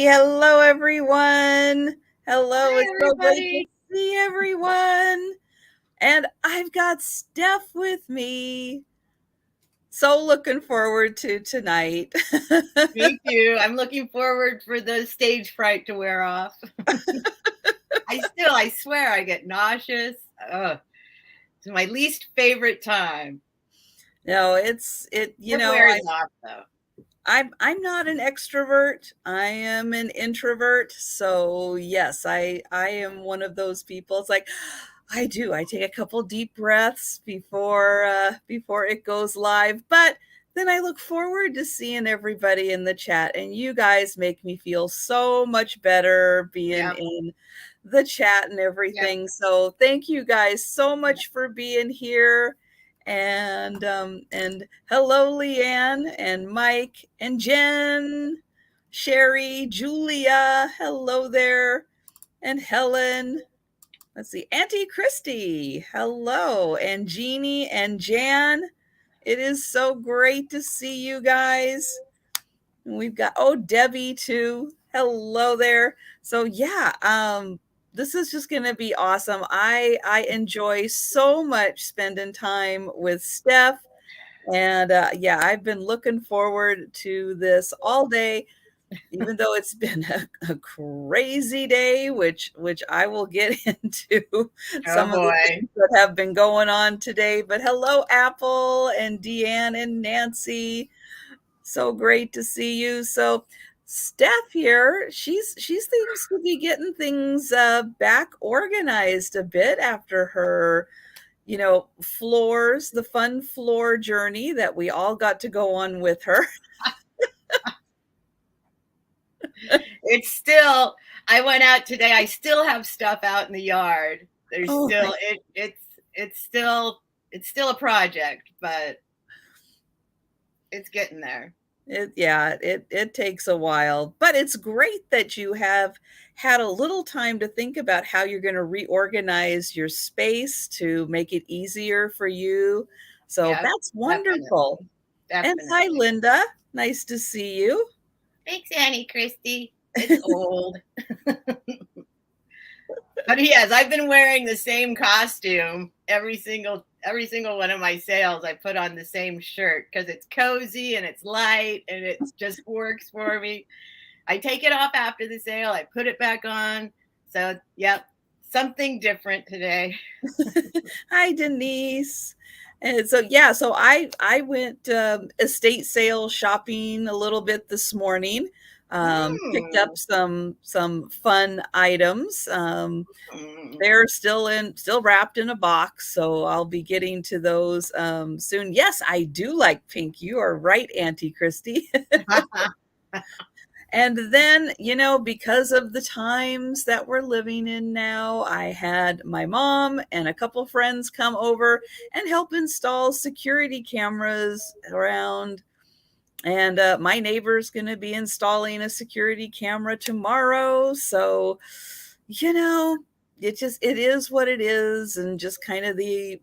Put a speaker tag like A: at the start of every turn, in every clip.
A: hello everyone. Hello,
B: Hi,
A: it's so great to
B: everybody.
A: see everyone. And I've got Steph with me. So looking forward to tonight.
B: Me too. I'm looking forward for the stage fright to wear off. I swear, I get nauseous. Ugh. It's my least favorite time.
A: No,
B: It wears off though.
A: I'm not an extrovert. I am an introvert. So yes, I am one of those people. It's like I do. I take a couple deep breaths before it goes live, but then I look forward to seeing everybody in the chat, and you guys make me feel so much better being
B: Yep.
A: in the chat and
B: Yep.
A: everything. So thank you guys so
B: Yep.
A: much for being here. And hello, Leanne and Mike and Jen, Sherry, Julia, hello there, and Helen. Let's see, Auntie Christy, hello, and Jeannie and Jan. It is so great to see you guys. And we've got Debbie too. Hello there. So yeah, this is just going to be awesome. I enjoy so much spending time with Steph, and yeah, I've been looking forward to this all day, even though it's been a crazy day, which I will get into
B: Oh
A: some of the
B: boy.
A: things that have been going on today. But hello, Apple and Deanne and Nancy. So great to see you. So Steph here, she seems to be getting things back organized a bit after her, floors, the fun floor journey that we all got to go on with her.
B: It's still. I went out today. I still have stuff out in the yard. There's
A: Oh,
B: still it's still a project, but it's getting there.
A: it takes a while, but it's great that you have had a little time to think about how you're going to reorganize your space to make it easier for you. So
B: Yeah,
A: that's wonderful.
B: definitely.
A: And hi,
B: Definitely.
A: Linda. Nice to see you.
B: Thanks, Annie Christie. It's old. But yes, I've been wearing the same costume every single one of my sales. I put on the same shirt because it's cozy and it's light and it just works for me. I take it off after the sale. I put it back on. So, yep, something different today.
A: Hi, Denise. And so yeah, so I went estate sale shopping a little bit this morning. Picked up
B: Mm.
A: some fun items.
B: Mm.
A: They're still wrapped in a box, so I'll be getting to those soon. Yes, I do like pink. You are right, Auntie Christy. And then, because of the times that we're living in now, I had my mom and a couple friends come over and help install security cameras around. And my neighbor's going to be installing a security camera tomorrow. So, it is what it is, and just kind of the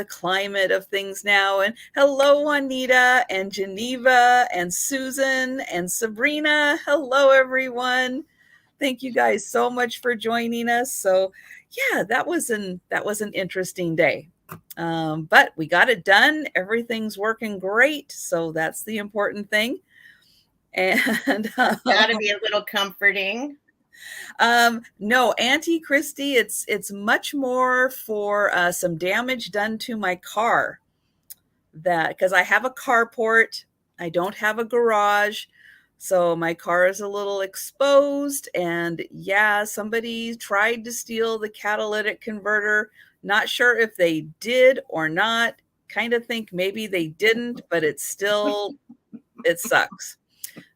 A: climate of things now. And hello, Juanita and Geneva and Susan and Sabrina. Hello, everyone. Thank you guys so much for joining us. So yeah, that was an interesting day. But we got it done. Everything's working great. So that's the important thing. And
B: That's got to be a little comforting.
A: no, Auntie Christy, it's much more for some damage done to my car. That because I have a carport, I don't have a garage, so my car is a little exposed. And yeah, somebody tried to steal the catalytic converter. Not sure if they did or not. Kind of think maybe they didn't, but it sucks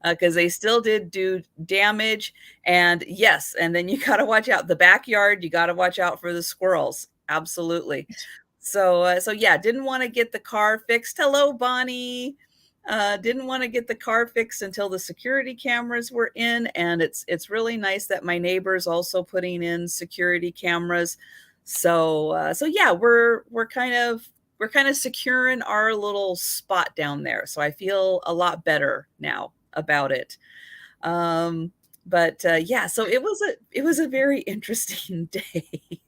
A: because they still did do damage. And yes, and then you got to watch out the backyard. You got to watch out for the squirrels. Absolutely. So yeah, didn't want to get the car fixed. Hello, Bonnie. Didn't want to get the car fixed until the security cameras were in, and it's really nice that my neighbor's also putting in security cameras. So yeah, we're kind of securing our little spot down there. So I feel a lot better now about it. Um, But yeah, so it was a very interesting day.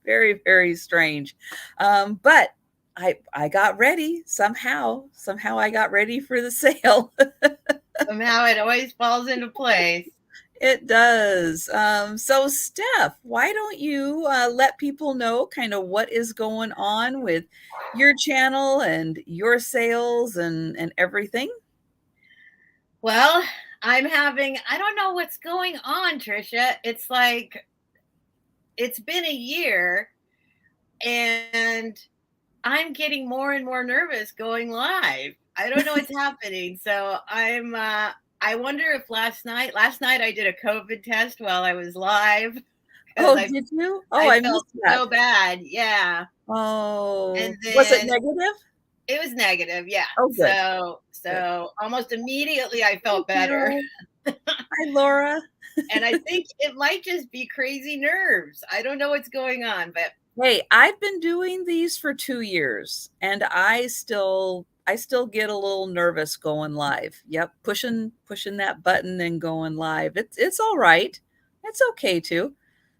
A: Very, very strange. But I got ready somehow. Somehow I got ready for the sale.
B: Somehow it always falls into place.
A: It does. So Steph, why don't you let people know kind of what is going on with your channel and your sales and everything?
B: Well, I don't know what's going on, Trisha. It's like, it's been a year and I'm getting more and more nervous going live. I don't know what's happening. So I wonder if last night I did a COVID test while I was live because
A: Oh, did you? Oh,
B: I
A: I
B: felt
A: missed that.
B: so bad. Yeah. And
A: Oh, was it
B: then
A: negative?
B: it was negative. Yeah.
A: Oh, good. Good.
B: So almost immediately I
A: Thank
B: felt better.
A: you. Hi, Laura.
B: And I think it might just be crazy nerves. I don't know what's going on, but
A: Hey, I've been doing these for 2 years and I still get a little nervous going live. Yep, pushing that button and going live. It's all right. It's okay too.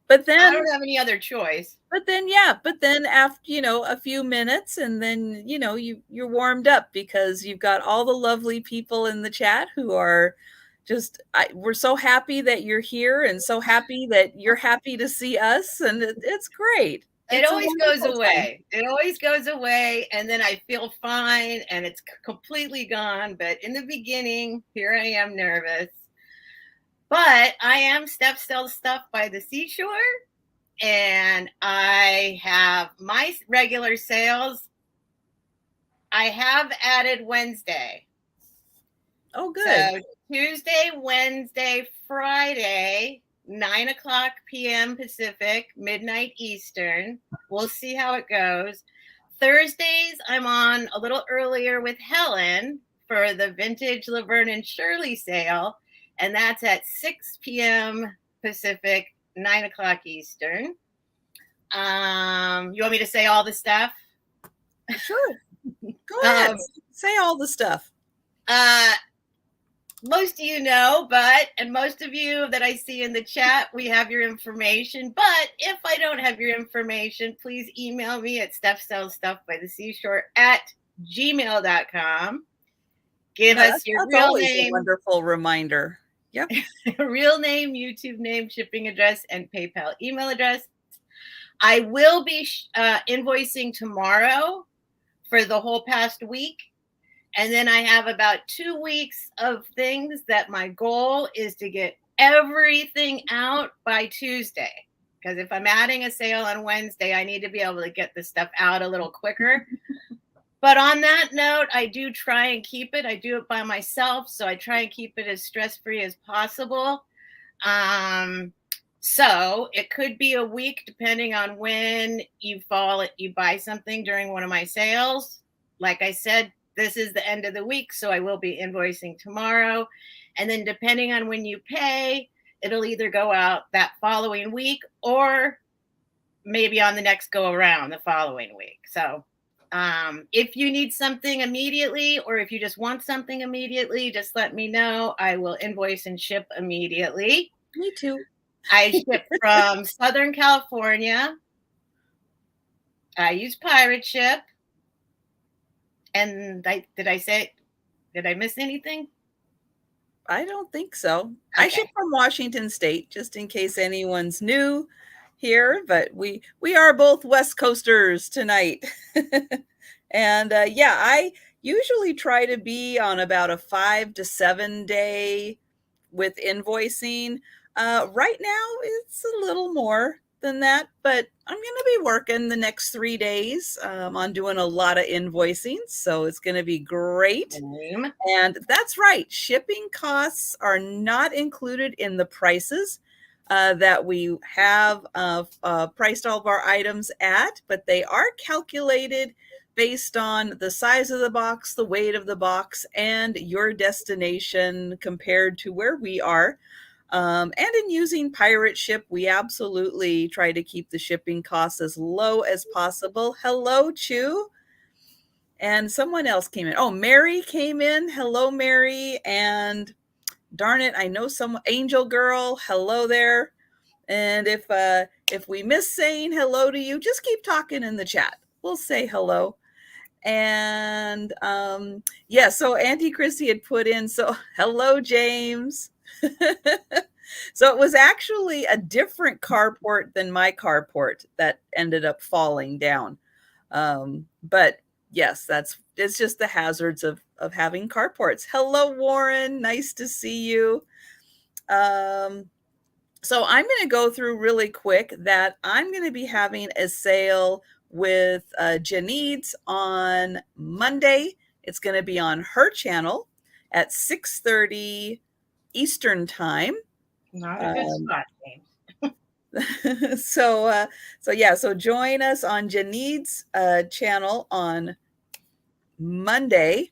A: But
B: I
A: then
B: don't have any other choice.
A: yeah, but then after, a few minutes and then, you're warmed up because you've got all the lovely people in the chat who are just we're so happy that you're here and so happy that you're happy to see us and it's great.
B: It
A: It's a
B: always goes
A: wonderful time.
B: away. It always goes away, and then I feel fine, and it's completely gone. But in the beginning, here I am nervous. But I am Steph Sells Stuff by the Seashore, and I have my regular sales. I have added Wednesday.
A: Oh, good.
B: So Tuesday, Wednesday, Friday, 9 o'clock p.m. Pacific, midnight Eastern. We'll see how it goes. Thursdays, I'm on a little earlier with Helen for the Vintage Laverne and Shirley sale, and that's at 6 p.m. Pacific, 9 o'clock Eastern. You want me to say all the stuff?
A: Sure. Go ahead. Say all the stuff.
B: Most of you know, and most of you that I see in the chat, we have your information. But if I don't have your information, please email me at StephSellsStuffByTheSeashore at gmail.com. Give us your
A: That's
B: real
A: always a
B: name,
A: wonderful reminder. Yep.
B: real name, YouTube name, shipping address, and PayPal email address. I will be invoicing tomorrow for the whole past week. And then I have about 2 weeks of things that my goal is to get everything out by Tuesday. Because if I'm adding a sale on Wednesday, I need to be able to get the stuff out a little quicker. But on that note, I do try and keep it. I do it by myself, so I try and keep it as stress-free as possible. So it could be a week depending on when you buy something during one of my sales. Like I said, this is the end of the week, so I will be invoicing tomorrow. And then depending on when you pay, it'll either go out that following week or maybe on the next go around the following week. So if you need something immediately, or if you just want something immediately, just let me know. I will invoice and ship immediately.
A: Me too.
B: I ship from Southern California. I use Pirate Ship. And did I miss anything?
A: I don't think so.
B: Okay.
A: I ship from Washington State, just in case anyone's new here, but we are both West Coasters tonight. And yeah, I usually try to be on about a 5 to 7 day with invoicing. Right now, it's a little more than that, but I'm going to be working the next 3 days on doing a lot of invoicing, so it's going to be great. And that's right, shipping costs are not included in the prices that we have priced all of our items at, but they are calculated based on the size of the box, the weight of the box, and your destination compared to where we are. And in using Pirate Ship, we absolutely try to keep the shipping costs as low as possible. Hello, Chu. And someone else came in. Oh, Mary came in. Hello, Mary. And darn it, I know some Angel Girl. Hello there. And if we miss saying hello to you, just keep talking in the chat. We'll say hello. And yeah, so Auntie Christy had put in, so hello, James. So it was actually a different carport than my carport that ended up falling down. But yes, it's just the hazards of having carports. Hello, Warren. Nice to see you. So I'm going to go through really quick that I'm going to be having a sale with Janice on Monday. It's going to be on her channel at 6:30 Eastern time.
B: Not a good spot, James.
A: So join us on Janice's channel on Monday,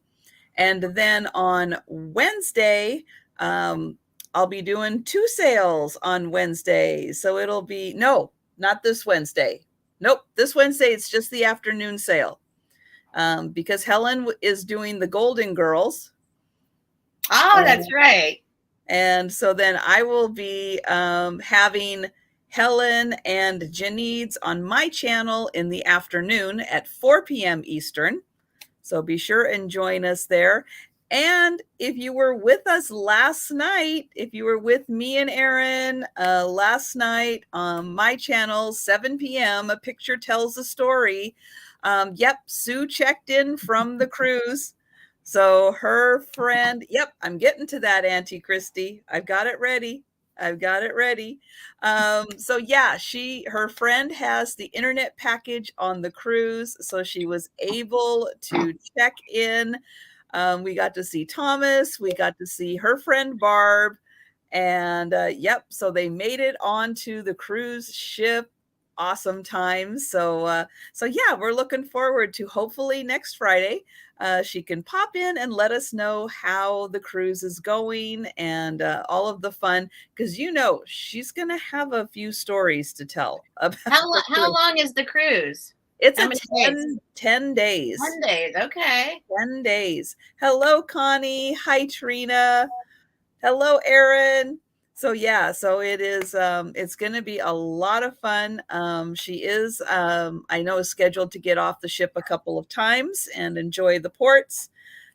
A: and then on Wednesday, I'll be doing 2 sales on Wednesday. So it'll be, no, not this Wednesday. Nope, this Wednesday, it's just the afternoon sale. Because Helen is doing the Golden Girls.
B: Oh, that's right.
A: And so then I will be having Helen and Janice on my channel in the afternoon at 4 p.m. Eastern. So be sure and join us there. And if you were with us last night, if you were with me and Erin last night on my channel, 7 p.m., A Picture Tells a Story. Yep, Sue checked in from the cruise. So her friend, yep, I'm getting to that, Auntie Christy. I've got it ready. So yeah, her friend has the internet package on the cruise, so she was able to check in. We got to see Thomas, we got to see her friend Barb, and yep, so they made it onto the cruise ship. Awesome times. So yeah, we're looking forward to hopefully next Friday she can pop in and let us know how the cruise is going and all of the fun, because she's gonna have a few stories to tell about.
B: How long is the cruise?
A: It's 10 days.
B: 10 days, okay.
A: 10 days. Hello, Connie. Hi, Trina. Hello, Erin. So yeah, so it is, it's going to be a lot of fun. She is, I know, is scheduled to get off the ship a couple of times and enjoy the ports.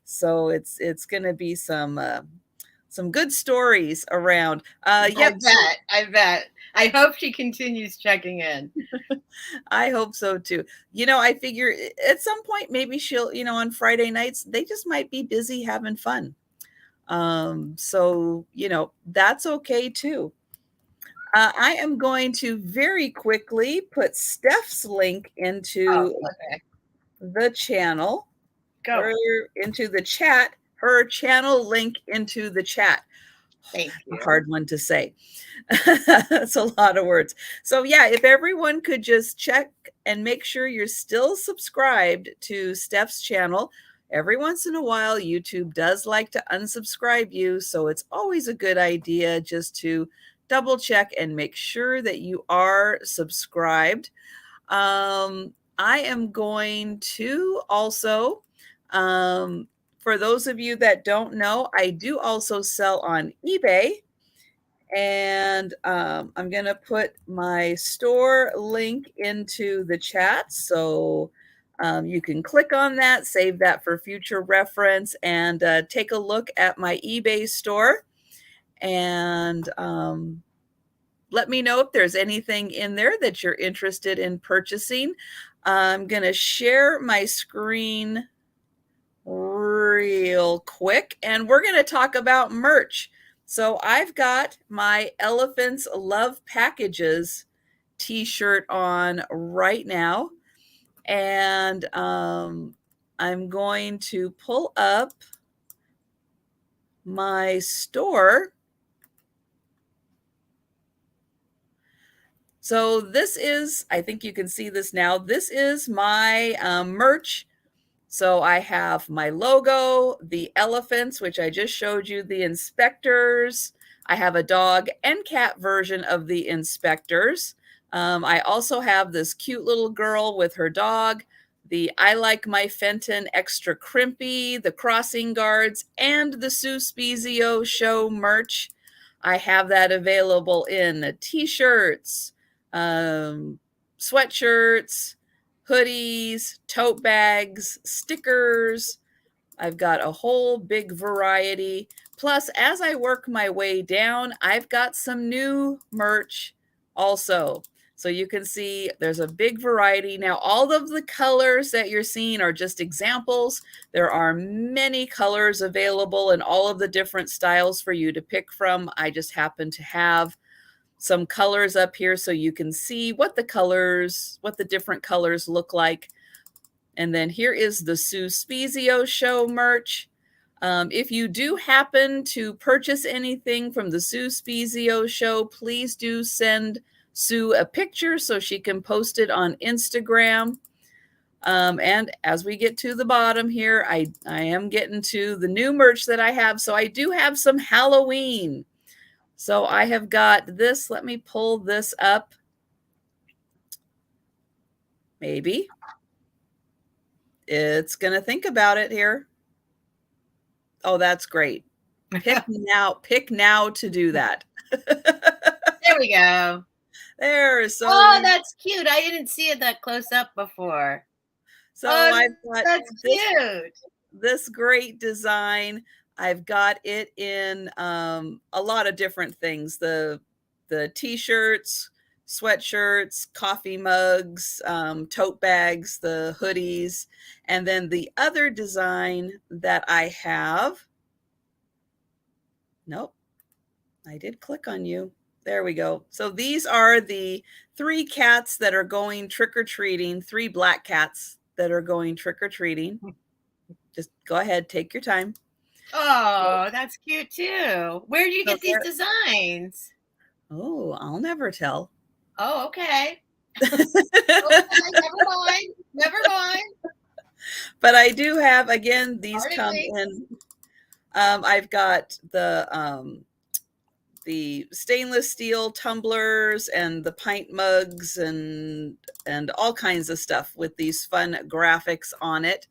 A: So it's going to be some good stories around.
B: Yep. I bet. I hope she continues checking in.
A: I hope so too. I figure at some point, maybe she'll, on Friday nights, they just might be busy having fun. So, that's okay too. I am going to very quickly put Steph's link into the channel. Go. Into the chat. Her channel link into the chat.
B: Thank you.
A: A hard one to say. That's a lot of words. So yeah, if everyone could just check and make sure you're still subscribed to Steph's channel. Every once in a while, YouTube does like to unsubscribe you, so it's always a good idea just to double check and make sure that you are subscribed. I am going to also, for those of you that don't know, I do also sell on eBay. And I'm going to put my store link into the chat. So you can click on that, save that for future reference, and take a look at my eBay store. And let me know if there's anything in there that you're interested in purchasing. I'm going to share my screen real quick, and we're going to talk about merch. So I've got my Elephants Love Packages t-shirt on right now. And I'm going to pull up my store. So this is, I think you can see this now. This is my merch. So I have my logo, the elephants, which I just showed you, the inspectors. I have a dog and cat version of the inspectors. I also have this cute little girl with her dog. the I Like My Fenton Extra Crimpy, the Crossing Guards, and the Sue Spezio Show merch. I have that available in t-shirts, sweatshirts, hoodies, tote bags, stickers. I've got a whole big variety. Plus, as I work my way down, I've got some new merch also. So you can see there's a big variety. Now, all of the colors that you're seeing are just examples. There are many colors available and all of the different styles for you to pick from. I just happen to have some colors up here so you can see what the different colors look like. And then here is the Sue Spezio Show merch. If you do happen to purchase anything from the Sue Spezio Show, please do send Sue a picture so she can post it on Instagram. And as we get to the bottom here, I am getting to the new merch that I have. So I do have some Halloween. So I have got this. Let me pull this up. Maybe. It's going to think about it here. Oh, that's great. Pick now to do that.
B: There we go.
A: There. So
B: that's cute. I didn't see it that close up before.
A: So I've got
B: cute.
A: This great design. I've got it in a lot of different things. The t-shirts, sweatshirts, coffee mugs, tote bags, the hoodies, and then the other design that I have. Nope, I did click on you. There we go. So these are the 3 cats that are going trick-or-treating, 3 black cats that are going trick-or-treating. Just go ahead, take your time.
B: Oh, that's cute too. Where do you get these designs?
A: Oh, I'll never tell.
B: Oh, okay. Okay, never mind.
A: But I do have, again, these come in. I've got the stainless steel tumblers and the pint mugs and all kinds of stuff with these fun graphics on it.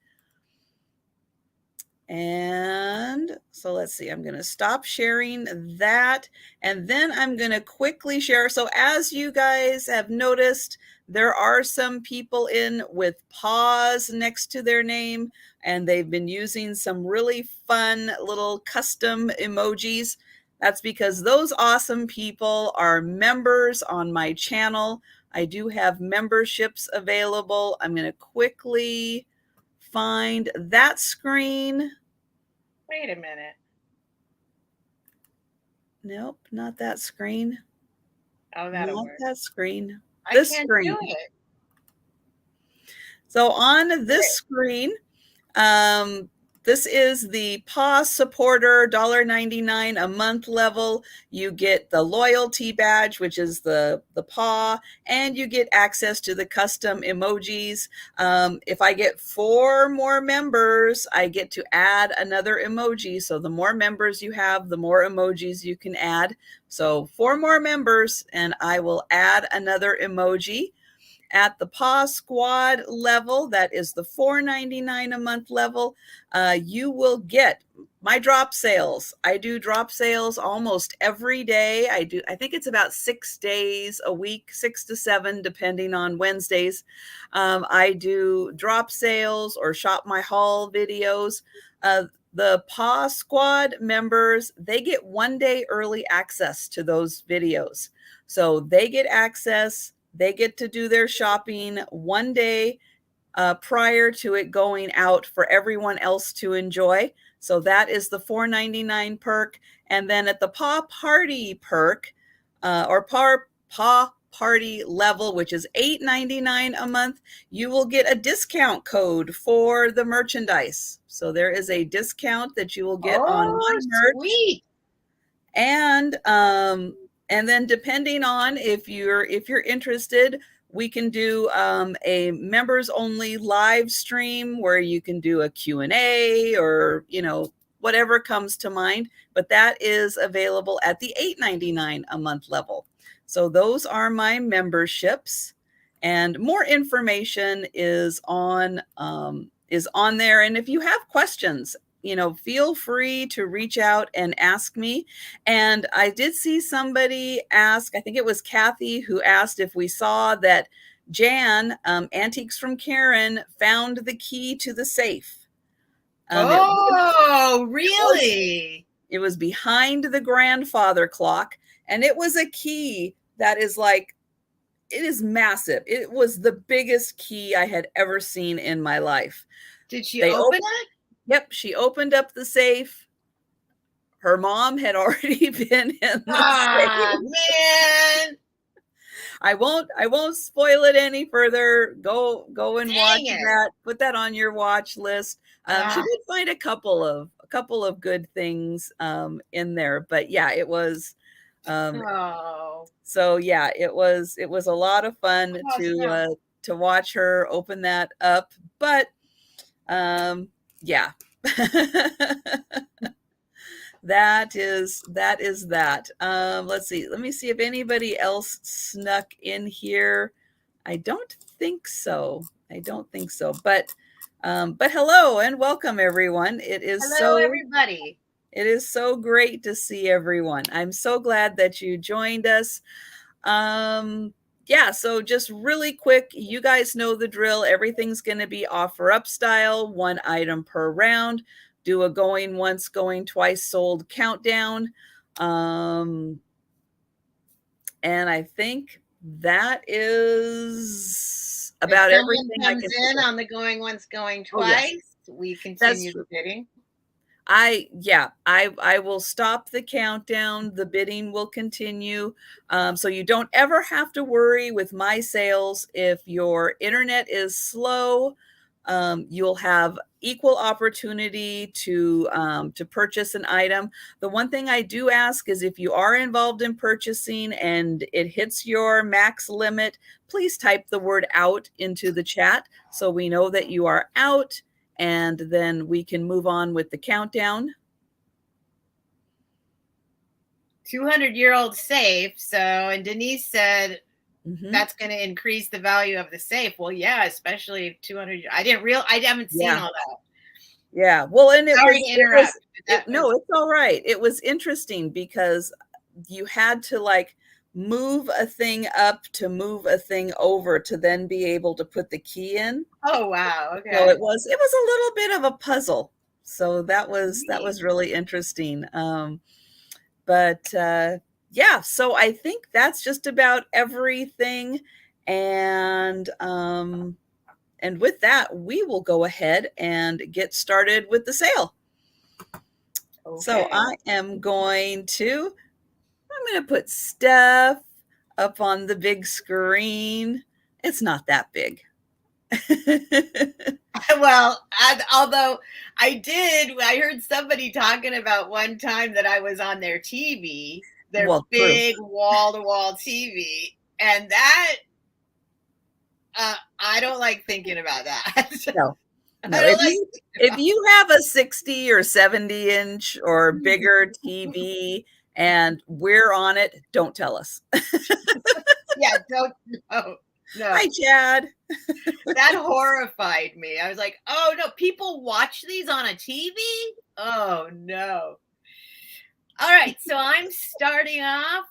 A: And so let's see, I'm going to stop sharing that. And then I'm going to quickly share. So as you guys have noticed, there are some people in with paws next to their name, and they've been using some really fun little custom emojis. That's because those awesome people are members on my channel. I do have memberships available. I'm going to quickly find that screen.
B: Wait a minute.
A: Nope, not that screen.
B: Oh, that'll work.
A: That screen.
B: This screen. Do it.
A: So on this screen, this is the PAW supporter $1.99 a month level. You get the loyalty badge, which is the PAW, and you get access to the custom emojis. If I get 4 more members, I get to add another emoji. So the more members you have, the more emojis you can add. So 4 more members, and I will add another emoji. At the Paw Squad level, that is the $4.99 a month level, you will get my drop sales. I do drop sales almost every day. I think it's about 6 days a week, 6 to 7, depending on Wednesdays. I do drop sales or shop my haul videos. The Paw Squad members, they get 1 day early access to those videos. So they get access. They get to do their shopping 1 day prior to it going out for everyone else to enjoy. So that is the $4.99 perk. And then at the Paw Party perk or Paw Party level, which is $8.99 a month, you will get a discount code for the merchandise. So there is a discount that you will get on my merch.
B: Sweet.
A: And then depending on if you're interested, we can do a members only live stream where you can do a Q&A or, whatever comes to mind. But that is available at the $8.99 a month level. So those are my memberships. And more information is on there. And if you have questions, feel free to reach out and ask me. And I did see somebody ask, I think it was Kathy, who asked if we saw that Jan, Antiques from Karen, found the key to the safe.
B: Really?
A: It was behind the grandfather clock, and it was a key that is like, it is massive. It was the biggest key I had ever seen in my life.
B: Did she open it?
A: Yep, she opened up the safe. Her mom had already been in the safe.
B: Man.
A: I won't spoil it any further. Go and watch
B: it.
A: that. Put that on your watch list. She did find a couple of good things in there, but yeah, it was so yeah, it was a lot of fun to watch her open that up. But yeah. that is that. Let's see. Let me see if anybody else snuck in here. I don't think so. But hello and welcome, everyone.
B: Hello, everybody.
A: It is so great to see everyone. I'm so glad that you joined us. Yeah, so just really quick, you guys know the drill. Everything's going to be offer up style, one item per round. Do a going once, going twice sold countdown. And I think that is about everything
B: I can in on the going once, going twice. Oh, yes. We continue the bidding.
A: I will stop the countdown. The bidding will continue. So you don't ever have to worry with my sales. If your internet is slow, you'll have equal opportunity to purchase an item. The one thing I do ask is if you are involved in purchasing and it hits your max limit, please type the word out into the chat so we know that you are out. And then we can move on with the countdown.
B: 200-year-old safe. So, and Denise said that's going to increase the value of the safe. Well, yeah, especially 200. I haven't seen all that.
A: Yeah. Well, and
B: sorry to interrupt.
A: No, it's all right. It was interesting because you had to like move a thing up to move a thing over to then be able to put the key in.
B: Oh, wow. Okay.
A: So it was a little bit of a puzzle. So that was really interesting. But yeah, so I think that's just about everything. And with that, we will go ahead and get started with the sale. Okay. So I'm going to put Steph up on the big screen. It's not that big.
B: Well, although I heard somebody talking about one time that I was on their TV, their big wall-to-wall TV, and that I don't like thinking about that.
A: No. If you have a 60 or 70 inch or bigger TV and we're on it, don't tell us.
B: Yeah, don't. No.
A: Hi, Chad.
B: That horrified me. I was like, oh, no, people watch these on a TV? Oh, no. All right, so I'm starting off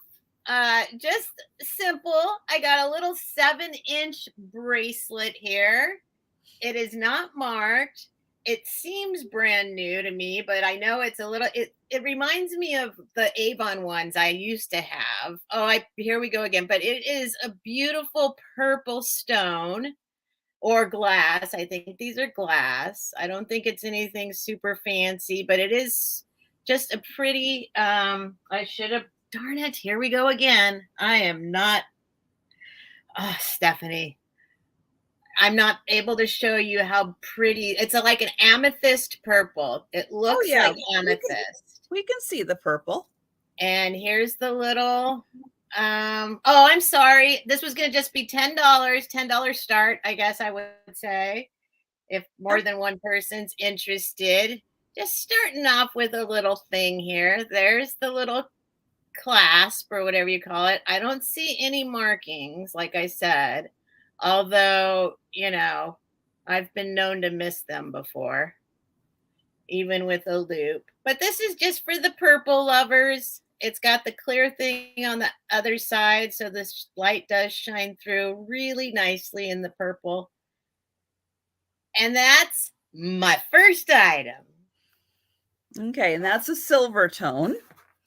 B: just simple. I got a little 7-inch bracelet here. It is not marked. It seems brand new to me, but I know it's a little, it reminds me of the Avon ones I used to have. Oh, here we go again. But it is a beautiful purple stone or glass. I think these are glass. I don't think it's anything super fancy, but it is just a pretty, I should have, darn it, here we go again. I am not, Stephanie. I'm not able to show you how pretty. It's like an amethyst purple. It looks like amethyst.
A: We can see the purple.
B: And here's the little, oh, I'm sorry. This was going to just be $10, $10 start, I guess I would say, if more than one person's interested. Just starting off with a little thing here. There's the little clasp or whatever you call it. I don't see any markings, like I said. Although, I've been known to miss them before, even with a loop. But this is just for the purple lovers. It's got the clear thing on the other side, so this light does shine through really nicely in the purple. And that's my first item.
A: Okay, and that's a silver tone.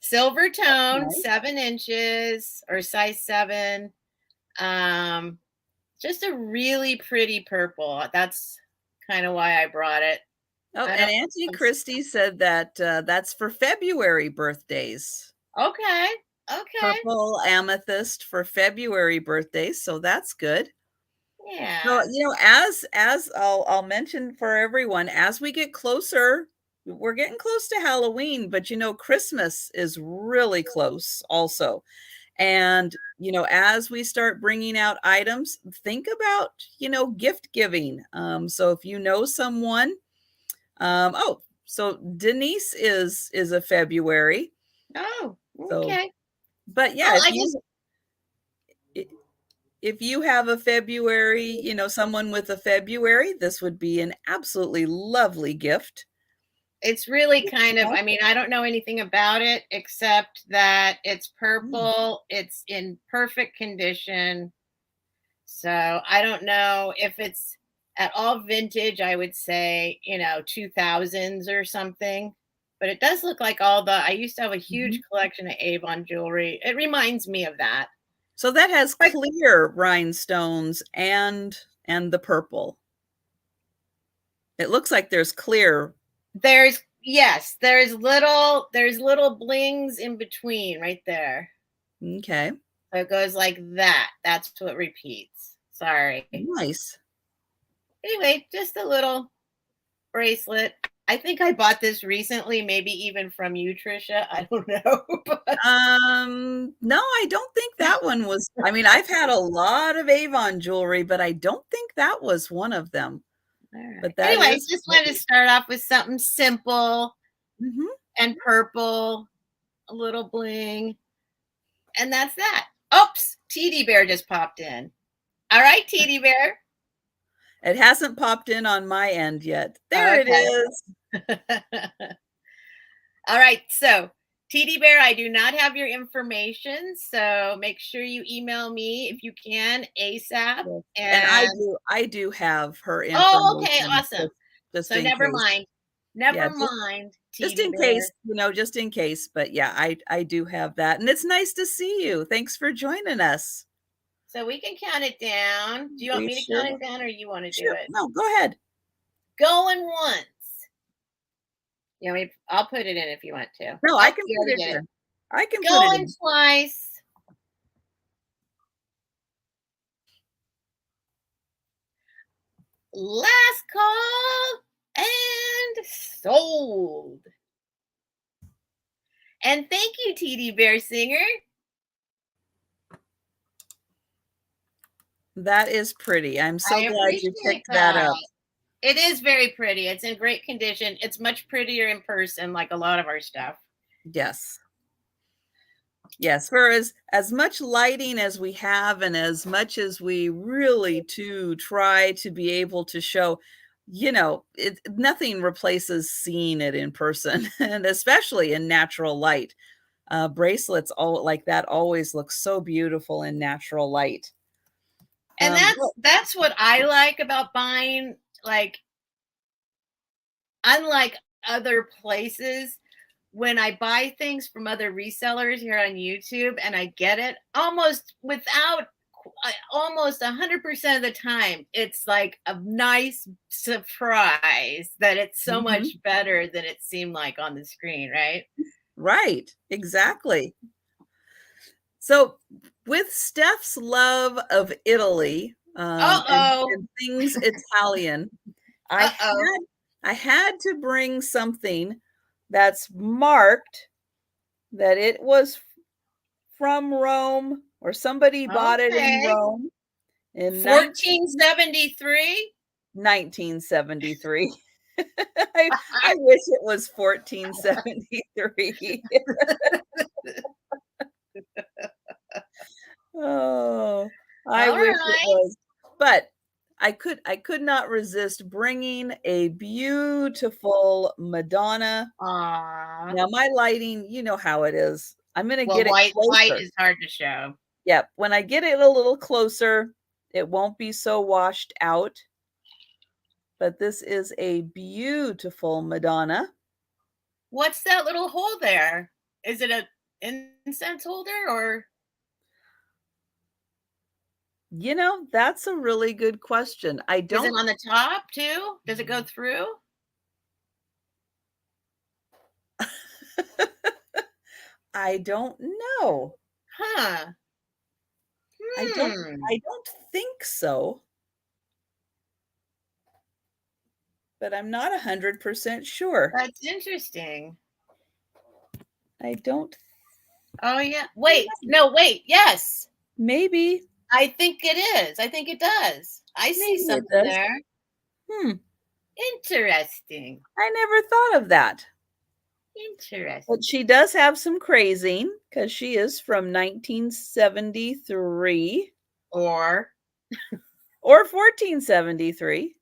B: Silver tone, 7 inches or size 7. Just a really pretty purple. That's kind of why I brought it.
A: Oh, and Auntie Christy said that that's for February birthdays.
B: Okay.
A: Purple amethyst for February birthdays, so that's good.
B: Yeah.
A: So, as I'll mention for everyone, as we get closer, we're getting close to Halloween, but Christmas is really close also. And, as we start bringing out items, think about, gift giving. So if you know someone, so Denise is a February.
B: Oh,
A: So,
B: okay.
A: but yeah, if you have a February, someone with a February, this would be an absolutely lovely gift.
B: It's really kind of, I don't know anything about it except that it's purple. It's in perfect condition. So I don't know if it's at all vintage. I would say, 2000s or something. But it does look like I used to have a huge collection of Avon jewelry. It reminds me of that.
A: So that has clear rhinestones and the purple. It looks like there's clear.
B: There's little blings in between right there.
A: Okay.
B: So it goes like that. That's what repeats. Sorry.
A: Nice.
B: Anyway, just a little bracelet. I think I bought this recently, maybe even from you, Trisha. I don't know.
A: No, I don't think that one was. I've had a lot of Avon jewelry, but I don't think that was one of them.
B: Right.
A: But that
B: anyway,
A: is
B: just wanted to start off with something simple and purple, a little bling. And that's that. Oops, TD Bear just popped in. All right, TD Bear.
A: It hasn't popped in on my end yet. There it is.
B: All right, so TD Bear, I do not have your information, so make sure you email me if you can ASAP.
A: And I do have her information.
B: Oh, okay, awesome.
A: Just
B: so never mind. Never mind.
A: Just in case, just in case. But yeah, I do have that. And it's nice to see you. Thanks for joining us.
B: So we can count it down. Do you want me to count it down or you want to do it?
A: No, go ahead.
B: Going once. I'll put it in if you want to.
A: No, I can put it in. I can put it in.
B: Going twice. Last call and sold. And thank you, TD Bear Singer.
A: That is pretty. I'm so glad you picked that up.
B: It is very pretty. It's in great condition. It's much prettier in person, like a lot of our stuff.
A: Yes. Yes, for as much lighting as we have and as much as we really try to be able to show, nothing replaces seeing it in person, and especially in natural light. Bracelets all like that always look so beautiful in natural light.
B: And that's what I like about buying, like, unlike other places, when I buy things from other resellers here on YouTube and I get it almost 100% of the time, it's like a nice surprise that it's so much better than it seemed like on the screen, right?
A: Right, exactly. So with Steph's love of Italy and things Italian, I had to bring something that's marked that it was from Rome or somebody bought it in Rome in
B: 1473.
A: 1973. I wish it was 1473. Oh, I wish it was. But I could not resist bringing a beautiful Madonna.
B: Aww.
A: Now my lighting, you know how it is. I'm going to
B: Well,
A: get it
B: white
A: closer.
B: is hard to show.
A: Yep. When I get it a little closer, it won't be so washed out. But this is a beautiful Madonna.
B: What's that little hole there? Is it a incense holder or?
A: You know, that's a really good question. I
B: Is it
A: don't
B: on the top too? Does it go through?
A: I don't know.
B: Huh.
A: I don't think so. But I'm not 100% sure.
B: That's interesting.
A: I don't.
B: Oh yeah. Wait. No, wait. Yes.
A: Maybe.
B: I think it is. I think it does. I see
A: Maybe it
B: something
A: does.
B: there. Interesting.
A: I never thought of that.
B: Interesting.
A: But she does have some crazing because she is from 1973
B: Or
A: 1473.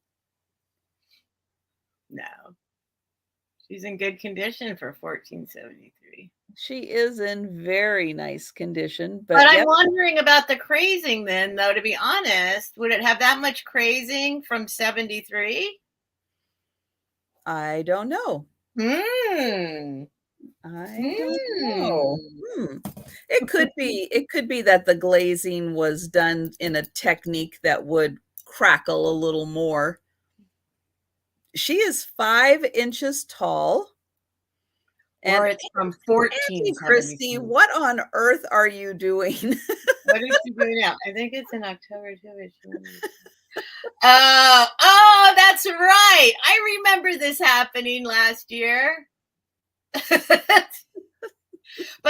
B: no. She's in good condition for 1473.
A: She is in very nice condition.
B: But I'm
A: yep.
B: wondering about the crazing then, though, to be honest. Would it have that much crazing from 73?
A: I don't know. I don't know. It could be that the glazing was done in a technique that would crackle a little more. She is 5 inches tall.
B: Or it's from 14.
A: Christy, what on earth are you doing?
B: What is she doing now? I think it's in October too. Oh, that's right. I remember this happening last year. But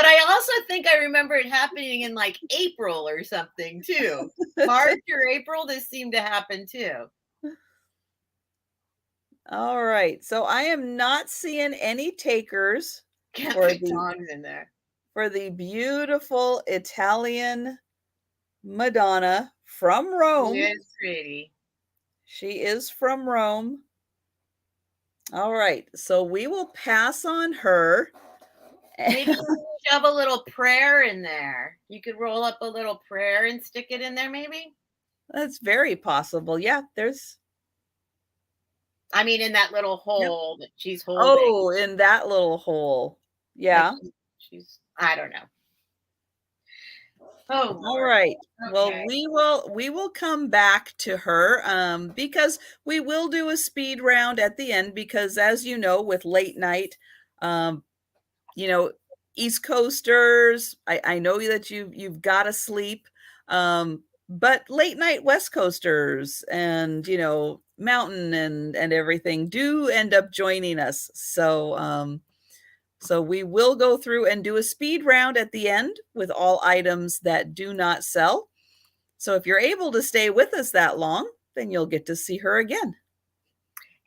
B: I also think I remember it happening in like April or something too. March or April, this seemed to happen too.
A: All right. So I am not seeing any takers
B: for the tongs in there.
A: For the beautiful Italian Madonna from Rome.
B: She is pretty.
A: She is from Rome. All right. So we will pass on her.
B: Maybe shove a little prayer in there. You could roll up a little prayer and stick it in there, maybe?
A: That's very possible. Yeah, there's...
B: I mean, in that little hole that she's holding.
A: Oh, in that little hole. Yeah.
B: Like she's, I don't know. Oh,
A: all right.
B: Okay.
A: Well, we will come back to her because we will do a speed round at the end because, as you know, with late night, you know, East Coasters, I know that you've got to sleep, but late night West Coasters and, you know, Mountain and everything do end up joining us. So so we will go through and do a speed round at the end with all items that do not sell. So if you're able to stay with us that long, then you'll get to see her again.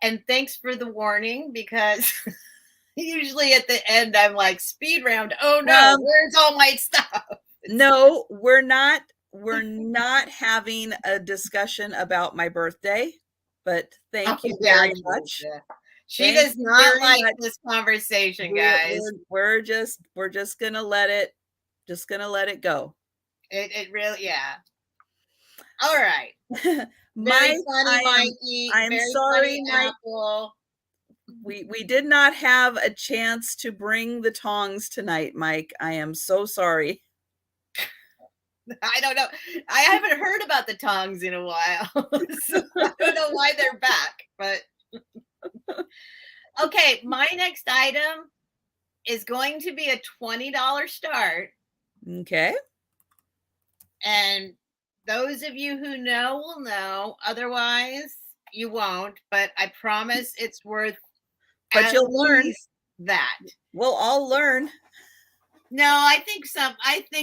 B: And thanks for the warning, because usually at the end I'm like, speed round. Oh no, where's all my stuff?
A: No, we're not having a discussion about my birthday, but thank you very much.
B: Yeah. She does not like this conversation, guys.
A: We're just gonna let it go.
B: It really, yeah. All right.
A: Mike, I'm sorry, Mike. We did not have a chance to bring the tongs tonight, Mike. I am so sorry.
B: I don't know. I haven't heard about the tongs in a while. So I don't know why they're back, but okay, my next item is going to be a $20 start.
A: Okay.
B: And those of you who know will know. Otherwise, you won't. But I promise it's worth.
A: But you'll learn
B: that.
A: We'll all learn.
B: No, I think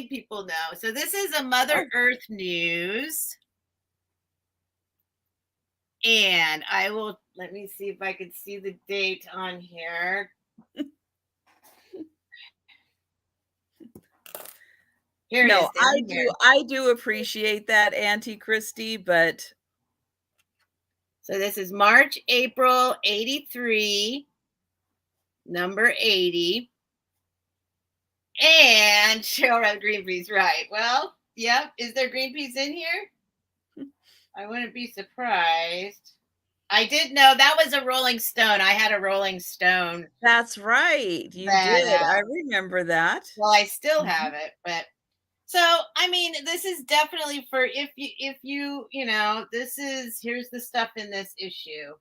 B: people know. So this is a Mother Earth news. And I will, let me see if I can see the date on here.
A: Here no, I do appreciate that, Auntie Christy, but
B: So this is March, April, 83, number 80. And she'll have green peas, right? Well, yep. Is there green peas in here? I wouldn't be surprised. I did know that was a Rolling Stone. I had a Rolling Stone.
A: That's right. You
B: that,
A: did. I remember that.
B: Well, I still have it, but so I mean, this is definitely for if you this is here's the stuff in this issue.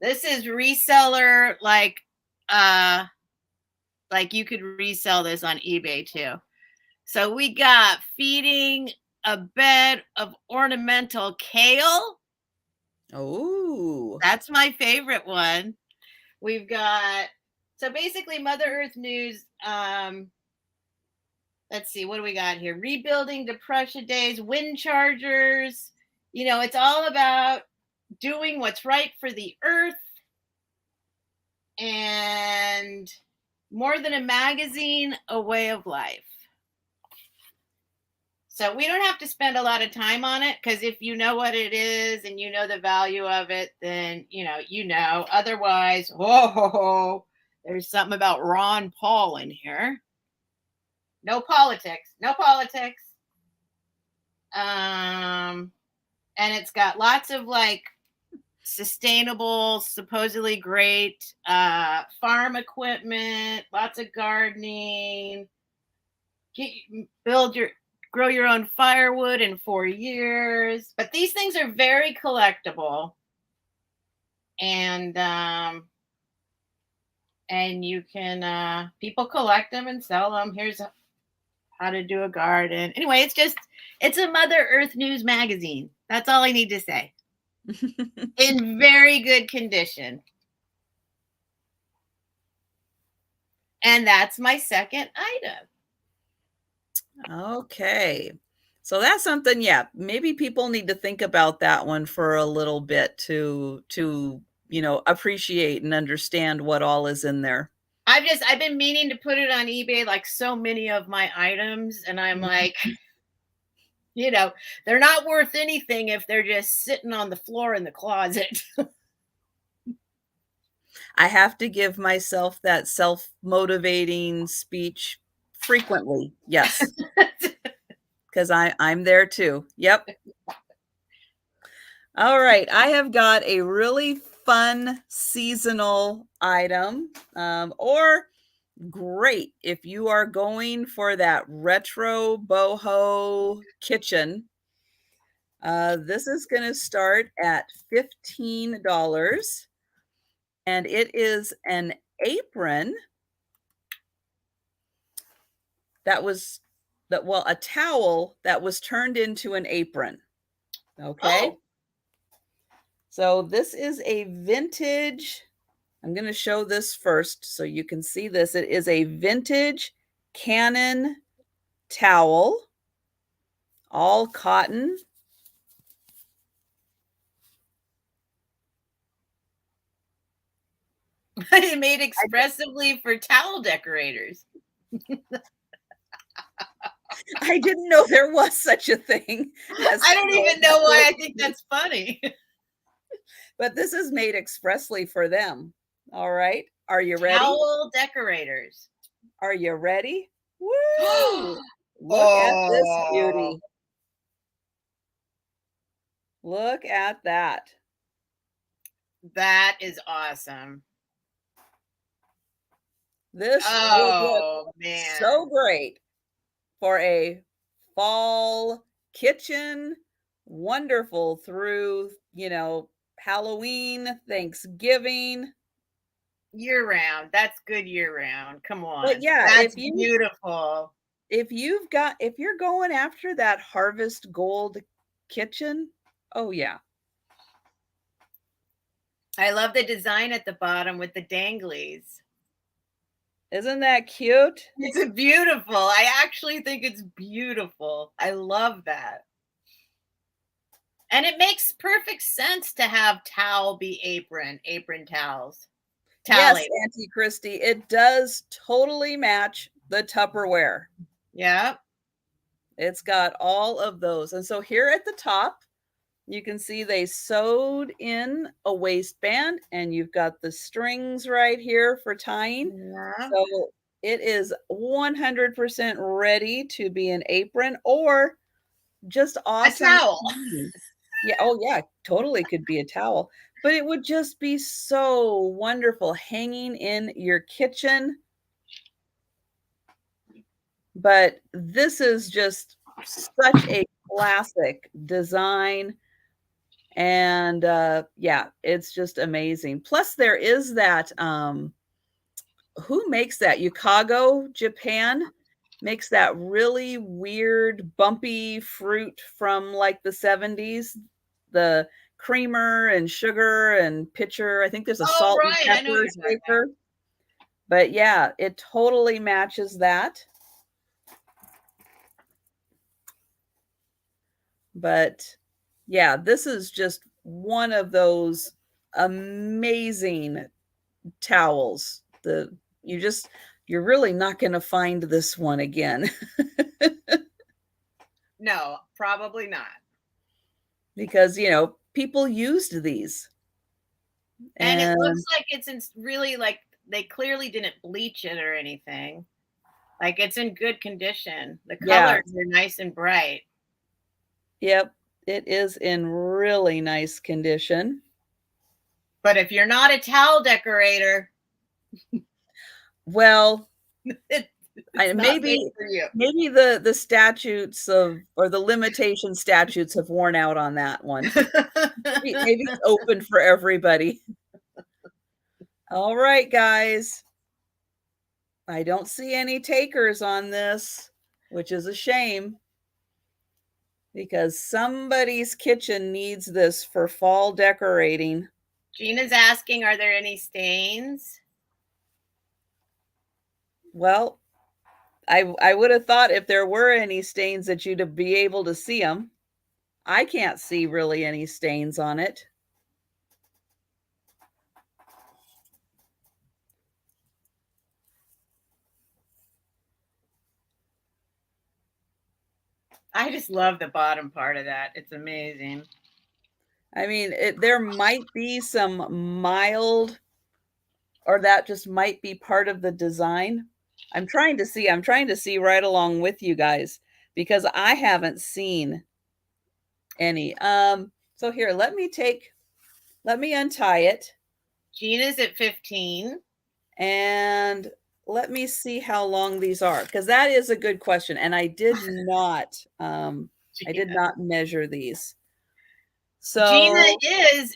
B: This is reseller like you could resell this on eBay too. So we got feeding a bed of ornamental kale.
A: Oh,
B: That's my favorite one. We've got, so basically Mother Earth News. Let's see, what do we got here? Rebuilding Depression Days, wind chargers. It's all about doing what's right for the earth. And more than a magazine, a way of life. So we don't have to spend a lot of time on it, because if you know what it is and you know the value of it, then Otherwise, there's something about Ron Paul in here. No politics. And it's got lots of sustainable, supposedly great farm equipment, lots of gardening. Grow your own firewood in 4 years. But these things are very collectible. And you can, people collect them and sell them. Here's how to do a garden. Anyway, it's a Mother Earth News magazine. That's all I need to say. In very good condition. And that's my second item.
A: Okay. So that's something, yeah, maybe people need to think about that one for a little bit to appreciate and understand what all is in there.
B: I've been meaning to put it on eBay, like so many of my items, and I'm like, they're not worth anything if they're just sitting on the floor in the closet.
A: I have to give myself that self-motivating speech frequently. Yes. Because I'm there too. Yep. All right. I have got a really fun seasonal item, or great if you are going for that retro boho kitchen. This is going to start at $15, and it is an apron a towel that was turned into an apron. Okay.
B: Oh.
A: So this is a vintage, I'm going to show this first so you can see this. It is a vintage Canon towel, all cotton.
B: Made expressively for towel decorators.
A: I didn't know there was such a thing.
B: I don't even know why I think that's funny.
A: But this is made expressly for them. All right. Are you ready?
B: Towel decorators.
A: Are you ready? Woo! Look at this beauty. Look at that.
B: That is awesome.
A: This will look so great for a fall kitchen. Wonderful through, Halloween, Thanksgiving.
B: Year round. That's good year round. Come on.
A: But yeah,
B: that's beautiful.
A: If you're going after that harvest gold kitchen, oh yeah.
B: I love the design at the bottom with the danglies.
A: Isn't that cute?
B: It's beautiful. I actually think it's beautiful. I love that. And it makes perfect sense to have towel be apron towels.
A: Yes, Auntie Christy, it does totally match the Tupperware.
B: Yeah.
A: It's got all of those. And so here at the top, You can see they sewed in a waistband, and you've got the strings right here for tying.
B: Yeah.
A: So it is 100% ready to be an apron or just
B: A
A: awesome.
B: towel.
A: Yeah, oh yeah, totally could be a towel, but it would just be so wonderful hanging in your kitchen. But this is just such a classic design. And yeah, it's just amazing. Plus, there is that who makes that? Yukago, Japan makes that really weird, bumpy fruit from like the 70s. The creamer and sugar and pitcher. I think there's a
B: Oh,
A: salt and
B: right. I know what
A: pepper
B: you're talking about.
A: shaker. But yeah, it totally matches that. But yeah, this is just one of those amazing towels. You're really not going to find this one again.
B: No, probably not.
A: Because, people used these.
B: And it looks
A: And
B: like it's really like they clearly didn't bleach it or anything. Like it's in good condition. The
A: yeah,
B: colors are nice and bright.
A: yep, it is in really nice condition.
B: But if you're not a towel decorator,
A: Well,
B: it's not
A: maybe
B: made for you.
A: the statutes or the limitation statutes have worn out on that one. Maybe it's open for everybody. All right, guys. I don't see any takers on this, which is a shame because somebody's kitchen needs this for fall decorating.
B: Gina's asking, are there any stains?
A: Well, I would have thought if there were any stains that you'd be able to see them. I can't see really any stains on it.
B: I just love the bottom part of that. It's amazing.
A: I mean, there might be some mild, or that just might be part of the design. I'm trying to see right along with you guys because I haven't seen any. So here, let me untie it.
B: Gina's at 15.
A: And let me see how long these are, because that is a good question. And I did not measure these. So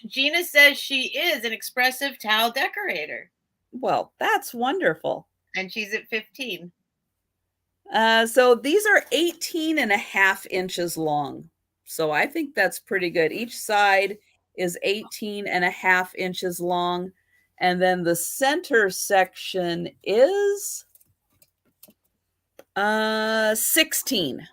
B: Gina says she is an expressive towel decorator.
A: well, that's wonderful.
B: And she's at 15.
A: So these are 18 and a half inches long. So I think that's pretty good. Each side is 18 and a half inches long. And then the center section is 16.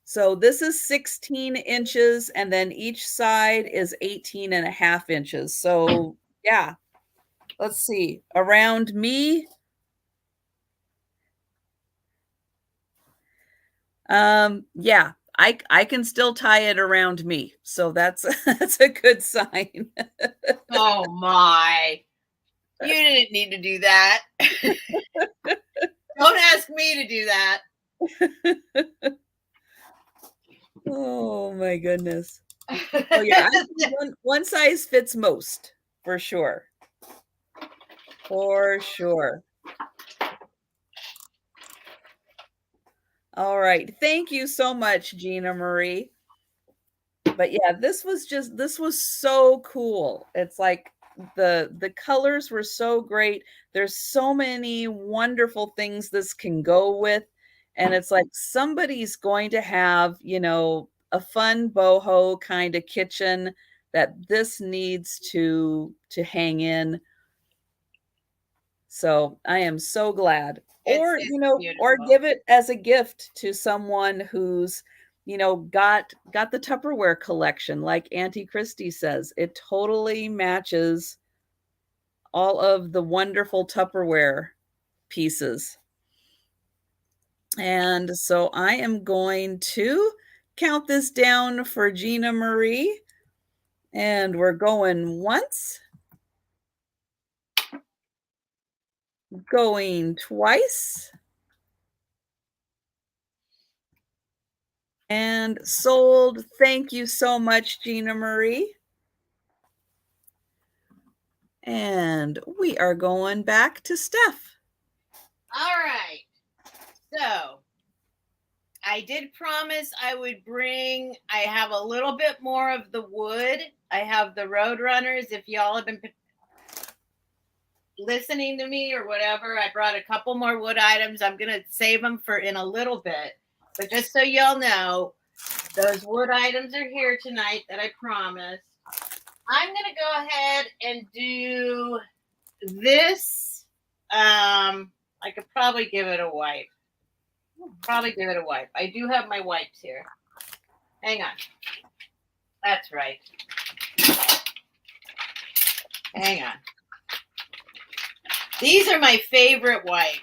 A: So this is 16 inches, and then each side is 18 and a half inches. So yeah, let's see. Around me, yeah, I can still tie it around me. So that's that's a good sign.
B: Oh my. You didn't need to do that. Don't ask me to do that.
A: Oh my goodness. Oh yeah, one size fits most, for sure. For sure. All right. Thank you so much, Gina Marie. But yeah, this was so cool. It's like the colors were so great. There's so many wonderful things this can go with. And it's like somebody's going to have, a fun boho kind of kitchen that this needs to hang in. So I am so glad. Or, or
B: beautiful.
A: give it as a gift to someone who's, got the Tupperware collection, like Auntie Christie says. It totally matches all of the wonderful Tupperware pieces. And so I am going to count this down for Gina Marie. And we're going once, going twice, and sold. Thank you so much, Gina Marie. And we are going back to Steph.
B: All right. So I did promise I would bring, I have a little bit more of the wood. I have the Roadrunners. If y'all have been listening to me or whatever, I brought a couple more wood items. I'm going to save them for in a little bit. But just so y'all know, those wood items are here tonight that I promised. I'm going to go ahead and do this. I could probably give it a wipe. I do have my wipes here. Hang on. That's right. Hang on. These are my favorite wipes.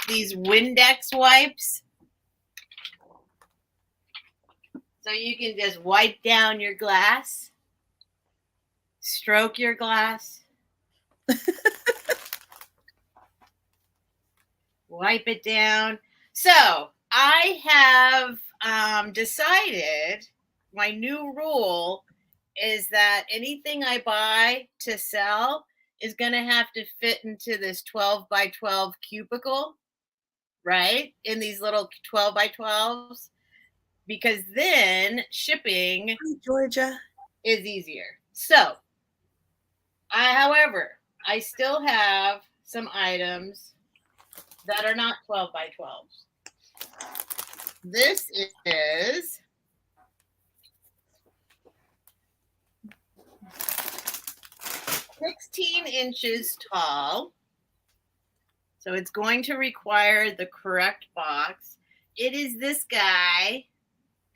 B: These Windex wipes. So you can just wipe down your glass, stroke your glass, wipe it down. So I have decided my new rule is that anything I buy to sell is going to have to fit into this 12 by 12 cubicle, right? In these little 12 by 12s. Because then shipping
A: Hi, Georgia
B: is easier. So, however, I still have some items that are not 12 by 12s. This is $16 tall. So it's going to require the correct box. It is this guy.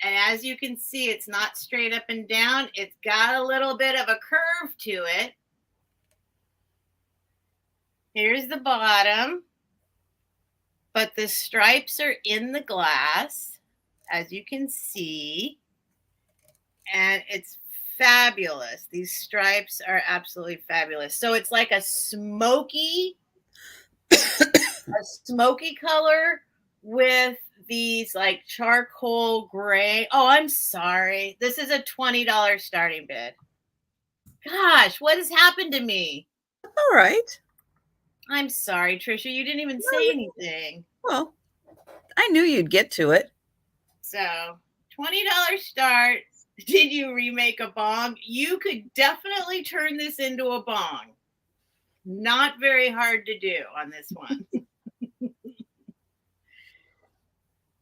B: And as you can see, it's not straight up and down. It's got a little bit of a curve to it. Here's the bottom. But the stripes are in the glass, as you can see. And it's fabulous. These stripes are absolutely fabulous. So it's like a smoky color with these like charcoal gray. Oh, I'm sorry. This is a $20 starting bid. Gosh, what has happened to me?
A: All right.
B: I'm sorry, Trisha. You didn't even say anything.
A: Well, I knew you'd get to it.
B: So, $20 start. Did you remake a bong? You could definitely turn this into a bong. Not very hard to do on this one.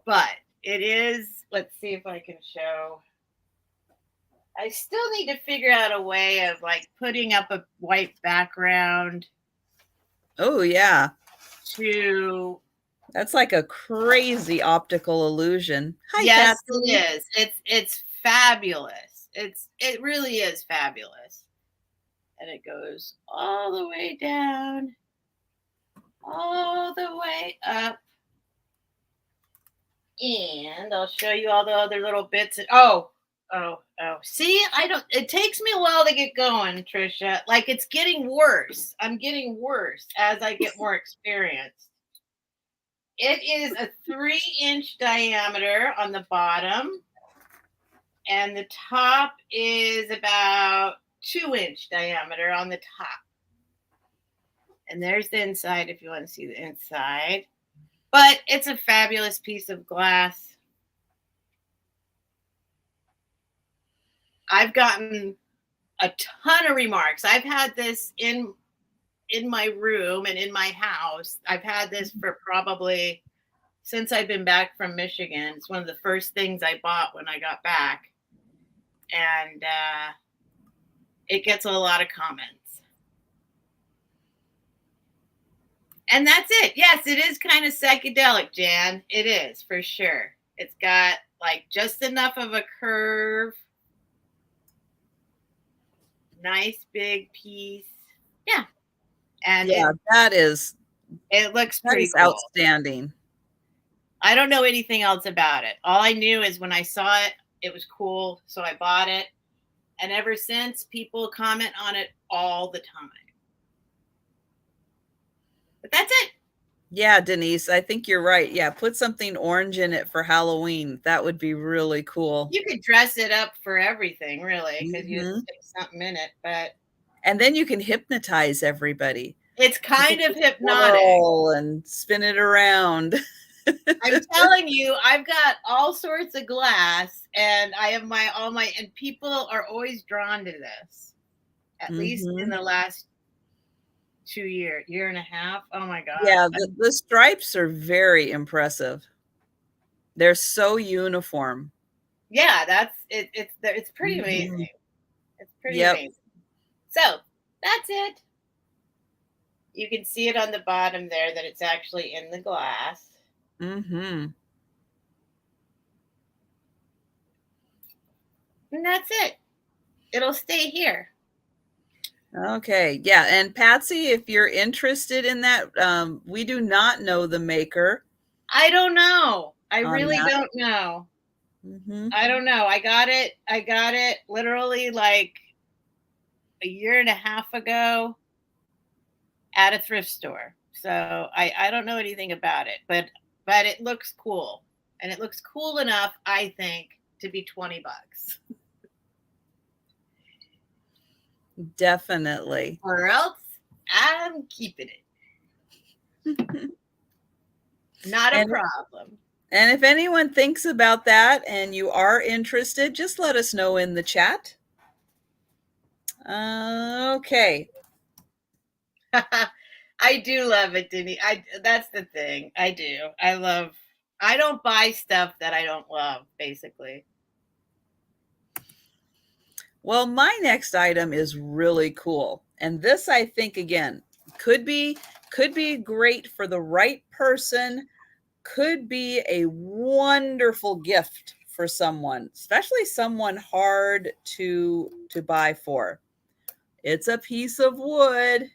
B: But it is, let's see if I can show. I still need to figure out a way of like putting up a white background.
A: Oh, yeah.
B: That's
A: like a crazy optical illusion. Hi,
B: yes,
A: Kathleen.
B: it is. It's fabulous. It really is fabulous. And it goes all the way down, all the way up. And I'll show you all the other little bits. Oh. See, it takes me a while to get going, Trisha. Like it's getting worse. I'm getting worse as I get more experienced. It is a 3-inch diameter on the bottom. And the top is about 2-inch diameter on the top. And there's the inside if you want to see the inside. But it's a fabulous piece of glass. I've gotten a ton of remarks. I've had this in my room and in my house. I've had this for probably since I've been back from Michigan. It's one of the first things I bought when I got back. And it gets a lot of comments. And that's it. Yes, it is kind of psychedelic, Jan. It is, for sure. It's got like just enough of a curve. Nice big piece. Yeah. And
A: yeah, it
B: looks pretty cool.
A: outstanding.
B: I don't know anything else about it. All I knew is when I saw it, it was cool, so I bought it. And ever since, people comment on it all the time. But that's it.
A: Yeah, Denise, I think you're right. Yeah, put something orange in it for Halloween. That would be really cool.
B: You could dress it up for everything, really, because you
A: Mhm.
B: stick something in it. But
A: And then you can hypnotize everybody.
B: it's kind of hypnotic.
A: Whirl and spin it around.
B: I'm telling you, I've got all sorts of glass, and I have and people are always drawn to this. At least in the last 2 year and a half. Oh my gosh.
A: Yeah, the stripes are very impressive. They're so uniform.
B: Yeah, that's it. It's pretty amazing. It's pretty amazing. So that's it. You can see it on the bottom there that it's actually in the glass.
A: Mm-hmm.
B: And that's it. It'll stay here.
A: Okay. Yeah. And Patsy, if you're interested in that, we do not know the maker.
B: I don't know. I really don't know.
A: Mm-hmm.
B: I don't know. I got it literally like a year and a half ago at a thrift store. So I don't know anything about it, but it looks cool. And it looks cool enough, I think, to be $20.
A: Definitely.
B: Or else I'm keeping it. Not a problem.
A: And if anyone thinks about that and you are interested, just let us know in the chat. Okay.
B: I do love it, Denny. That's the thing. I do. I don't buy stuff that I don't love, basically.
A: Well, my next item is really cool. And this, I think, again, could be great for the right person, could be a wonderful gift for someone, especially someone hard to buy for. It's a piece of wood,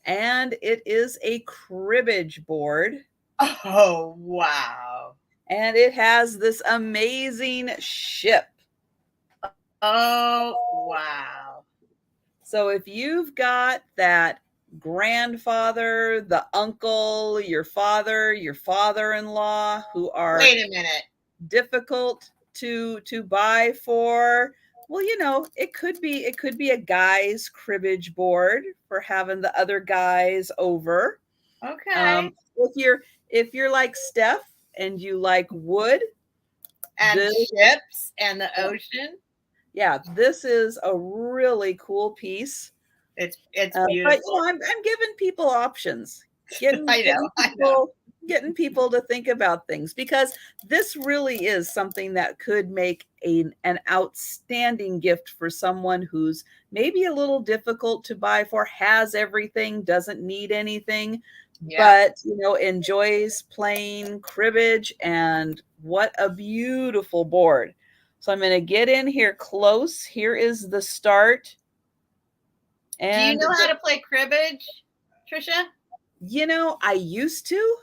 A: and it is a cribbage board.
B: Oh, wow.
A: And it has this amazing ship.
B: Oh, wow.
A: So if you've got that grandfather, the uncle, your father-in-law who are
B: Wait a minute.
A: difficult to buy for, well, it could be a guy's cribbage board for having the other guys over.
B: Okay.
A: If you're like Steph and you like wood
B: and ships and the ocean.
A: Yeah, this is a really cool piece.
B: It's beautiful.
A: But I'm giving people options.
B: I know.
A: Getting people to think about things, because this really is something that could make an outstanding gift for someone who's maybe a little difficult to buy for, has everything, doesn't need anything, but enjoys playing cribbage. And what a beautiful board. So I'm going to get in here close. Here is the start. And
B: do you know how to play cribbage, Trisha?
A: I used to.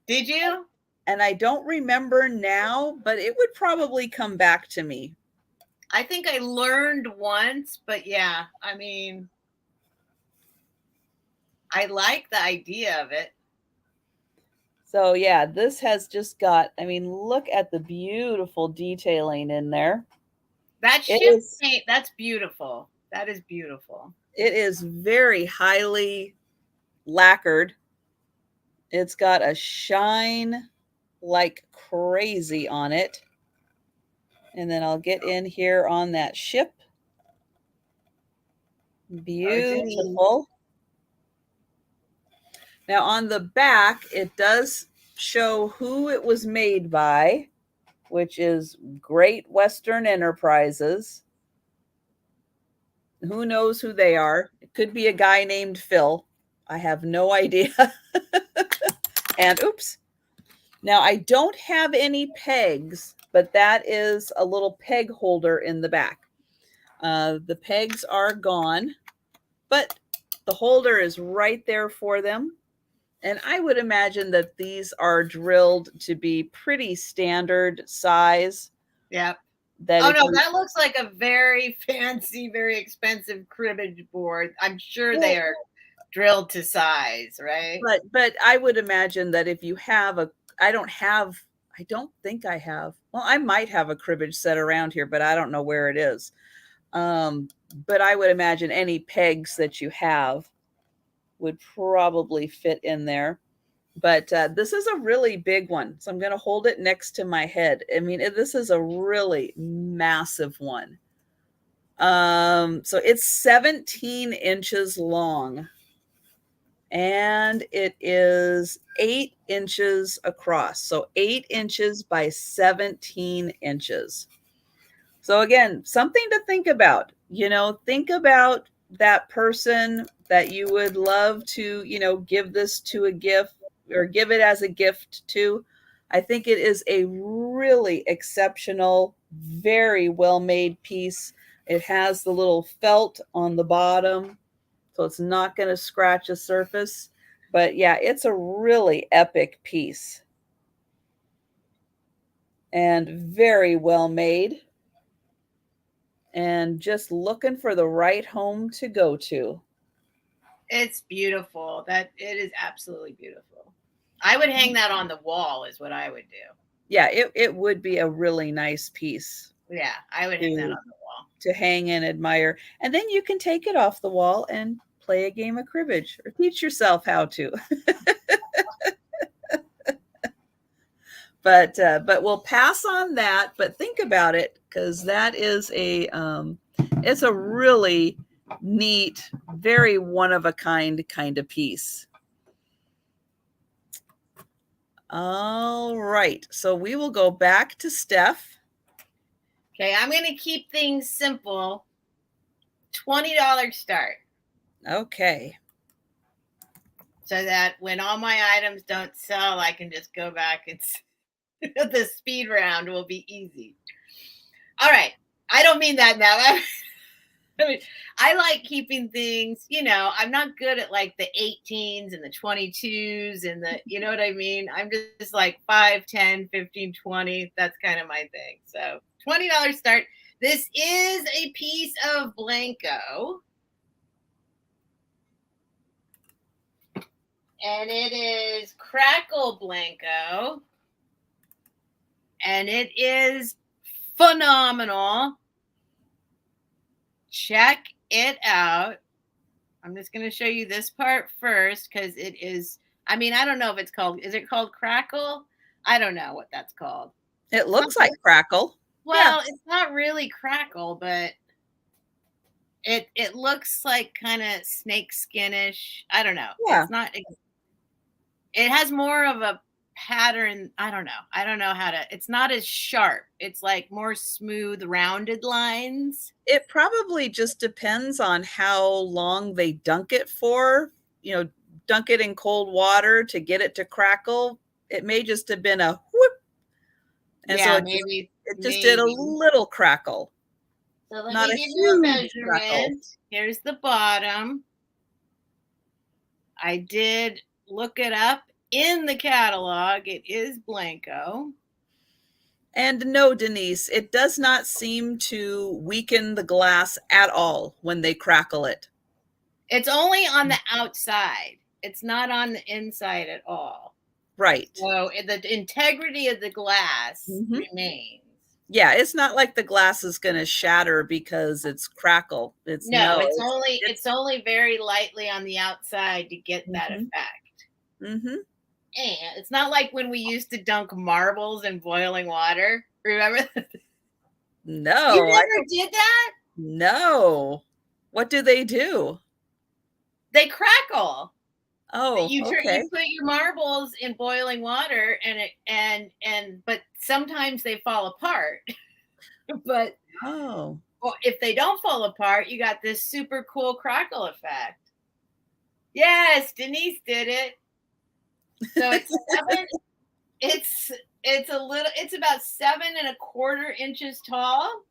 B: Did you?
A: And I don't remember now, but it would probably come back to me.
B: I think I learned once, but yeah, I mean, I like the idea of it.
A: So yeah, this has just got, look at the beautiful detailing in there.
B: That ship paint, that's beautiful. That is beautiful.
A: It is very highly lacquered. It's got a shine like crazy on it. And then I'll get in here on that ship. Beautiful. Now on the back, it does show who it was made by, which is Great Western Enterprises. Who knows who they are? It could be a guy named Phil. I have no idea. And oops. Now I don't have any pegs, but that is a little peg holder in the back. The pegs are gone, but the holder is right there for them. And I would imagine that these are drilled to be pretty standard size.
B: Yep.
A: That
B: Oh
A: if
B: no,
A: you,
B: that looks like a very fancy, very expensive cribbage board. I'm sure they
A: well,
B: are drilled to size, right?
A: but I would imagine that if you have a, I don't have, I don't think I have. Well, I might have a cribbage set around here, but I don't know where it is. But I would imagine any pegs that you have would probably fit in there. But this is a really big one. So I'm going to hold it next to my head. I mean, this is a really massive one. So it's 17 inches long and it is 8 inches across. So 8 inches by 17 inches. So again, something to think about. Think about that person that you would love to, give this to a gift or give it as a gift to. I think it is a really exceptional, very well-made piece. It has the little felt on the bottom, so it's not going to scratch a surface. But yeah, it's a really epic piece and very well made. And just looking for the right home to go to.
B: It's beautiful. That it is absolutely beautiful. I would hang that on the wall is what I would do.
A: Yeah, it would be a really nice piece
B: Yeah, I would hang that on the wall.
A: to hang and admire. And then you can take it off the wall and play a game of cribbage or teach yourself how to. But we'll pass on that. But think about it, because that is it's a really neat, very one of a kind of piece. All right, so we will go back to Steph.
B: Okay, I'm going to keep things simple. $20 start.
A: Okay.
B: So that when all my items don't sell, I can just go back and the speed round will be easy. All right. I don't mean that now. I mean, I like keeping things, I'm not good at like the 18s and the 22s and you know what I mean? I'm just like 5, 10, 15, 20. That's kind of my thing. So $20 start. This is a piece of Blanco. And it is Crackle Blanco. And it is phenomenal. Check it out. I'm just going to show you this part first because it is, I don't know if it's called, is it called Crackle? I don't know what that's called.
A: It looks like Crackle.
B: Well, yeah. It's not really Crackle, but it looks like kind of snake skinish. I don't know.
A: Yeah.
B: It's not, it has more of a pattern. I don't know how to, it's not as sharp. It's like more smooth, rounded lines.
A: It probably just depends on how long they dunk it for, dunk it in cold water to get it to crackle. It may just have been a whoop. And
B: yeah,
A: so it just did a little crackle.
B: So let me give you a measurement. Crackle. Here's the bottom. I did look it up in the catalog. It is Blanco.
A: And no, Denise, it does not seem to weaken the glass at all when they crackle it.
B: It's only on the outside. It's not on the inside at all.
A: Right.
B: So the integrity of the glass remains.
A: Yeah, it's not like the glass is going to shatter because it's crackle. It's
B: only very lightly on the outside to get that effect.
A: Mm-hmm.
B: And it's not like when we used to dunk marbles in boiling water. Remember?
A: No.
B: You never did that?
A: No. What do they do?
B: They crackle.
A: Oh,
B: you
A: okay.
B: You put your marbles in boiling water but sometimes they fall apart. But well, if they don't fall apart, you got this super cool crackle effect. Yes, Denise did it. So it's about 7 1/4 inches tall.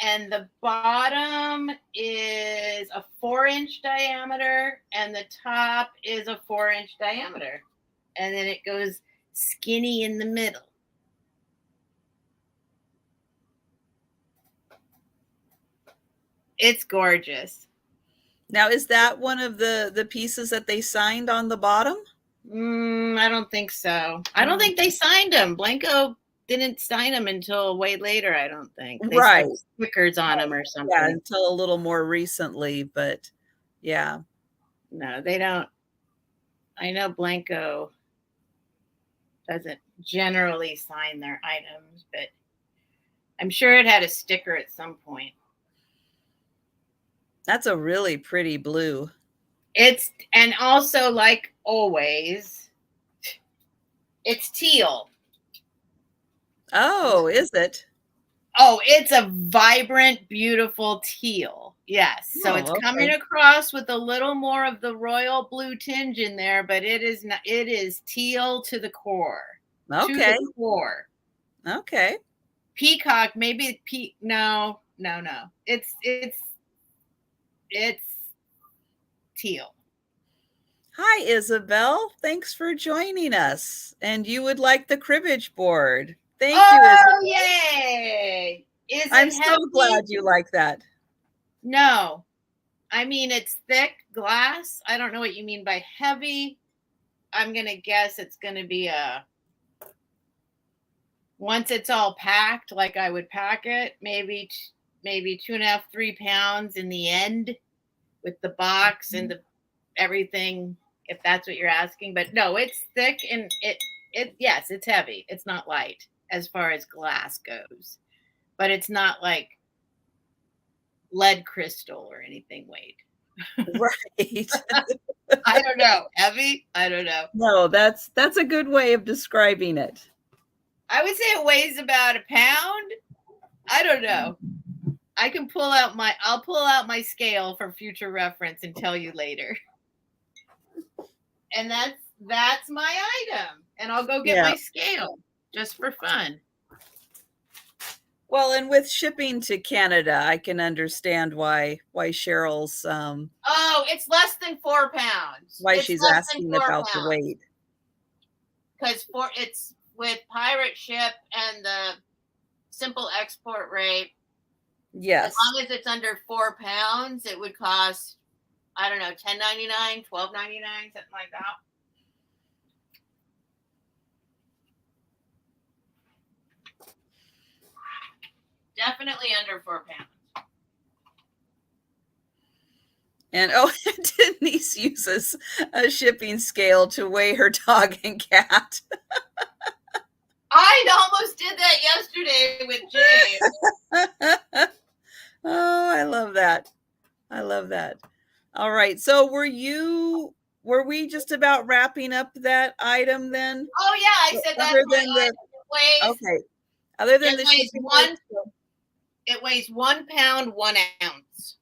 B: and the bottom is a 4-inch diameter, and the top is a 4-inch diameter. And then it goes skinny in the middle. It's gorgeous.
A: Now, is that one of the pieces that they signed on the bottom?
B: I don't think so. I don't think they signed them. Blanco didn't sign them until way later, I don't think. They
A: Right.
B: stuck stickers on them or something.
A: Yeah, until a little more recently, but yeah.
B: No, they don't. I know Blanco doesn't generally sign their items, but I'm sure it had a sticker at some point.
A: That's a really pretty blue.
B: And also, like always, it's teal.
A: Oh, is it?
B: Oh, it's a vibrant, beautiful teal. Yes. So it's coming across with a little more of the royal blue tinge in there, but it is teal to the core.
A: Okay.
B: To the core.
A: Okay.
B: Peacock, maybe no. It's teal.
A: Hi, Isabel. Thanks for joining us. And you would like the cribbage board. Thank you, Isabel.
B: Oh, yay.
A: I'm so glad you like that.
B: No. I mean, it's thick glass. I don't know what you mean by heavy. I'm going to guess it's going to be once it's all packed, like I would pack it, maybe 2.5, 3 pounds in the end with the box and everything, if that's what you're asking. But no, it's thick and yes, it's heavy. It's not light as far as glass goes, but it's not like lead crystal or anything weight.
A: Right.
B: I don't know. Heavy? I don't know.
A: No, that's a good way of describing it.
B: I would say it weighs about 1 pound. I don't know. I'll pull out my scale for future reference and tell you later. And that's my item. And I'll go get my scale just for fun.
A: Well, and with shipping to Canada, I can understand why Cheryl's
B: it's less than 4 pounds.
A: Why she's asking about the weight.
B: Because it's with pirate ship and the simple export rate.
A: Yes.
B: As long as it's under 4 pounds, it would cost, I don't know, $10.99, $12.99, something like that. Definitely under 4 pounds.
A: And Denise uses a shipping scale to weigh her dog and cat.
B: I almost did that yesterday with James.
A: Oh, I love that. I love that. All right. So were we just about wrapping up that item then?
B: Oh yeah, I said that.
A: Okay. Other than the shipping,
B: it weighs 1 pound, 1 ounce.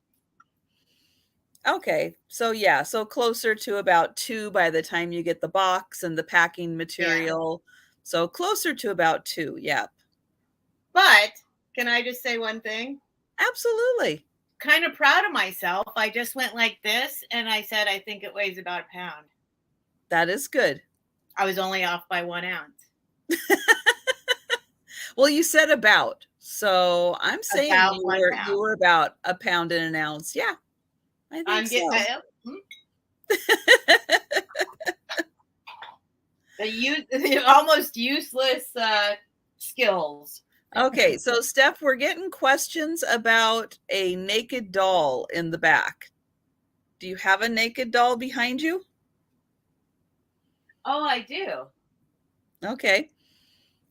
A: Okay. So yeah, so closer to about 2 by the time you get the box and the packing material. Yeah. So closer to about 2. Yep.
B: But can I just say one thing?
A: Absolutely.
B: Kind of proud of myself. I just went like this and I said, I think it weighs about 1 pound.
A: That is good.
B: I was only off by 1 ounce.
A: Well, you said about. So I'm saying you were about 1 pound and 1 ounce. Yeah. I think so.
B: The almost useless skills.
A: Okay, so Steph, we're getting questions about a naked doll in the back. Do you have a naked doll behind you?
B: Oh, I do.
A: Okay.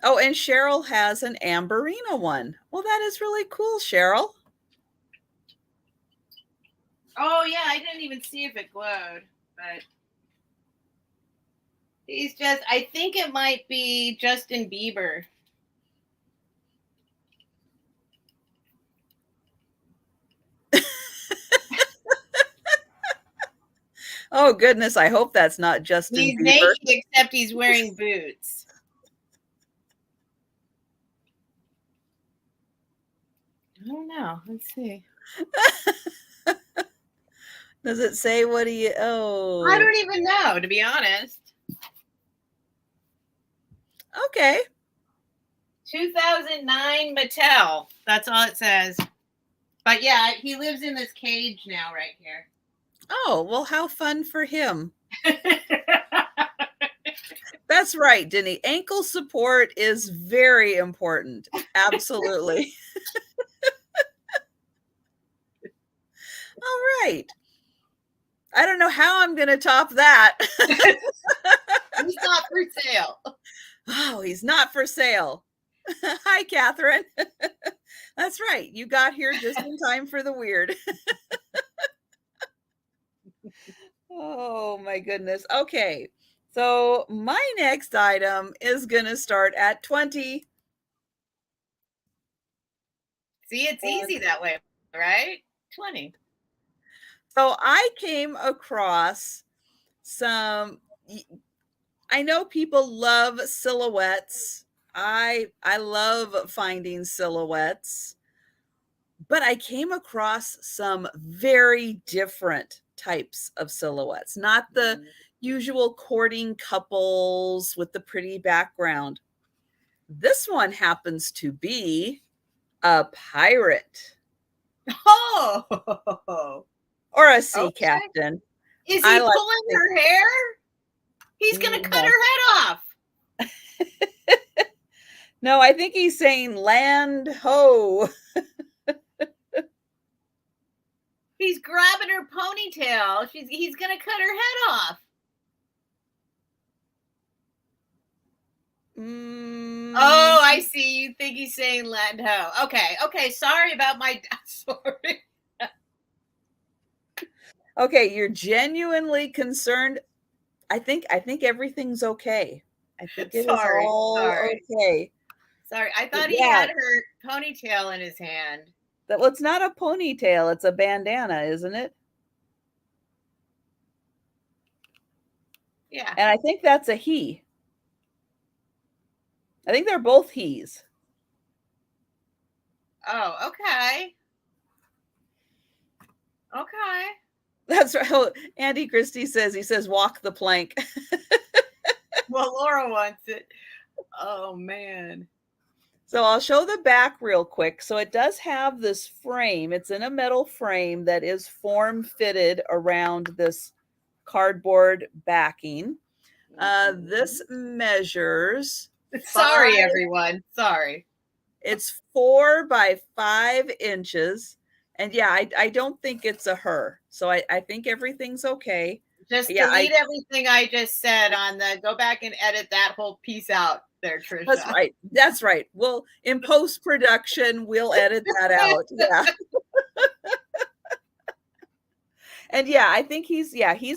A: Oh, and Cheryl has an Amberina one. Well, that is really cool, Cheryl.
B: Oh, yeah, I didn't even see if it glowed, but I think it might be Justin Bieber.
A: Oh, goodness, I hope that's not Justin Bieber.
B: He's naked, except he's wearing boots. I don't know. Let's see.
A: Does it say what he,
B: I
A: oh,
B: don't even know, to be honest.
A: okay.
B: 2009 Mattel. That's all it says. But yeah, he lives in this cage now right here.
A: Oh, well, how fun for him. That's right, Denny. Ankle support is very important. Absolutely. All right. I don't know how I'm going to top that.
B: He's not for sale.
A: Oh, he's not for sale. Hi, Catherine. That's right. You got here just in time for the weird. Oh, my goodness. Okay. So my next item is going to start at 20.
B: See, it's easy that way, right? 20.
A: So I came across some, I know people love silhouettes. I love finding silhouettes, but I came across some very different types of silhouettes, not the usual courting couples with the pretty background. This one happens to be a pirate.
B: Oh,
A: Or a sea
B: okay.
A: captain.
B: Is
A: I
B: he
A: like
B: pulling her hair? He's going to cut her head off.
A: No, I think he's saying land ho.
B: He's grabbing her ponytail. He's going to cut her head off. Oh, I see. You think he's saying land ho. Okay. Sorry about my sorry.
A: Okay, you're genuinely concerned. I think everything's okay. I think it is all okay.
B: Sorry. I thought he had her ponytail in his hand.
A: Well, it's not a ponytail, it's a bandana, isn't it?
B: Yeah.
A: And I think that's a he. I think they're both he's.
B: Oh, okay. Okay.
A: That's right. Oh, Andy Christie says, he says, walk the plank.
B: Well, Laura wants it. Oh, man.
A: So I'll show the back real quick. So it does have this frame. It's in a metal frame that is form fitted around this cardboard backing. This measures.
B: Sorry, everyone. Sorry.
A: It's 4 by 5 inches. And yeah, I don't think it's a her. So I think everything's okay.
B: Just delete everything I just said on the, go back and edit that whole piece out there, Trisha.
A: That's right. That's right. Well, in post-production, we'll edit that out. Yeah. And yeah, I think he's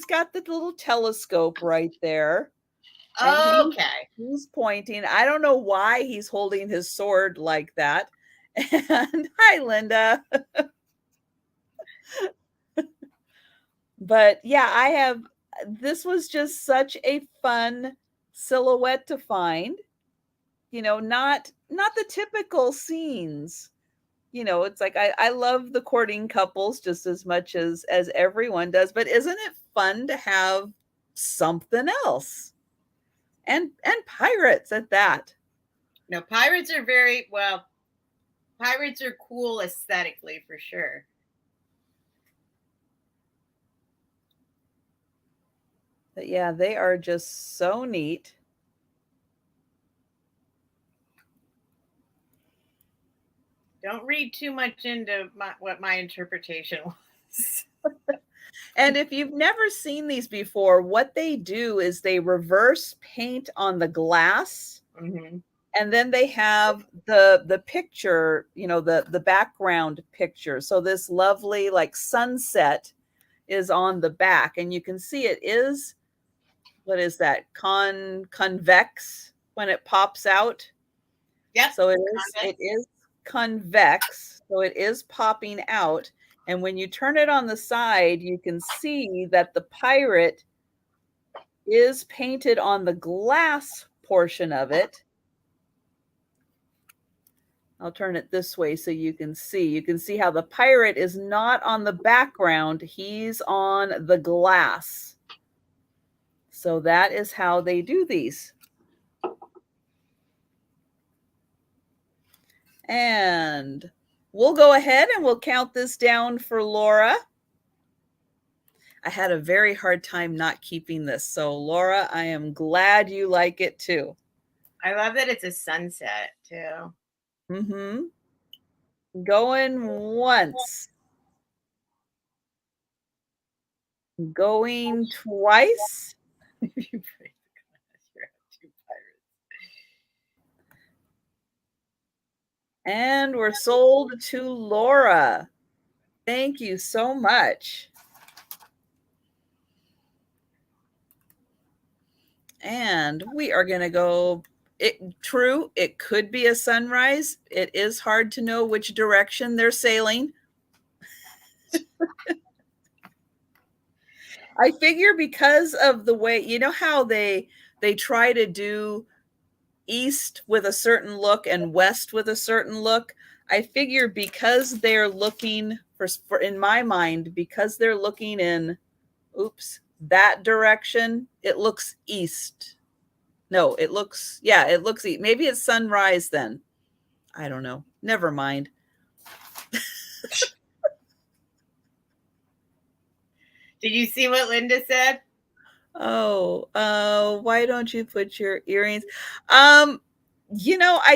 A: got the little telescope right there.
B: Okay.
A: He's pointing. I don't know why he's holding his sword like that. And hi, Linda. But yeah, this was just such a fun silhouette to find. You know, not the typical scenes. You know, it's like I love the courting couples just as much as everyone does, but isn't it fun to have something else? And pirates at that.
B: No, pirates are pirates are cool aesthetically for sure.
A: But yeah, they are just so neat.
B: Don't read too much into what my interpretation was.
A: And if you've never seen these before, what they do is they reverse paint on the glass.
B: Mm-hmm.
A: And then they have the picture, you know, the background picture. So this lovely like sunset is on the back, and you can see it is, what is that? Convex when it pops out.
B: Yeah.
A: So it is convex. So it is popping out. And when you turn it on the side, you can see that the pirate is painted on the glass portion of it. I'll turn it this way so you can see. You can see how the pirate is not on the background. He's on the glass. So that is how they do these. And we'll go ahead and we'll count this down for Laura. I had a very hard time not keeping this. So Laura, I am glad you like it too.
B: I love that it's a sunset too.
A: Mm-hmm. Going once. Going twice. And we're sold to Laura. Thank you so much. And we are going to go. True, it could be a sunrise. It is hard to know which direction they're sailing. I figure because of the way, you know how they try to do east with a certain look and west with a certain look. I figure because they're looking for in my mind, because they're looking in, that direction, it looks east. No, it looks east. Maybe it's sunrise then. I don't know. Never mind.
B: Did you see what Linda said?
A: Oh, why don't you put your earrings? I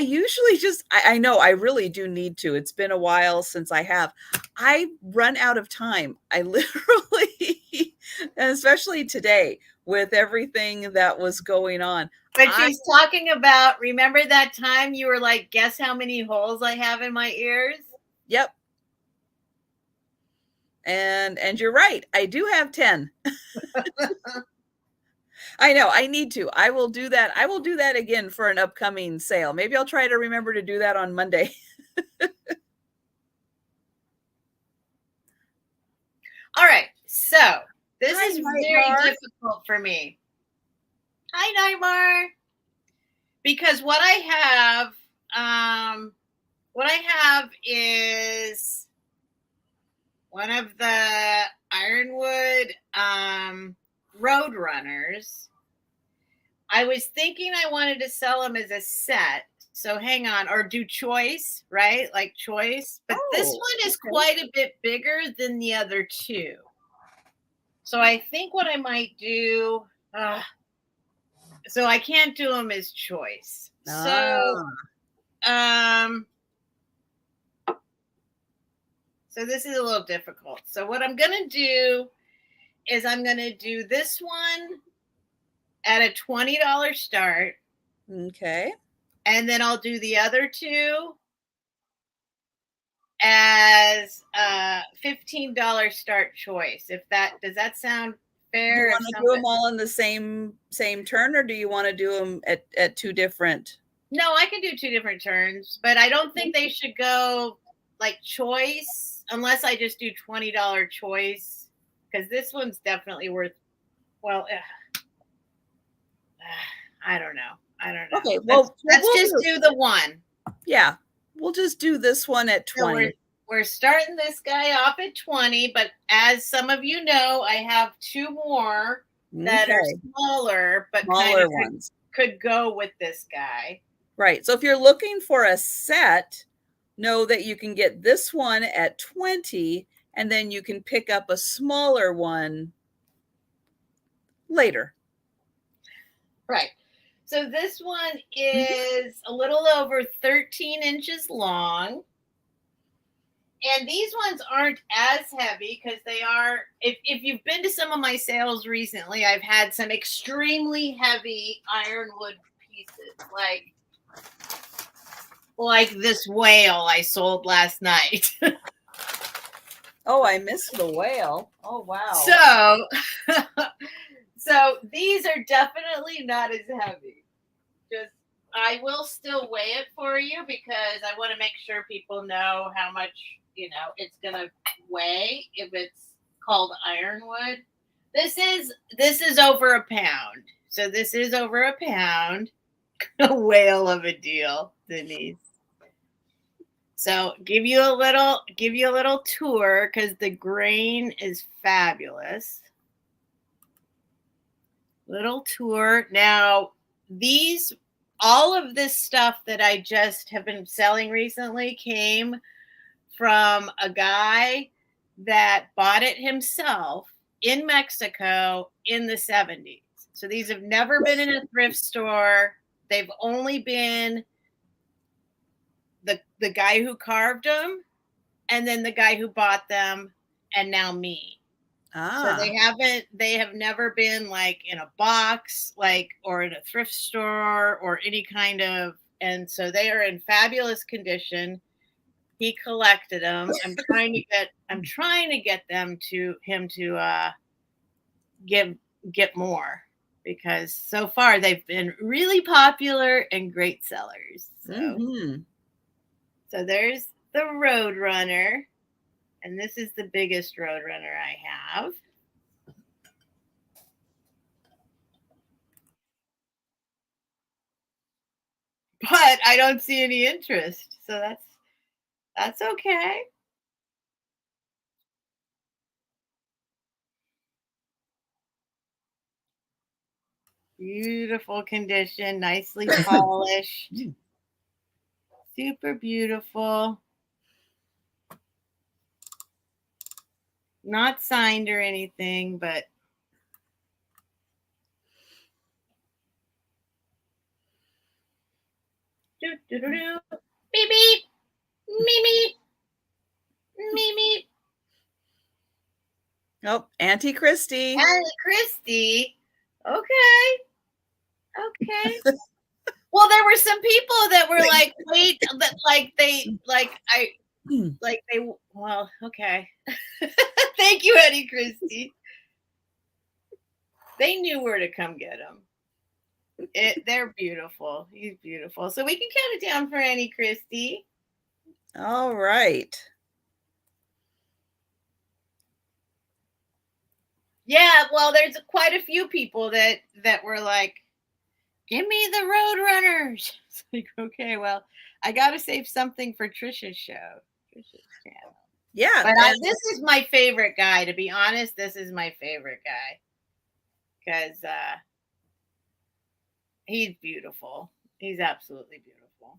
A: usually I know I really do need to. It's been a while since I have. I run out of time. I literally, and especially today with everything that was going on.
B: But she's talking about, remember that time you were like, guess how many holes I have in my ears?
A: Yep. And you're right. I do have 10. I know. I need to. I will do that. I will do that again for an upcoming sale. Maybe I'll try to remember to do that on Monday.
B: All right. So this is very difficult for me. Hi, Nightmare. Because what I have is one of the Ironwood Road Runners. I was thinking I wanted to sell them as a set. So hang on, or do choice, right? Like choice. But this one is quite a bit bigger than the other two. So I think what I might do, so I can't do them as choice. So this is a little difficult. So what I'm going to do is I'm going to do this one at a $20 start.
A: Okay.
B: And then I'll do the other two as a $15 start choice. Does that sound fair?
A: Do you want to do them all in the same turn, or do you want to do them at two different?
B: No, I can do two different turns, but I don't think they should go like choice unless I just do $20 choice, because this one's definitely worth, well, I don't know.
A: Okay, well,
B: let's just do the one.
A: Yeah, we'll just do this one at 20.
B: So we're starting this guy off at 20, but as some of you know, I have two more that are smaller, but
A: smaller ones
B: could go with this guy.
A: Right. So if you're looking for a set, know that you can get this one at 20, and then you can pick up a smaller one later.
B: Right. So this one is a little over 13 inches long. And these ones aren't as heavy because they are, if you've been to some of my sales recently, I've had some extremely heavy ironwood pieces, like this whale I sold last night.
A: Oh, I missed the whale. Oh, wow.
B: So these are definitely not as heavy. I will still weigh it for you because I want to make sure people know how much, it's going to weigh if it's called ironwood. This is over a pound. So this is over a pound. A whale of a deal, Denise. So give you a little tour because the grain is fabulous. Little tour. Now, all of this stuff that I just have been selling recently came from a guy that bought it himself in Mexico in the 70s. So these have never been in a thrift store. They've only been the guy who carved them, and then the guy who bought them, and now me. So they have never been like in a box, like, or in a thrift store or any kind of, and so they are in fabulous condition. He collected them. I'm trying to get him to get more, because so far they've been really popular and great sellers. So there's the Roadrunner, and this is the biggest Roadrunner I have. But I don't see any interest, so that's okay. Beautiful condition, nicely polished. Super beautiful. Not signed or anything, but beep beep, meep meep.
A: Nope, Auntie Christy.
B: Auntie Christy. Okay. Well, there were some people that were like, wait, that well, okay. Thank you, Auntie Christy. They knew where to come get them. They're beautiful. He's beautiful. So we can count it down for Auntie Christy.
A: All right.
B: Yeah, well, there's quite a few people that were like, give me the Roadrunners. It's like, okay, well, I got to save something for Trisha's show. Trisha's channel.
A: Yeah.
B: But this is my favorite guy. To be honest, this is my favorite guy. Because he's beautiful. He's absolutely beautiful.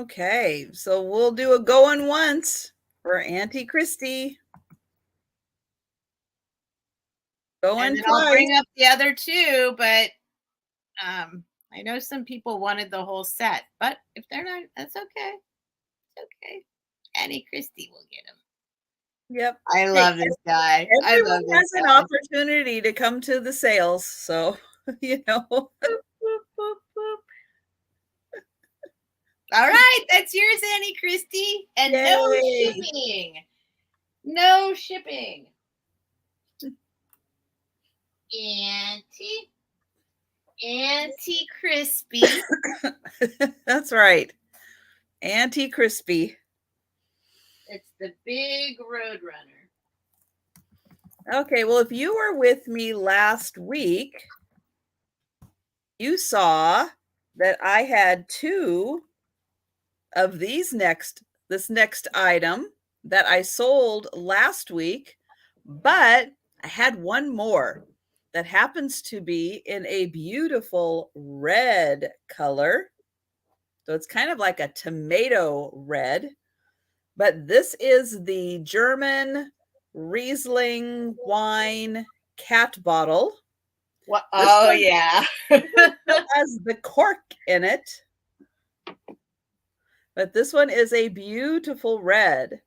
A: Okay, so we'll do a going once for Auntie Christy. Going twice.
B: I'll bring up the other two, but I know some people wanted the whole set. But if they're not, that's okay. It's okay. Auntie Christy will get them.
A: Yep.
B: I love this guy.
A: Everyone has an opportunity to come to the sales, so you know.
B: Boop, boop, boop, boop. All right, that's yours, Auntie Christy, and
A: Yay.
B: no shipping. No shipping. Auntie Crispy.
A: That's right. Auntie Crispy.
B: It's the big Roadrunner.
A: Okay, well, if you were with me last week, you saw that I had two of this next item that I sold last week, but I had one more that happens to be in a beautiful red color. So it's kind of like a tomato red, but this is the German Riesling wine cat bottle.
B: What? Oh, yeah.
A: Has the cork in it. But this one is a beautiful red.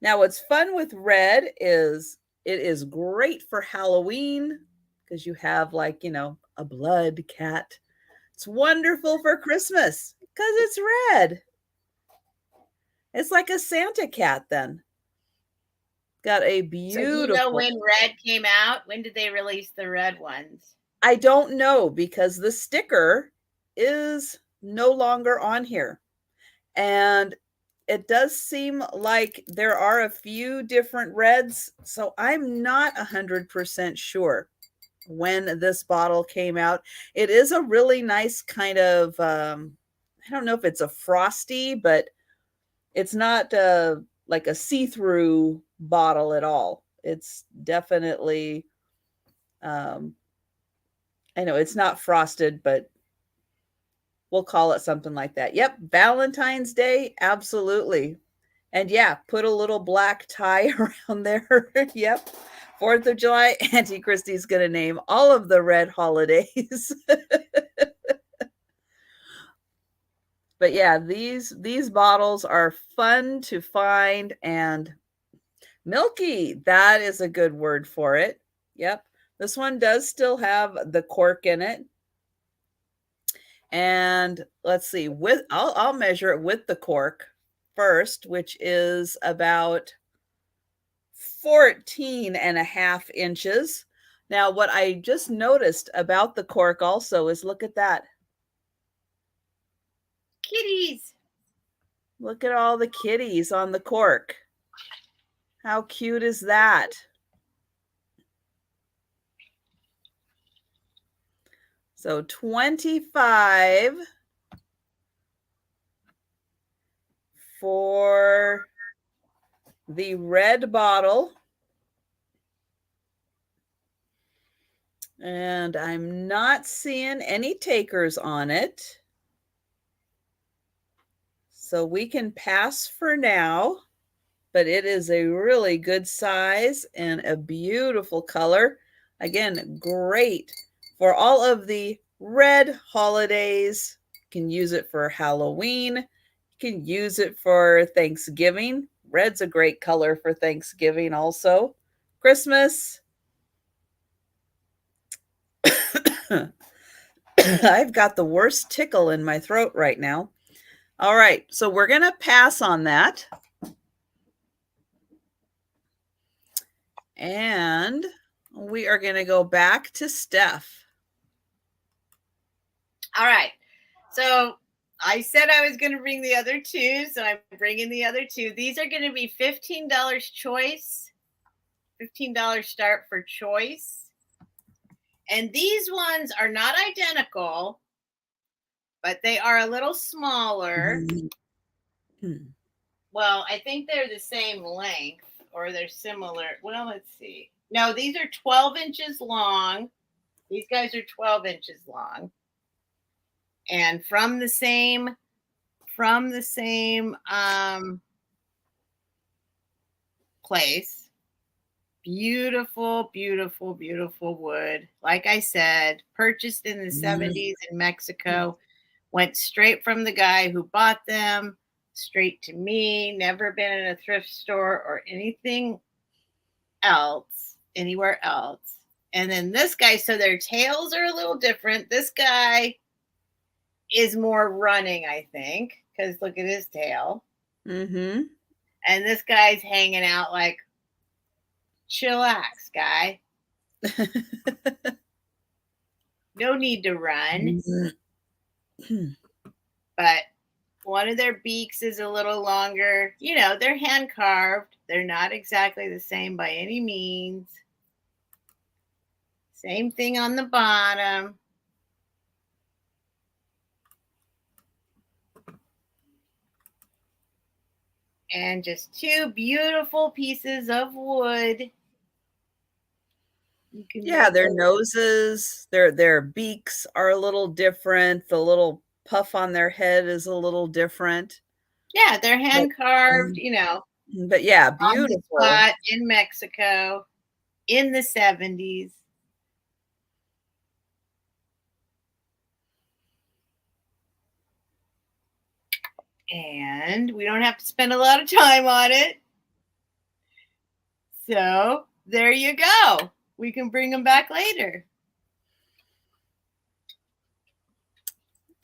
A: Now, what's fun with red is it is great for Halloween because you have, like, you know, a blood cat. It's wonderful for Christmas because it's red. It's like a Santa cat then. Got a beautiful. So
B: do you know when red came out? When did they release the red ones?
A: I don't know because the sticker is no longer on here. And it does seem like there are a few different reds. So I'm not 100% sure when this bottle came out. It is a really nice kind of I don't know if it's a frosty, but it's not like a see-through bottle at all. It's definitely, I know it's not frosted, but we'll call it something like that. Yep, Valentine's Day, absolutely. And yeah, put a little black tie around there. Yep. 4th of July, Auntie Christie's going to name all of the red holidays. But yeah, these bottles are fun to find, and milky, that is a good word for it. Yep. This one does still have the cork in it. And let's see, I'll measure it with the cork first, which is about 14.5 inches. Now, what I just noticed about the cork also is, look at that.
B: Kitties.
A: Look at all the kitties on the cork. How cute is that? So 25 for the red bottle. And I'm not seeing any takers on it. So we can pass for now, but it is a really good size and a beautiful color. Again, great for all of the red holidays. You can use it for Halloween. You can use it for Thanksgiving. Red's a great color for Thanksgiving also. Christmas. I've got the worst tickle in my throat right now. All right, so we're going to pass on that. And we are going to go back to Steph.
B: All right. So I said I was going to bring the other two, so I'm bringing the other two. These are going to be $15 choice, $15 start for choice. And these ones are not identical, but they are a little smaller. Well, I think they're the same length, or they're similar. Well, let's see. No, these are 12 inches long. These guys are 12 inches long. And from the same place. Beautiful, beautiful, beautiful wood. Like I said, purchased in the 70s in Mexico. Went straight from the guy who bought them, straight to me. Never been in a thrift store or anything else, anywhere else. And then this guy, so their tails are a little different. This guy is more running, I think, because look at his tail.
A: Mm-hmm.
B: And this guy's hanging out like, chillax, guy. No need to run. But one of their beaks is a little longer. You know, they're hand carved. They're not exactly the same by any means. Same thing on the bottom. And just two beautiful pieces of wood.
A: Yeah, their noses, their beaks are a little different. The little puff on their head is a little different.
B: Yeah, they're hand carved, you know.
A: But yeah, beautiful.
B: On the spot in Mexico in the 70s. And we don't have to spend a lot of time on it. So there you go. We can bring them back later.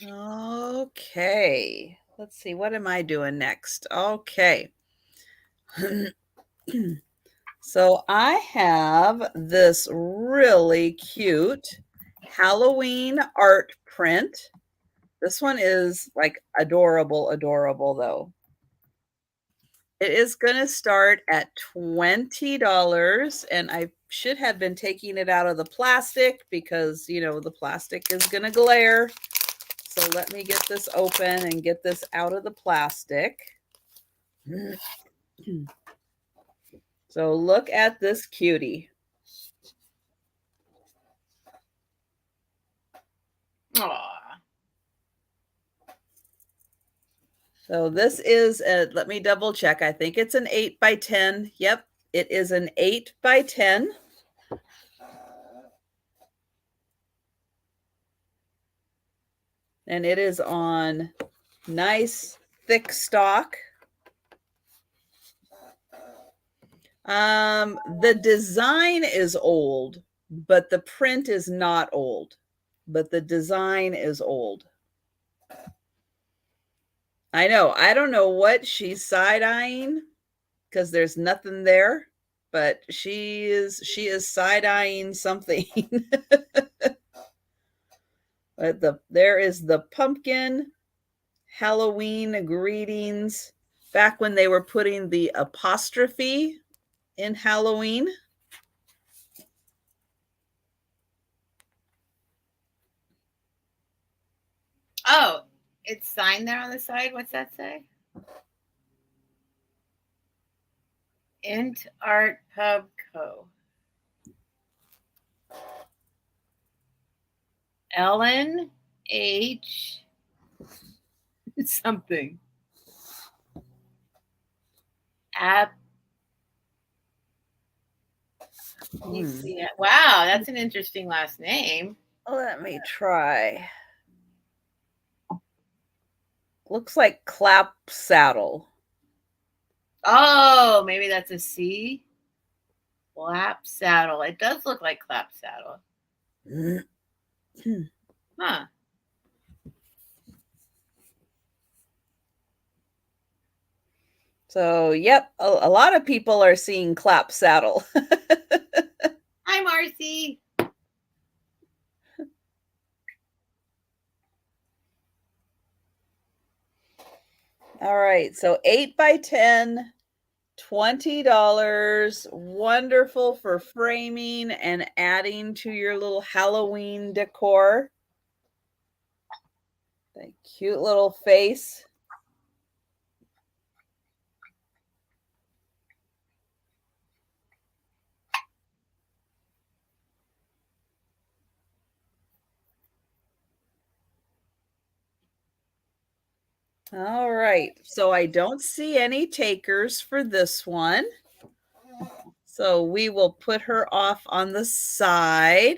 A: Okay. Let's see. What am I doing next? Okay. So I have this really cute Halloween art print. This one is like adorable, adorable though. It is going to start at $20, and I should have been taking it out of the plastic because, you know, the plastic is going to glare. So let me get this open and get this out of the plastic. So look at this cutie.
B: Aw.
A: So this is let me double check. I think it's an 8 by 10. Yep, it is an 8 by 10. And it is on nice thick stock. The design is old, but the print is not old. But the design is old. I know. I don't know what she's side-eyeing because there's nothing there, but she is side-eyeing something. But there is the pumpkin Halloween greetings back when they were putting the apostrophe in Halloween.
B: Oh, it's signed there on the side. What's that say? Int Art Pub Co. Ellen H. something. App. Wow, that's an interesting last name.
A: Let me try. Looks like Clap Saddle.
B: Oh, maybe that's a C. Clap Saddle. It does look like Clap Saddle. Huh.
A: So, yep, a lot of people are seeing Clap Saddle.
B: Hi, Marcy.
A: All right, so 8 by 10, $20. Wonderful for framing and adding to your little Halloween decor. That cute little face. All right, so I don't see any takers for this one. So we will put her off on the side.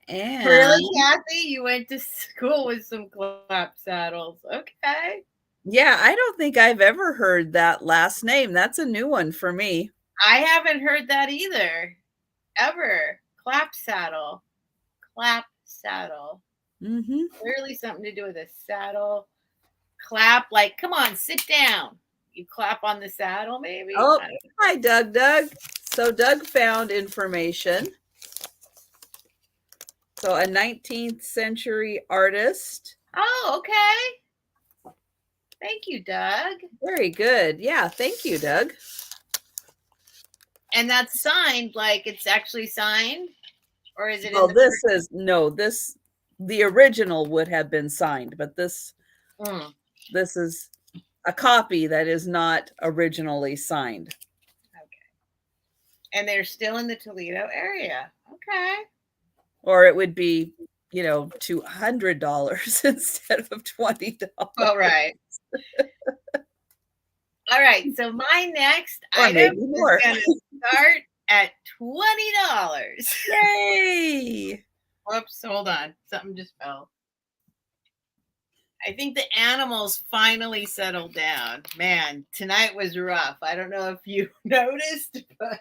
A: And
B: really, Kathy? You went to school with some Clap Saddles. Okay.
A: Yeah, I don't think I've ever heard that last name. That's a new one for me.
B: I haven't heard that either. Ever. Clap Saddle. Clap Saddle.
A: Mm-hmm.
B: Clearly something to do with a saddle. Clap, like, come on, sit down. You clap on the saddle, maybe?
A: Oh, hi, Doug. So Doug found information. So a 19th century artist.
B: Oh, okay. Thank you, Doug.
A: Very good. Yeah, thank you, Doug.
B: And that's signed, like it's actually signed? Or is it
A: in the original would have been signed, but this is a copy that is not originally signed.
B: Okay. And they're still in the Toledo area. Okay.
A: Or it would be, $200 instead of $20.
B: All right. All right. So my next
A: or
B: item
A: maybe more.
B: is going to start at $20.
A: Yay!
B: Whoops, hold on. Something just fell. I think the animals finally settled down. Man, tonight was rough. I don't know if you noticed, but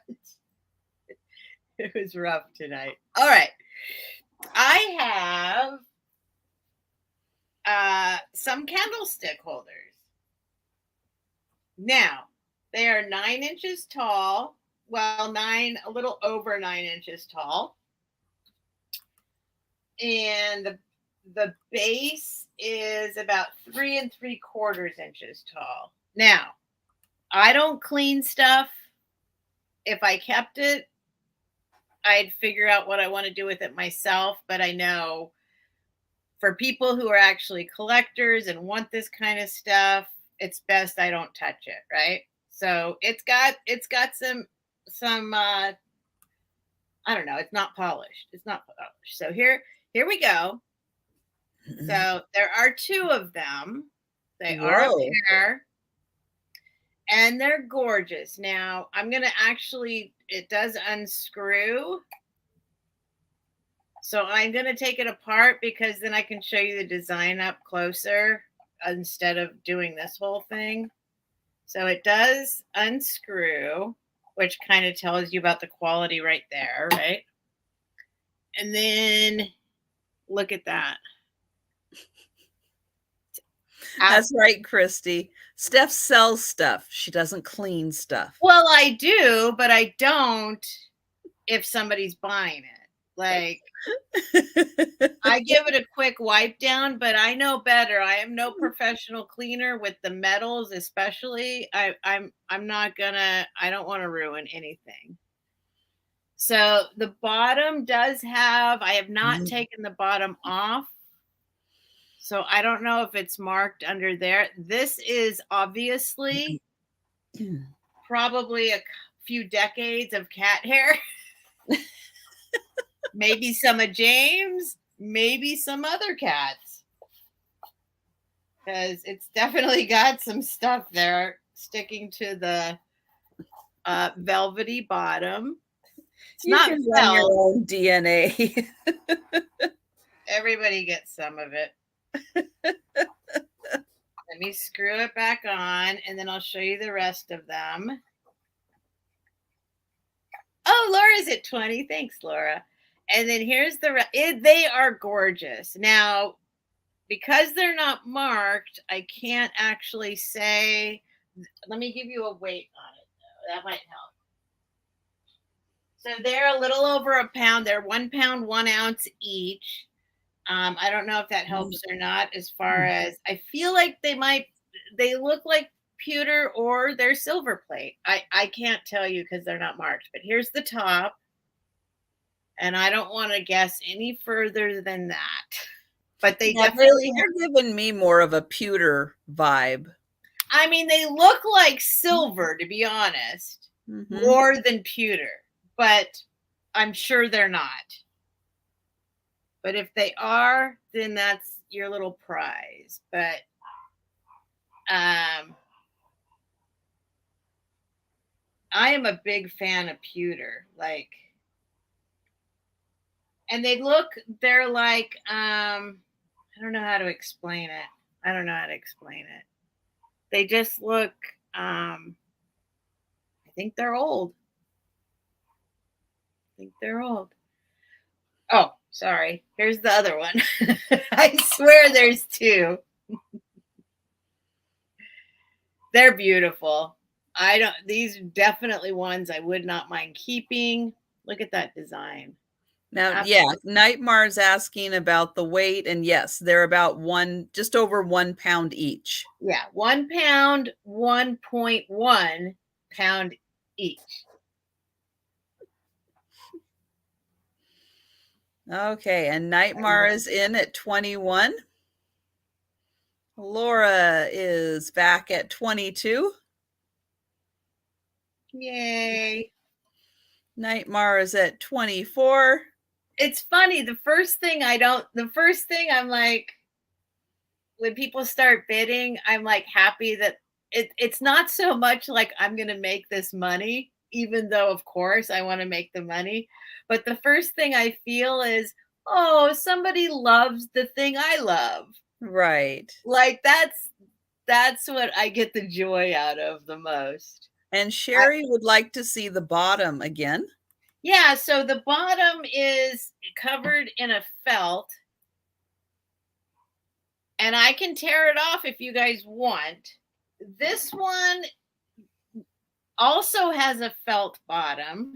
B: it was rough tonight. All right. I have some candlestick holders. Now, they are 9 inches tall. Well, a little over 9 inches tall. And the base is about 3 3/4 inches tall. Now, I don't clean stuff. If I kept it, I'd figure out what I want to do with it myself. But I know for people who are actually collectors and want this kind of stuff, it's best I don't touch it, right? So it's got some I don't know, it's not polished. It's not polished. So here we go. So there are 2 of them. They are a
A: Whoa.
B: pair. And they're gorgeous. Now, I'm going to actually, it does unscrew. So I'm going to take it apart because then I can show you the design up closer instead of doing this whole thing. So it does unscrew, which kind of tells you about the quality right there, right? And then look at that.
A: That's right, Christy. Steph sells stuff. She doesn't clean stuff.
B: Well, I do, but I don't if somebody's buying it. Like, I give it a quick wipe down, but I know better. I am no professional cleaner with the metals, especially. I'm not gonna. I don't want to ruin anything. So the bottom does have. I have not taken the bottom off, so I don't know if it's marked under there. This is obviously probably a few decades of cat hair. Maybe some of James, maybe some other cats. Because it's definitely got some stuff there sticking to the velvety bottom. It's
A: you
B: not
A: can run your
B: felt.
A: own DNA.
B: Everybody gets some of it. Let me screw it back on, and then I'll show you the rest of them. Oh, Laura's at 20. Thanks, Laura. And then here's the they are gorgeous. Now, because they're not marked, I can't actually say. Let me give you a weight on it, though. That might help. So they're a little over a pound. They're 1 pound, 1 ounce each. I don't know if that helps or not. As far as I feel like they look like pewter or they're silver plate. I can't tell you because they're not marked. But here's the top. And I don't want to guess any further than that. But they definitely
A: they're giving me more of a pewter vibe.
B: I mean, they look like silver, to be honest, more than pewter. But I'm sure they're not. But if they are, then that's your little prize. But I am a big fan of pewter. Like, and they're like, I don't know how to explain it. They just look, I think they're old. Oh, sorry. Here's the other one. I swear there's 2. They're beautiful. These are definitely ones I would not mind keeping. Look at that design.
A: Now, yeah, Nightmar's asking about the weight, and yes, they're about just over 1 pound each.
B: Yeah, 1 pound, 1.1 pound each.
A: Okay, and Nightmar is in at 21. Laura is back at 22.
B: Yay.
A: Nightmar is at 24.
B: It's funny. The first thing I'm like, when people start bidding, I'm like happy that it's not so much like I'm going to make this money, even though, of course, I want to make the money. But the first thing I feel is, oh, somebody loves the thing I love.
A: Right.
B: Like that's what I get the joy out of the most.
A: And Sherry would like to see the bottom again.
B: Yeah, so the bottom is covered in a felt. And I can tear it off if you guys want. This one also has a felt bottom,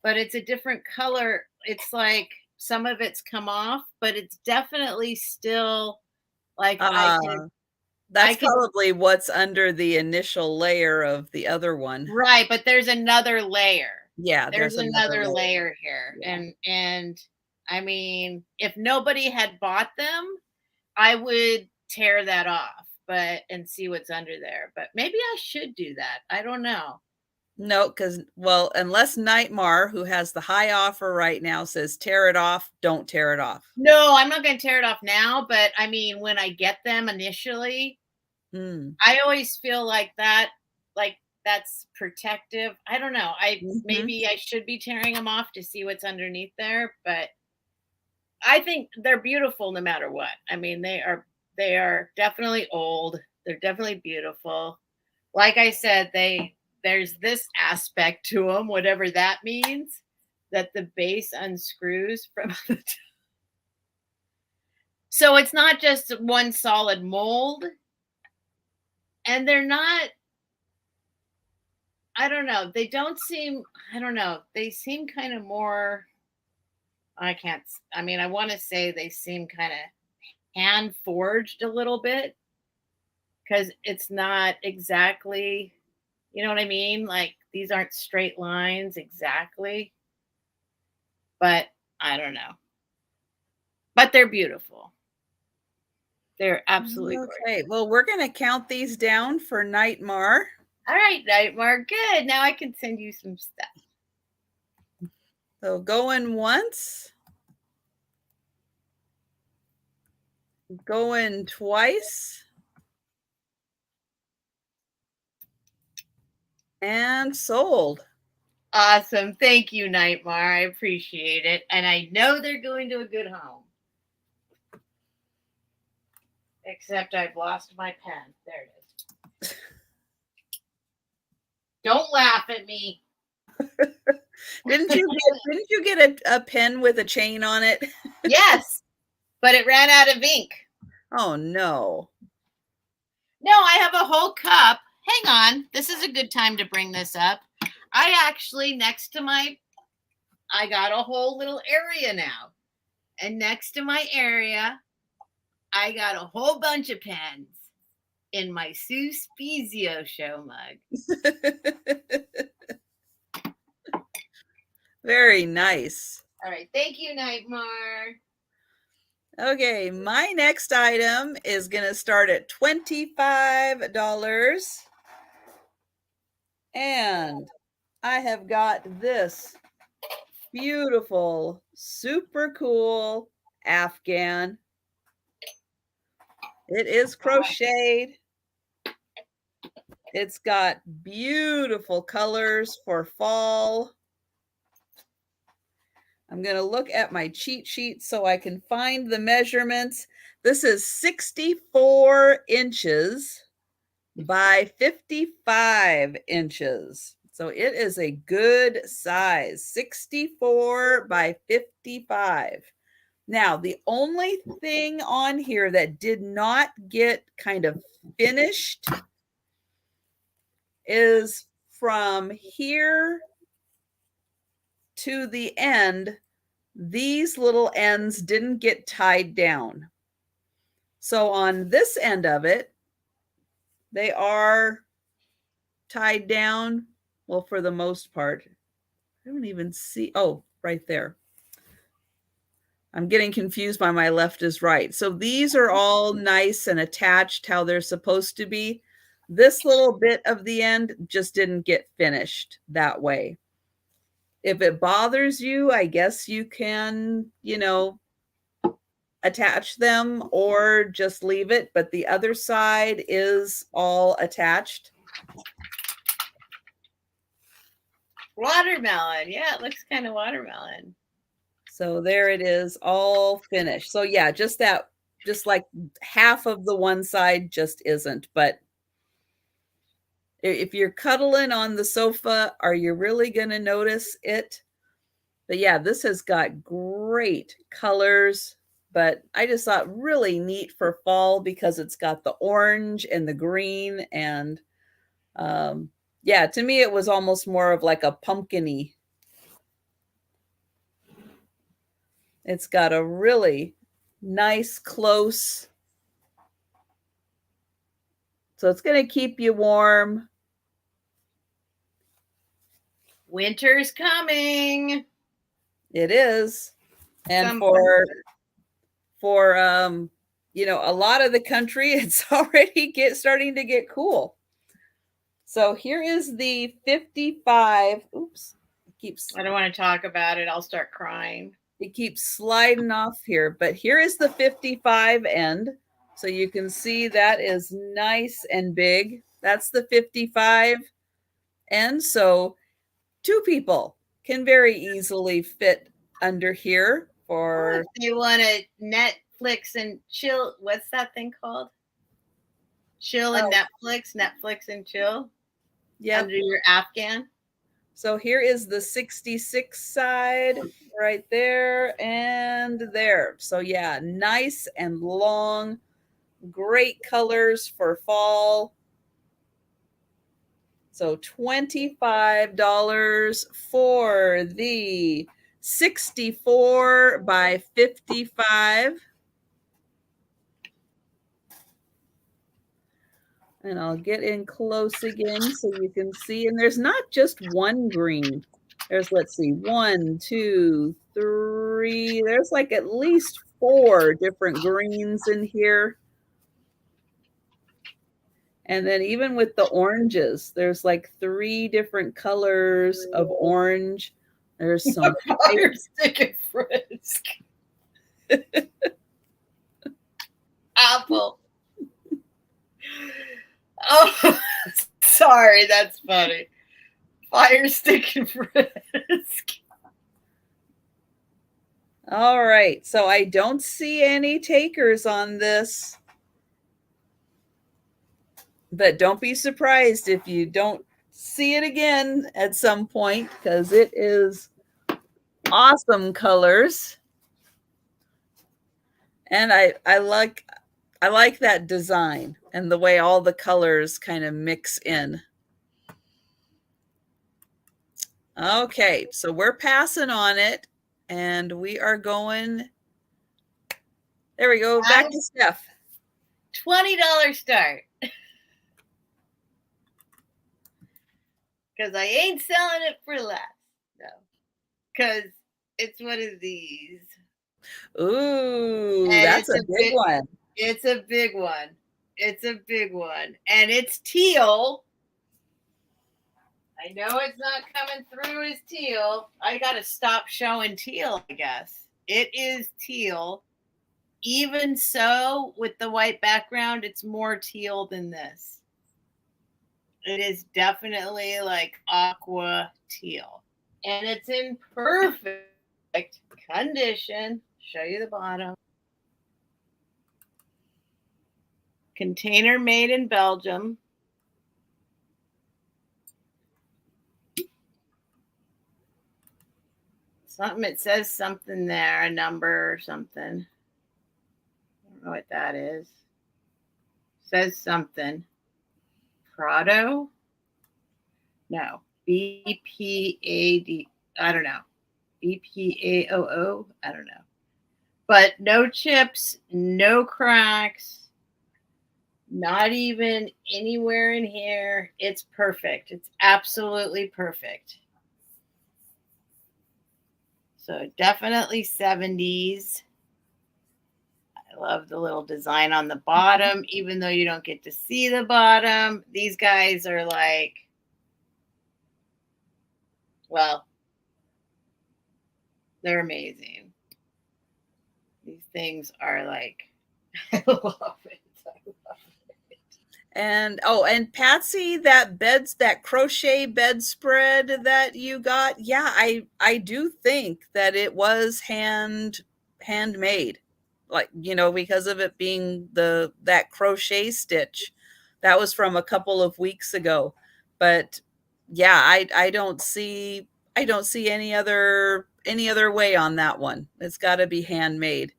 B: but it's a different color. It's like some of it's come off, but it's definitely still like
A: that's probably what's under the initial layer of the other one.
B: Right, but there's another layer.
A: Yeah,
B: there's another layer here. Yeah. And I mean, if nobody had bought them, I would tear that off, and see what's under there. But maybe I should do that. I don't know.
A: No, because, well, unless Nightmare, who has the high offer right now, says tear it off, don't tear it off.
B: No, I'm not going to tear it off now. But I mean, when I get them initially, I always feel like that's protective. I don't know. Maybe I should be tearing them off to see what's underneath there, but I think they're beautiful no matter what. I mean, they are definitely old. They're definitely beautiful. Like I said, there's this aspect to them, whatever that means, that the base unscrews from the top. So it's not just one solid mold. And they're not, I don't know. They don't seem, I don't know. They seem kind of more, I want to say they seem kind of hand forged a little bit, because it's not exactly, you know what I mean? Like, these aren't straight lines exactly, but I don't know. But they're beautiful. They're absolutely gorgeous.
A: Okay, well, we're going to count these down for Nightmare.
B: All right, Nightmare. Good. Now I can send you some stuff.
A: So going once, going twice, and sold.
B: Awesome. Thank you, Nightmare. I appreciate it. And I know they're going to a good home. Except I've lost my pen. There it is. Don't laugh at me.
A: Didn't you get a pen with a chain on it?
B: Yes, but it ran out of ink.
A: Oh, no.
B: No, I have a whole cup. Hang on. This is a good time to bring this up. I actually, I got a whole little area now. And next to my area, I got a whole bunch of pens in my Sue Spezio show mug.
A: Very nice.
B: All right. Thank you, Nightmare.
A: Okay, my next item is going to start at $25. And I have got this beautiful, super cool Afghan. It is crocheted. It's got beautiful colors for fall. I'm going to look at my cheat sheet so I can find the measurements. This is 64 inches by 55 inches. So it is a good size, 64 by 55. Now, the only thing on here that did not get kind of finished is from here to the end. These little ends didn't get tied down. So on this end of it, they are tied down. Well, for the most part. I don't even see. Oh, right there. I'm getting confused by my left is right. So these are all nice and attached how they're supposed to be. This little bit of the end just didn't get finished that way. If it bothers you, I guess you can, attach them or just leave it. But the other side is all attached.
B: Watermelon. Yeah, it looks kind of watermelon.
A: So there it is, all finished. So yeah, just like half of the one side just isn't. But if you're cuddling on the sofa, are you really going to notice it? But yeah, this has got great colors, but I just thought really neat for fall because it's got the orange and the green. And yeah, to me, it was almost more of like a pumpkin-y. It's got a really nice close. So it's going to keep you warm.
B: Winter's coming.
A: It is. And a lot of the country, it's already starting to get cool. So here is the 55. Oops,
B: I don't want to talk about it. I'll start crying.
A: It keeps sliding off here, but here is the 55 end. So you can see that is nice and big. That's the 55 end. So 2 people can very easily fit under here for.
B: If you want to Netflix and chill. What's that thing called? Chill and Netflix and chill.
A: Yeah.
B: Under your Afghan.
A: So here is the 66 side right there and there. So yeah, nice and long, great colors for fall. So $25 for the 64 by 55. And I'll get in close again so you can see. And there's not just one green. There's, let's see, 1, 2, 3. There's like at least 4 different greens in here. And then even with the oranges, there's like 3 different colors of orange. There's some
B: fire stick and frisk. Apple. Oh, sorry, that's funny. Fire stick and frisk.
A: All right, so I don't see any takers on this. But don't be surprised if you don't see it again at some point, because it is awesome colors. And I like that design and the way all the colors kind of mix in. Okay, so we're passing on it and we are going. There we go. Back to Steph.
B: $20 start. Because I ain't selling it for less. No. Because it's one of these.
A: Ooh, and that's a big one.
B: It's a big one. It's a big one. And it's teal. I know it's not coming through as teal. I got to stop showing teal, I guess. It is teal. Even so, with the white background, it's more teal than this. It is definitely like aqua teal. And it's in perfect condition. Show you the bottom. Container made in Belgium. Something, it says something there, a number or something. I don't know what that is. It says something. Prado? No. BPAD. I don't know. BPAOO? I don't know. But no chips, no cracks. Not even anywhere in here. It's perfect. It's absolutely perfect. So definitely 70s. I love the little design on the bottom, even though you don't get to see the bottom. These guys are like, well, they're amazing. These things are like, I love it.
A: And and Patsy, that crochet bedspread that you got, yeah, I do think that it was handmade, like, because of it being that crochet stitch. That was from a couple of weeks ago. But yeah, I don't see any other way on that one. It's got to be handmade.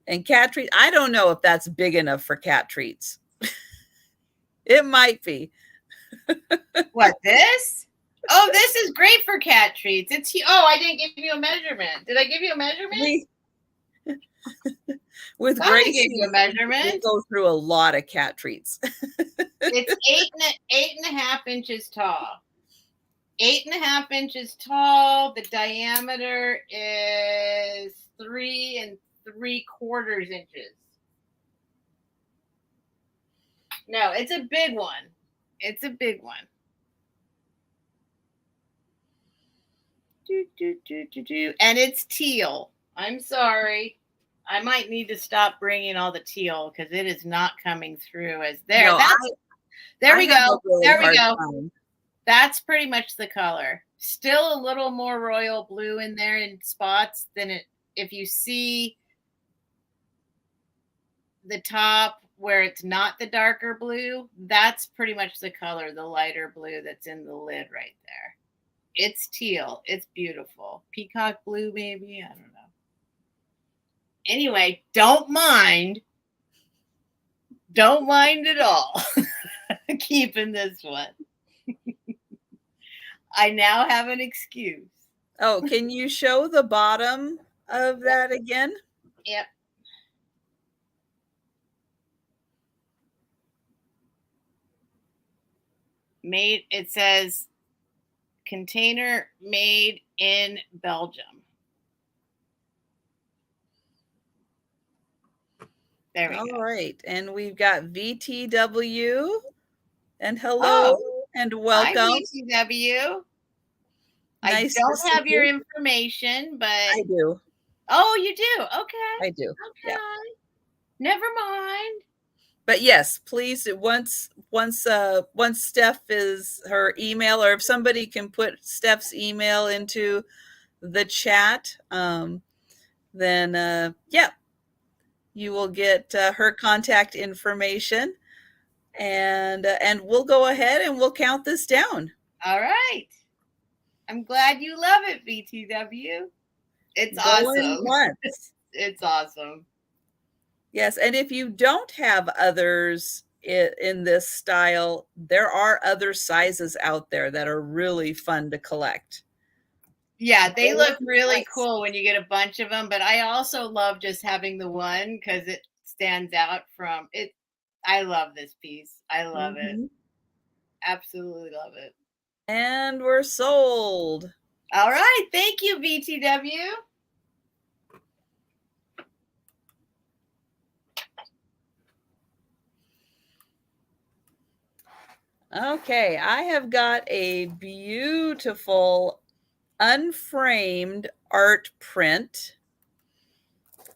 A: And cat treats, I don't know if that's big enough for cat treats. It might be.
B: What, this? Oh, this is great for cat treats. I didn't give you a measurement. Did I give you a measurement?
A: With Grace,
B: give you a measurement.
A: We go through a lot of cat treats.
B: It's 8.5 inches tall. 8.5 inches tall. The diameter is 3 3/4 inches. No, it's a big one. It's a big one. And it's teal. I'm sorry. I might need to stop bringing all the teal because it is not coming through as there.
A: No,
B: there we go.
A: Really
B: there we go.
A: Time.
B: That's pretty much the color. Still a little more royal blue in there in spots than it. If you see the top where it's not the darker blue, that's pretty much the color, the lighter blue that's in the lid right there. It's teal. It's beautiful. Peacock blue, maybe. I don't know. Anyway, don't mind. Don't mind at all keeping this one. I now have an excuse.
A: Oh, can you show the bottom of that again?
B: Yep. Made, it says container made in Belgium. There we go.
A: All right. And we've got VTW and hello and welcome.
B: Hi, VTW. Nice I don't have your information, but
A: I do.
B: Oh, you do? Okay.
A: I do.
B: Okay. Yeah. Never mind.
A: But yes, please, once Steph is her email, or if somebody can put Steph's email into the chat, then yeah, you will get her contact information, and we'll go ahead and we'll count this down.
B: All right. I'm glad you love it, VTW. It's awesome. It's awesome.
A: Yes, and if you don't have others in this style, there are other sizes out there that are really fun to collect.
B: Yeah, they look really cool when you get a bunch of them, but I also love just having the one because it stands out from it. I love this piece. I love it. Absolutely love it.
A: And we're sold.
B: All right. Thank you, VTW.
A: Okay, I have got a beautiful unframed art print.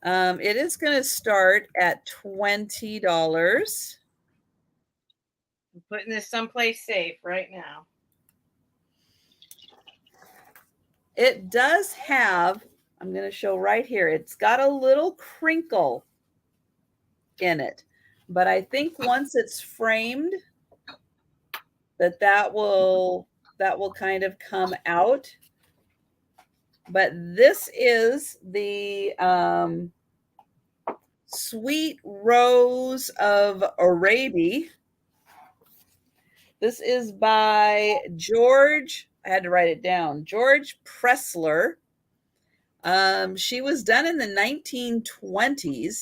A: It is going to start at $20.
B: I'm putting this someplace safe right now.
A: It does have, I'm going to show right here, it's got a little crinkle in it, but I think once it's framed, that will kind of come out. But this is the Sweet Rose of Arabia. This is by George, I had to write it down, George Pressler. She was done in the 1920s.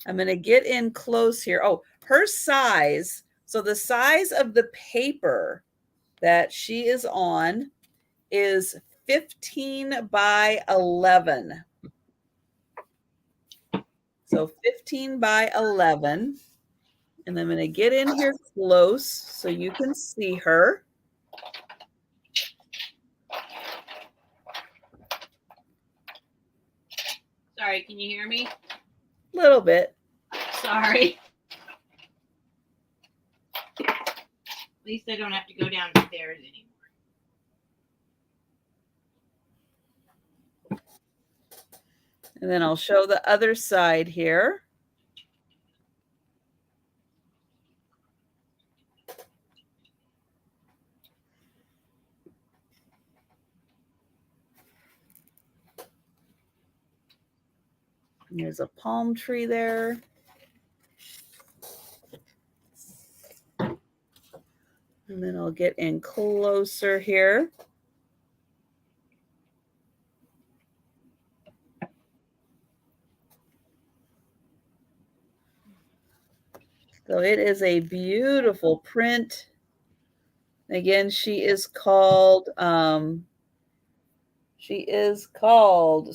A: I'm going to get in close here. Oh, her size. So the size of the paper that she is on is 15 by 11. So 15 by 11. And I'm going to get in here close so you can see her.
B: Sorry, can you hear me?
A: A little bit.
B: Sorry. At least I don't have to go downstairs anymore.
A: And then I'll show the other side here. And there's a palm tree there. And then I'll get in closer here. So it is a beautiful print. Again, she is called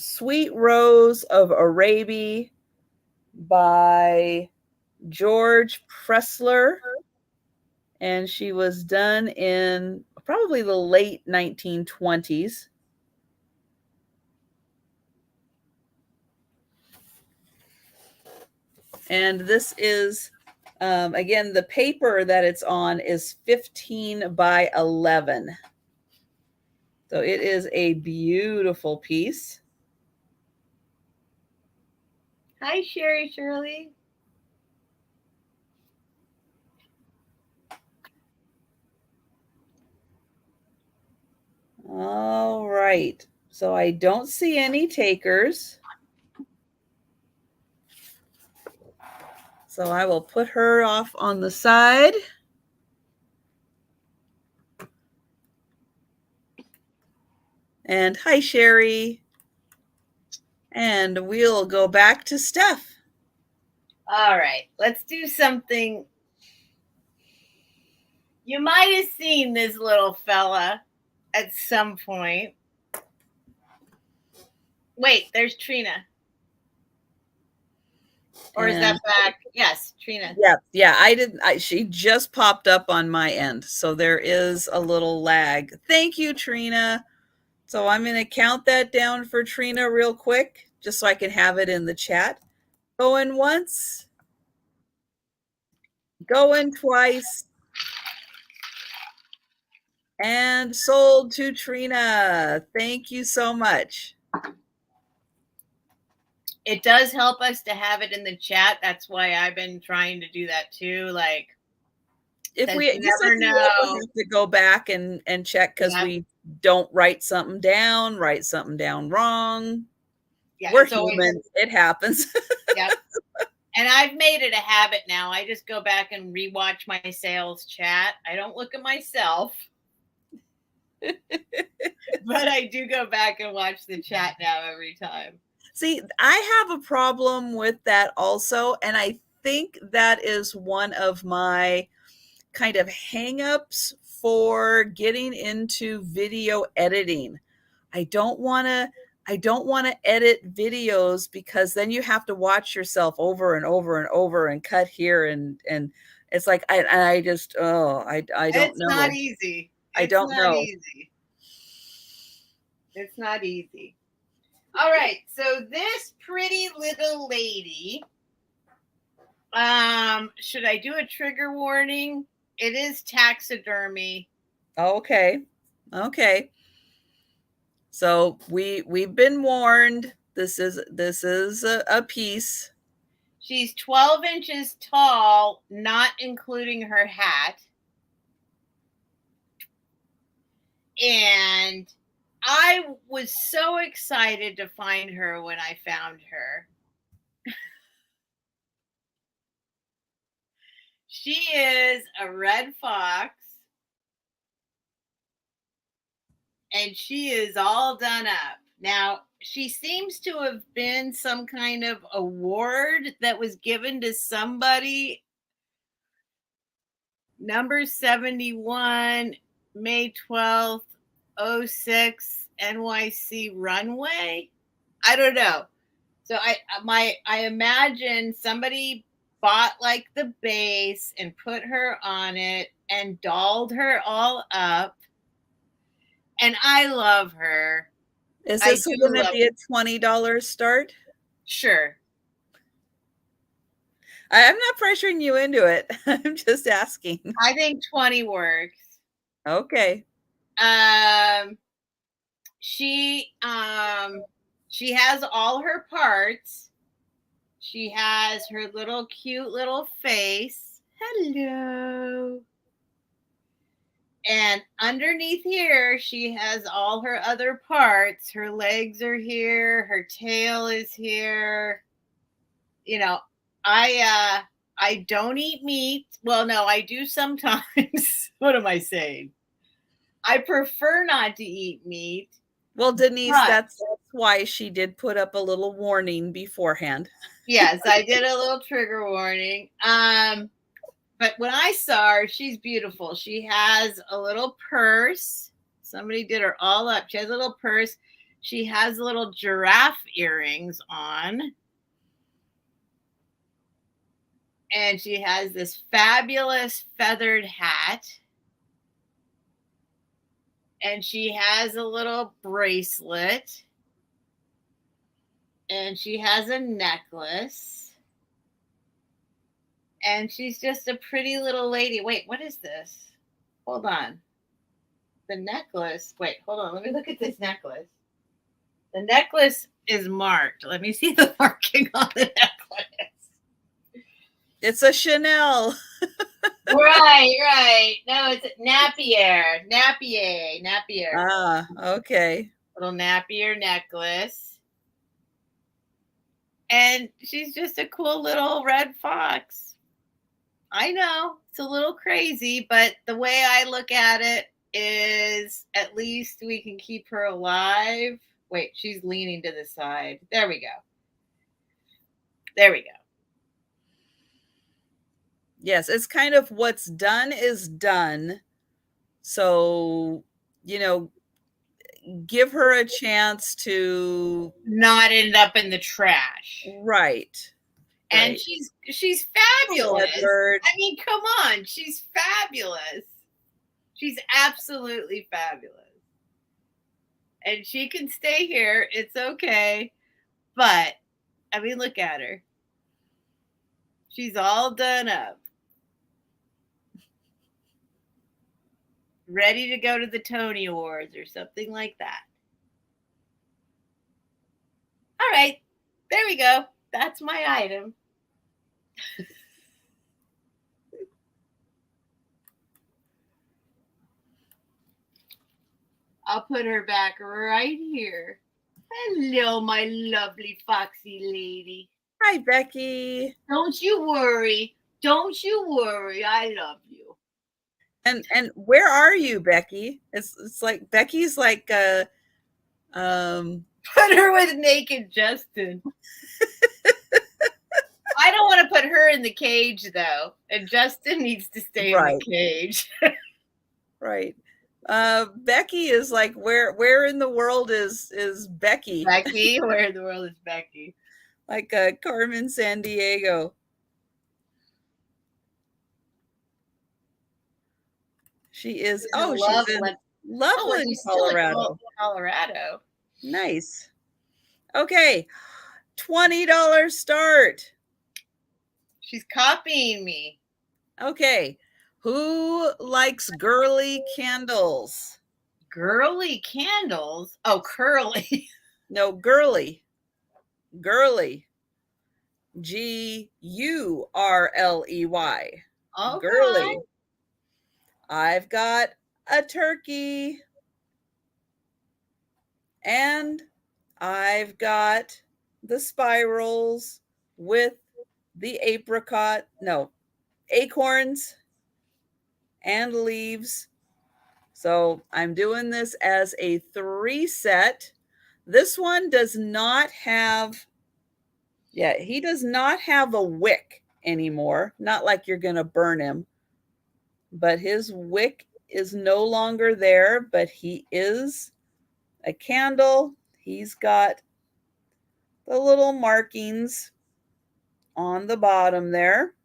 A: Sweet Rose of Arabia by George Pressler, and she was done in probably the late 1920s. And this is, again, the paper that it's on is 15 by 11. So it is a beautiful piece.
B: Hi, Sherry Shirley.
A: All right. So I don't see any takers. So I will put her off on the side. And hi, Sherry. And we'll go back to Steph.
B: All right, let's do something. You might have seen this little fella at some point. Wait, there's Trina. Or is that back? Yes, Trina.
A: Yeah, she just popped up on my end. So there is a little lag. Thank you, Trina. So I'm going to count that down for Trina real quick, just so I can have it in the chat. Going once. Going twice. And sold to Trina. Thank you so much.
B: It does help us to have it in the chat. That's why I've been trying to do that too. Like,
A: if we never know, have to go back and check because we don't write something down wrong. Yeah, we're human. It happens.
B: Yep. And I've made it a habit now. I just go back and rewatch my sales chat. I don't look at myself. But I do go back and watch the chat now every time.
A: See, I have a problem with that also. And I think that is one of my kind of hangups for getting into video editing. I don't want to edit videos because then you have to watch yourself over and over and over and cut here and it's like I just I don't know.
B: It's not easy.
A: I don't know.
B: Easy. It's not easy. All right, so this pretty little lady, should I do a trigger warning? It is taxidermy.
A: Okay. So we've been warned. This is a piece.
B: She's 12 inches tall, not including her hat. And I was so excited to find her when I found her. She is a red fox. And she is all done up. Now, she seems to have been some kind of award that was given to somebody. Number 71, May 12th, 06, NYC runway. I don't know. So I imagine somebody bought like the base and put her on it and dolled her all up. And I love her.
A: Is this going to be a $20 start?
B: Sure.
A: I'm not pressuring you into it. I'm just asking.
B: I think 20 works.
A: Okay.
B: She has all her parts. She has her little cute little face. Hello. And underneath here, she has all her other parts. Her legs are here. Her tail is here. You know, I don't eat meat. Well, no, I do sometimes. What am I saying? I prefer not to eat meat.
A: Well, Denise, that's why she did put up a little warning beforehand.
B: Yes, I did a little trigger warning. But when I saw her, she's beautiful. She has a little purse. Somebody did her all up. She has a little purse. She has little giraffe earrings on. And she has this fabulous feathered hat. And she has a little bracelet. And she has a necklace. And she's just a pretty little lady. Wait, what is this? Hold on. The necklace. Wait, hold on. Let me look at this necklace. The necklace is marked. Let me see the marking on the necklace.
A: It's a Chanel.
B: Right. No, it's Napier.
A: Ah, okay.
B: Little Napier necklace. And she's just a cool little red fox. I know it's a little crazy, but the way I look at it is at least we can keep her alive. Wait, she's leaning to the side. There we go.
A: Yes, it's kind of what's done is done. So, give her a chance to
B: not end up in the trash.
A: Right.
B: And she's fabulous. I mean, come on. She's fabulous. She's absolutely fabulous. And she can stay here. It's okay. But, I mean, look at her. She's all done up. Ready to go to the Tony Awards or something like that. All right. There we go. That's my item. I'll put her back right here. Hello, my lovely foxy lady.
A: Hi, Becky.
B: Don't you worry. I love you.
A: And where are you, Becky? It's like Becky's like
B: put her with naked Justin. I don't want to put her in the cage though, and Justin needs to stay in the cage.
A: Right. Becky is like where in the world is Becky?
B: Becky, where in the world is Becky?
A: Like Carmen Sandiego. She is. She's in Loveland,
B: Colorado.
A: Nice. Okay, $20 start.
B: She's copying me.
A: Okay, who likes girly candles?
B: Girly candles? Oh, curly.
A: No, girly. Girly. Gurley.
B: Okay.
A: Girly. I've got a turkey. And I've got the spirals with the acorns and leaves. So I'm doing this as a 3 set. This one does not have, he does not have a wick anymore. Not like you're going to burn him. But his wick is no longer there, but he is a candle. He's got the little markings on the bottom there.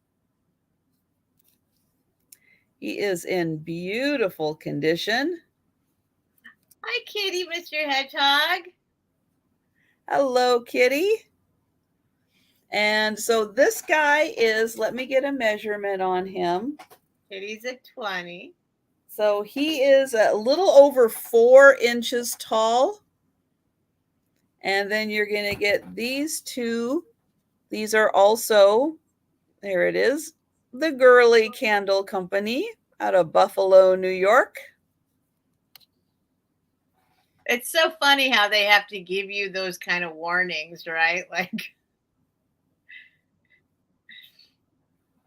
A: He is in beautiful condition.
B: Hi, Kitty, Mr. Hedgehog.
A: Hello, Kitty. And so this guy is, let me get a measurement on him.
B: Kitty's at 20.
A: So he is a little over 4 inches tall. And then you're going to get these two. These are also, there it is, the Girly Candle Company out of Buffalo, New York.
B: It's so funny how they have to give you those kind of warnings, right? Like,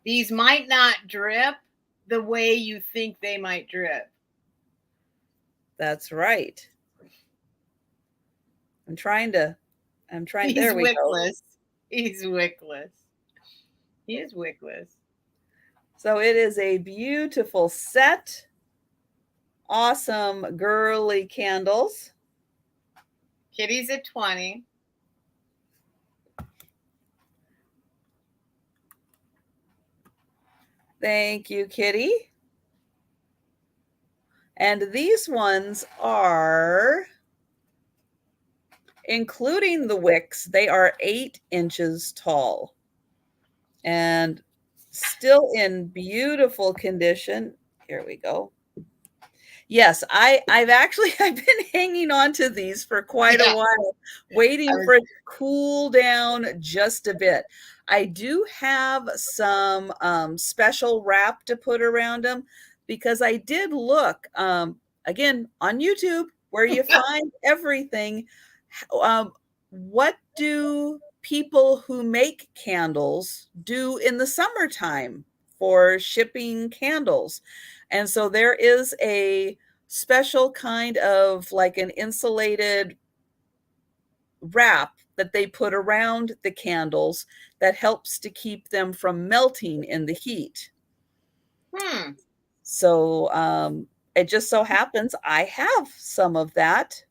B: these might not drip the way you think they might drip.
A: That's right. I'm trying, there we
B: wickless. Go. He's wickless. He is wickless.
A: So it is a beautiful set. Awesome girly candles.
B: Kitty's at 20.
A: Thank you, Kitty. And these ones are, including the wicks, they are 8 inches tall and still in beautiful condition. Here we go. Yes, I've actually I've been hanging on to these for quite a
B: Yeah.
A: while, waiting for it to cool down just a bit. I do have some special wrap to put around them because I did look again on YouTube where you find everything. What do people who make candles do in the summertime for shipping candles? And so there is a special kind of like an insulated wrap that they put around the candles that helps to keep them from melting in the heat. So it just so happens I have some of that.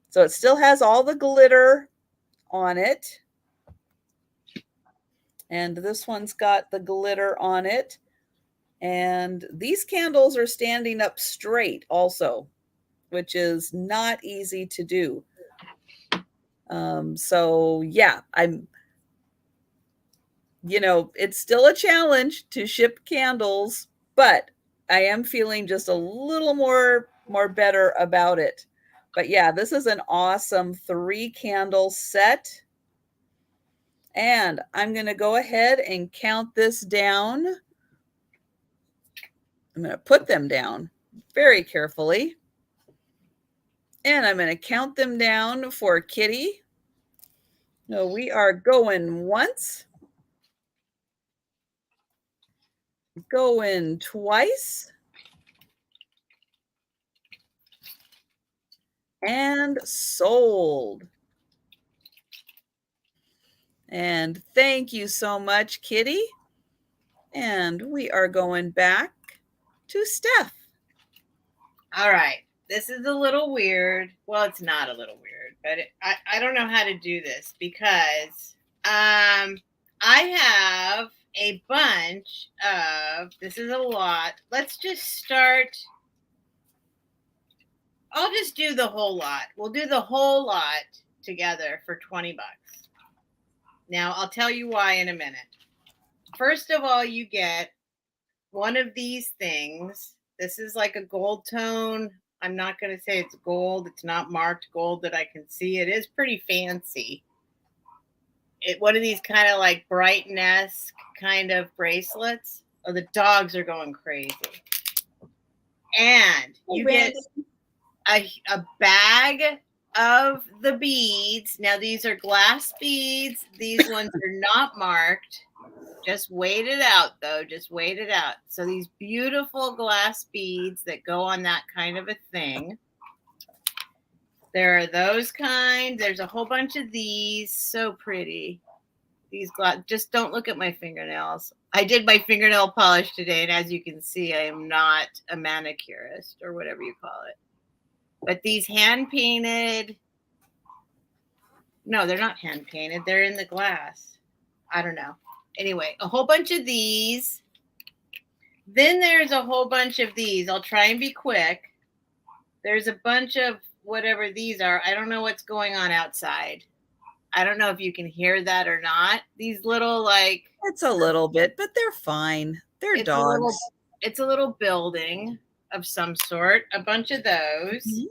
A: So it still has all the glitter on it. And this one's got the glitter on it. And these candles are standing up straight also, which is not easy to do. So yeah, it's still a challenge to ship candles, but I am feeling just a little more better about it. But yeah, this is an awesome 3 candle set. And I'm going to go ahead and count this down. I'm going to put them down very carefully. And I'm going to count them down for Kitty. So we are going once, going twice, and sold. And thank you so much, Kitty. And we are going back to Steph.
B: All right. This is a little weird. Well, it's not a little weird, but I don't know how to do this because I have a bunch of, this is a lot. Let's just start. I'll just do the whole lot. We'll do the whole lot together for 20 bucks. Now, I'll tell you why in a minute. First of all, you get one of these things. This is like a gold tone. I'm not going to say it's gold. It's not marked gold that I can see. It is pretty fancy. One of these kind of like Brighton-esque kind of bracelets. Oh, the dogs are going crazy. And you get a bag of the beads. Now, these are glass beads. These ones are not marked. Just wait it out, though. Just wait it out. So these beautiful glass beads that go on that kind of a thing. There are those kind. There's a whole bunch of these. So pretty. These glass. Just don't look at my fingernails. I did my fingernail polish today, and as you can see, I am not a manicurist or whatever you call it. But these hand-painted. No, they're not hand-painted. They're in the glass. I don't know. Anyway, a whole bunch of these. Then there's a whole bunch of these. I'll try and be quick. There's a bunch of whatever these are. I don't know what's going on outside. I don't know if you can hear that or not. These little like...
A: It's a little bit, but they're fine. They're dogs.
B: It's a little building of some sort. A bunch of those. Mm-hmm.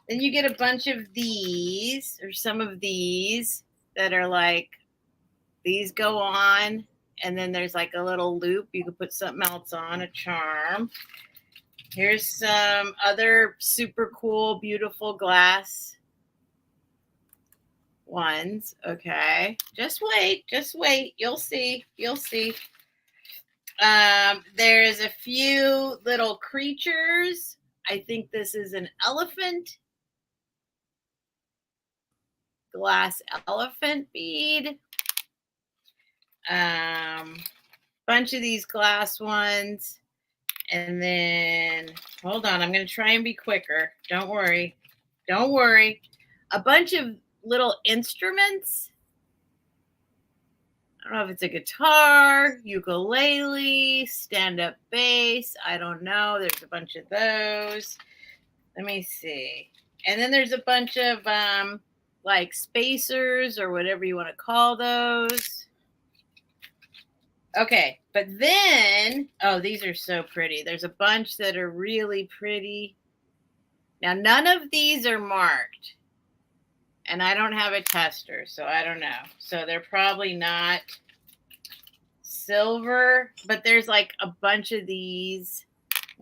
B: Then you get a bunch of these or some of these that are like... These go on, and then there's like a little loop. You can put something else on, a charm. Here's some other super cool, beautiful glass ones. Okay. Just wait. Just wait. You'll see. You'll see. There's a few little creatures. I think this is an elephant. Glass elephant bead. Bunch of these glass ones, and then hold on, I'm going to try and be quicker. Don't worry. A bunch of little instruments. I don't know if it's a guitar, ukulele, stand-up bass. I don't know. There's a bunch of those. Let me see. And then there's a bunch of like spacers or whatever you want to call those. Okay, but then, oh, these are so pretty. There's a bunch that are really pretty. Now, none of these are marked. And I don't have a tester, so I don't know. So they're probably not silver, but there's like a bunch of these.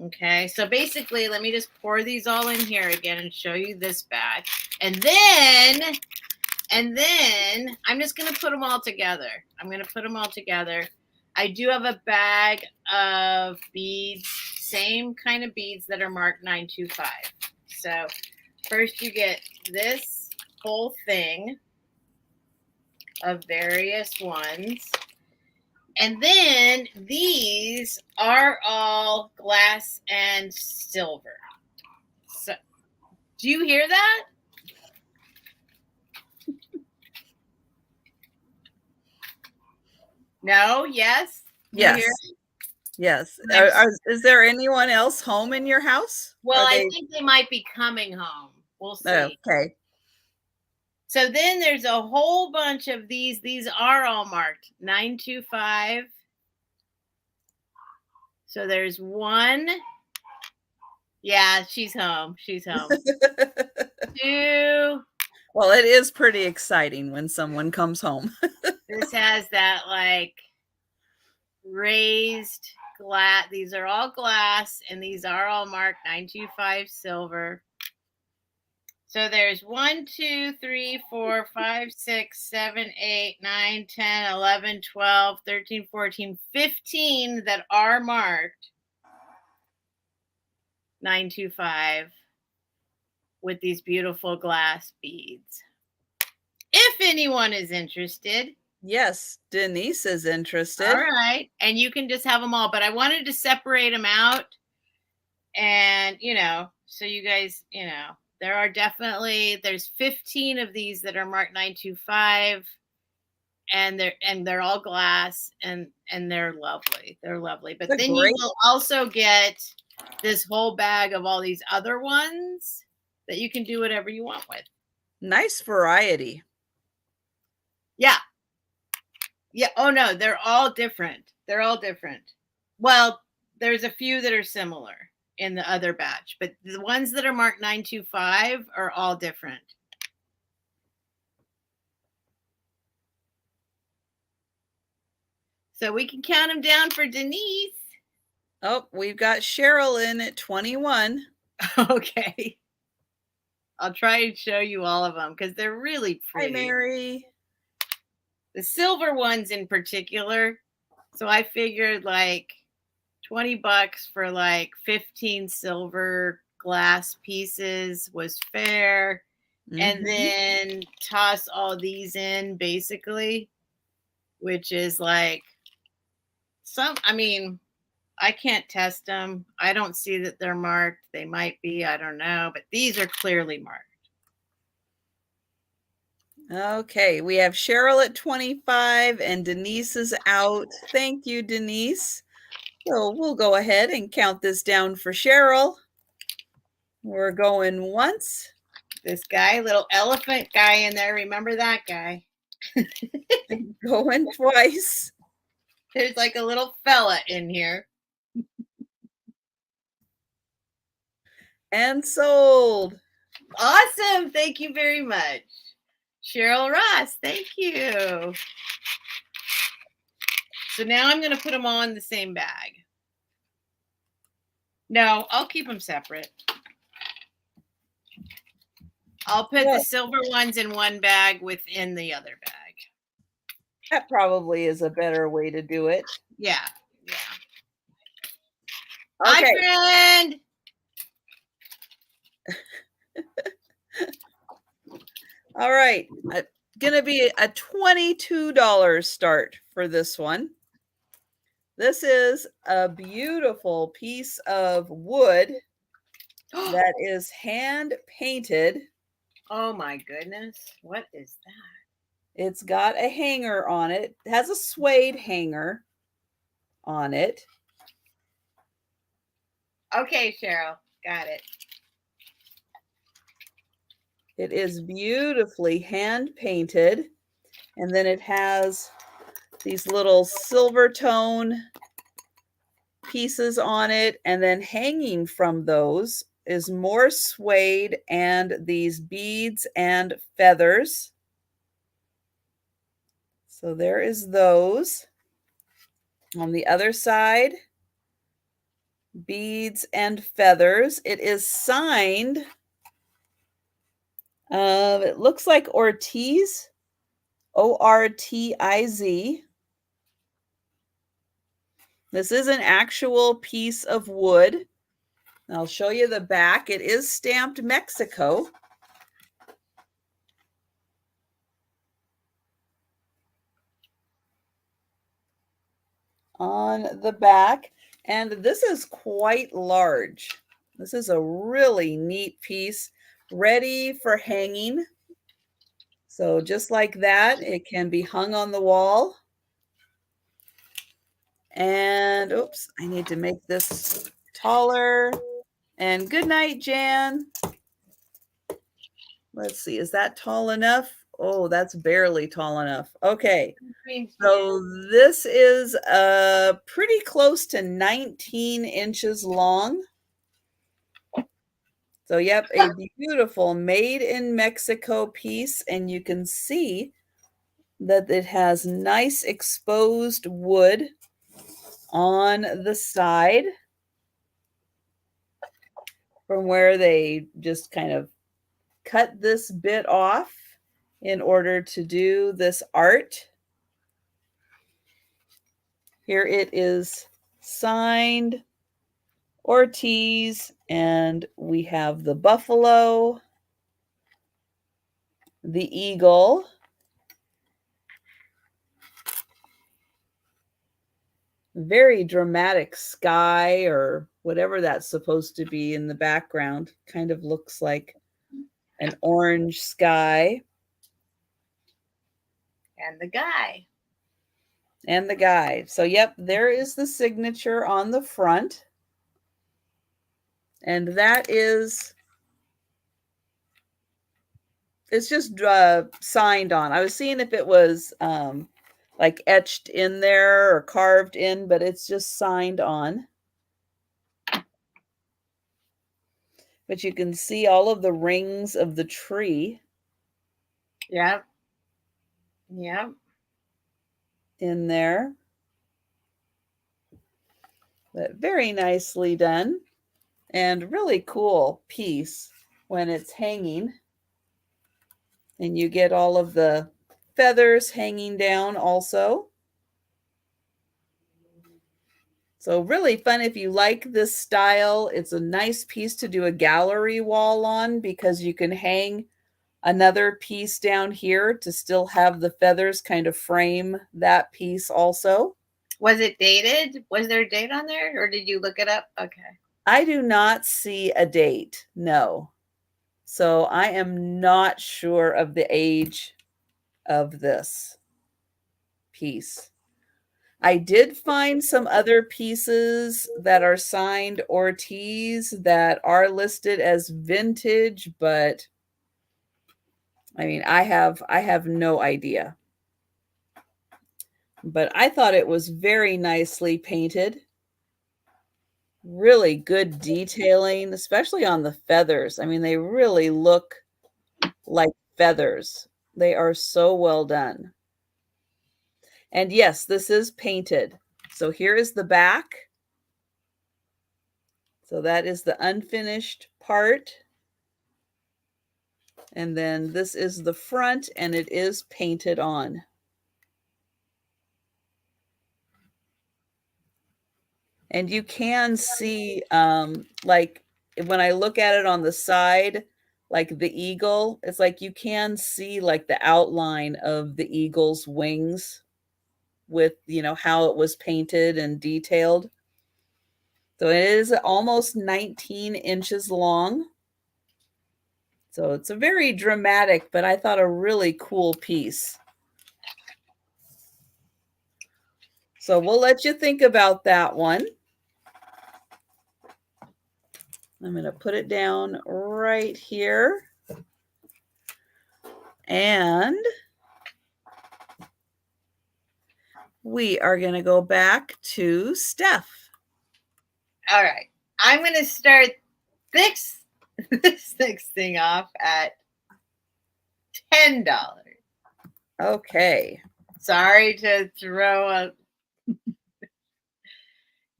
B: Okay, so basically, let me just pour these all in here again and show you this bag. And then I'm just going to put them all together. I do have a bag of beads, same kind of beads that are marked 925. So first you get this whole thing of various ones. And then these are all glass and silver. So, do you hear that? No? Yes?
A: Yes.
B: Hear
A: yes. Is there anyone else home in your house?
B: Well, I think they might be coming home. We'll see.
A: Okay.
B: So then there's a whole bunch of these. These are all marked 925. So there's one. Yeah, she's home. She's home. Two.
A: Well, it is pretty exciting when someone comes home.
B: This has that like raised glass. These are all glass, and these are all marked 925 silver. So there's 1, 2, 3, 4, 5, 6, 7, 8, 9, 10, 11, 12, 13, 14, 15 that are marked 925 with these beautiful glass beads. If anyone is interested.
A: Yes, Denise is interested.
B: All right. And you can just have them all. But I wanted to separate them out. And, so you guys, there are there's 15 of these that are marked 925. And they're all glass and they're lovely. They're lovely. But then you will also get this whole bag of all these other ones that you can do whatever you want with.
A: Nice variety.
B: Yeah. Yeah. Oh, no, they're all different. Well, there's a few that are similar in the other batch, but the ones that are marked 925 are all different. So we can count them down for Denise.
A: Oh, we've got Cheryl in at 21.
B: Okay. I'll try and show you all of them because they're really pretty.
A: Hi, Mary.
B: The silver ones in particular. So I figured like $20 for like 15 silver glass pieces was fair. Mm-hmm. And then toss all these in basically, which is like I can't test them. I don't see that they're marked. They might be, I don't know, but these are clearly marked.
A: Okay, we have Cheryl at 25 and Denise is out. Thank you, Denise. So we'll go ahead and count this down for Cheryl. We're going once.
B: This guy, little elephant guy in there. Remember that guy?
A: Going twice.
B: There's like a little fella in here.
A: And sold.
B: Awesome. Thank you very much. Cheryl Ross, thank you. So now I'm going to put them all in the same bag. No, I'll keep them separate. I'll put the silver ones in one bag within the other bag.
A: That probably is a better way to do it.
B: Yeah.
A: Okay.
B: Hi, friend.
A: All right. Going to be a $22 start for this one. This is a beautiful piece of wood that is hand painted.
B: Oh my goodness. What is that?
A: It's got a hanger on it. It has a suede hanger on it.
B: Okay, Cheryl, got it.
A: It is beautifully hand painted. And then it has these little silver tone pieces on it. And then hanging from those is more suede and these beads and feathers. So there is those. On the other side, beads and feathers. It is signed. It looks like Ortiz, Ortiz. This is an actual piece of wood. I'll show you the back. It is stamped Mexico. On the back, and this is quite large. This is a really neat piece, ready for hanging. So just like that, it can be hung on the wall. And oops, I need to make this taller. And good night, Jan. Let's see, is that tall enough? Oh, that's barely tall enough. Okay. So this is pretty close to 19 inches long. So yep, a beautiful made in Mexico piece. And you can see that it has nice exposed wood on the side from where they just kind of cut this bit off in order to do this art. Here it is signed Ortiz, and we have the buffalo, the eagle, very dramatic sky or whatever that's supposed to be in the background. Kind of looks like an orange sky.
B: And the guy.
A: And the guy. So yep, there is the signature on the front. And that is, it's just signed on. I was seeing if it was like etched in there or carved in, but it's just signed on. But you can see all of the rings of the tree.
B: Yep. Yep.
A: In there. But very nicely done. And really cool piece when it's hanging. And you get all of the feathers hanging down also. So really fun if you like this style. It's a nice piece to do a gallery wall on because you can hang another piece down here to still have the feathers kind of frame that piece also.
B: Was it dated? Was there a date on there, or did you look it up? Okay.
A: I do not see a date, no. So I am not sure of the age of this piece. I did find some other pieces that are signed Ortiz that are listed as vintage, but I mean, I have no idea. But I thought it was very nicely painted. Really good detailing, especially on the feathers. I mean, they really look like feathers. They are so well done. And yes, this is painted. So here is the back. So that is the unfinished part. And then this is the front, and it is painted on. And you can see, like when I look at it on the side, like the eagle, it's like you can see like the outline of the eagle's wings with, you know, how it was painted and detailed. So it is almost 19 inches long. So it's a very dramatic, but I thought a really cool piece. So we'll let you think about that one. I'm going to put it down right here. And we are going to go back to Steph.
B: All right. I'm going to start this next thing off at $10.
A: Okay.
B: Sorry to throw a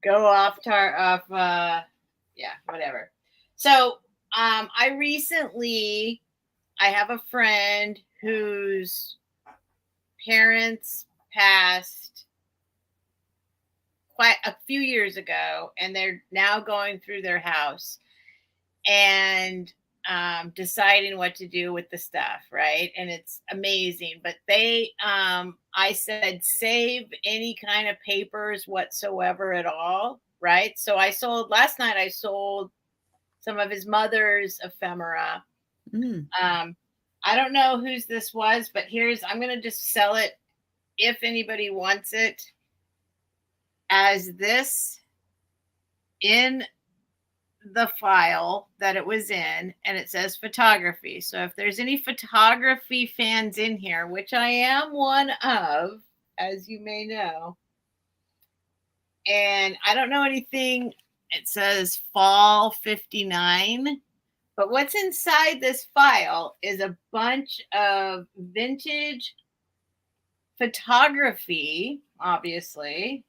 B: go off yeah, whatever. So I have a friend whose parents passed quite a few years ago, and they're now going through their house and deciding what to do with the stuff, right? And it's amazing. But I said, save any kind of papers whatsoever at all, right? So last night I sold some of his mother's ephemera. I don't know whose this was, but I'm going to just sell it if anybody wants it as this in the file that it was in, and it says photography. So if there's any photography fans in here, which I am one of, as you may know, and I don't know anything, it says fall 59, but what's inside this file is a bunch of vintage photography, obviously,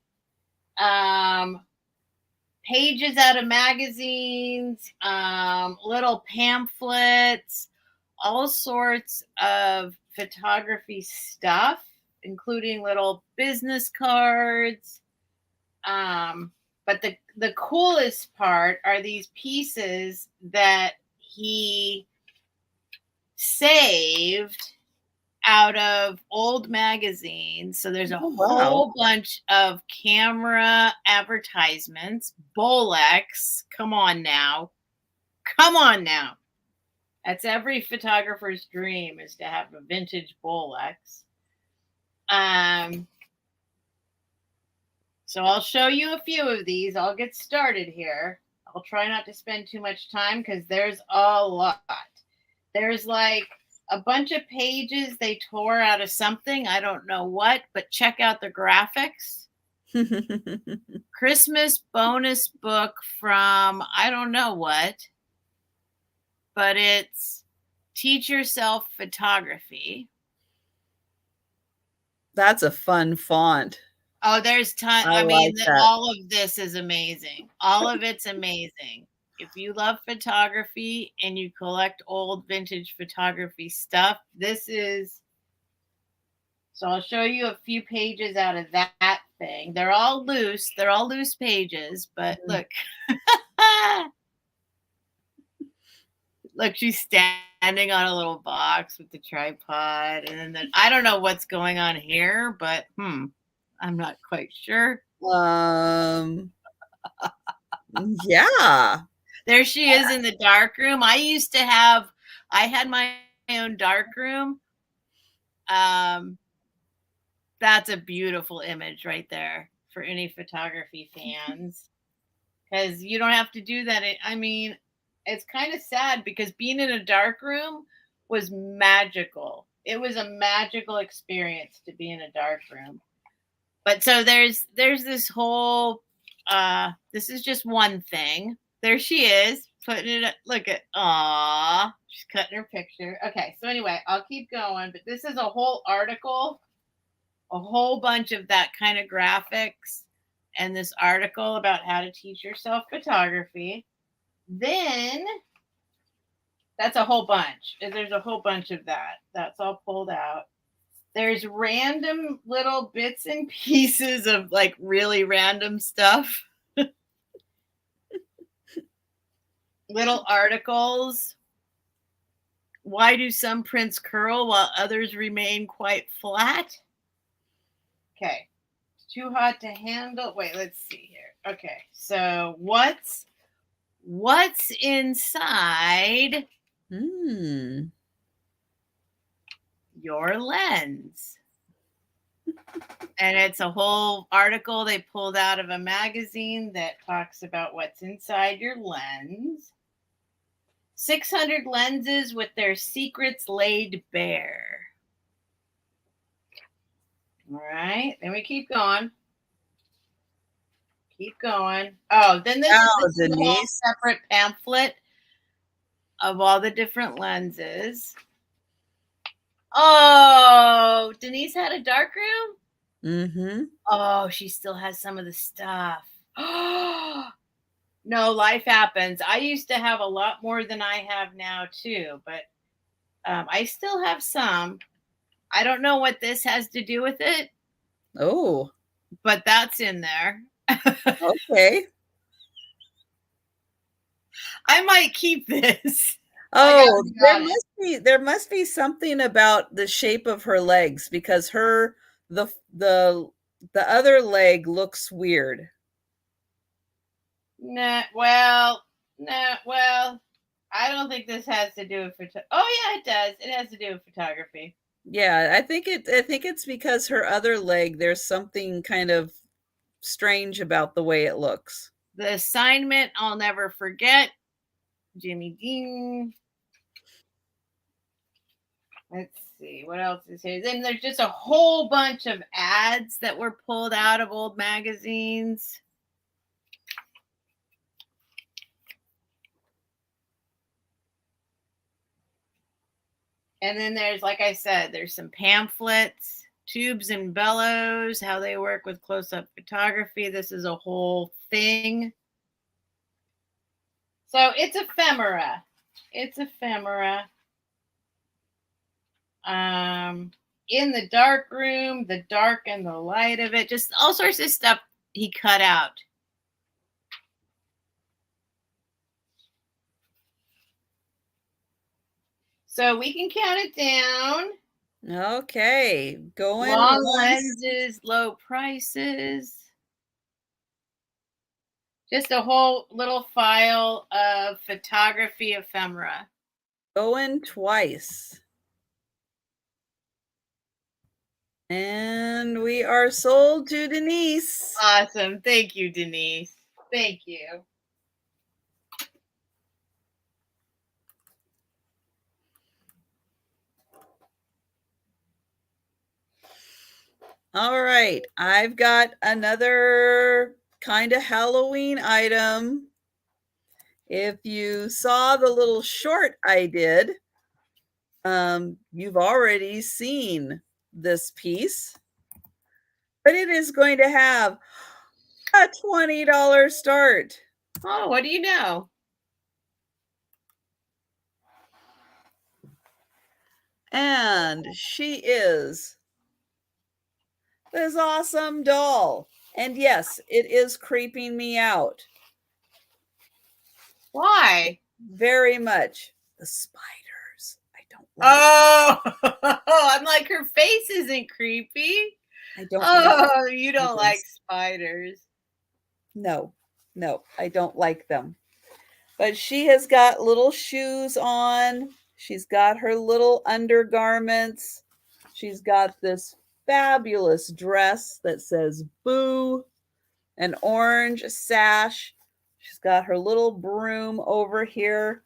B: pages out of magazines, little pamphlets, all sorts of photography stuff, including little business cards. But the coolest part are these pieces that he saved out of old magazines. So there's a whole bunch of camera advertisements. Bolex, come on now. That's every photographer's dream, is to have a vintage Bolex. So I'll show you a few of these. I'll get started here. I'll try not to spend too much time because there's a lot. There's like a bunch of pages they tore out of something. I don't know what, but check out the graphics. Christmas bonus book from I don't know what, but it's Teach Yourself Photography.
A: That's a fun font.
B: Oh, there's tons. I mean, all of this is amazing. All of it's amazing. If you love photography and you collect old vintage photography stuff, this is. So I'll show you a few pages out of that thing. They're all loose. They're all loose pages, but look. Look, she's standing on a little box with the tripod. And then I don't know what's going on here, but I'm not quite sure.
A: Yeah.
B: There she is in the dark room. I had my own dark room. That's a beautiful image right there for any photography fans. Because you don't have to do that. I mean, it's kind of sad because being in a dark room was magical. It was a magical experience to be in a dark room. But so there's this whole, this is just one thing. There she is, putting it, look at, aw, she's cutting her picture. Okay, so anyway, I'll keep going, but this is a whole article, a whole bunch of that kind of graphics, and this article about how to teach yourself photography. Then, that's a whole bunch. There's a whole bunch of that. That's all pulled out. There's random little bits and pieces of like really random stuff. Little articles. Why do some prints curl while others remain quite flat? Okay. It's too hot to handle. Wait, let's see here. Okay. So what's inside your lens? And it's a whole article they pulled out of a magazine that talks about what's inside your lens. 600 lenses with their secrets laid bare. All right, then we keep going. Keep going. Oh, then this
A: Wow,
B: is a whole
A: Denise.
B: separate pamphlet of all the different lenses. Oh, Denise had a dark room?
A: Mm-hmm.
B: Oh, she still has some of the stuff. Oh, no, life happens. I used to have a lot more than I have now, too, but I still have some. I don't know what this has to do with it,
A: Oh,
B: but that's in there.
A: okay.
B: I might keep this.
A: Oh, there must be something about the shape of her legs because the the the other leg looks weird.
B: Well, I don't think this has to do with oh yeah, it does. It has to do with photography.
A: Yeah, I think it's because her other leg there's something kind of strange about the way it looks.
B: The assignment I'll never forget. Jimmy Dean. Let's see what else is here. Then there's just a whole bunch of ads that were pulled out of old magazines. And then there's, like I said, there's some pamphlets, tubes and bellows, how they work with close-up photography. This is a whole thing. So it's ephemera. It's ephemera. In the dark room, the dark and the light of it, just all sorts of stuff he cut out. So we can count it down.
A: Okay, going
B: Long
A: once.
B: lenses, low prices. Just a whole little file of photography ephemera.
A: Going twice. And we are sold to Denise.
B: Awesome. Thank you, Denise. Thank you.
A: All right, I've got another kind of Halloween item. If you saw the little short I did, you've already seen this piece, but it is going to have a $20 start.
B: Oh, what do you know?
A: And she is this awesome doll. And yes, it is creeping me out.
B: Why?
A: Very much. The spiders. I don't
B: like. Oh, I'm like, her face isn't creepy.
A: I don't
B: Oh, you don't like spiders.
A: No, I don't like them. But she has got little shoes on. She's got her little undergarments. She's got this fabulous dress that says boo, an orange sash. She's got her little broom over here,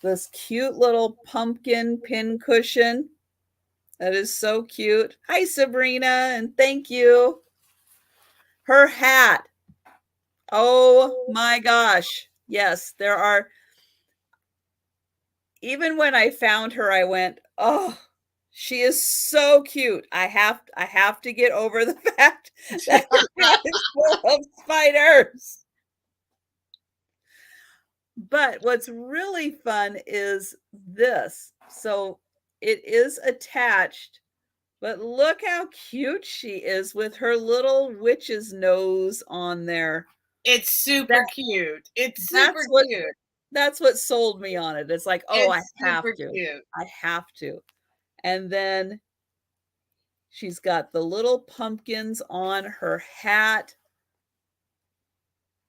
A: this cute little pumpkin pin cushion. That is so cute. Hi, Sabrina, and thank you. Her hat. Oh my gosh. Yes, there are. Even when I found her, I went, oh, she is so cute. I have to get over the fact that her hat is full of spiders. But what's really fun is this. So it is attached, but look how cute she is with her little witch's nose on there.
B: It's super cute. It's super cute.
A: That's what sold me on it. It's like, oh, I have to.
B: Cute.
A: I have to. And then she's got the little pumpkins on her hat.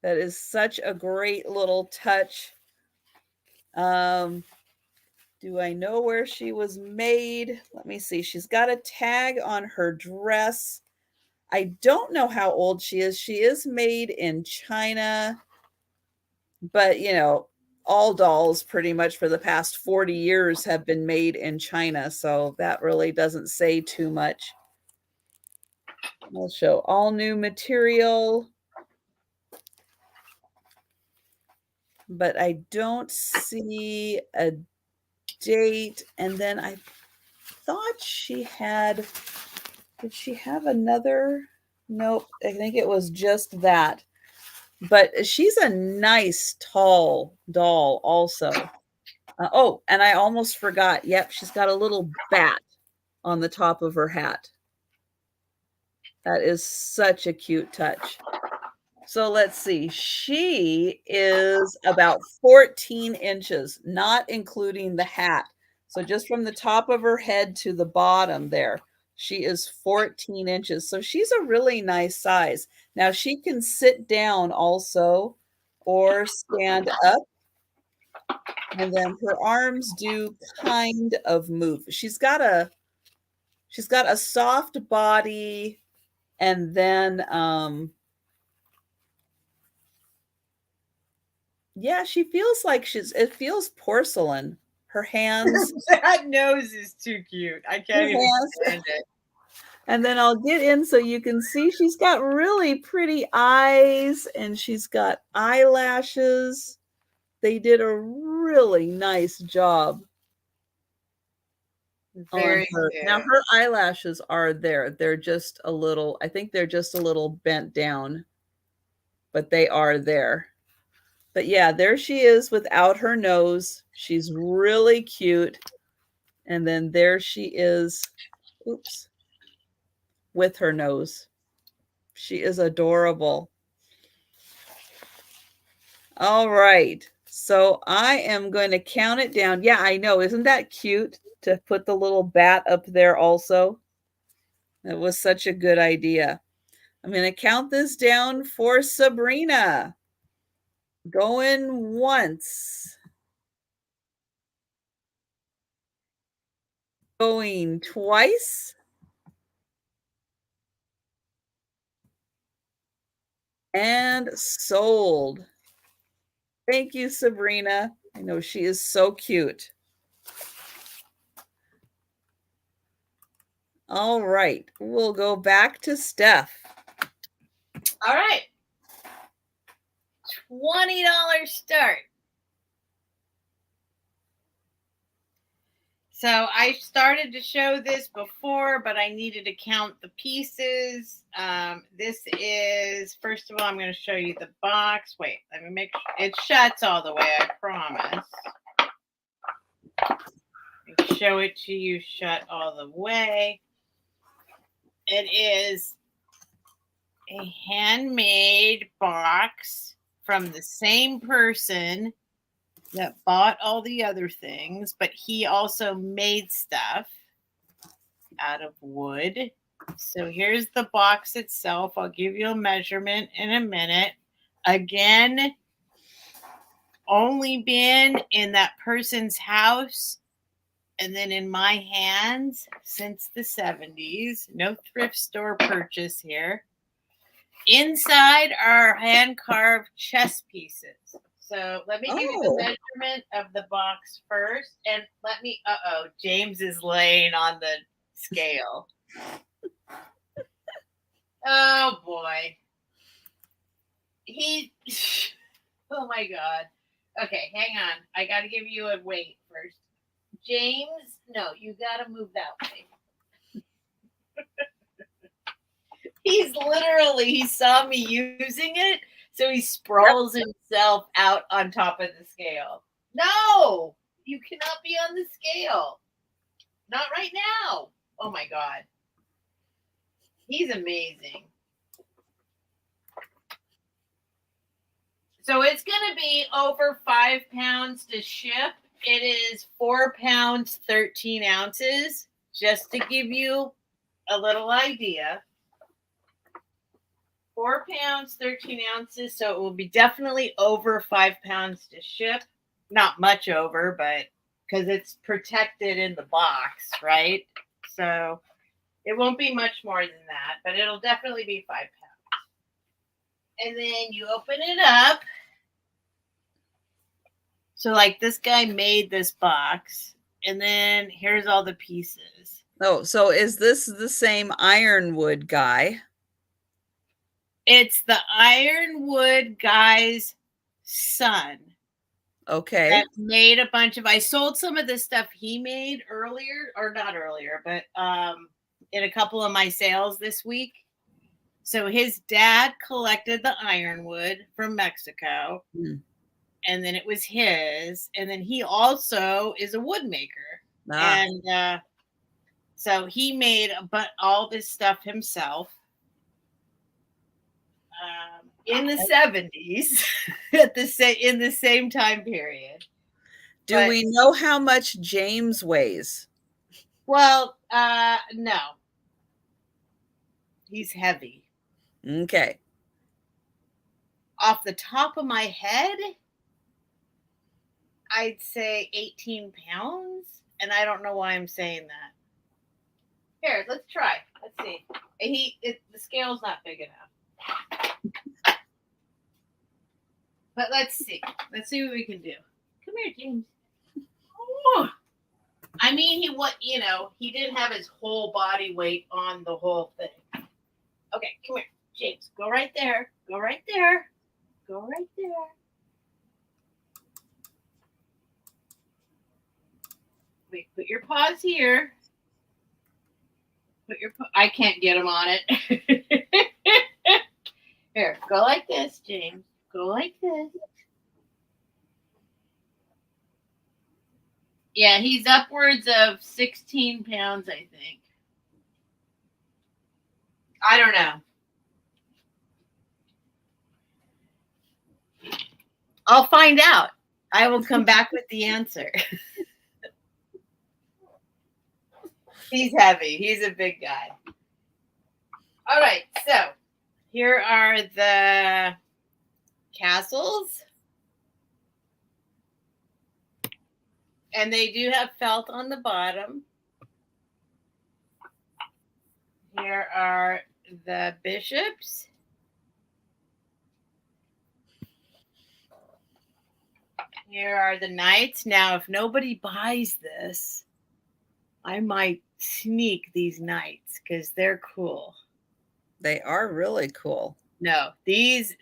A: That is such a great little touch. Do I know where she was made? Let me see. She's got a tag on her dress I don't know how old she is. She is made in China, but you know, all dolls pretty much for the past 40 years have been made in China, so that really doesn't say too much. I'll show all new material, but I don't see a date. And then I thought she had, did she have another? Nope, I think it was just that. But she's a nice tall doll also. Oh, and I almost forgot. Yep, she's got a little bat on the top of her hat. That is such a cute touch. So let's see. She is about 14 inches, not including the hat. So just from the top of her head to the bottom there, she is 14 inches. So she's a really nice size. Now she can sit down also or stand up. And then her arms do kind of move. She's got a soft body, and then yeah, she feels like it feels porcelain. Her hands.
B: That nose is too cute. I can't even stand it.
A: And then I'll get in so you can see she's got really pretty eyes and she's got eyelashes. They did a really nice job on her. Now her eyelashes are there. They're just a little, I think they're just a little bent down, but they are there. But yeah, there she is without her nose. She's really cute. And then there she is, oops, with her nose. She is adorable. All right. So I am going to count it down. Yeah, I know. Isn't that cute to put the little bat up there also? That was such a good idea. I'm going to count this down for Sabrina. Going once. Going twice. And sold. Thank you, Sabrina. I know she is so cute. All right. We'll go back to Steph.
B: All right. $20 start. So I started to show this before, but I needed to count the pieces. This is, first of all, I'm going to show you the box. Wait, let me make sure it shuts all the way, I promise. Show it to you shut all the way. It is a handmade box from the same person that bought all the other things, but he also made stuff out of wood. So here's the box itself. I'll give you a measurement in a minute. Again, only been in that person's house and then in my hands since the 70s. No thrift store purchase here. Inside are hand-carved chess pieces. So let me give you the measurement of the box first. And let me, James is laying on the scale. Oh, boy. Oh, my God. Okay, hang on. I got to give you a weight first. James, no, you got to move that way. He saw me using it, so he sprawls himself out on top of the scale. No, you cannot be on the scale. Not right now. Oh my God. He's amazing. So it's going to be over 5 pounds to ship. It is 4 pounds, 13 ounces, just to give you a little idea. 4 pounds, 13 ounces. So it will be definitely over 5 pounds to ship. Not much over, but because it's protected in the box, right? So It won't be much more than that, but it'll definitely be 5 pounds. And then you open it up. So like this guy made this box, and then here's all the pieces.
A: Oh, so is this the same ironwood guy?
B: It's the ironwood guy's son.
A: Okay.
B: That made a bunch of, I sold some of the stuff he made earlier, or not earlier, but in a couple of my sales this week. So his dad collected the ironwood from Mexico, and then it was his, and then he also is a wood maker. And so he made all this stuff himself in the 70s in the same time period.
A: Do we know how much James weighs?
B: Well, no. He's heavy.
A: Okay.
B: Off the top of my head, I'd say 18 pounds. And I don't know why I'm saying that. Here, let's try. Let's see. The scale's not big enough. But let's see. Let's see what we can do. Come here, James. Oh. I mean, he didn't have his whole body weight on the whole thing. Okay, come here, James. Go right there. Go right there. Go right there. Wait, put your paws here. I can't get him on it. Here, go like this, James. Go like this. Yeah, he's upwards of 16 pounds, I think. I don't know. I'll find out. I will come back with the answer. He's heavy. He's a big guy. All right, so here are the castles. And they do have felt on the bottom. Here are the bishops. Here are the knights. Now, if nobody buys this, I might sneak these knights because they're cool.
A: They are really cool.
B: No, these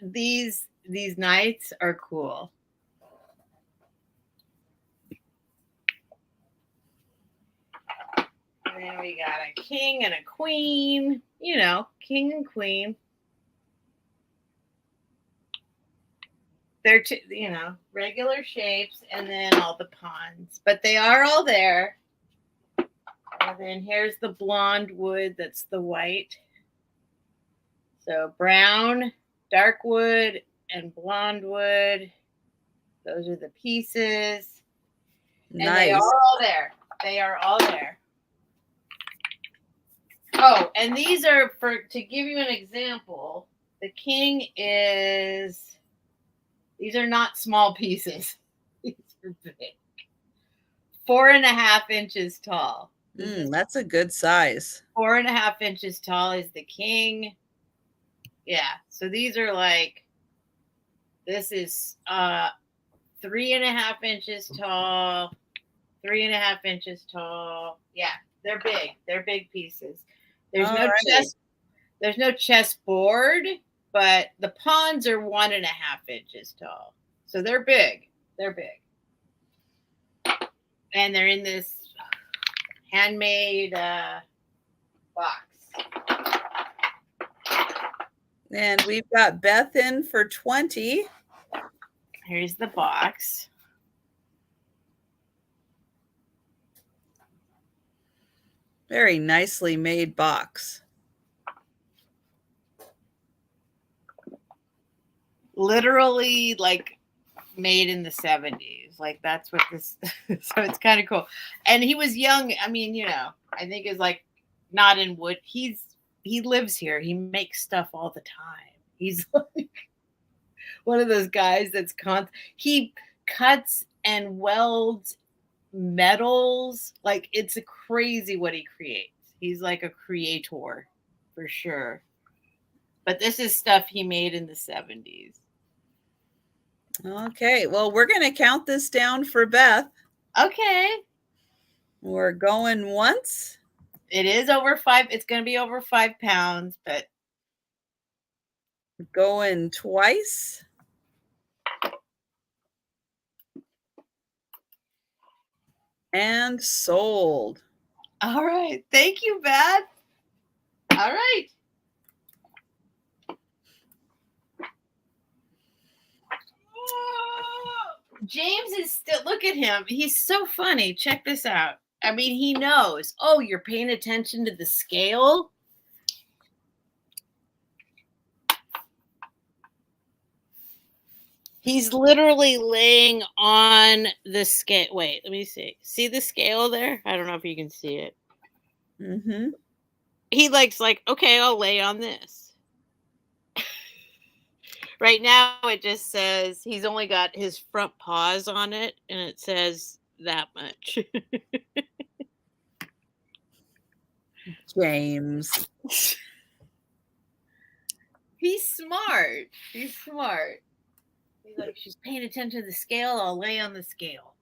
B: knights are cool. And then we got a king and a queen. King and queen. They're regular shapes, and then all the pawns, but they are all there. And then here's the blonde wood. That's the white. So brown, dark wood, and blonde wood. Those are the pieces.
A: Nice.
B: And they are all there. They are all there. Oh, and these are to give you an example, the king is, these are not small pieces. These are big. 4.5 inches tall.
A: That's a good size.
B: 4.5 inches tall is the king. Yeah. So these are this is 3.5 inches tall, 3.5 inches tall. Yeah, they're big. They're big pieces. There's no chessboard, but the pawns are 1.5 inches tall. So they're big. They're big. And they're in this handmade box.
A: And we've got Beth in for 20.
B: Here's the box.
A: Very nicely made box.
B: Literally made in the 70s. That's what this, so it's kind of cool. And he was young. I mean, I think is not in wood. He lives here. He makes stuff all the time. He's one of those guys that's he cuts and welds metals. It's crazy what he creates. He's like a creator for sure. But this is stuff he made in the 70s.
A: Okay, well, we're going to count this down for Beth.
B: Okay.
A: We're going once.
B: It is over 5. It's going to be over 5 pounds, but
A: going twice. And sold.
B: All right. Thank you, Beth. All right. James is still, look at him. He's so funny. Check this out. I mean, he knows. Oh, you're paying attention to the scale? He's literally laying on the scale. Wait, let me see. See the scale there? I don't know if you can see it.
A: Mm-hmm.
B: He like, okay, I'll lay on this. Right now, it just says he's only got his front paws on it, and it says that much.
A: James.
B: He's smart. He's smart. He's like, she's paying attention to the scale. I'll lay on the scale.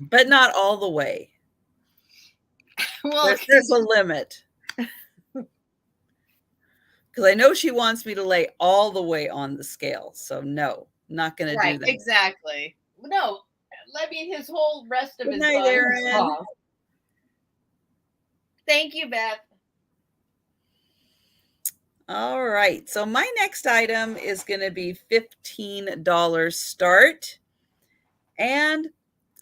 A: But not all the way.
B: Well,
A: there's a limit. Because I know she wants me to lay all the way on the scale. So no, not going to do that.
B: Exactly. No, I mean, his whole rest of
A: Good
B: his
A: night,
B: body
A: Erin.
B: is off. Thank you, Beth.
A: All right. So my next item is going to be $15 start. And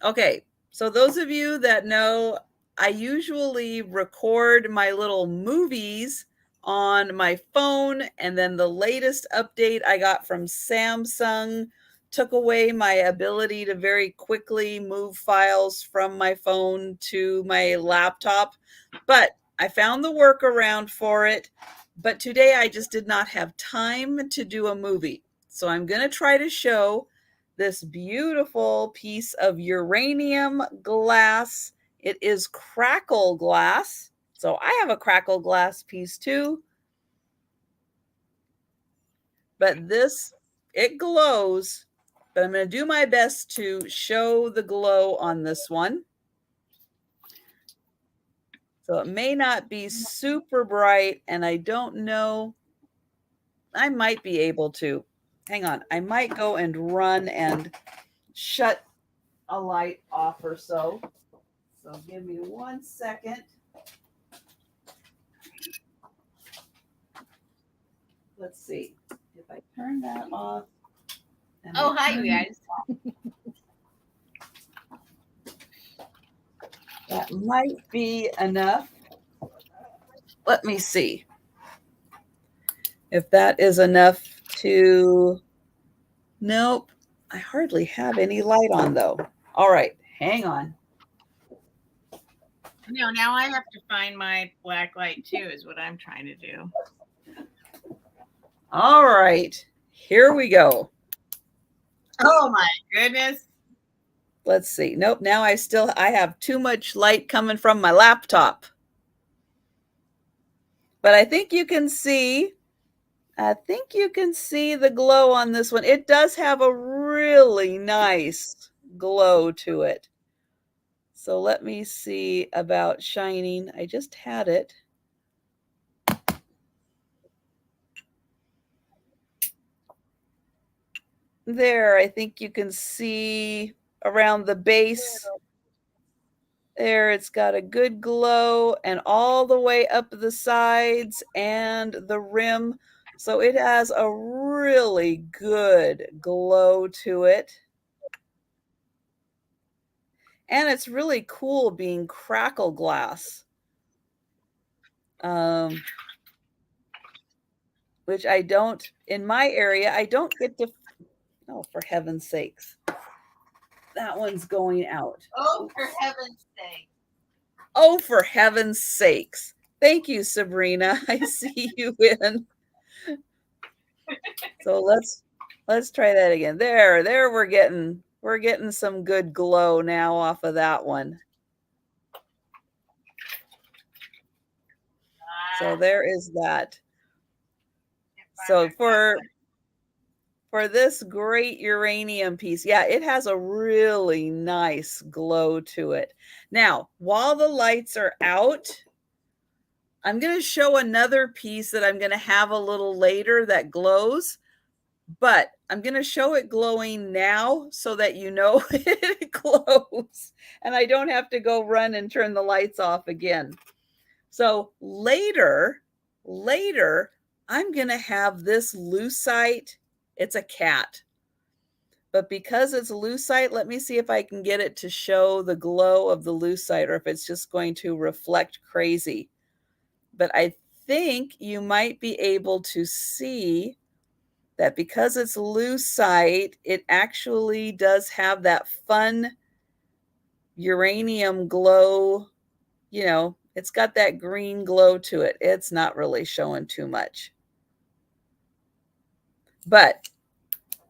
A: okay, so those of you that know, I usually record my little movies on my phone, and then the latest update I got from Samsung took away my ability to very quickly move files from my phone to my laptop. But I found the workaround for it. But today I just did not have time to do a movie. So I'm going to try to show this beautiful piece of uranium glass. It is crackle glass. So I have a crackle glass piece too. But this, it glows. But I'm going to do my best to show the glow on this one. So it may not be super bright, and I don't know. I might be able to. Hang on. I might go and run and shut a light off or so. So give me 1 second. Let's see. If I turn that off.
B: Oh, hi, you guys.
A: That might be enough. Let me see if that is enough to. Nope. I hardly have any light on though. All right. Hang on.
B: No, now I have to find my black light too, is what I'm trying to do.
A: All right. Here we go.
B: Oh my goodness.
A: Let's see. Nope. Now I have too much light coming from my laptop. But I think you can see the glow on this one. It does have a really nice glow to it. So let me see about shining. I just had it. There, I think you can see around the base. There, it's got a good glow, and all the way up the sides and the rim. So it has a really good glow to it. And it's really cool being crackle glass. Which I don't, in my area, I don't get to, oh, for heaven's sakes. That one's going out.
B: Oh, for heaven's sake.
A: Oh, for heaven's sakes. Thank you, Sabrina. I see you in. So let's try that again. There we're getting some good glow now off of that one. So there is that. So for this great uranium piece, yeah, it has a really nice glow to it. Now, while the lights are out, I'm going to show another piece that I'm going to have a little later that glows, but I'm going to show it glowing now so that you know it glows and I don't have to go run and turn the lights off again. So later, I'm going to have this lucite. It's a cat. But because it's lucite, let me see if I can get it to show the glow of the lucite or if it's just going to reflect crazy. But I think you might be able to see that because it's lucite, it actually does have that fun uranium glow. You know, it's got that green glow to it. It's not really showing too much. But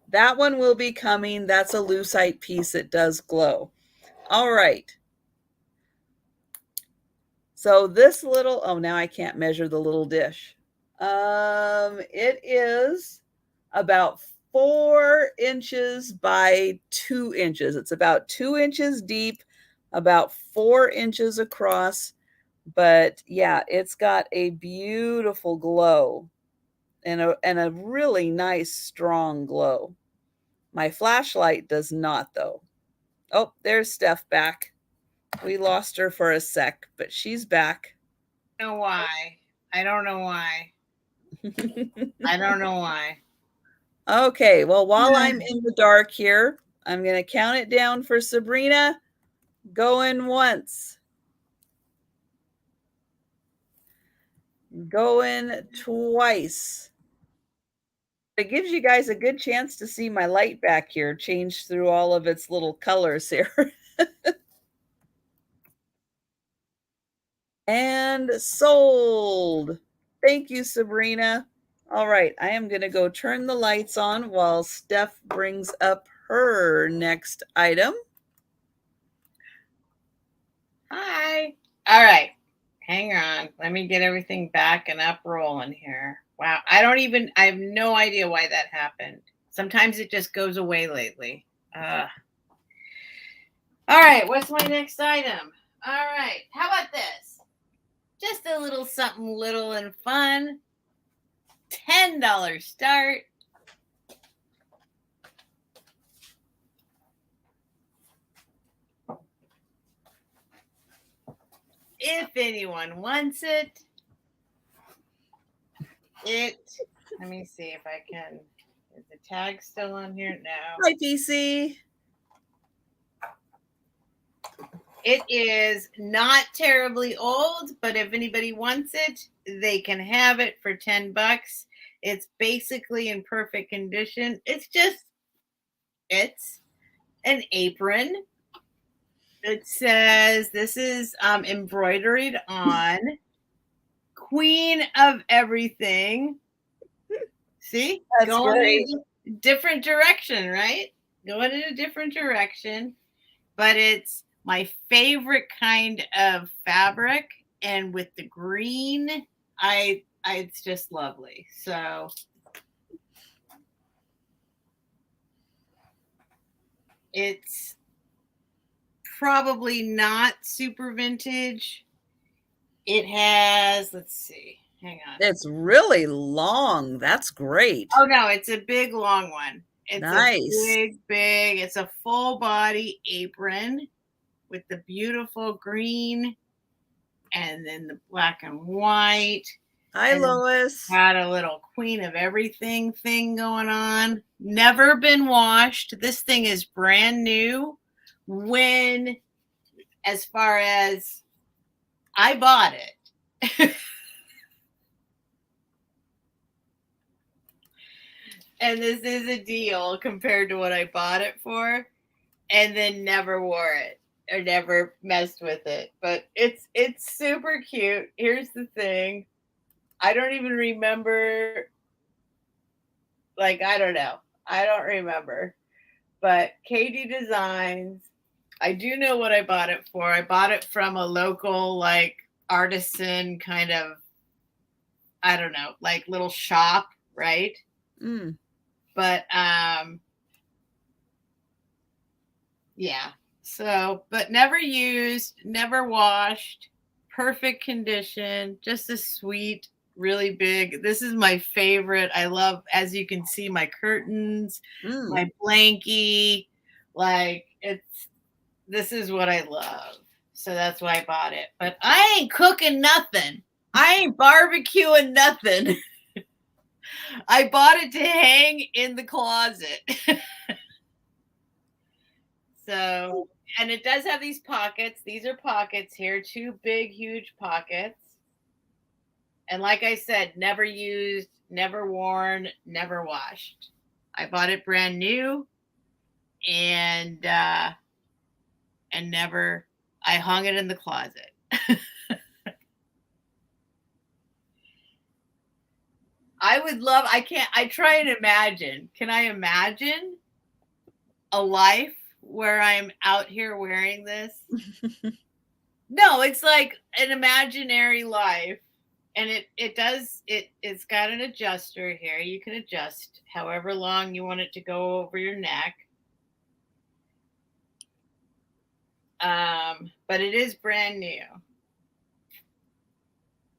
A: that one will be coming. That's a lucite piece that does glow. All right. So this little, oh, now I can't measure the little dish. It is about 4 inches by 2 inches. It's about 2 inches deep, about 4 inches across. But yeah, it's got a beautiful glow and a really nice strong glow. My flashlight does not, though. Oh, there's Steph back. We lost her for a sec, but she's back.
B: I don't know why. I don't know why. I don't know why.
A: Okay, well, while I'm in the dark here, I'm going to count it down for Sabrina. Going once. Going twice. It gives you guys a good chance to see my light back here change through all of its little colors here. And sold. Thank you, Sabrina. All right, I am going to go turn the lights on while Steph brings up her next item.
B: Hi. All right. Hang on. Let me get everything back and up rolling here. Wow. I have no idea why that happened. Sometimes it just goes away lately. All right. What's my next item? All right. How about this? Just a little something little and fun. $10 start. If anyone wants it, let me see if I can. Is the tag still on here? No.
A: Hi, PC.
B: It is not terribly old, but if anybody wants it, they can have it for $10. It's basically in perfect condition. It's an apron. It says this is embroidered on Queen of Everything. See?
A: That's great.
B: In a different direction, right? Going in a different direction. But it's my favorite kind of fabric, and with the green, it's just lovely. So it's probably not super vintage. It has, let's see, hang on.
A: It's really long. That's great.
B: Oh no, it's a big long one. It's
A: nice.
B: A big, it's a full body apron with the beautiful green and then the black and white.
A: Hi, Lois.
B: Got a little Queen of Everything thing going on. Never been washed. This thing is brand new. As far as I bought it. And this is a deal compared to what I bought it for, and then never wore it or never messed with it. But it's super cute. Here's the thing. I don't even remember. Like, I don't know. I don't remember. But Katie Designs, I do know what I bought it for. I bought it from a local, like, artisan kind of I don't know, like little shop, right?
A: Mm.
B: But yeah. So, but never used, never washed, perfect condition, just a sweet, really big. This is my favorite. I love, as you can see, my curtains, my blankie. Like, this is what I love. So that's why I bought it. But I ain't cooking nothing. I ain't barbecuing nothing. I bought it to hang in the closet. So, and it does have these pockets. These are pockets here, 2 big, huge pockets. And like I said, never used, never worn, never washed. I bought it brand new, and never, I hung it in the closet. I try and imagine. Can I imagine a life where I'm out here wearing this? No, it's like an imaginary life. And it's got an adjuster here. You can adjust however long you want it to go over your neck. But it is brand new.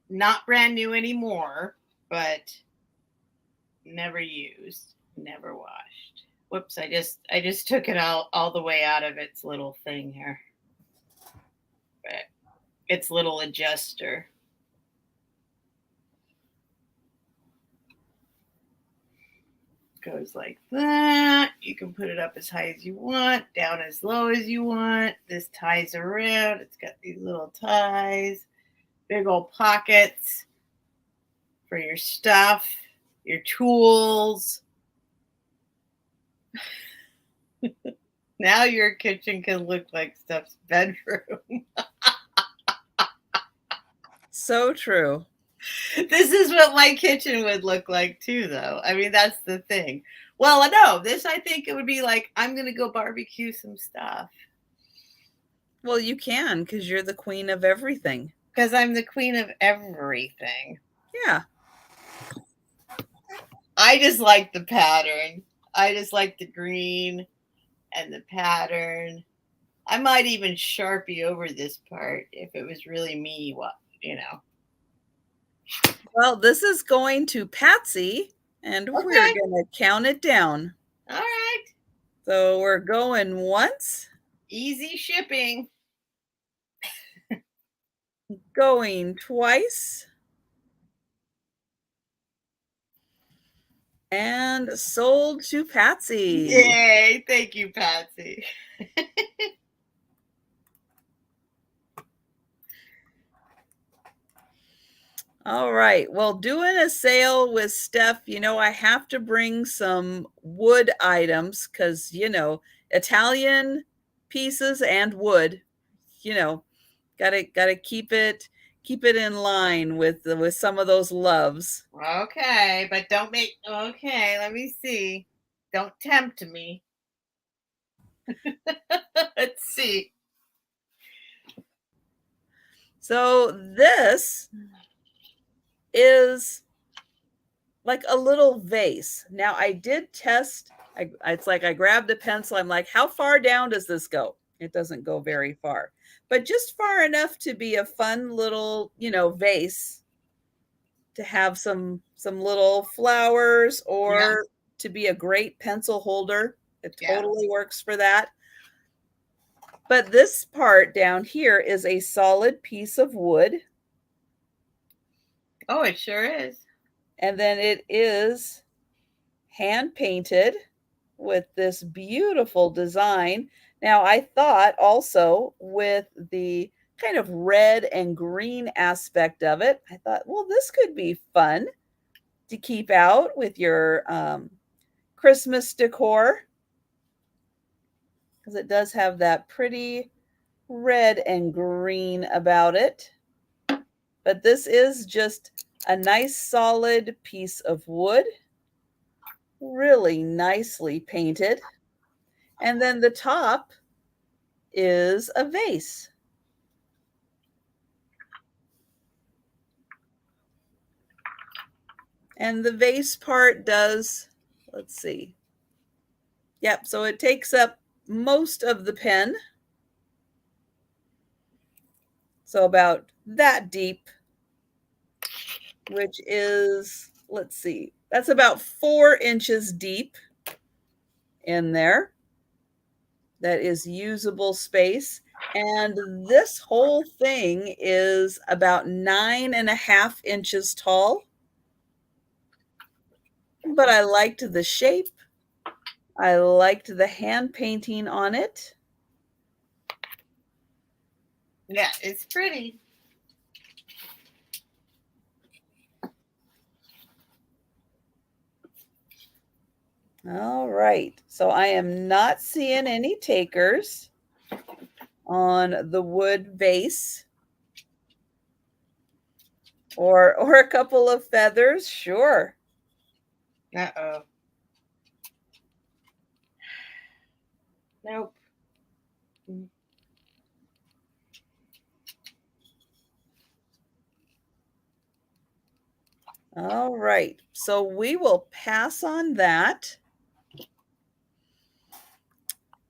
B: Not brand new anymore, but never used, never washed. Whoops, I just took it all the way out of its little thing here. But its little adjuster. Goes like that. You can put it up as high as you want, down as low as you want. This ties around. It's got these little ties, big old pockets for your stuff, your tools. Now your kitchen can look like Steph's bedroom.
A: So true.
B: This is what my kitchen would look like too, though. I mean, that's the thing. Well, no, this, I think it would be like, I'm going to go barbecue some stuff.
A: Well, you can, because you're the queen of everything.
B: Because I'm the queen of everything.
A: Yeah.
B: I just like the pattern. I just like the green and the pattern. I might even Sharpie over this part if it was really me, you know.
A: Well, this is going to Patsy, and we're going to count it down.
B: All right.
A: So we're going once.
B: Easy shipping.
A: Going twice. And sold to Patsy.
B: Yay. Thank you, Patsy.
A: All right. Well, doing a sale with Steph, I have to bring some wood items because, Italian pieces and wood, gotta keep it in line with some of those loves.
B: Okay, but okay, let me see. Don't tempt me. Let's see.
A: So this is like a little vase. Now I did test. It's like I grabbed a pencil. I'm like, how far down does this go? It doesn't go very far, but just far enough to be a fun little, vase to have some little flowers, or to be a great pencil holder. It totally works for that. But this part down here is a solid piece of wood.
B: Oh, it sure is.
A: And then it is hand painted with this beautiful design. Now, I thought also with the kind of red and green aspect of it, I thought, well, this could be fun to keep out with your Christmas decor, because it does have that pretty red and green about it. But this is just a nice solid piece of wood, really nicely painted. And then the top is a vase. And the vase part does, let's see. Yep, so it takes up most of the pen. So about that deep, which is, let's see, that's about 4 inches deep in there. That is usable space. And this whole thing is about 9.5 inches tall. But I liked the shape. I liked the hand painting on it.
B: Yeah, it's pretty.
A: All right. So I am not seeing any takers on the wood vase. Or a couple of feathers, sure.
B: Uh-oh. Nope.
A: All right. So we will pass on that.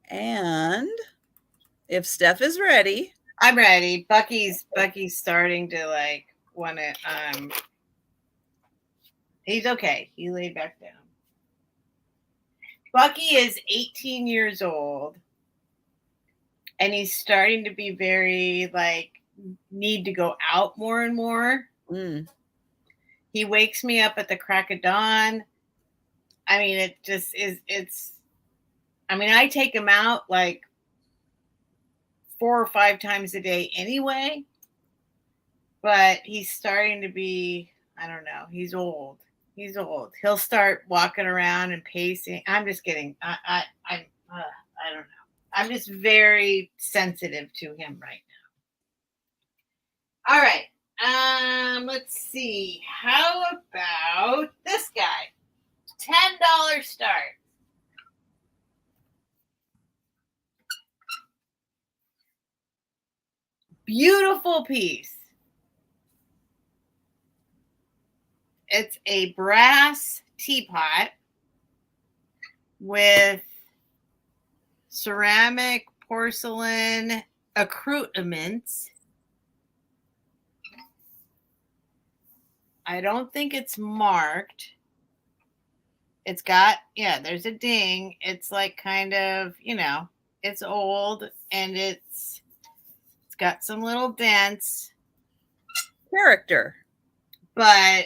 A: And if Steph is ready.
B: I'm ready. Bucky's starting to like want to he's okay. He laid back down. Bucky is 18 years old and he's starting to be very like need to go out more and more. He wakes me up at the crack of dawn. I mean, it just is, I mean, I take him out like 4 or 5 times a day anyway, but he's starting to be, I don't know, he's old. He's old. He'll start walking around and pacing. I'm just kidding. I don't know. I'm just very sensitive to him right now. All right. Let's see. How about this guy? $10 start. Beautiful piece. It's a brass teapot with ceramic porcelain accoutrements. I don't think it's marked. It's got, yeah, there's a ding. It's like kind of, you know, it's old and it's got some little dents.
A: Character.
B: But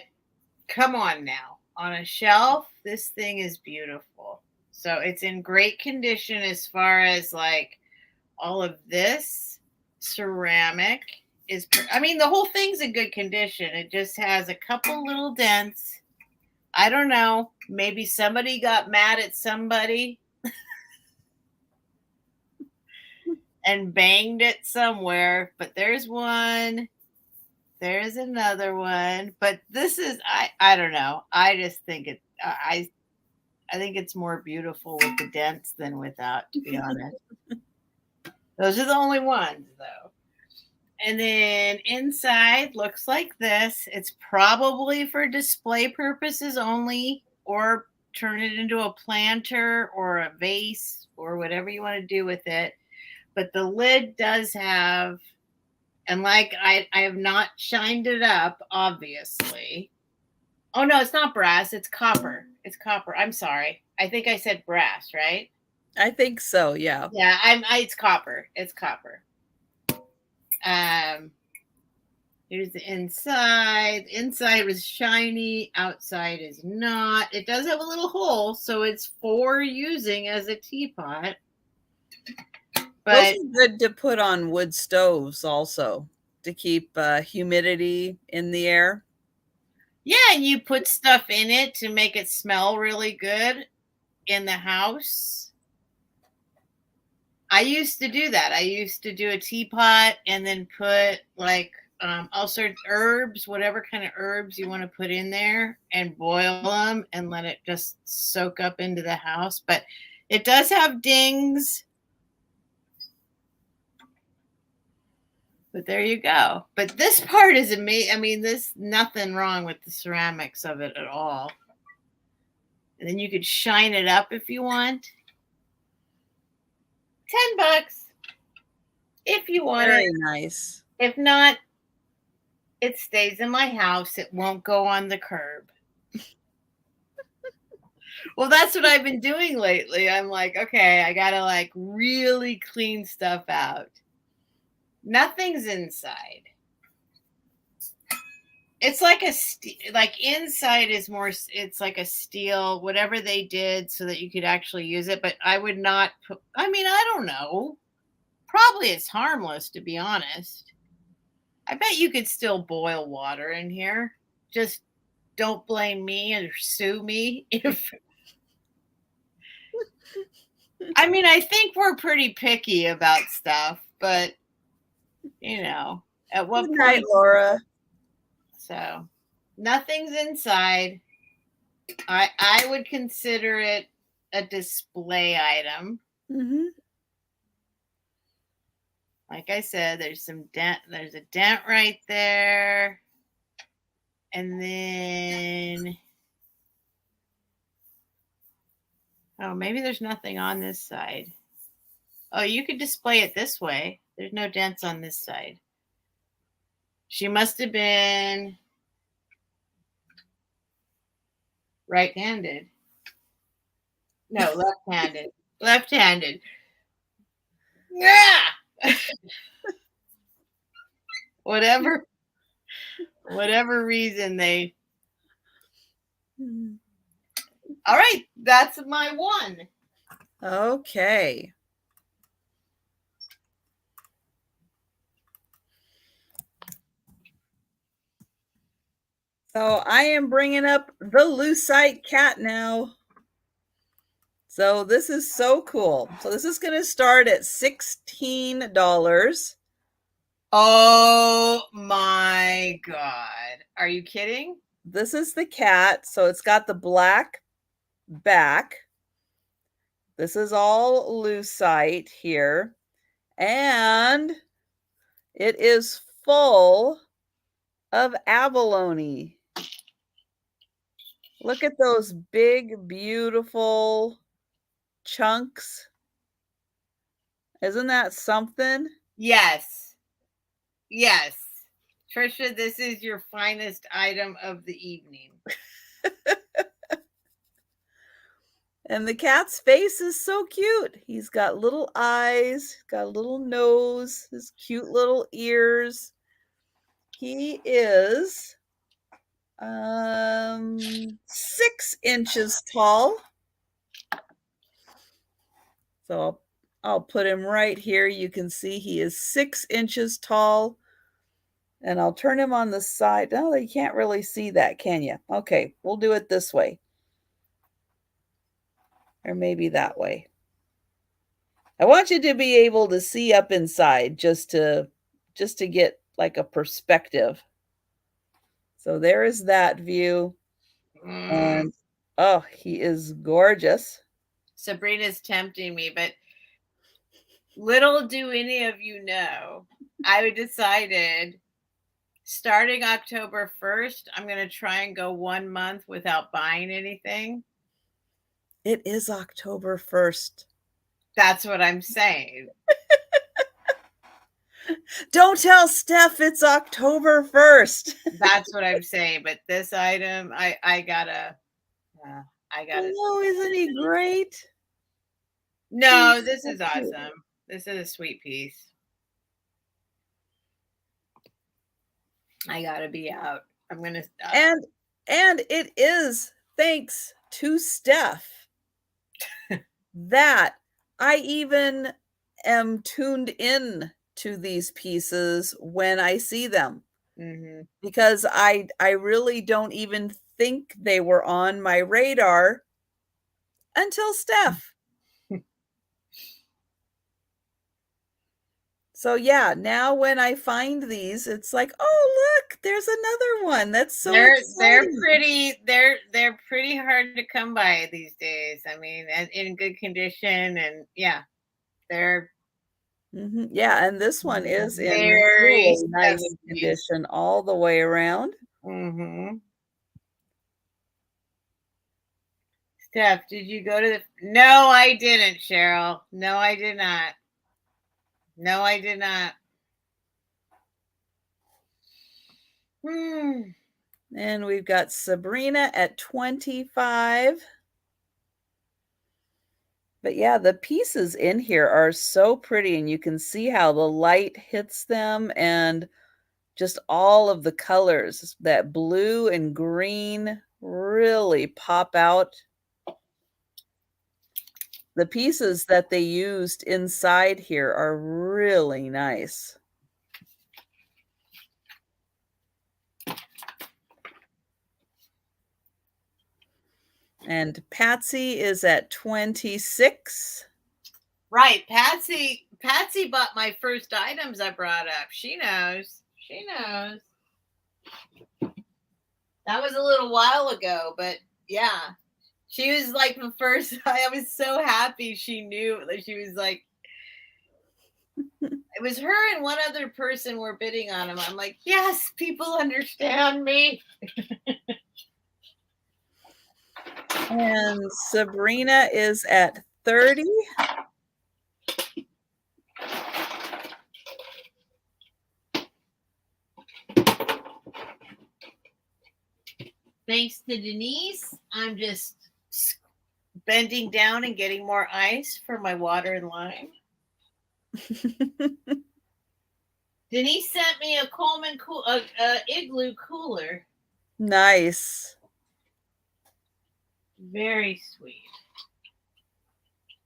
B: come on now. On a shelf, this thing is beautiful. So it's in great condition as far as like all of this ceramic is, I mean, the whole thing's in good condition. It just has a couple little dents. I don't know. Maybe somebody got mad at somebody and banged it somewhere. But there's one. There's another one. But this is, I don't know. I just think it, I think it's more beautiful with the dents than without, to be honest. Those are the only ones, though. And then inside looks like this. It's probably for display purposes only, or turn it into a planter or a vase or whatever you want to do with it. But the lid does have, and like I have not shined it up, obviously. Oh, no, it's not brass. It's copper. It's copper. I'm sorry. I think I said brass, right?
A: I think so, yeah.
B: Yeah, it's copper. It's copper. Here's the inside. Inside was shiny. Outside is not. It does have a little hole, so it's for using as a teapot. But
A: those are good to put on wood stoves also to keep humidity in the air.
B: Yeah, and you put stuff in it to make it smell really good in the house. I used to do that. I used to do a teapot and then put like all sorts of herbs, whatever kind of herbs you want to put in there, and boil them and let it just soak up into the house. But it does have dings. But there you go. But this part is amazing. I mean, there's nothing wrong with the ceramics of it at all. And then you could shine it up if you want. $10 if you want
A: Very
B: it.
A: nice.
B: If not, it stays in my house. It won't go on the curb. Well, that's what I've been doing lately. I'm like, okay, I gotta like really clean stuff out. Nothing's inside. It's like like inside is more, it's like a steel, whatever they did so that you could actually use it. But I would not put, I mean, I don't know. Probably it's harmless, to be honest. I bet you could still boil water in here. Just don't blame me or sue me if. I mean, I think we're pretty picky about stuff, but you know, at what
A: Good
B: point?
A: night, Laura.
B: So nothing's inside. I would consider it a display item.
A: Mm-hmm.
B: Like I said, there's some dent. There's a dent right there. And then, oh, maybe there's nothing on this side. Oh, you could display it this way. There's no dents on this side. She must have been right-handed. No, left-handed. Left-handed. Yeah. whatever reason they. All right, that's my one.
A: Okay. So I am bringing up the Lucite cat now. So this is so cool. So this is going to start at $16.
B: Oh my God. Are you kidding?
A: This is the cat. So it's got the black back. This is all lucite here. And it is full of abalone. Look at those big, beautiful chunks. Isn't that something?
B: Yes. Yes. Trisha, this is your finest item of the evening.
A: And the cat's face is so cute. He's got little eyes, got a little nose, his cute little ears. He is 6 inches tall. So I'll put him right here. You can see he is 6 inches tall. And I'll turn him on the side. Oh, you can't really see that, can you? Okay, we'll do it this way. Or maybe that way. I want you to be able to see up inside just to get like a perspective. So there is that view. And oh, he is gorgeous.
B: Sabrina's tempting me, but little do any of you know, I decided starting October 1st, I'm going to try and go 1 month without buying anything.
A: It is October 1st.
B: That's what I'm saying.
A: Don't tell Steph it's October 1st.
B: That's what I'm saying. But this item, I gotta.
A: Oh, isn't he great?
B: No, this is awesome. This is a sweet piece. I gotta be out. I'm gonna stop.
A: And it is thanks to Steph that I even am tuned in to these pieces when I see them. Mm-hmm. Because I really don't even think they were on my radar until Steph. So yeah, now when I find these, it's like, oh look, there's another one. That's so
B: they're pretty hard to come by these days. I mean, in good condition, and yeah, they're
A: Mm-hmm. Yeah, and this one is in
B: Very
A: really nice
B: 70s.
A: condition all the way around.
B: Mm-hmm. Steph, did you go to the... No, I didn't, Cheryl. No, I did not. No, I did not.
A: And we've got Sabrina at 25. But yeah, the pieces in here are so pretty, and you can see how the light hits them and just all of the colors. That blue and green really pop out. The pieces that they used inside here are really nice. And Patsy is at 26.
B: Right. Patsy bought my first items I brought up. She knows. She knows. That was a little while ago, but yeah. She was like the first. I was so happy she knew that she was like, it was her and one other person were bidding on them. I'm like, yes, people understand me.
A: And Sabrina is at 30.
B: Thanks to Denise, I'm just bending down and getting more ice for my water and lime. Denise sent me a Coleman Igloo cooler.
A: Nice.
B: Very sweet.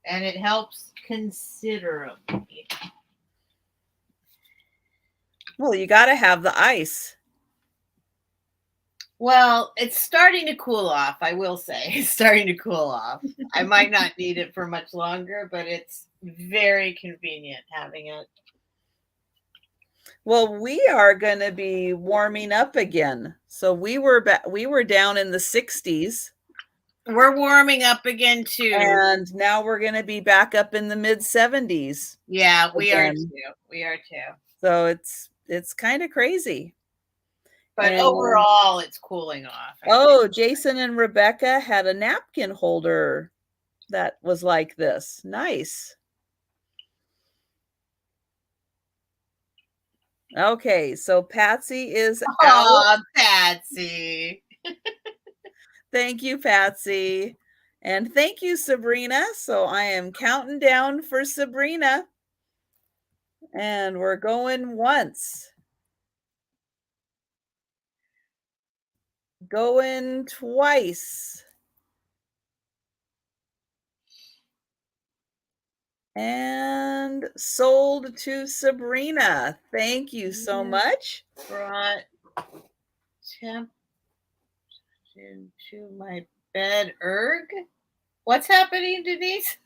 B: And it helps considerably.
A: Well, you got to have the ice.
B: Well, it's starting to cool off, I will say. It's starting to cool off. I might not need it for much longer, but it's very convenient having it.
A: Well, we are going to be warming up again. So we were down in the 60s.
B: We're warming up again too.
A: And now we're going to be back up in the mid 70s.
B: Yeah, we are too. We are too.
A: So it's kind of crazy.
B: But overall, it's cooling off.
A: Oh, Jason and Rebecca had a napkin holder that was like this. Nice. Okay, so Patsy is out.
B: Patsy.
A: Thank you, Patsy. And thank you, Sabrina. So I am counting down for Sabrina. And we're going once. Going twice. And sold to Sabrina. Thank you so much.
B: Brought temp into my bed erg. What's happening, Denise?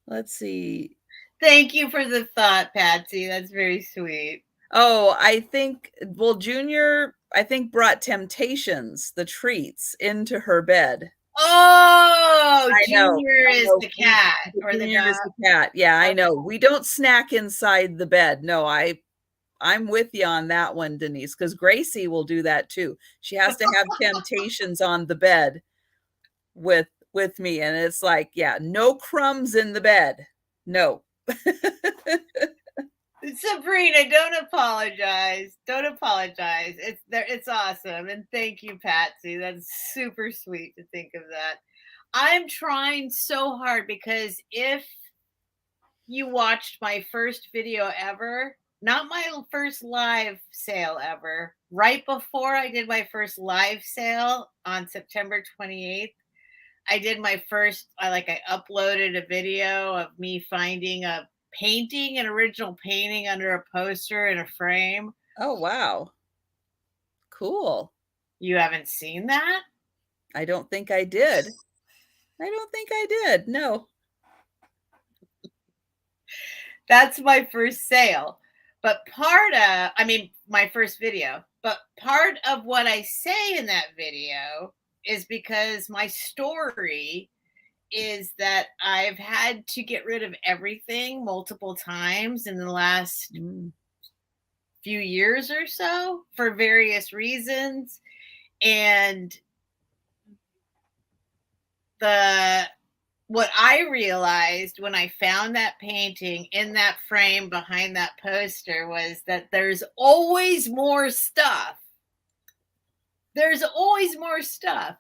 A: Let's see.
B: Thank you for the thought, Patsy. That's very sweet.
A: Oh, I think, well, Junior, I think brought Temptations, the treats, into her bed.
B: Oh, Junior is the cat or the
A: Junior
B: dog.
A: is the cat. Yeah, I know. We don't snack inside the bed. No, I'm with you on that one, Denise, because Gracie will do that too. She has to have Temptations on the bed with me, and it's like, yeah, no crumbs in the bed. No.
B: Sabrina, don't apologize. Don't apologize. It's awesome. And thank you, Patsy. That's super sweet to think of that. I'm trying so hard because if you watched my first video ever, not my first live sale ever, right before I did my first live sale on September 28th, I did my first, I uploaded a video of me finding a painting, an original painting under a poster in a frame.
A: Oh, wow. Cool.
B: You haven't seen that?
A: I don't think I did. I don't think I did. No.
B: That's my first sale. But my first video. But part of what I say in that video is because my story is that I've had to get rid of everything multiple times in the last few years or so for various reasons. And what I realized when I found that painting in that frame behind that poster was that there's always more stuff. There's always more stuff.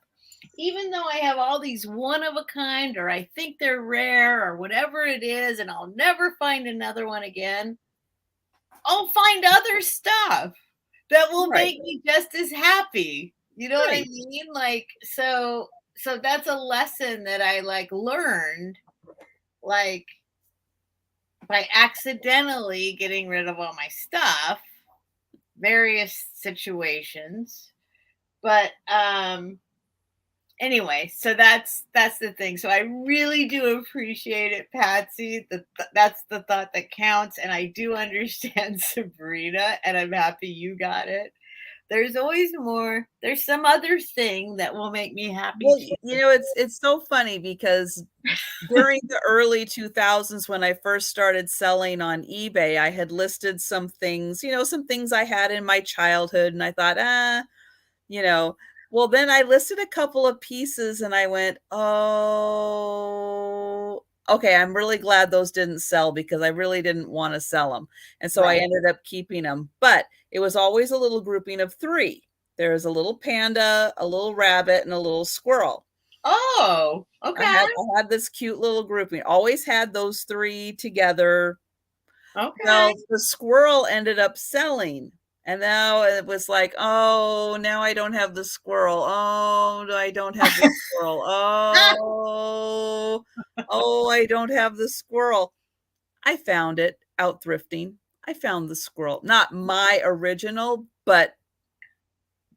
B: Even though I have all these one of a kind, or I think they're rare, or whatever it is, and I'll never find another one again, I'll find other stuff that will make me just as happy. You know what I mean? Like, so that's a lesson that I like learned, like by accidentally getting rid of all my stuff, various situations. But anyway, so that's the thing. So I really do appreciate it, Patsy. That's the thought that counts. And I do understand Sabrina, and I'm happy you got it. There's always more. There's some other thing that will make me happy.
A: Well, you know, it's so funny because during the early 2000s, when I first started selling on eBay, I had listed some things, you know, some things I had in my childhood, and I thought, you know, well, then I listed a couple of pieces and I went, oh, okay, I'm really glad those didn't sell because I really didn't want to sell them. And so I ended up keeping them. But it was always a little grouping of 3. There's a little panda, a little rabbit, and a little squirrel.
B: Oh, okay.
A: I had this cute little grouping. Always had those 3 together.
B: Okay.
A: Well, the squirrel ended up selling. And now it was like, oh, now I don't have the squirrel. Oh, I don't have the squirrel. Oh, I don't have the squirrel. I found it out thrifting. I found the squirrel. Not my original, but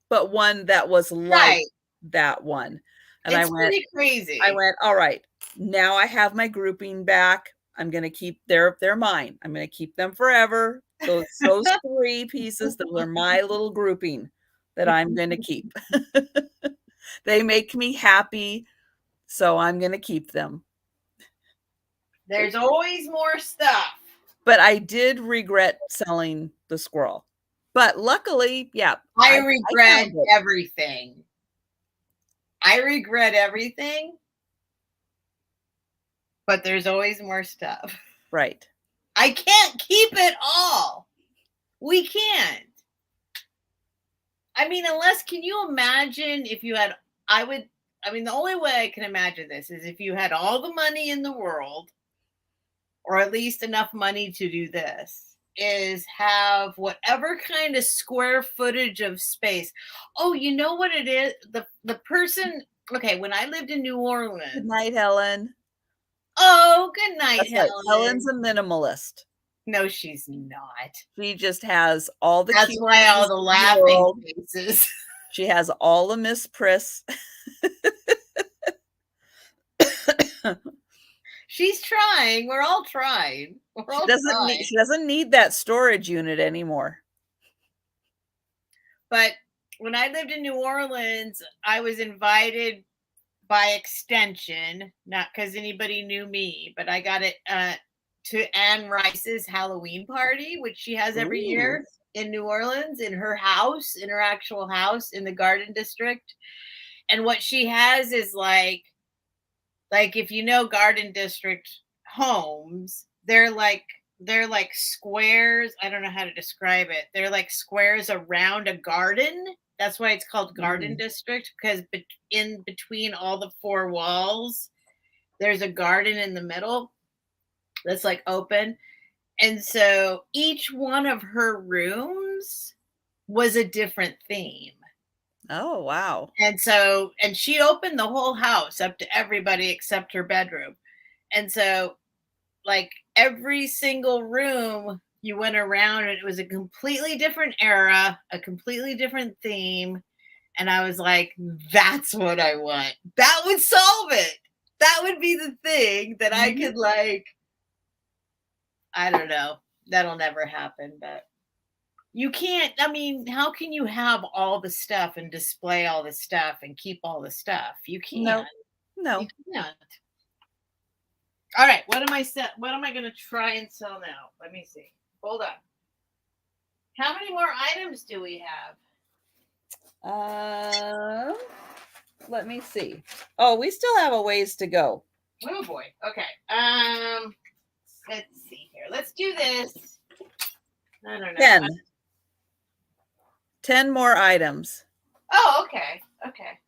A: one that was like that one. And
B: it's pretty crazy.
A: I went, all right, now I have my grouping back. I'm going to keep they're mine. I'm going to keep them forever. Those 3 pieces, those are my little grouping that I'm going to keep. They make me happy, so I'm going to keep them.
B: There's always more stuff.
A: But I did regret selling the squirrel. But luckily, yeah.
B: I regret everything. I regret everything. But there's always more stuff.
A: Right.
B: I can't keep it all. We can't. I mean, can you imagine if you had, the only way I can imagine this is if you had all the money in the world, or at least enough money to do this, is have whatever kind of square footage of space. Oh, you know what it is? The person, okay, when I lived in New Orleans.
A: Good night, Helen.
B: Oh, good night, Helen.
A: Right. Helen's a minimalist.
B: No, she's not.
A: She just has all the
B: That's why all the laughing faces.
A: She has all the Miss Priss.
B: She's trying. We're all trying.
A: She doesn't need that storage unit anymore.
B: But when I lived in New Orleans, I was invited by extension, not because anybody knew me, but I got it to Anne Rice's Halloween party, which she has every year in New Orleans, in her house, in her actual house in the Garden District. And what she has is like if you know Garden District homes, they're like squares. I don't know how to describe it. They're like squares around a garden. That's why it's called Garden District, because in between all the 4 walls, there's a garden in the middle that's like open. And so each one of her rooms was a different theme.
A: Oh, wow.
B: And she opened the whole house up to everybody except her bedroom. And so like every single room you went around and it was a completely different era, a completely different theme. And I was like, that's what I want. That would solve it. That would be the thing that I could I don't know. That'll never happen, but you can't, how can you have all the stuff and display all the stuff and keep all the stuff? You can't.
A: No.
B: You can't. All right. What am I going to try and sell now? Let me see. Hold on. How many more items do we have?
A: Let me see. Oh, we still have a ways to go.
B: Oh boy. Okay. Let's see here. Let's do this. I don't know.
A: 10 more items.
B: Oh, okay. Okay.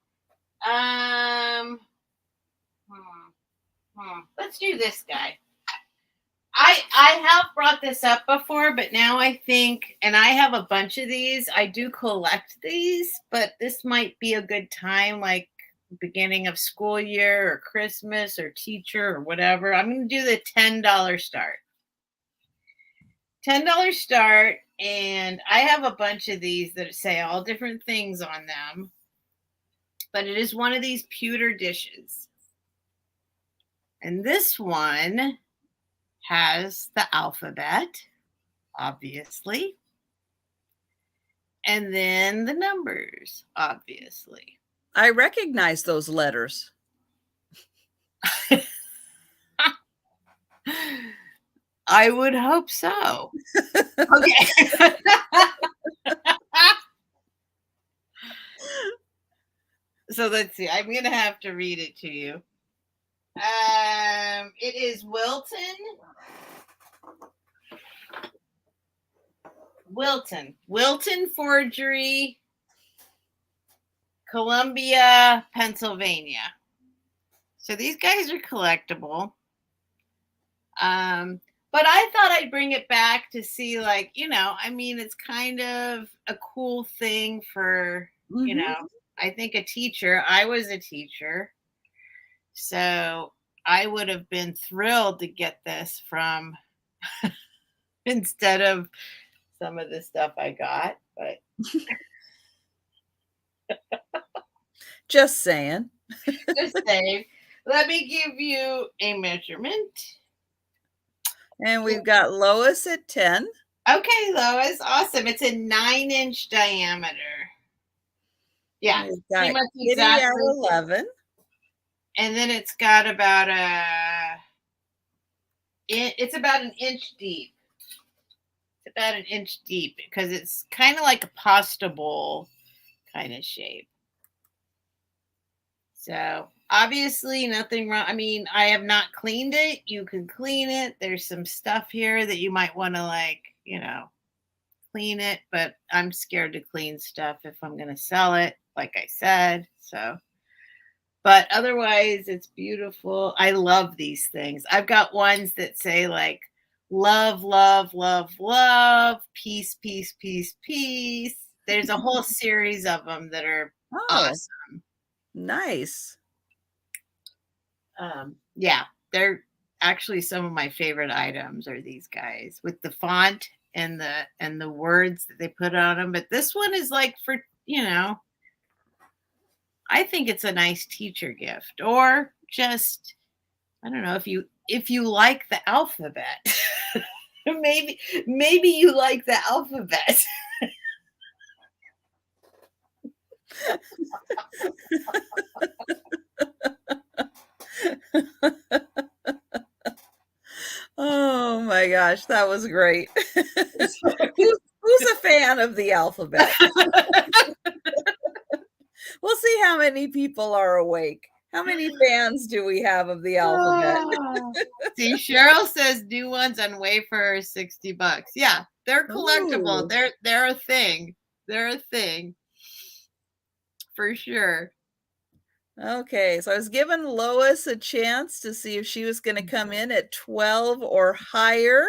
B: Let's do this guy. I have brought this up before, but now I think, and I have a bunch of these. I do collect these, but this might be a good time, like beginning of school year or Christmas or teacher or whatever. I'm going to do the $10 start. $10 start, and I have a bunch of these that say all different things on them, but it is one of these pewter dishes. And this one has the alphabet, obviously, and then the numbers, obviously.
A: I recognize those letters.
B: I would hope so. Okay. So let's see. I'm going to have to read it to you. It is Wilton Forgery, Columbia, Pennsylvania. So these guys are collectible. But I thought I'd bring it back to see, like, you know, I mean, it's kind of a cool thing for, you know, I think a teacher. I was a teacher. So I would have been thrilled to get this from instead of some of the stuff I got, but
A: just saying.
B: Just saying. Let me give you a measurement.
A: And we've got Lois at 10.
B: Okay, Lois. Awesome. It's a 9-inch diameter. Yeah.
A: Pretty much exactly. At 11.
B: And then it's got about it's about an inch deep. It's about an inch deep because it's kind of like a pasta bowl kind of shape. So obviously nothing wrong. I mean, I have not cleaned it. You can clean it. There's some stuff here that you might want to, like, you know, clean it, but I'm scared to clean stuff if I'm going to sell it, like I said. So, but otherwise it's beautiful. I love these things. I've got ones that say like love, love, love, love, peace, peace, peace, peace. There's a whole series of them that are awesome.
A: Nice.
B: Yeah, they're actually some of my favorite items are these guys with the font and the words that they put on them. But this one is like for, you know, I think it's a nice teacher gift, or just, I don't know, if you like the alphabet, maybe you like the alphabet.
A: Oh my gosh, that was great. Who's a fan of the alphabet? We'll see how many people are awake. How many fans do we have of the alphabet?
B: See, Cheryl says new ones on Wayfair are $60. Yeah, they're collectible. Ooh. They're a thing. They're a thing. For sure.
A: Okay, so I was giving Lois a chance to see if she was going to come in at 12 or higher.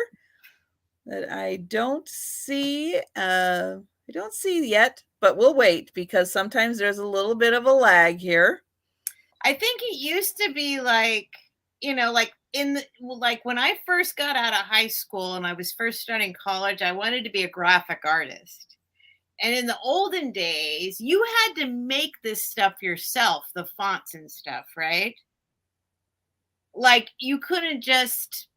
A: That I don't see. I don't see yet, but we'll wait because sometimes there's a little bit of a lag here.
B: I think it used to be like, you know, like like when I first got out of high school and I was first starting college, I wanted to be a graphic artist. And in the olden days, you had to make this stuff yourself, the fonts and stuff, right? Like you couldn't just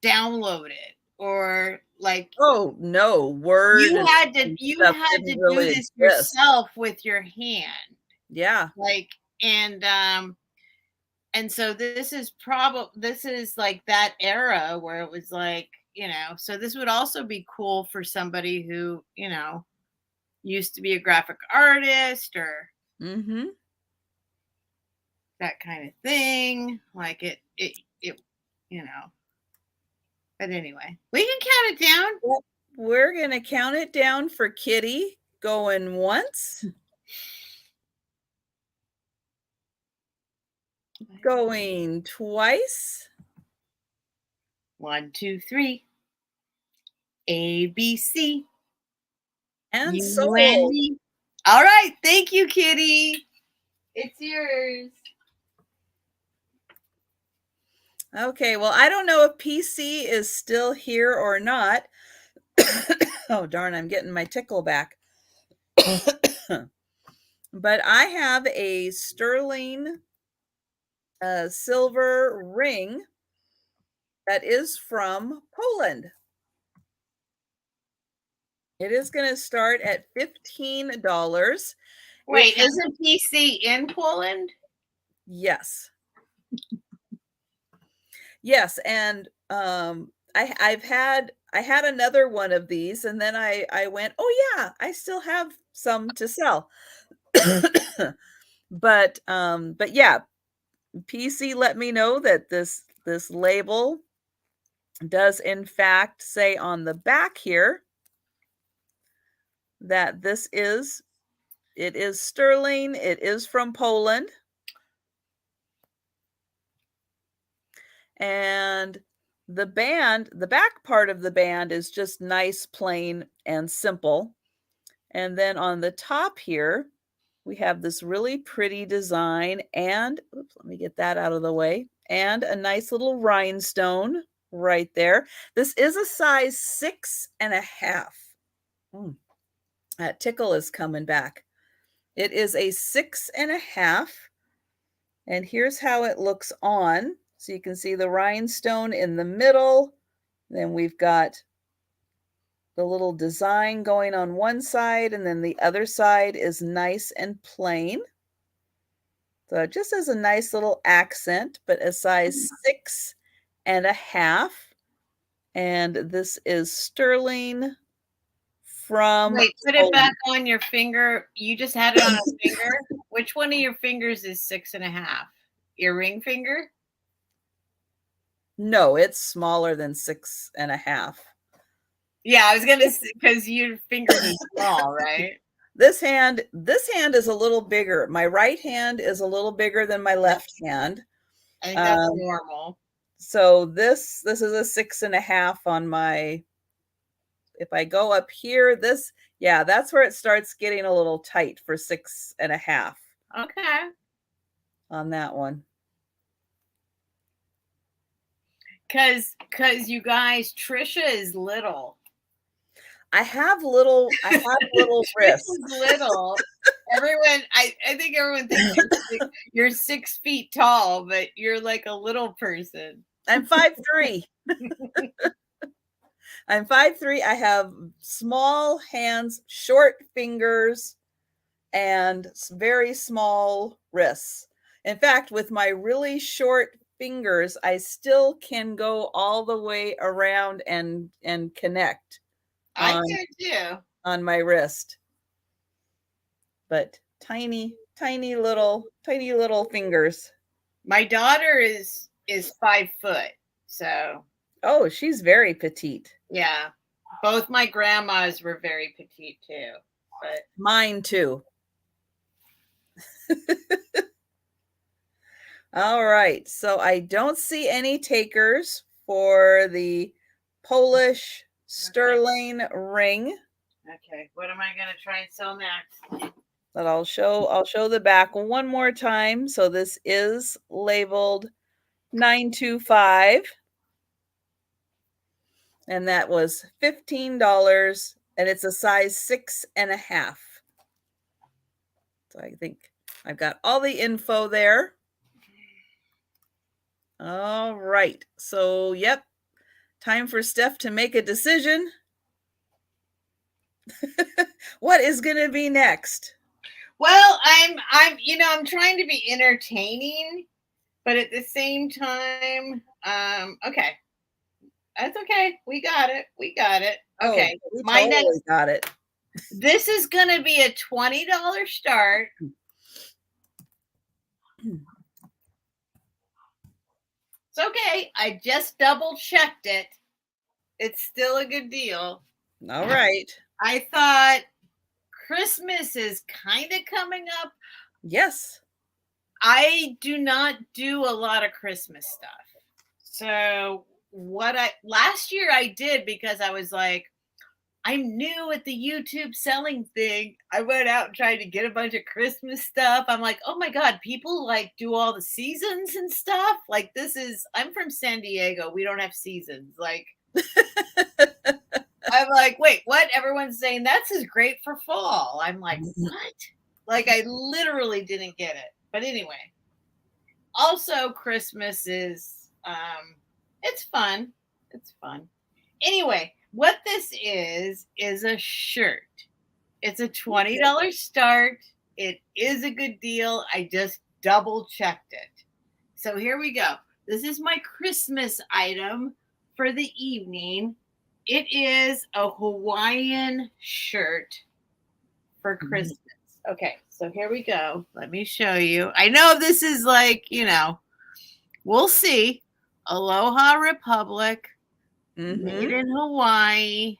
B: download it or like,
A: oh no, Word.
B: You had to really do this yourself with your hand.
A: Yeah.
B: Like, and And so this is like that era where it was like, you know, so this would also be cool for somebody who, you know, used to be a graphic artist or that kind of thing. Like it, you know. But anyway, we can count it down.
A: We're going to count it down for Kitty. Going once. Going twice.
B: 1, 2, 3. A, B, C.
A: And
B: you
A: sold.
B: And me. All right. Thank you, Kitty. It's yours.
A: Okay. Well, I don't know if PC is still here or not. Oh, darn. I'm getting my tickle back. But I have a sterling silver ring that is from Poland. It is going to start at $15.
B: Wait, isn't PC in Poland?
A: Yes. Yes, and I had another one of these, and then I went, oh yeah, I still have some to sell. But yeah, PC let me know that this label does in fact say on the back here that it is sterling, it is from Poland. And the back part of the band is just nice, plain, and simple. And then on the top here, we have this really pretty design and, oops, let me get that out of the way, and a nice little rhinestone right there. This is a size 6.5. That tickle is coming back. It is a 6.5. And here's how it looks on. So you can see the rhinestone in the middle. Then we've got the little design going on one side, and then the other side is nice and plain. So it just has a nice little accent, but a size 6.5. And this is sterling from.
B: Wait, put it back on your finger. You just had it on a finger. Which one of your fingers is 6.5? Your ring finger?
A: No, it's smaller than 6.5.
B: Yeah, I was gonna say, because your fingers are small, right?
A: This hand is a little bigger. My right hand is a little bigger than my left hand.
B: I think that's normal.
A: So this is a 6.5 on my. If I go up here, that's where it starts getting a little tight for 6.5.
B: Okay.
A: On that one.
B: Cause you guys, Trisha is little.
A: I have little wrists.
B: Little. Everyone, I think everyone thinks you're 6 feet tall, but you're like a little person.
A: I'm 5'3". I'm 5'3". I have small hands, short fingers, and very small wrists. In fact, with my really short fingers, I still can go all the way around and connect.
B: I can too.
A: On my wrist. But tiny little fingers.
B: My daughter is 5 foot. So.
A: Oh, she's very petite.
B: Yeah. Both my grandmas were very petite too. But
A: mine too. All right. So I don't see any takers for the Polish sterling ring.
B: Okay. What am I going to try and sell next?
A: But I'll show the back one more time. So this is labeled 925. And that was $15. And it's a size 6.5. So I think I've got all the info there. All right. So, yep. Time for Steph to make a decision. What is going to be next?
B: Well, I'm trying to be entertaining, But at the same time, okay. That's okay. We got it. We got it.
A: Oh,
B: Okay.
A: we
B: My
A: totally
B: next,
A: got it.
B: this is going to be a $20 start. It's okay. I just double checked it. It's still a good deal.
A: All right.
B: I thought Christmas is kind of coming up.
A: Yes.
B: I do not do a lot of Christmas stuff. So last year I did because I was like, I'm new at the YouTube selling thing. I went out and tried to get a bunch of Christmas stuff. I'm like, oh my God, people like do all the seasons and stuff. Like I'm from San Diego. We don't have seasons. Like, I'm like, wait, what? Everyone's saying that's is great for fall. I'm like, what? Like, I literally didn't get it. But anyway, also Christmas is, it's fun. It's fun. Anyway, what this is a shirt. It's a $20 start. It is a good deal. I just double checked it. So here we go. This is my Christmas item for the evening. It is a Hawaiian shirt for Christmas. Okay, so here we go. Let me show you. I know this is like, we'll see. Aloha Republic. Made in Hawaii.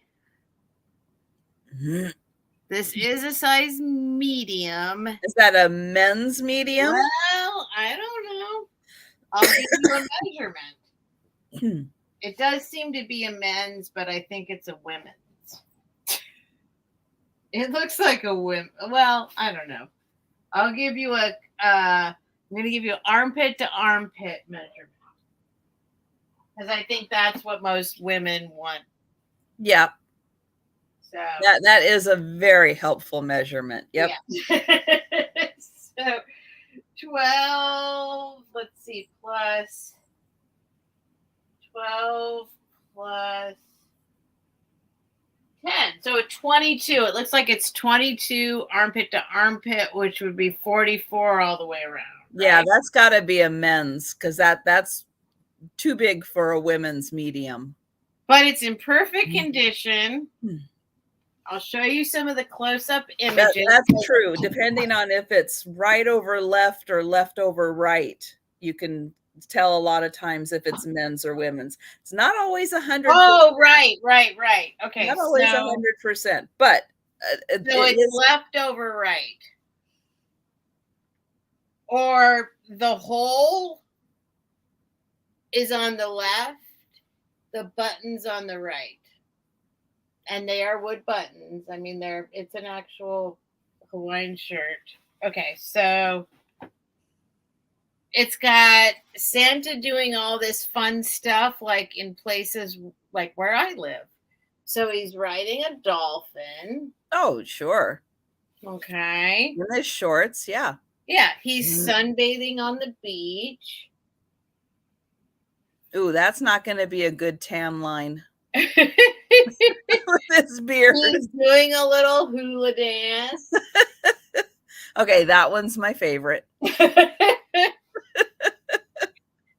B: This is a size medium.
A: Is that a men's medium?
B: Well, I don't know. I'll give you a measurement. It does seem to be a men's, but I think it's a women's. It looks like a women. Well, I don't know. I'll give you I'm going to give you an armpit to armpit measurement. Because I think that's what most women want.
A: Yeah.
B: So
A: that is a very helpful measurement. Yep.
B: Yeah. So 12, let's see, plus 12 plus 10. So a 22. It looks like it's 22 armpit to armpit, which would be 44 all the way around. Right?
A: Yeah, that's got to be a men's because that's too big for a women's medium.
B: But it's in perfect condition. I'll show you some of the close-up images.
A: That's true. Depending on if it's right over left or left over right, you can tell a lot of times if it's men's or women's. It's not always 100%.
B: Oh, right. Okay.
A: Not always 100%, but
B: so it's left over right. Or the hole is on the left, the button's on the right. And they are wood buttons. I mean, it's an actual Hawaiian shirt. Okay, so it's got Santa doing all this fun stuff, like in places like where I live. So he's riding a dolphin.
A: Oh, sure.
B: Okay.
A: In his shorts, yeah.
B: Yeah, he's sunbathing on the beach.
A: Ooh, that's not going to be a good tan line. With his beard.
B: He's doing a little hula dance.
A: Okay, that one's my favorite.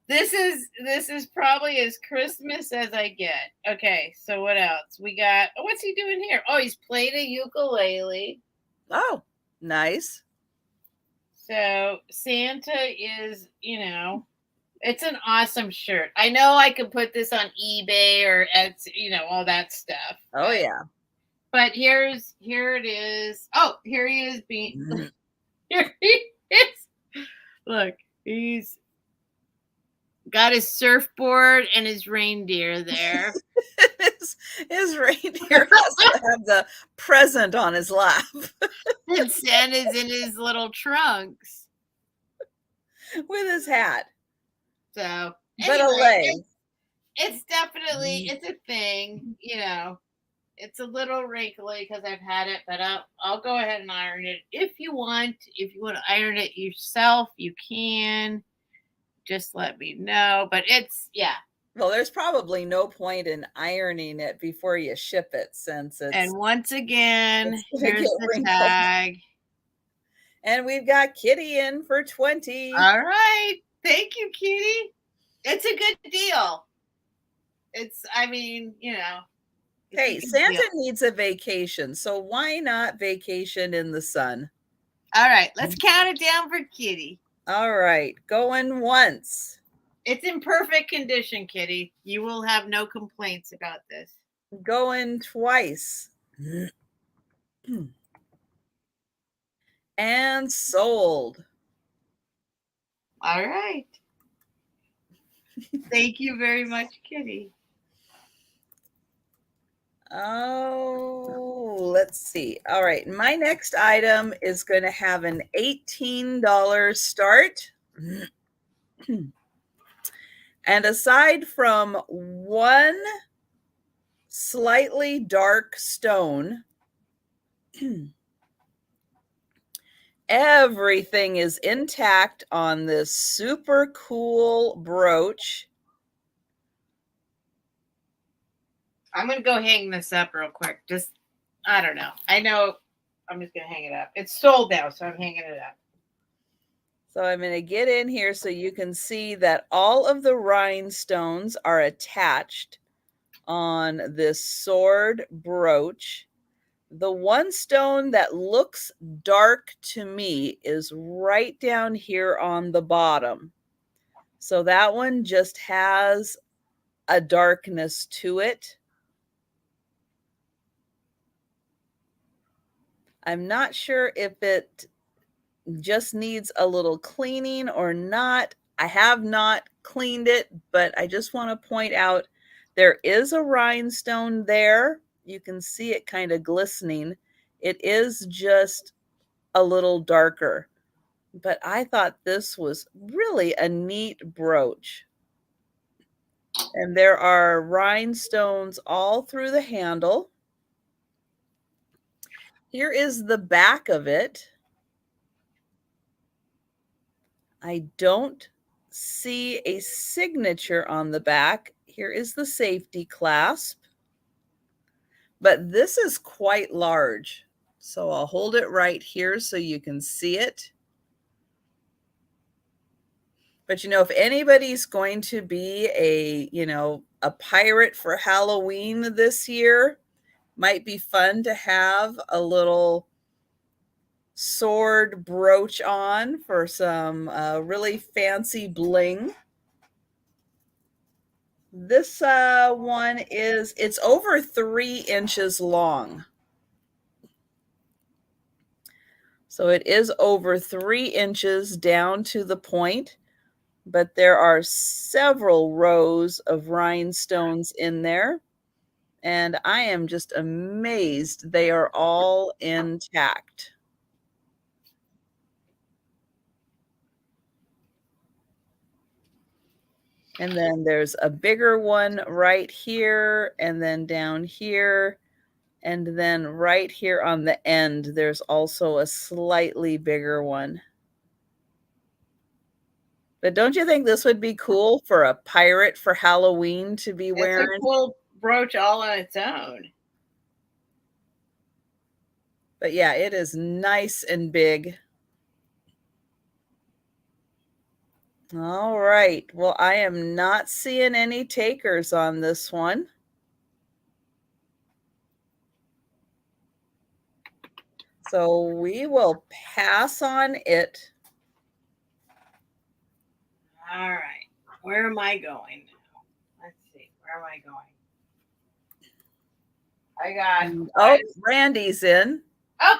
B: This is probably as Christmas as I get. Okay, so what else? We got, what's he doing here? Oh, he's playing a ukulele.
A: Oh, nice.
B: So Santa is, it's an awesome shirt. I know I could put this on eBay or all that stuff.
A: Oh yeah.
B: But here it is. Oh, here he is being here he is. Look, he's got his surfboard and his reindeer there.
A: his reindeer has to have the present on his lap.
B: And Santa's in his little trunks.
A: With his hat.
B: So,
A: but a leg.
B: It's definitely, it's a thing, It's a little wrinkly because I've had it, but I'll go ahead and iron it if you want. If you want to iron it yourself, you can. Just let me know. But yeah.
A: Well, there's probably no point in ironing it before you ship it since it's.
B: And once again, here's the tag.
A: And we've got Kitty in for 20.
B: All right. Thank you, Kitty. It's a good deal.
A: Hey, Santa needs a vacation, so why not vacation in the sun?
B: All right, let's count it down for Kitty.
A: All right, going once.
B: It's in perfect condition, Kitty. You will have no complaints about this.
A: Going twice. And sold.
B: All right. Thank you very much, Kitty.
A: Oh, let's see. All right, my next item is going to have an $18 start. And aside from one slightly dark stone, everything is intact on this super cool brooch.
B: I'm going to go hang this up real quick. I don't know. I know I'm just going to hang it up. It's sold now, so I'm hanging it up.
A: So I'm going to get in here so you can see that all of the rhinestones are attached on this sword brooch. The one stone that looks dark to me is right down here on the bottom. So that one just has a darkness to it. I'm not sure if it just needs a little cleaning or not. I have not cleaned it, but I just want to point out there is a rhinestone there. You can see it kind of glistening. It is just a little darker, but I thought this was really a neat brooch. And there are rhinestones all through the handle. Here is the back of it. I don't see a signature on the back. Here is the safety clasp, but this is quite large. So I'll hold it right here so you can see it. But if anybody's going to be a pirate for Halloween this year, might be fun to have a little sword brooch on for some really fancy bling. This one it's over 3 inches long. So it is over 3 inches down to the point, but there are several rows of rhinestones in there. And I am just amazed they are all intact. And then there's a bigger one right here, and then down here, and then right here on the end, there's also a slightly bigger one. But don't you think this would be cool for a pirate for Halloween to be wearing?
B: It's a cool brooch all on its own.
A: But yeah, it is nice and big. All right. Well, I am not seeing any takers on this one. So we will pass on it.
B: All right. Where am I going now? Let's see. Where am I going? I got.
A: Oh, Randy's in.
B: Oh.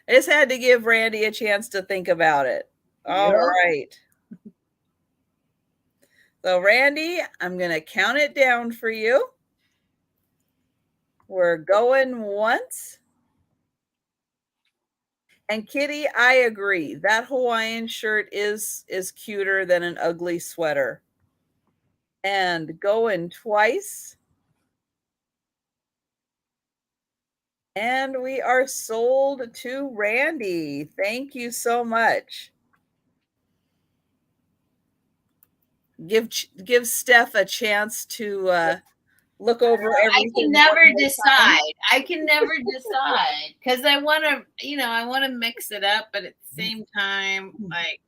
A: I just had to give Randy a chance to think about it. All right. So, Randy, I'm going to count it down for you. We're going once. And Kitty, I agree. That Hawaiian shirt is cuter than an ugly sweater. And going twice. And we are sold to Randy. Thank you so much. Give Steph a chance to look over everything.
B: I can never decide. I can never decide because I want to, I want to mix it up, but at the same time, like,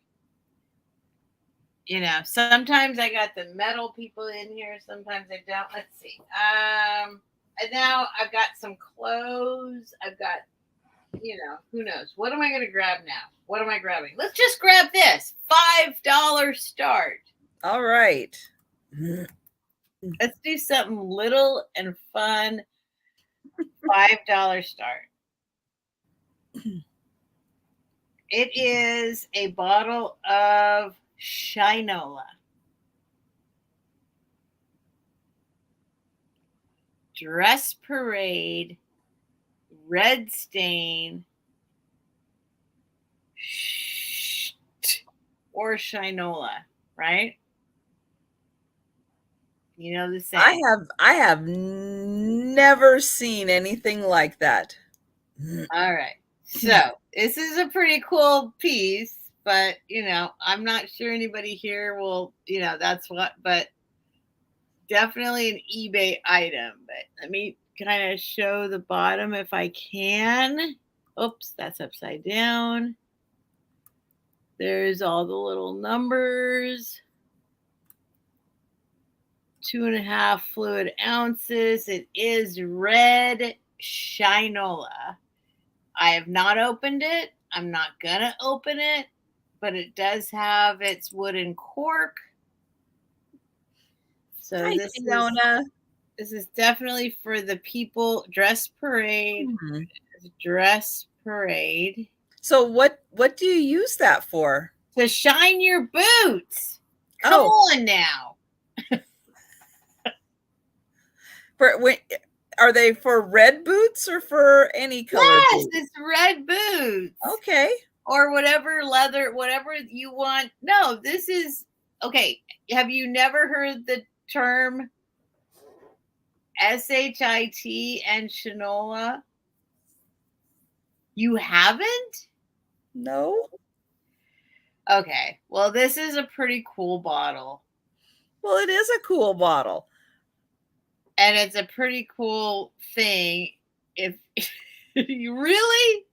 B: sometimes I got the metal people in here, sometimes I don't. Let's see. And now I've got some clothes. I've got, who knows? What am I going to grab now? What am I grabbing? Let's just grab this $5 start.
A: All right.
B: Let's do something little and fun. $5 start. It is a bottle of Shinola. Dress Parade, Red Stain, or Shinola, right? You know the same.
A: I have never seen anything like that.
B: All right. So this is a pretty cool piece, but I'm not sure anybody here will, that's what, but definitely an eBay item. But let me kind of show the bottom if I can. Oops, that's upside down. There's all the little numbers. 2.5 fluid ounces. It is red Shinola. I have not opened it. I'm not going to open it, but it does have its wooden cork. So
A: Hi, Fiona.
B: This is definitely for the people. Dress Parade. Dress Parade.
A: So what do you use that for?
B: To shine your boots. Come on now.
A: Are they for red boots or for any color?
B: Yes,
A: boots?
B: it's red boots.
A: Okay.
B: Or whatever leather, whatever you want. No, this is okay. Have you never heard the term SHIT and Shinola? You haven't?
A: No.
B: Okay. Well, this is a pretty cool bottle.
A: Well, it is a cool bottle.
B: And it's a pretty cool thing. If you really,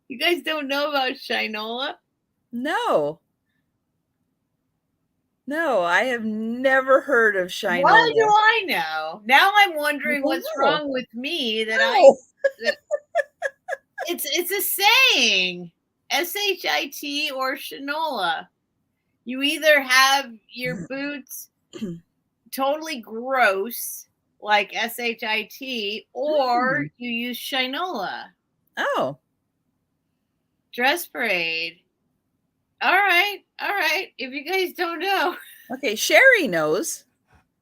B: you guys don't know about Shinola?
A: No. No, I have never heard of Shinola.
B: Why do I know? Now I'm wondering what's wrong with me that it's a saying. SHIT or Shinola. You either have your boots totally gross like SHIT or you use Shinola.
A: Oh.
B: Dress Parade. All right. If you guys don't know.
A: Okay, Sherry knows.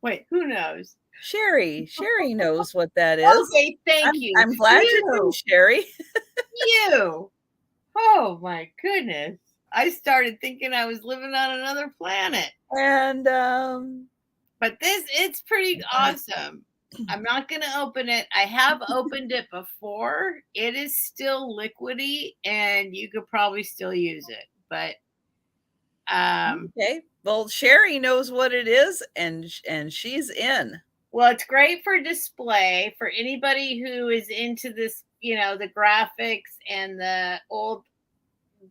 B: Wait, who knows?
A: Sherry knows what that is.
B: Okay, thank you.
A: I'm glad you know, Sherry.
B: You. Oh my goodness. I started thinking I was living on another planet.
A: And
B: but it's pretty awesome. I'm not going to open it. I have opened it before. It is still liquidy and you could probably still use it. But
A: okay. Well, Sherry knows what it is and she's in.
B: Well, it's great for display for anybody who is into this, the graphics and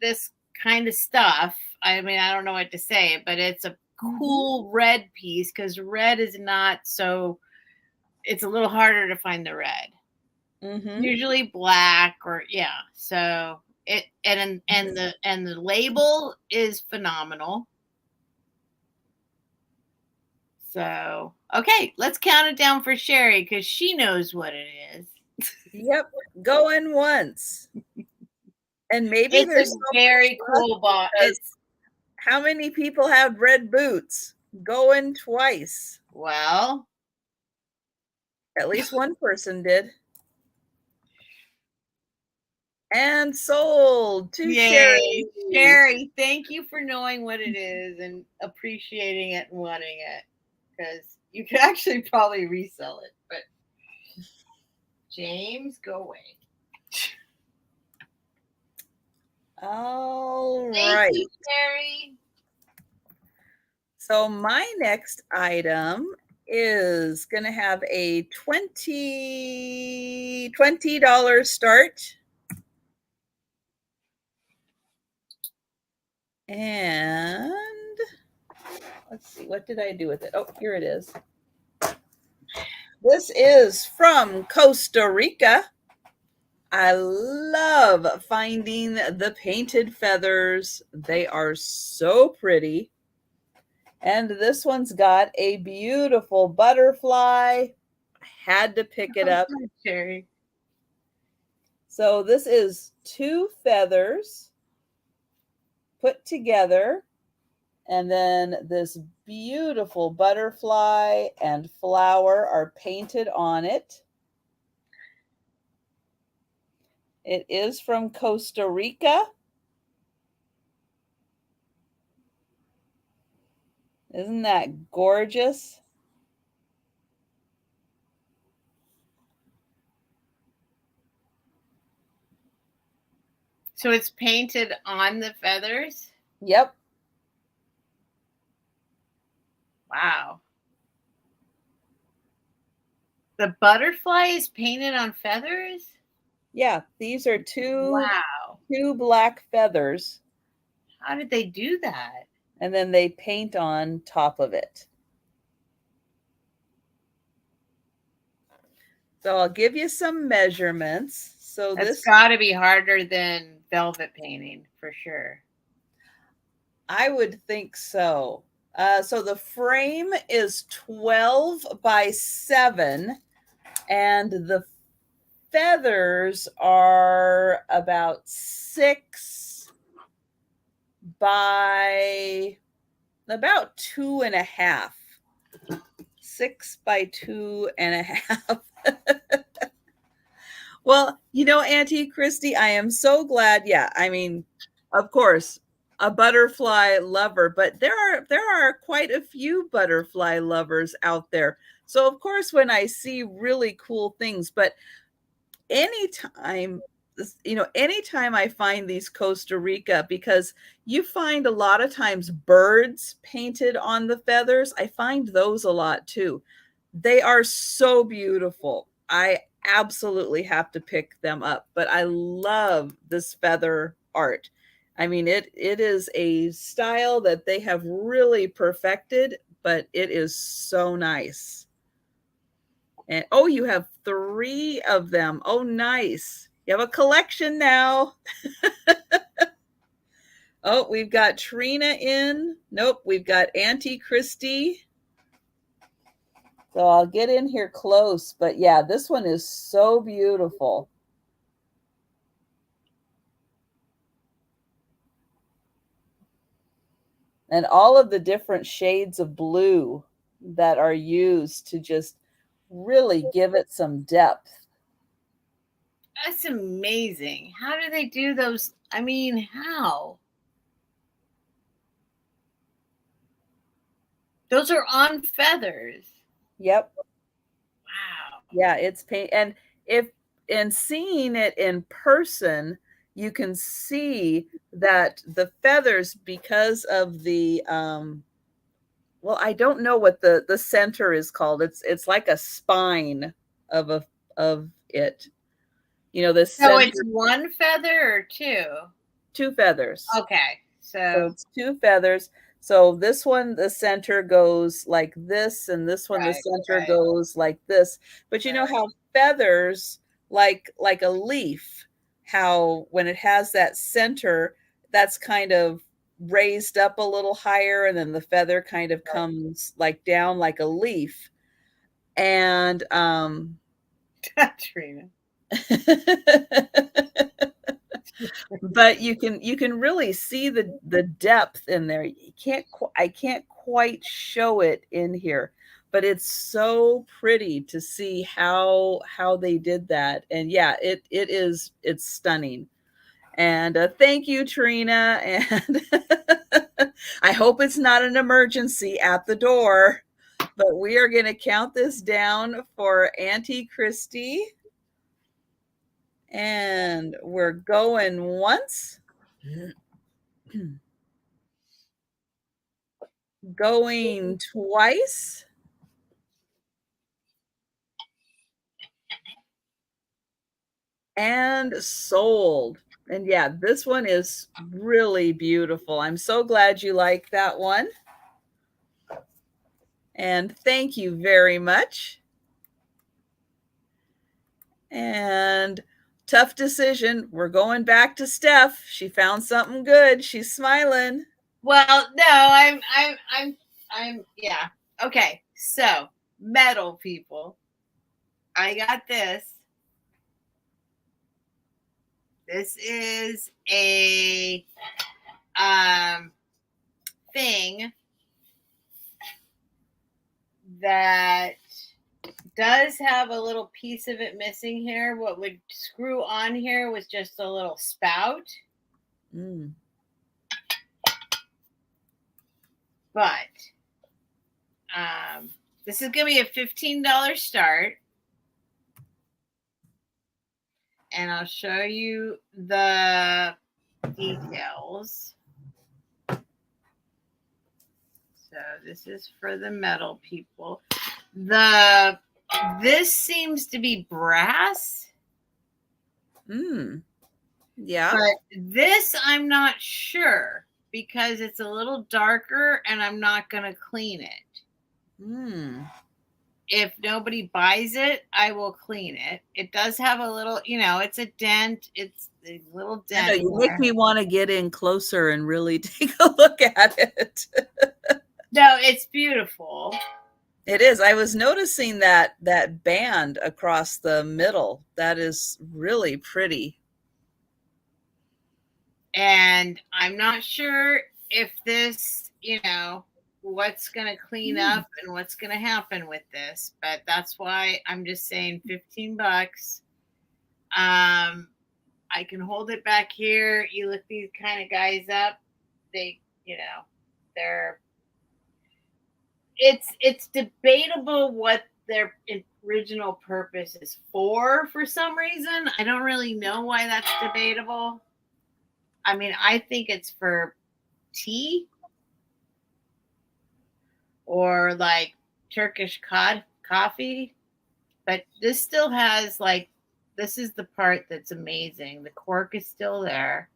B: this kind of stuff. I mean, I don't know what to say, but it's a cool red piece because red is not so, it's a little harder to find the red. Usually black or so it and the label is phenomenal. So okay, let's count it down for Sherry because she knows what it is.
A: Yep, going once. And maybe
B: it's
A: there's
B: a very cool box.
A: How many people have red boots? Going twice.
B: Well,
A: at least one person did. And sold to Sherry.
B: Sherry, thank you for knowing what it is and appreciating it and wanting it. Because you could actually probably resell it. But James, go away.
A: All
B: Thank
A: right.
B: you, Sherry.
A: So my next item is going to have a $20 start. And let's see, what did I do with it? Oh, here it is. This is from Costa Rica. I love finding the painted feathers. They are so pretty. And this one's got a beautiful butterfly. I had to pick it up.
B: Cherry.
A: So this is 2 feathers put together, and then this beautiful butterfly and flower are painted on it. It is from Costa Rica. Isn't that gorgeous?
B: So it's painted on the feathers?
A: Yep.
B: Wow. The butterfly is painted on feathers?
A: Yeah, these are two
B: Wow.
A: black feathers.
B: How did they do that?
A: And then they paint on top of it. So I'll give you some measurements. So
B: That's got to be harder than velvet painting for sure.
A: I would think so. So the frame is 12 by 7, and the feathers are about 6 by about 2.5. 6 by 2.5. Well, Auntie Christy, I am so glad. Yeah, I mean, of course, a butterfly lover, but there are quite a few butterfly lovers out there. So of course, when I see really cool things, but anytime anytime I find these Costa Rica, because you find a lot of times birds painted on the feathers, I find those a lot too. They are so beautiful. I absolutely have to pick them up, but I love this feather art. I mean, it is a style that they have really perfected, but it is so nice. And oh, you have 3 of them. Oh, nice. You have a collection now. Oh, we've got Trina in. Nope, we've got Auntie Christy. So I'll get in here close. But yeah, this one is so beautiful. And all of the different shades of blue that are used to just really give it some depth.
B: That's amazing. How do they do those? I mean, how? Those are on feathers.
A: Yep.
B: Wow.
A: Yeah, it's paint. And if in seeing it in person, you can see that the feathers, because of the well, I don't know what the center is called. It's like a spine of it. This
B: So
A: center,
B: it's one feather or 2?
A: 2 feathers.
B: Okay.
A: So it's 2 feathers. So this one, the center goes like this, and this one, the center goes like this. But you know how feathers, like a leaf, how when it has that center, that's kind of raised up a little higher, and then the feather kind of comes like down like a leaf. And
B: Trina.
A: but you can really see the depth in there. I can't quite show it in here, but it's so pretty to see how they did that. And yeah, it's stunning. And thank you, Trina. And I hope it's not an emergency at the door, but we are going to count this down for Auntie Christy. And we're going once, going twice, And sold. And yeah, this one is really beautiful. I'm so glad you like that one. And thank you very much. And tough decision. We're going back to Steph. She found something good. She's smiling.
B: Well, no, yeah. Okay, so metal people. I got this. This is a thing that does have a little piece of it missing here. What would screw on here was just a little spout. But this is going to be a $15 start. And I'll show you the details. So this is for the metal people. This seems to be brass.
A: Yeah.
B: But this I'm not sure because it's a little darker and I'm not going to clean it. If nobody buys it, I will clean it. It does have a little, it's a dent. It's a little dent.
A: I know, you make me want to get in closer and really take a look at it.
B: No, it's beautiful.
A: It is. I was noticing that band across the middle. That is really pretty.
B: And I'm not sure if this, what's going to clean up and what's going to happen with this, but that's why I'm just saying $15. I can hold it back here. You look these kind of guys up. They, it's debatable what their original purpose is for some reason. I don't really know why that's debatable. I mean, I think it's for tea or like Turkish coffee, but this still has this is the part that's amazing. The cork is still there.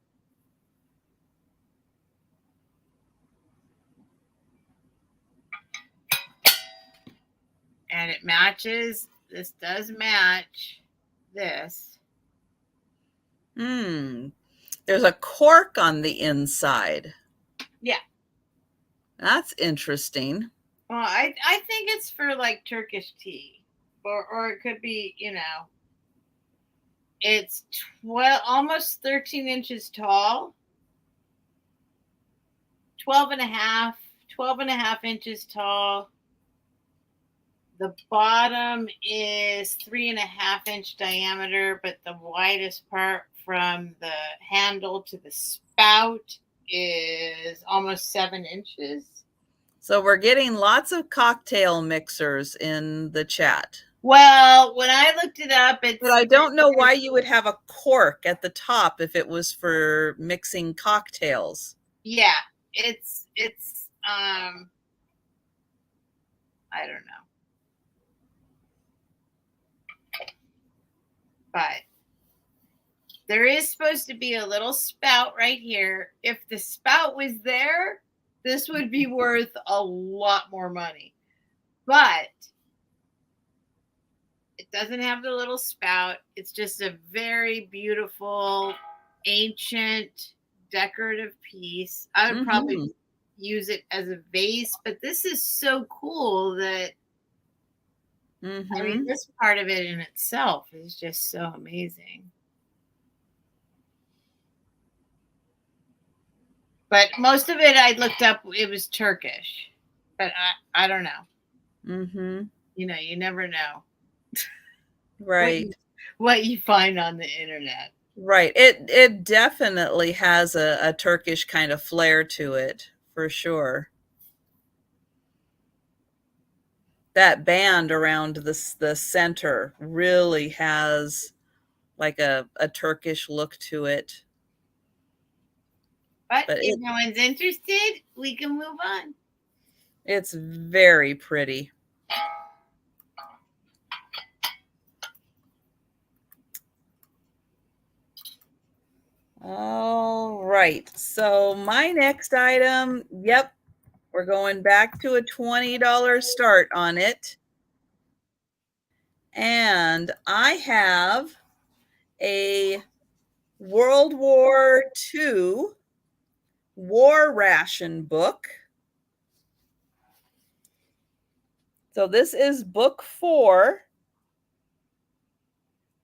B: And it matches. This does match this.
A: There's a cork on the inside.
B: Yeah.
A: That's interesting.
B: Well, I think it's for like Turkish tea. Or it could be, it's almost 13 inches tall. 12 and a half inches tall. The bottom is 3.5 inch diameter, but the widest part from the handle to the spout is almost 7 inches.
A: So we're getting lots of cocktail mixers in the chat.
B: Well, when I looked it up,
A: but I don't know why you would have a cork at the top if it was for mixing cocktails.
B: Yeah, it's I don't know. But there is supposed to be a little spout right here. If the spout was there, this would be worth a lot more money. But it doesn't have the little spout. It's just a very beautiful, ancient, decorative piece. I would probably use it as a vase, but this is so cool that I mean, this part of it in itself is just so amazing. But most of it I looked up, it was Turkish. But I don't know. You never know.
A: Right.
B: What you find on the internet.
A: Right. It definitely has a Turkish kind of flair to it, for sure. That band around the center really has like a Turkish look to it.
B: But if no one's interested, we can move on.
A: It's very pretty. All right. So my next item, yep, we're going back to a $20 start on it. And I have a World War II war ration book. So this is book 4.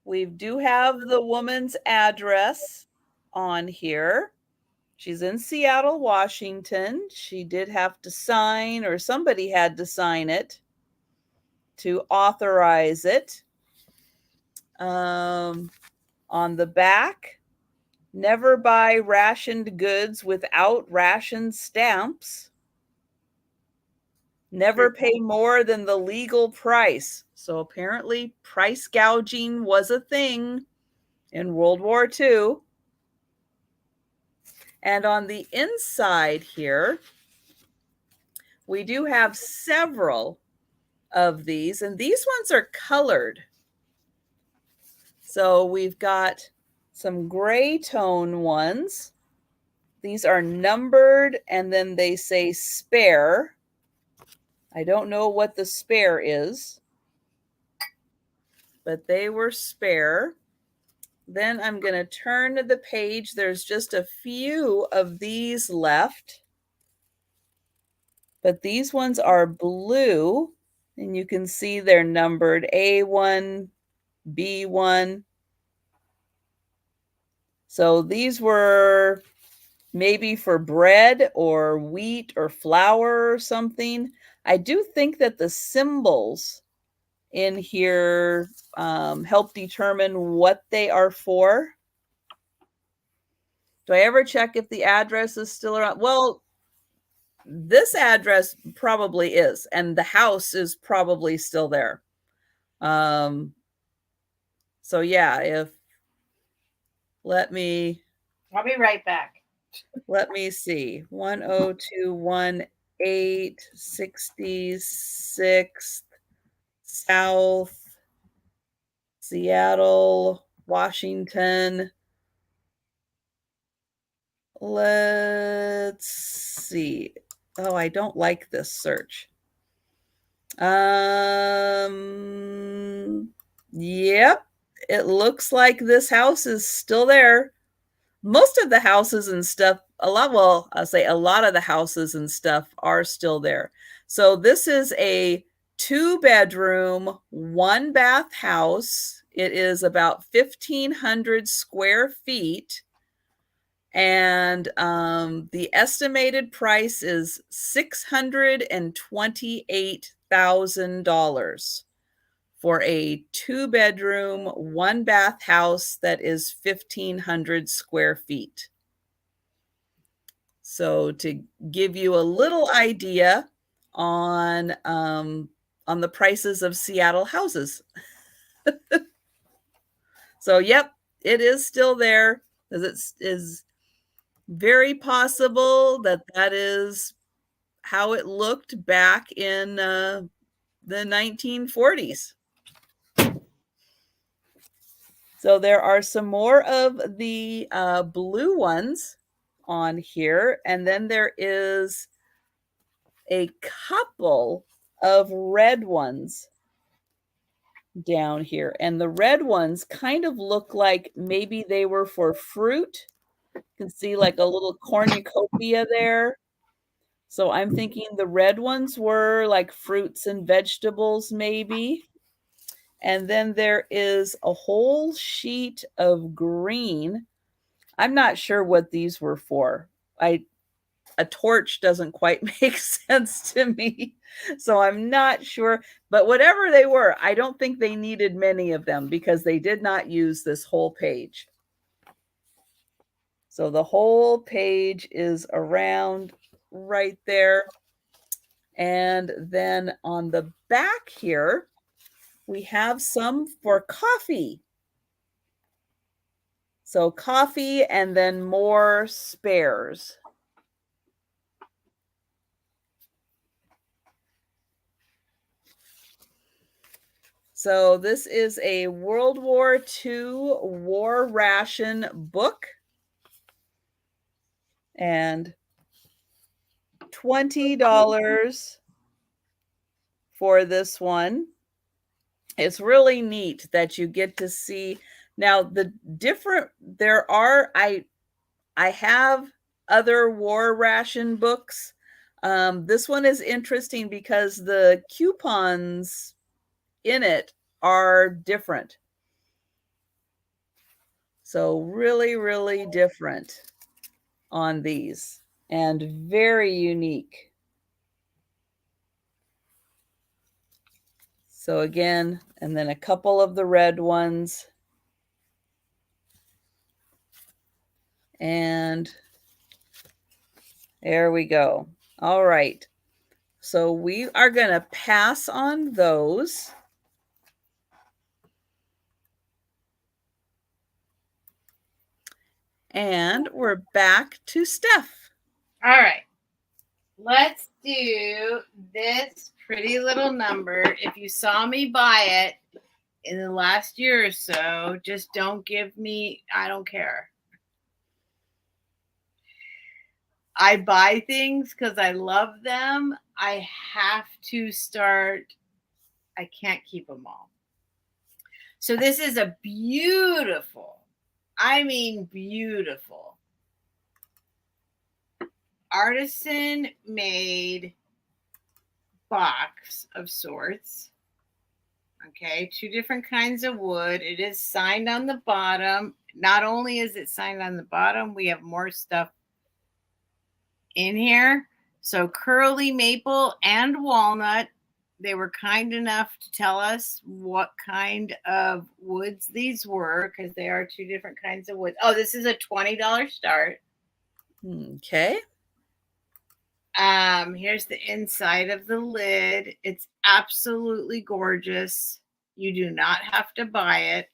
A: We do have the woman's address on here. She's in Seattle, Washington. She did have to sign, or somebody had to sign it to authorize it. On the back, never buy rationed goods without ration stamps. Never pay more than the legal price. So apparently price gouging was a thing in World War II. And on the inside here, we do have several of these, and these ones are colored. So we've got some gray tone ones. These are numbered, and then they say spare. I don't know what the spare is, but they were spare. Then I'm going to turn to the page. There's just a few of these left, but these ones are blue, and you can see they're numbered A1, B1. So these were maybe for bread or wheat or flour or something. I do think that the symbols in here help determine what they are for. Do I ever check if the address is still around? Well, this address probably is, and the house is probably still there. So yeah, I'll be
B: right back.
A: Let me see. 1021866 South Seattle, Washington. Let's see. Oh, I don't like this search. Yep. It looks like this house is still there. Most of the houses and stuff, I'll say a lot of the houses and stuff are still there. So this is a 2-bedroom, 1-bath house. It is about 1,500 square feet. And the estimated price is $628,000 for a 2-bedroom, 1-bath house that is 1,500 square feet. So to give you a little idea on the prices of Seattle houses. So yep, it is still there. It is very possible that that is how it looked back in the 1940s. So there are some more of the blue ones on here, and then there is a couple of red ones down here. And the red ones kind of look like maybe they were for fruit. You can see like a little cornucopia there. So I'm thinking the red ones were like fruits and vegetables maybe. And then there is a whole sheet of green. I'm not sure what these were for. A torch doesn't quite make sense to me. So I'm not sure. But whatever they were, I don't think they needed many of them because they did not use this whole page. So the whole page is around right there. And then on the back here, we have some for coffee. So coffee and then more spares. So this is a World War II war ration book. And $20 for this one. It's really neat that you get to see now the different I have other war ration books. This one is interesting because the coupons in it are different. So really, really different on these and very unique. So again, and then a couple of the red ones. And there we go. All right. So we are going to pass on those. And we're back to Steph.
B: All right. Let's do this pretty little number. If you saw me buy it in the last year or so, just don't give me, I don't care. I buy things because I love them. I have to start, I can't keep them all. So this is a beautiful, I mean beautiful, artisan made box of sorts. Okay, 2 different kinds of wood. It is signed on the bottom. Not only is it signed on the bottom, we have more stuff in here. So curly maple and walnut. They were kind enough to tell us what kind of woods these were because they are 2 different kinds of wood. Oh, this is a $20 start.
A: Okay.
B: Here's the inside of the lid. It's absolutely gorgeous. You do not have to buy it.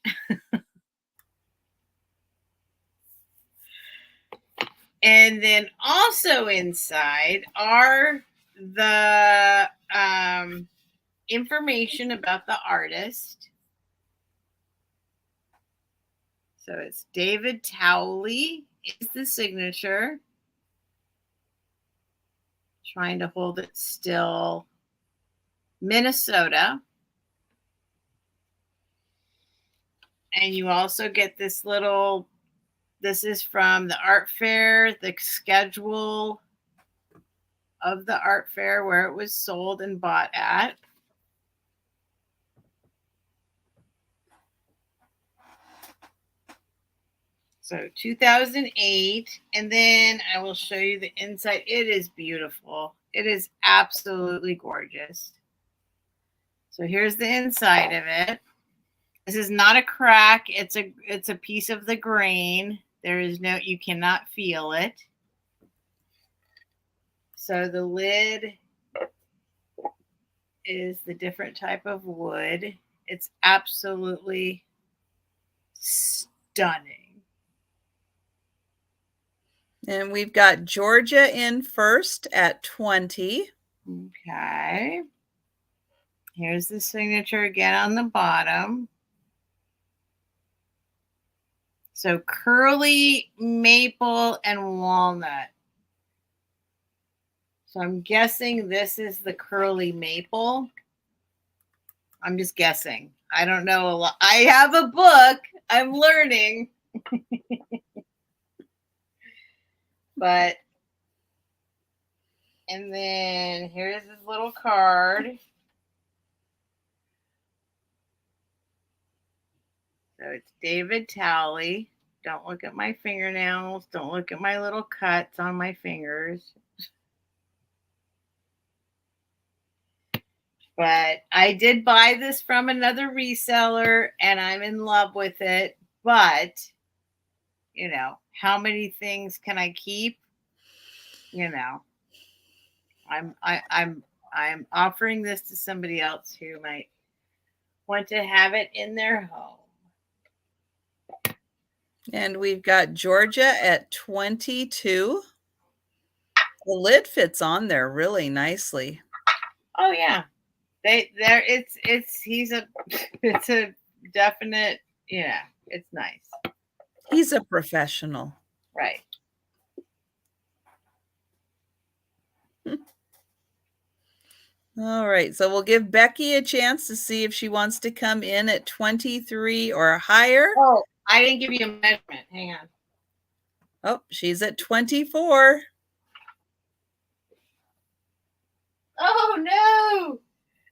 B: And then also inside are the information about the artist. So it's David Towley is the signature. Trying to hold it still. Minnesota. And you also get this little, this is from the art fair, the schedule of the art fair where it was sold and bought at. So 2008. And then I will show you the inside. It is beautiful. It is absolutely gorgeous. So here's the inside of it. This is not a crack. It's a piece of the grain. There is no, you cannot feel it. So the lid is the different type of wood. It's absolutely stunning.
A: And we've got Georgia in first at 20.
B: Okay. Here's the signature again on the bottom. So curly maple and walnut. So I'm guessing this is the curly maple. I'm just guessing. I don't know a lot. I have a book. I'm learning. But, and then here's this little card. So it's David Towley. Don't look at my fingernails. Don't look at my little cuts on my fingers. But I did buy this from another reseller and I'm in love with it. But, you know, how many things can I keep? You know, I'm offering this to somebody else who might want to have it in their home.
A: And we've got Georgia at 22. The lid fits on there really nicely.
B: Oh yeah. It's a definite, yeah, it's nice.
A: He's a professional.
B: Right.
A: All right, so we'll give Becky a chance to see if she wants to come in at 23 or higher.
B: Oh, I didn't give you a measurement. Hang on.
A: Oh, she's at 24.
B: Oh, no.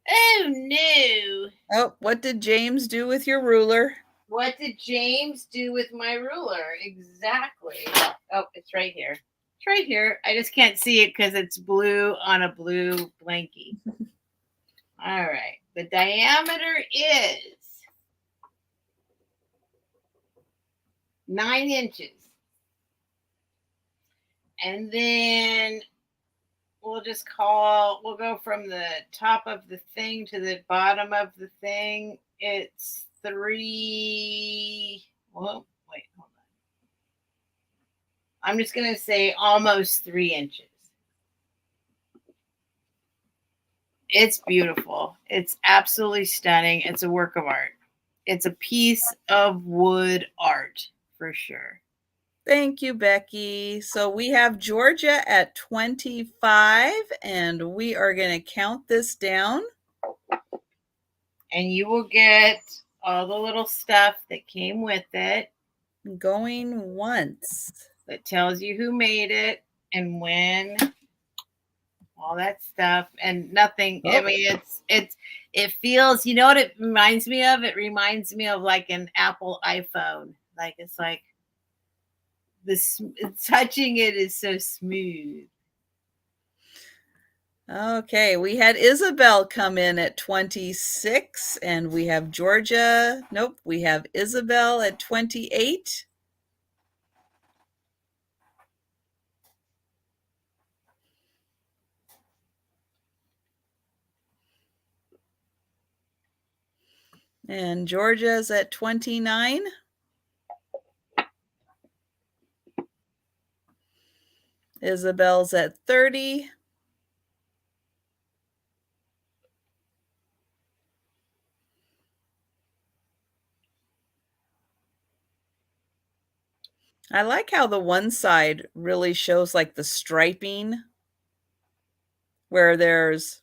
B: Oh, no.
A: Oh, what did James do with your ruler?
B: What did James do with my ruler? Exactly. Oh, it's right here. It's right here. I just can't see it because it's blue on a blue blankie. All right. The diameter is 9 inches. And then we'll go from the top of the thing to the bottom of the thing. It's 3. Well, wait, hold on. I'm just going to say almost 3 inches. It's beautiful. It's absolutely stunning. It's a work of art. It's a piece of wood art for sure.
A: Thank you, Becky. So we have Georgia at 25, and we are going to count this down.
B: And you will get all the little stuff that came with it.
A: Going once.
B: That tells you who made it and when. All that stuff and nothing.
A: Oh.
B: I mean, it feels, you know what it reminds me of? It reminds me of like an Apple iPhone. Like it's like this touching it is so smooth.
A: Okay, we had Isabel come in at 26, and we have Georgia. Nope, we have Isabel at 28. And Georgia's at 29. Isabel's at 30. I like how the one side really shows like the striping where there's.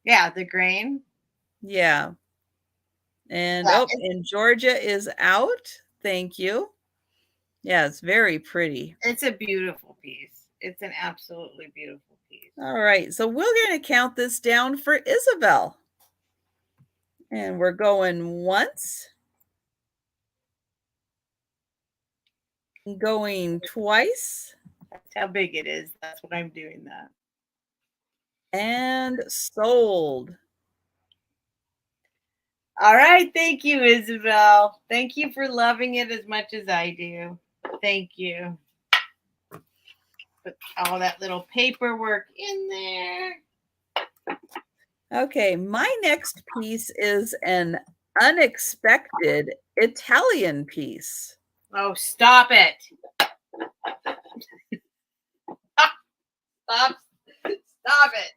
B: Yeah, the grain.
A: Yeah. And and Georgia is out. Thank you. Yeah, it's very pretty.
B: It's a beautiful piece. It's an absolutely beautiful piece.
A: All right, so we're going to count this down for Isabel. And we're going once. Going twice.
B: That's how big it is. That's what I'm doing that.
A: And sold.
B: All right. Thank you, Isabel. Thank you for loving it as much as I do. Thank you. Put all that little paperwork in there.
A: Okay, my next piece is an unexpected Italian piece.
B: Oh, stop it. Stop it.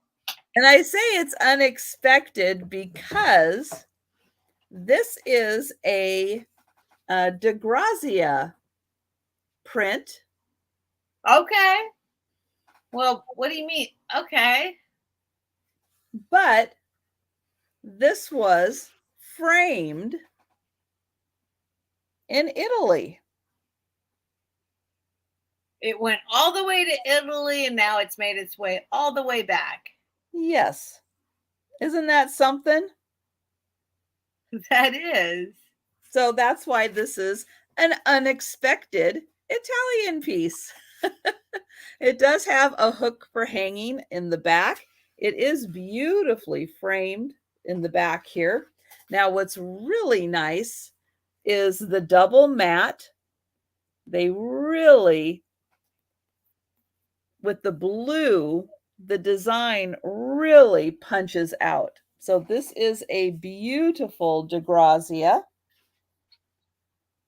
A: And I say it's unexpected because this is a De Grazia print.
B: Okay. Well, what do you mean? Okay.
A: But this was framed in Italy.
B: It went all the way to Italy and now it's made its way all the way back.
A: Yes. Isn't that something?
B: That is.
A: So that's why this is an unexpected Italian piece. It does have a hook for hanging in the back. It is beautifully framed in the back here. Now, what's really nice is the double mat. They really, with the blue, the design really punches out. So this is a beautiful De Grazia.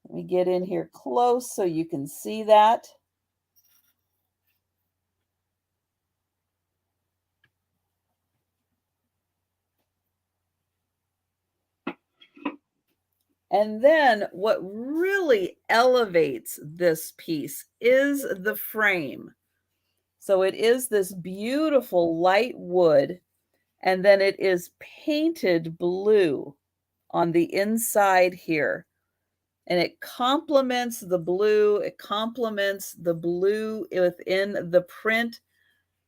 A: Let me get in here close so you can see that. And then what really elevates this piece is the frame. So it is this beautiful light wood, and then it is painted blue on the inside here. And it complements the blue. It complements the blue within the print.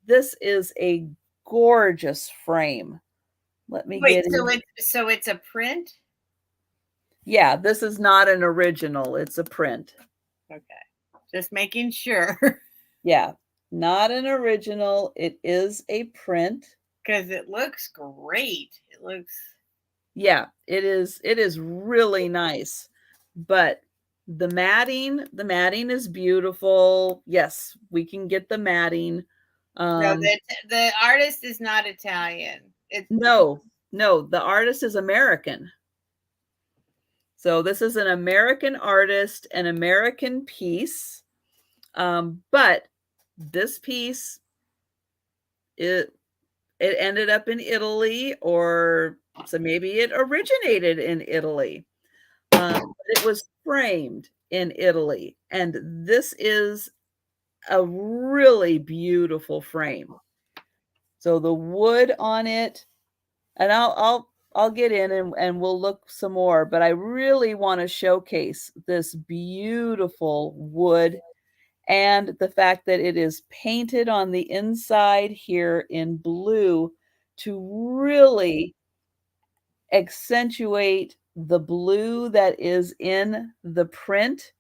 A: This is a gorgeous frame. Let me
B: Wait,
A: get in.
B: so it's a print?
A: Yeah, this is not an original. It's a print.
B: Okay. Just making sure.
A: Yeah, not an original. It is a print.
B: Because it looks great. It looks.
A: Yeah, it is. It is really nice. But the matting is beautiful. Yes, we can get the matting.
B: No, the artist is not Italian.
A: No, the artist is American. So this is an American artist, an American piece. But this piece, it ended up in Italy, or so maybe it originated in Italy. It was framed in Italy, and this is a really beautiful frame. So the wood on it, and I'll get in and we'll look some more, but I really want to showcase this beautiful wood and the fact that it is painted on the inside here in blue to really accentuate the blue that is in the print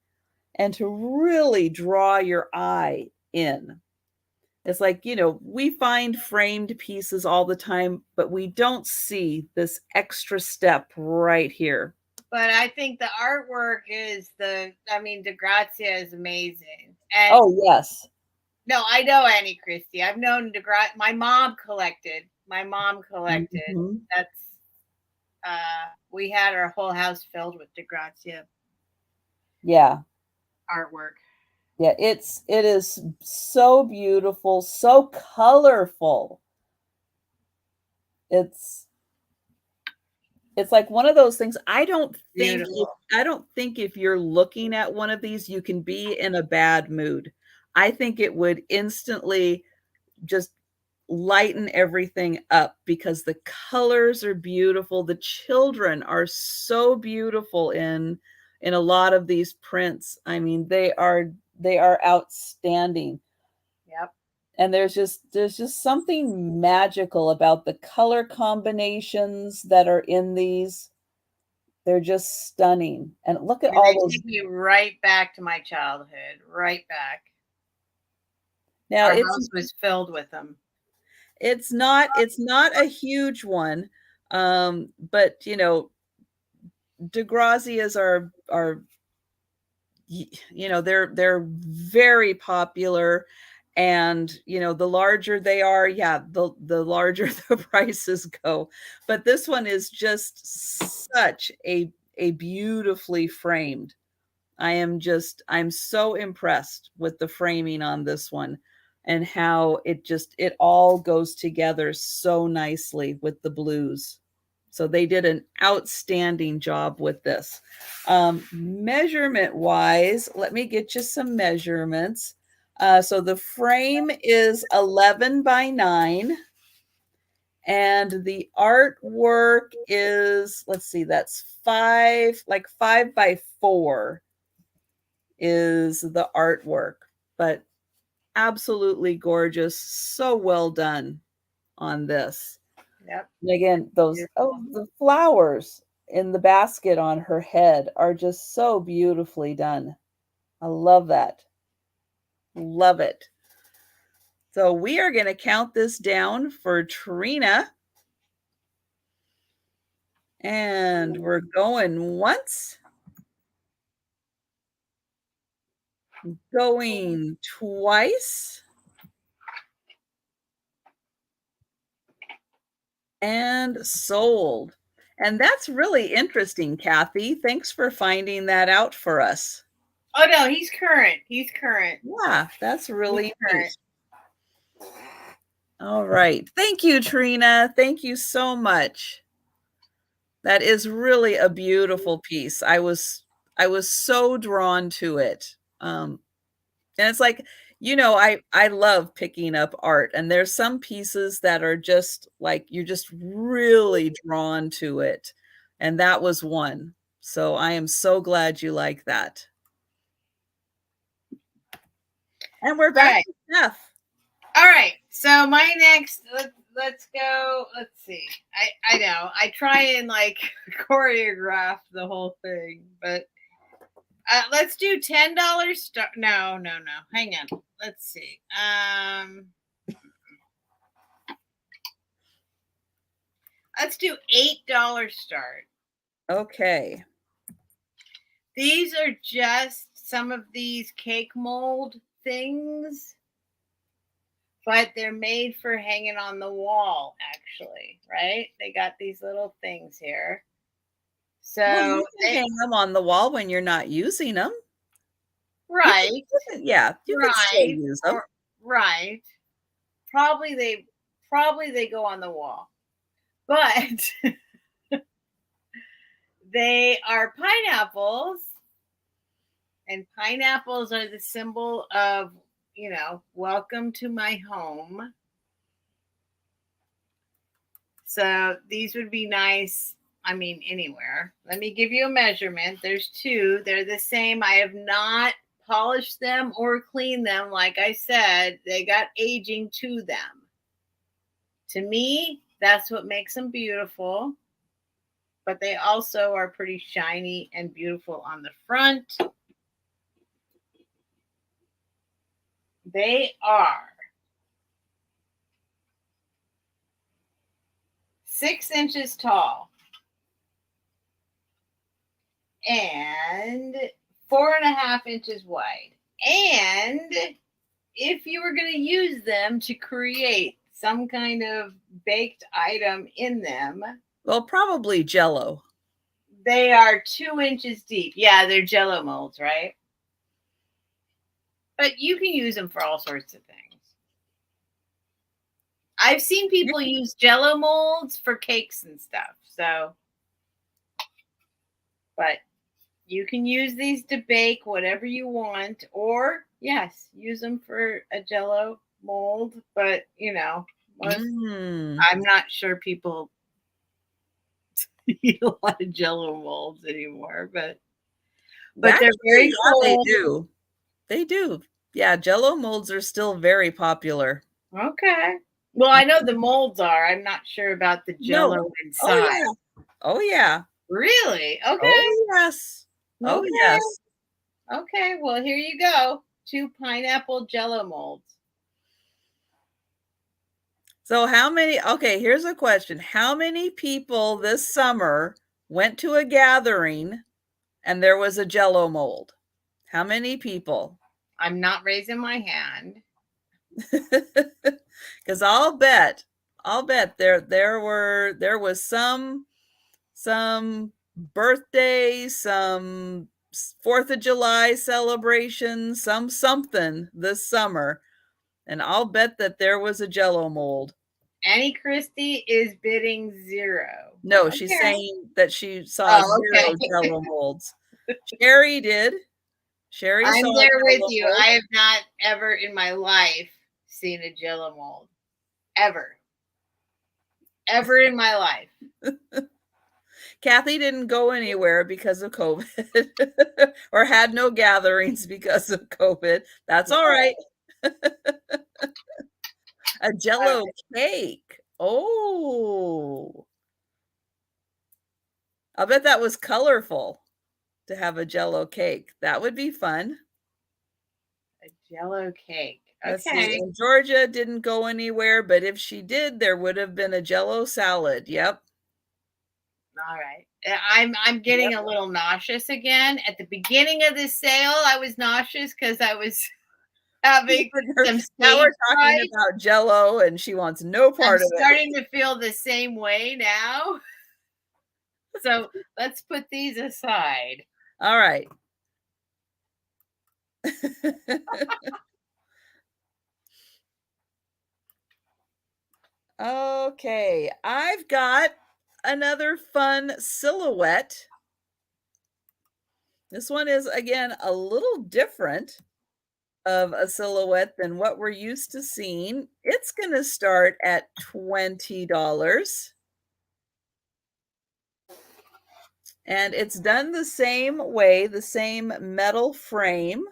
A: and to really draw your eye in. It's like, we find framed pieces all the time, but we don't see this extra step right here.
B: But I think the artwork is DeGrazia is amazing. And
A: oh, yes.
B: No, I know Annie Christie. I've known DeGrazia. My mom collected.
A: Mm-hmm.
B: That's we had our whole house filled with DeGrazia.
A: Yeah.
B: Artwork.
A: Yeah, it is so beautiful, so colorful. It's like one of those things. I don't think if you're looking at one of these, you can be in a bad mood. I think it would instantly just lighten everything up because the colors are beautiful. The children are so beautiful in a lot of these prints. I mean, they are outstanding.
B: Yep.
A: And there's just something magical about the color combinations that are in these. They're just stunning. And look at all those.
B: Take me right back to my childhood, right back.
A: Now
B: our house was filled with them.
A: It's not a huge one, but DeGrazias are they're very popular, and the larger they are, the larger the prices go. But this one is just such a beautifully framed. I'm so impressed with the framing on this one and how it all goes together so nicely with the blues. So they did an outstanding job with this. Measurement wise, let me get you some measurements. So the frame is 11 by 9. And the artwork is, let's see, that's 5 by 4 is the artwork, but absolutely gorgeous. So well done on this.
B: Yep.
A: And again, the flowers in the basket on her head are just so beautifully done. I love that. Love it. So we are going to count this down for Trina. And we're going once. Going twice. And sold. And that's really interesting, Kathy. Thanks for finding that out for us.
B: Oh, no, he's current.
A: Yeah, that's really neat. All right. Thank you, Trina. Thank you so much. That is really a beautiful piece. I was so drawn to it. And it's like, You know, I love picking up art, and there's some pieces that are just like you're just really drawn to it, and that was one. So I am so glad you like that. And we're
B: All
A: back
B: right.
A: to Steph.
B: All right. So my next, let's go. Let's see. I know I try and like choreograph the whole thing, but let's do $10 start. No, no, no. Hang on. Let's see. Let's do $8 start.
A: Okay.
B: These are just some of these cake mold things, but they're made for hanging on the wall, actually, right? They got these little things here. So
A: Well, you can hang them on the wall when you're not using them.
B: right,
A: Yeah, you can still
B: right,
A: use them.
B: right. Probably they go on the wall, but they are pineapples, and pineapples are the symbol of, welcome to my home. So these would be nice. I mean, anywhere. Let me give you a measurement. There's two. They're the same. I have not polished them or cleaned them. Like I said, they got aging to them. To me, that's what makes them beautiful. But they also are pretty shiny and beautiful on the front. They are 6 inches tall and 4.5 inches wide. And if you were going to use them to create some kind of baked item in them,
A: Well, probably Jello.
B: they are 2 inches deep. Yeah, they're Jello molds, right? But you can use them for all sorts of things. I've seen people use Jello molds for cakes and stuff. So, but you can use these to bake whatever you want, or yes, use them for a Jello mold. But I'm not sure people eat a lot of Jello molds anymore, but
A: Actually,
B: they're very cool.
A: they do. They do. Yeah, Jello molds are still very popular.
B: Okay. Well, I know the molds are. I'm not sure about the Jello inside.
A: Oh yeah. Oh yeah.
B: Really? Okay.
A: Oh yes. Oh
B: Okay.
A: yes.
B: Okay. Well, here you go. 2 pineapple Jello molds.
A: So okay, here's a question. How many people this summer went to a gathering and there was a Jello mold? How many people?
B: I'm not raising my hand.
A: Because I'll bet there was some birthday, some 4th of July celebration, something this summer, and I'll bet that there was a Jello mold.
B: Annie Christie is bidding 0.
A: No, she's saying that she saw 0 Jello molds. Sherry did. Sherry
B: I'm
A: saw
B: there with
A: Jello
B: you.
A: mold.
B: I have not ever in my life seen a Jello mold. Ever. Ever in my life.
A: Kathy didn't go anywhere because of COVID or had no gatherings because of COVID. That's all right. A Jello cake. Oh. I bet that was colorful to have a Jello cake. That would be fun.
B: A Jello cake.
A: Let's
B: Okay.
A: see. And Georgia didn't go anywhere, but if she did, there would have been a Jello salad. Yep.
B: All right. I'm getting a little nauseous again. At the beginning of this sale, I was nauseous because I was having some
A: now we're talking
B: fright.
A: about Jello, and she wants no part of it.
B: I'm starting to feel the same way now. So let's put these aside.
A: All right. Okay, I've got another fun silhouette. This one is, again, a little different. of a silhouette than what we're used to seeing. It's going to start at $20. And it's done the same way, the same metal frame.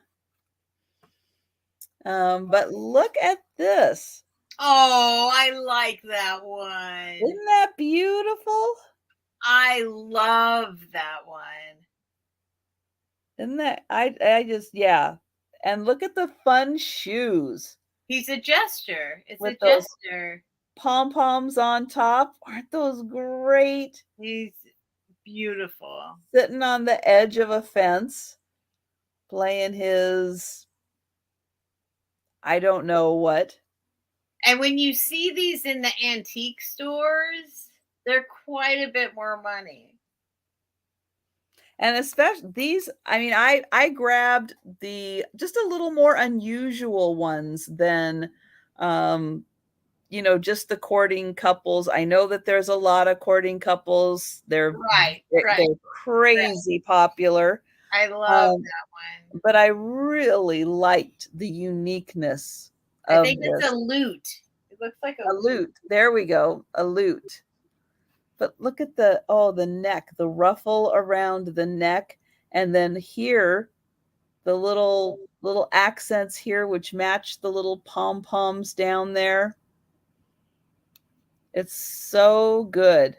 A: But look at this.
B: Oh, I like that one.
A: Isn't that beautiful?
B: I love that one.
A: Isn't that, I just, yeah. And look at the fun shoes.
B: He's a jester. It's
A: with
B: a
A: those
B: jester.
A: pom-poms on top. Aren't those great?
B: He's beautiful.
A: Sitting on the edge of a fence, playing his, I don't know what.
B: And when you see these in the antique stores, they're quite a bit more money.
A: And especially these, I mean, I grabbed the just a little more unusual ones than just the courting couples. I know that there's a lot of courting couples. They're crazy popular.
B: I love that one.
A: But I really liked the uniqueness of
B: I think it's a lute. It looks like
A: a lute. There we go, a lute. But look at the neck, the ruffle around the neck, and then here, the little accents here, which match the little pom-poms down there. It's so good.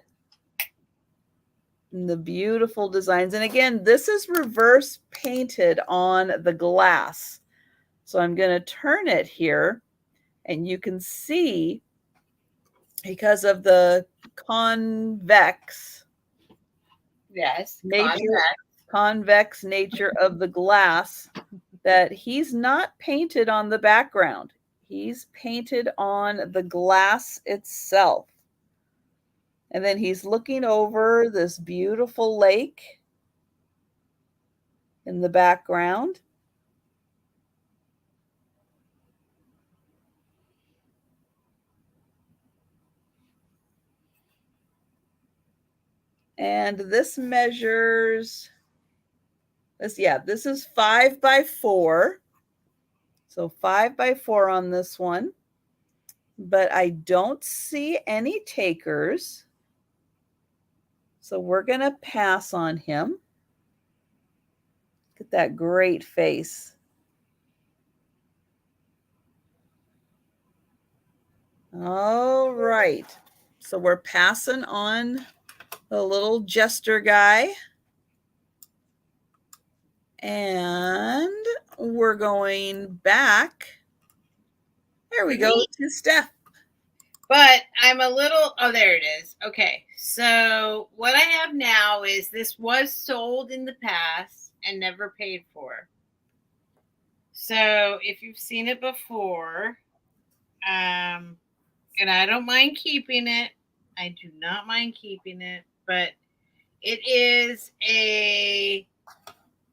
A: And the beautiful designs. And again, this is reverse painted on the glass. So I'm going to turn it here, and you can see, because of the convex nature of the glass, that he's not painted on the background. He's painted on the glass itself. And then he's looking over this beautiful lake in the background. And this measures, this is 5 by 4. So 5 by 4 on this one. But I don't see any takers. So we're going to pass on him. Look at that great face. All right. So we're passing on the little jester guy. And we're going back. There we go to Steph.
B: But I'm a little, there it is. Okay. So what I have now is this was sold in the past and never paid for. So if you've seen it before, and I don't mind keeping it. I do not mind keeping it, but it is a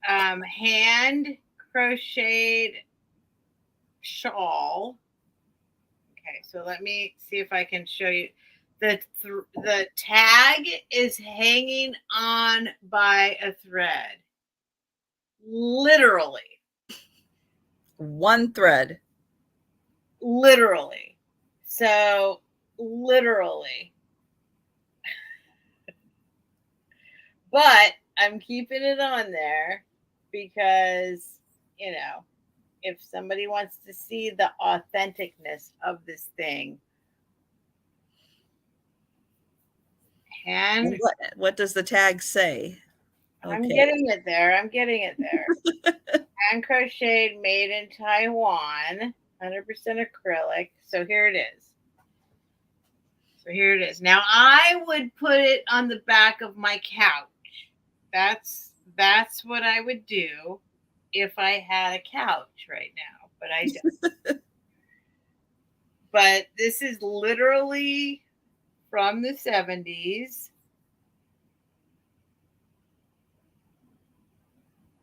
B: hand crocheted shawl. Okay, so let me see if I can show you. The tag is hanging on by a thread. Literally.
A: One thread.
B: Literally. So, literally. But I'm keeping it on there because, if somebody wants to see the authenticness of this thing. And
A: what does the tag say?
B: Okay. I'm getting it there. Hand crocheted, made in Taiwan, 100% acrylic. So here it is. Now I would put it on the back of my couch. That's what I would do if I had a couch right now, but I don't. But this is literally from the 70s.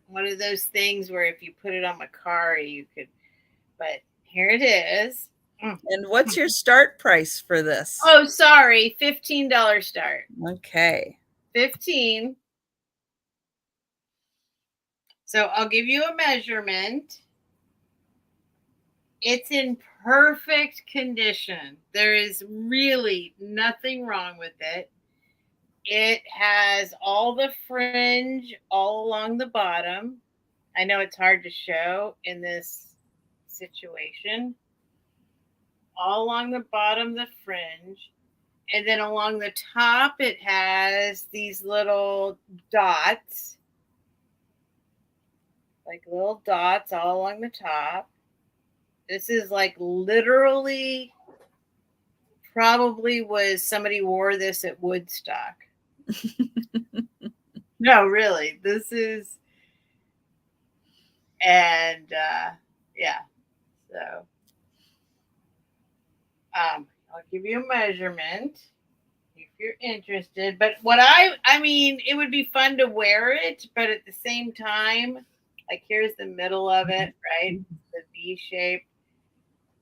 B: One of those things where if you put it on Macari, you could, but here it is.
A: And what's your start price for this?
B: Oh, sorry. $15 start.
A: Okay.
B: 15. So I'll give you a measurement. It's in perfect condition. There is really nothing wrong with it. It has all the fringe all along the bottom. I know it's hard to show in this situation. All along the bottom, the fringe. And then along the top, it has these little dots, like little dots all along the top. This is like literally probably was somebody wore this at Woodstock. No, really. This is, and yeah. So I'll give you a measurement if you're interested. But what I mean, it would be fun to wear it, but at the same time, like here's the middle of it, right? The V shape.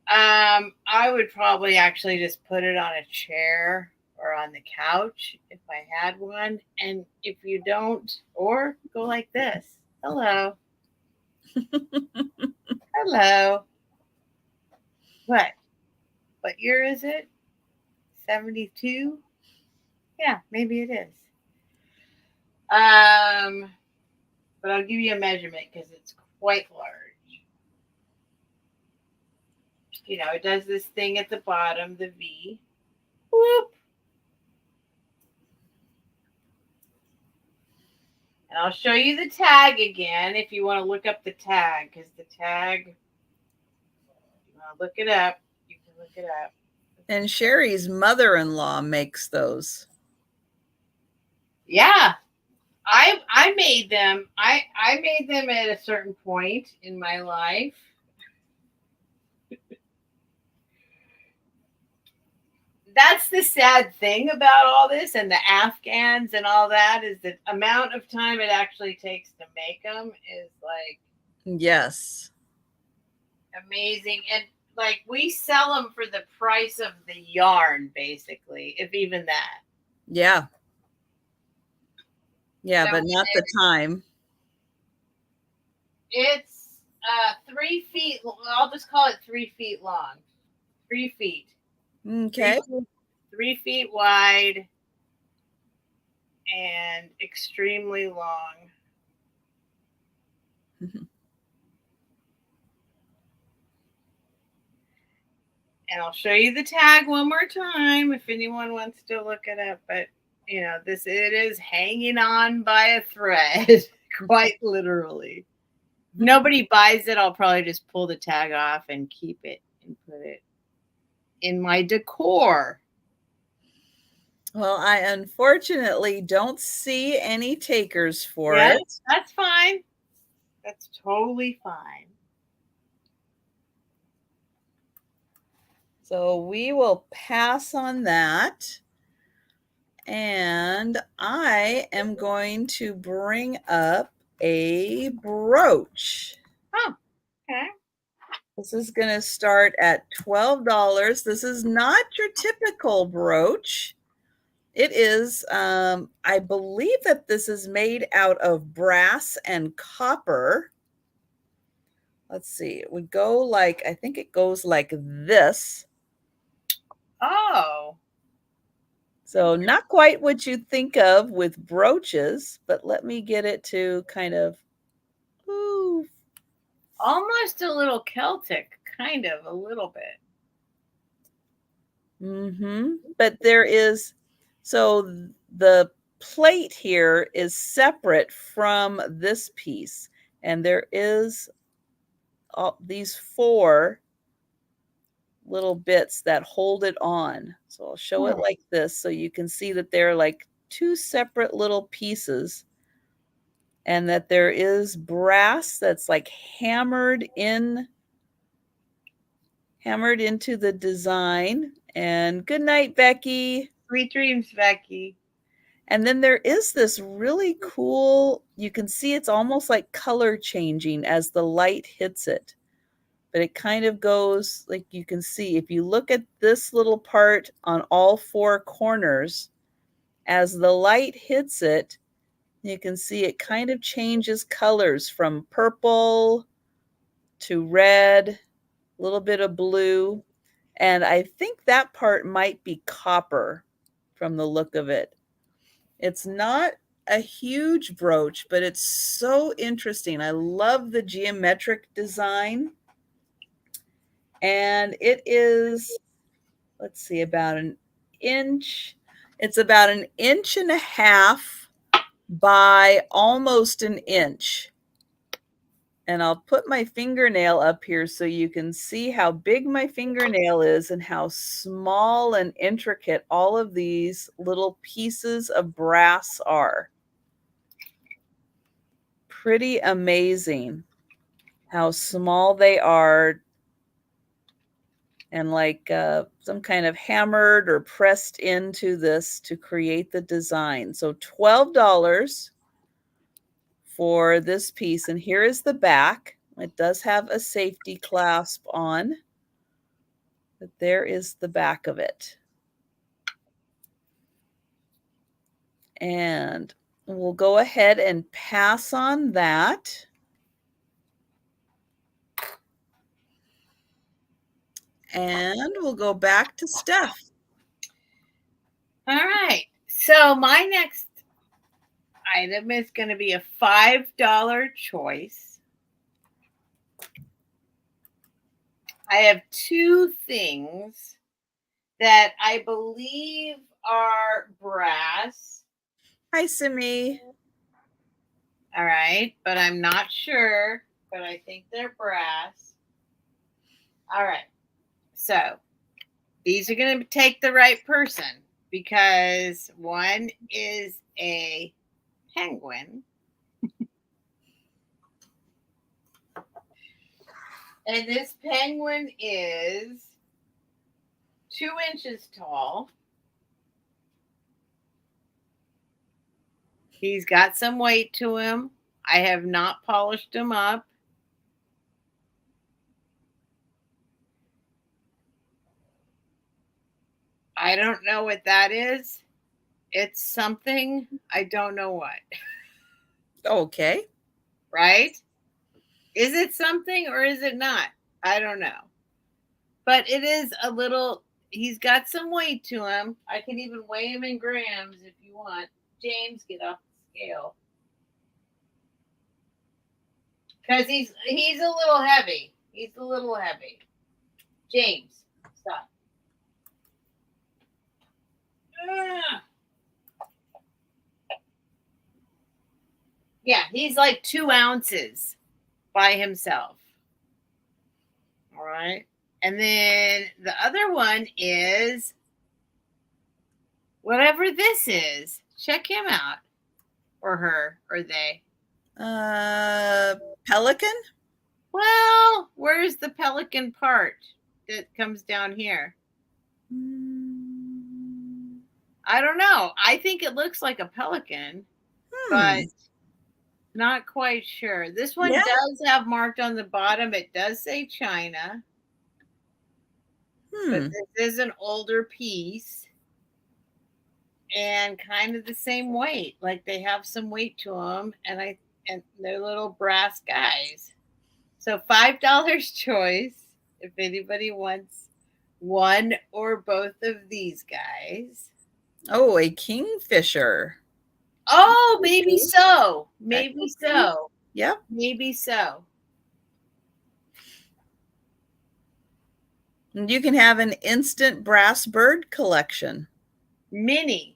B: I would probably actually just put it on a chair or on the couch if I had one. And if you don't, or go like this. Hello. Hello. What? What year is it? 72? Yeah, maybe it is. But I'll give you a measurement because it's quite large. You know, it does this thing at the bottom, the V. Whoop. And I'll show you the tag again if you want to look up the tag, because the tag, if you want to look it up, you can look it up.
A: And Sherry's mother-in-law makes those.
B: Yeah. I made them. I made them at a certain point in my life. That's the sad thing about all this and the Afghans and all that is the amount of time it actually takes to make them is like
A: yes,
B: amazing. And like we sell them for the price of the yarn, basically, if even that.
A: yeah,
B: So
A: but not the time.
B: It's 3 feet. I'll just call it 3 feet long. 3 feet.
A: Okay.
B: 3 feet wide and extremely long. And I'll show you the tag one more time if anyone wants to look it up. But you know, it is hanging on by a thread, quite literally. If nobody buys it, I'll probably just pull the tag off and keep it and put it in my decor.
A: Well, I unfortunately don't see any takers for it.
B: That's fine. That's totally fine.
A: So we will pass on that. And I am going to bring up a brooch.
B: Oh, okay.
A: This is going to start at $12. This is not your typical brooch. It is, I believe that this is made out of brass and copper. Let's see, it would go like, I think it goes like this.
B: Oh.
A: So not quite what you think of with brooches, but let me get it to kind of, ooh.
B: Almost a little Celtic, kind of, a little bit.
A: But there is, so the plate here is separate from this piece, and there is all these 4 little bits that hold it on. So I'll show it like this so you can see that they're like 2 separate little pieces, and that there is brass that's like hammered into the design. And good night, Becky.
B: Sweet dreams, Becky.
A: And then there is this really cool, you can see it's almost like color changing as the light hits it. But it kind of goes, like you can see, if you look at this little part on all 4 corners, as the light hits it, you can see it kind of changes colors from purple to red a little bit of blue, and I think that part might be copper from the look of it. It's not a huge brooch, but it's so interesting. I love the geometric design. And it is, let's see, about an inch. It's about an inch and a half by almost an inch. And I'll put my fingernail up here so you can see how big my fingernail is and how small and intricate all of these little pieces of brass are. Pretty amazing how small they are, and like some kind of hammered or pressed into this to create the design. So $12 for this piece. And here is the back. It does have a safety clasp on, but there is the back of it. And we'll go ahead and pass on that. And we'll go back to Steph.
B: All right. So my next item is going to be a $5 choice. I have two things that I believe are brass.
A: Hi, Simi.
B: All right, but I'm not sure, but I think they're brass. All right. So these are going to take the right person, because one is a penguin. And this penguin is 2 inches tall. He's got some weight to him. I have not polished him up. I don't know what that is. It's something. I don't know what.
A: Okay.
B: Right? Is it something or is it not? I don't know. But it is a little, he's got some weight to him. I can even weigh him in grams if you want. James, get off the scale. Because he's a little heavy. He's a little heavy. James, stop. Yeah, he's like 2 ounces by himself. All right. And then the other one is whatever this is. Check him out. Or her. Or they.
A: Pelican?
B: Well, where's the pelican part that comes down here? I don't know. I think it looks like a pelican, but not quite sure. This one does have marked on the bottom. It does say China. But this is an older piece and kind of the same weight. Like they have some weight to them, and they're little brass guys. So $5 choice if anybody wants one or both of these guys.
A: Oh, a kingfisher.
B: Oh, maybe so. Maybe so.
A: Yep.
B: Maybe so.
A: And you can have an instant brass bird collection.
B: A mini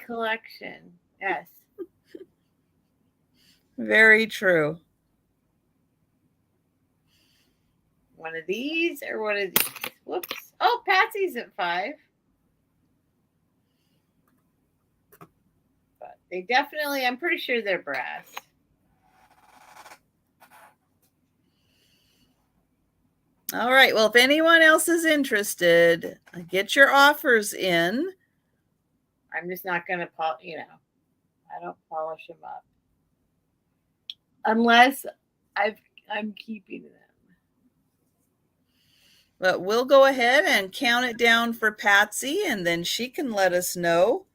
B: collection. Yes.
A: Very true.
B: One of these or one of these. Whoops. Oh, Patsy's at 5. But they definitely, I'm pretty sure they're brass.
A: All right. Well, if anyone else is interested, get your offers in.
B: I'm just not going to, I don't polish them up. Unless I'm keeping them.
A: But we'll go ahead and count it down for Patsy, and then she can let us know,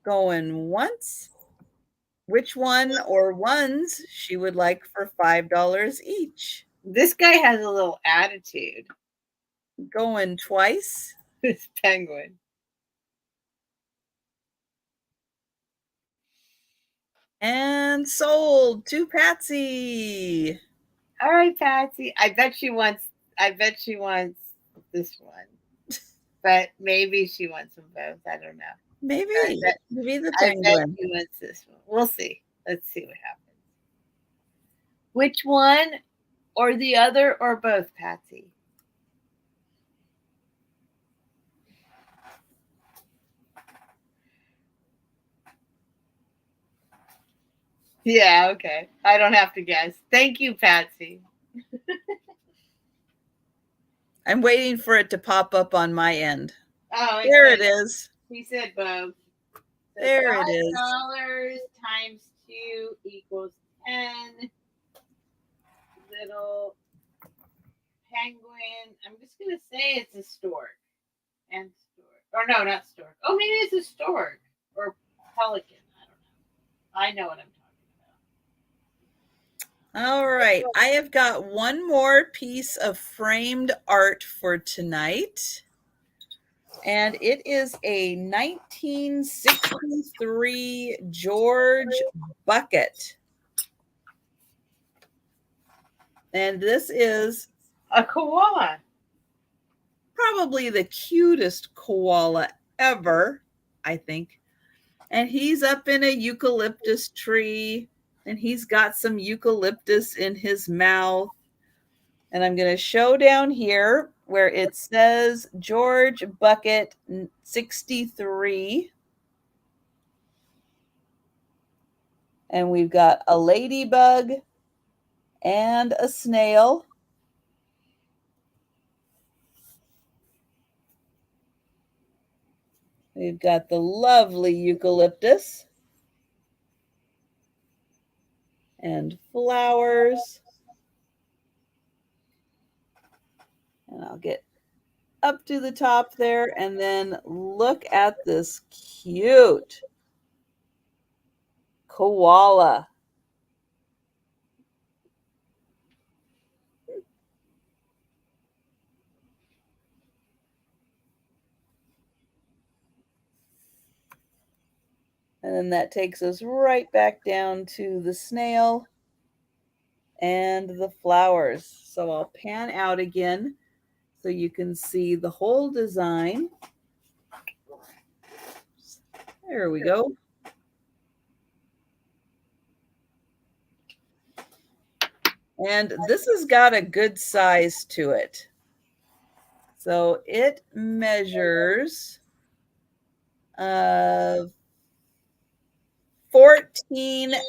A: going once, which one or ones she would like for $5 each.
B: This guy has a little attitude.
A: Going twice.
B: This penguin.
A: And sold to Patsy.
B: All right, Patsy. I bet she wants this one. But maybe she wants them both. I don't know.
A: Maybe the
B: I bet
A: penguin.
B: she wants this one. We'll see. Let's see what happens. Which one or the other or both, Patsy? Yeah, okay. I don't have to guess. Thank you, Patsy.
A: I'm waiting for it to pop up on my end.
B: Oh,
A: there it is.
B: He said both. So
A: there it is.
B: $5 times 2 equals 10. Little penguin. I'm just going to say it's a stork. And stork. Or no, not stork. Oh, maybe it's a stork. Or pelican. I don't know. I know what I'm talking about.
A: All right. I have got one more piece of framed art for tonight. And it is a 1963 George bucket. And this is
B: a koala.
A: Probably the cutest koala ever, I think. And he's up in a eucalyptus tree, and he's got some eucalyptus in his mouth. And I'm going to show down here where it says George Bucket 63. And we've got a ladybug and a snail. We've got the lovely eucalyptus and flowers. And I'll get up to the top there, and then look at this cute koala. And then that takes us right back down to the snail and the flowers. So I'll pan out again so you can see the whole design. There we go. And this has got a good size to it. So it measures 14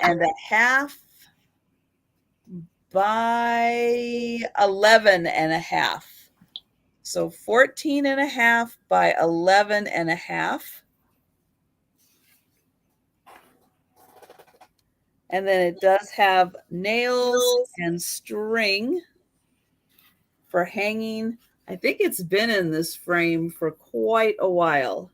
A: and a half by 11 and a half. So 14 and a half by 11 and a half. And then it does have nails and string for hanging. I think it's been in this frame for quite a while.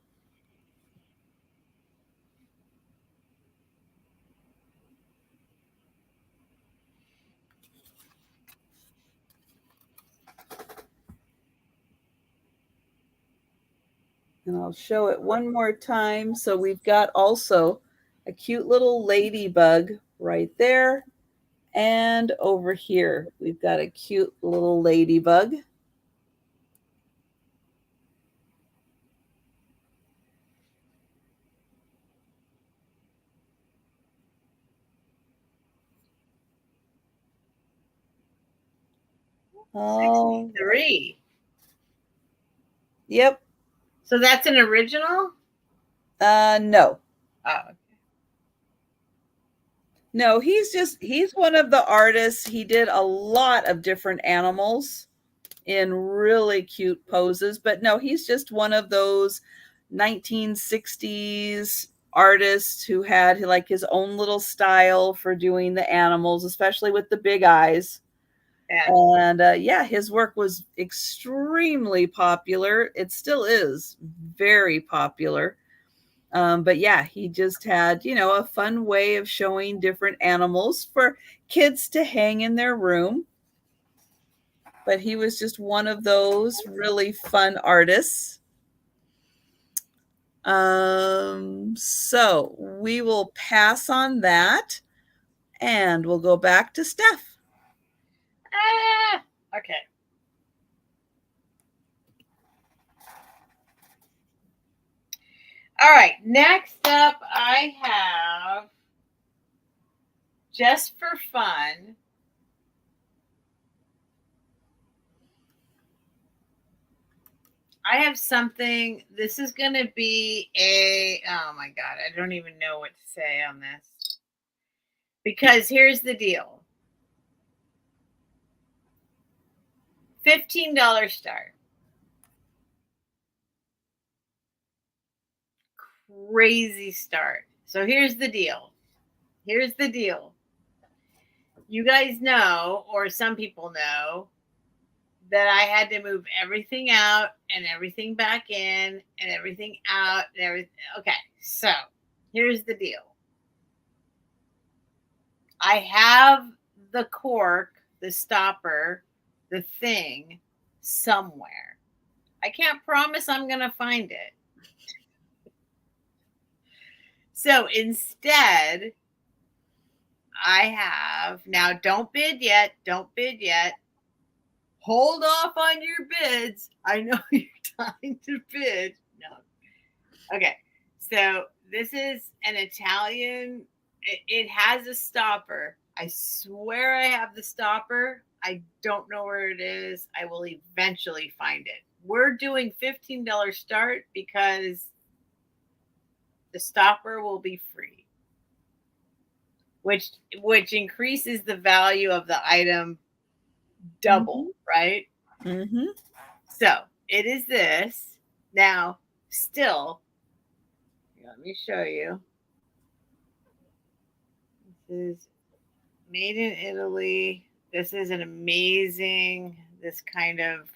A: And I'll show it one more time. So we've got also a cute little ladybug right there. And over here, we've got a cute little ladybug. Oh,
B: 63.
A: Yep.
B: So that's an original?
A: No.
B: Oh, okay.
A: No, he's one of the artists. He did a lot of different animals in really cute poses, but no, he's just one of those 1960s artists who had like his own little style for doing the animals, especially with the big eyes. Yeah. And yeah, his work was extremely popular. It still is very popular. But yeah, he just had, a fun way of showing different animals for kids to hang in their room. but he was just one of those really fun artists. So we will pass on that and we'll go back to Steph.
B: Okay. All right. Next up, I have, just for fun, I have something. This is going to be oh my God, I don't even know what to say on this. Because here's the deal. $15 start. Crazy start. So here's the deal. Here's the deal. You guys know, or some people know, that I had to move everything out and everything back in and everything out and everything. Okay, so here's the deal. I have the cork, the stopper, the thing somewhere. I can't promise I'm going to find it. So instead, I have, now don't bid yet. Don't bid yet. Hold off on your bids. I know you're dying to bid. No. Okay. So this is an Italian. It has a stopper. I swear I have the stopper. I don't know where it is. I will eventually find it. We're doing $15 start because the stopper will be free, which increases the value of the item double, right?
A: Mm-hmm.
B: So it is this. Now, still, let me show you. This is made in Italy. This is an amazing, this kind of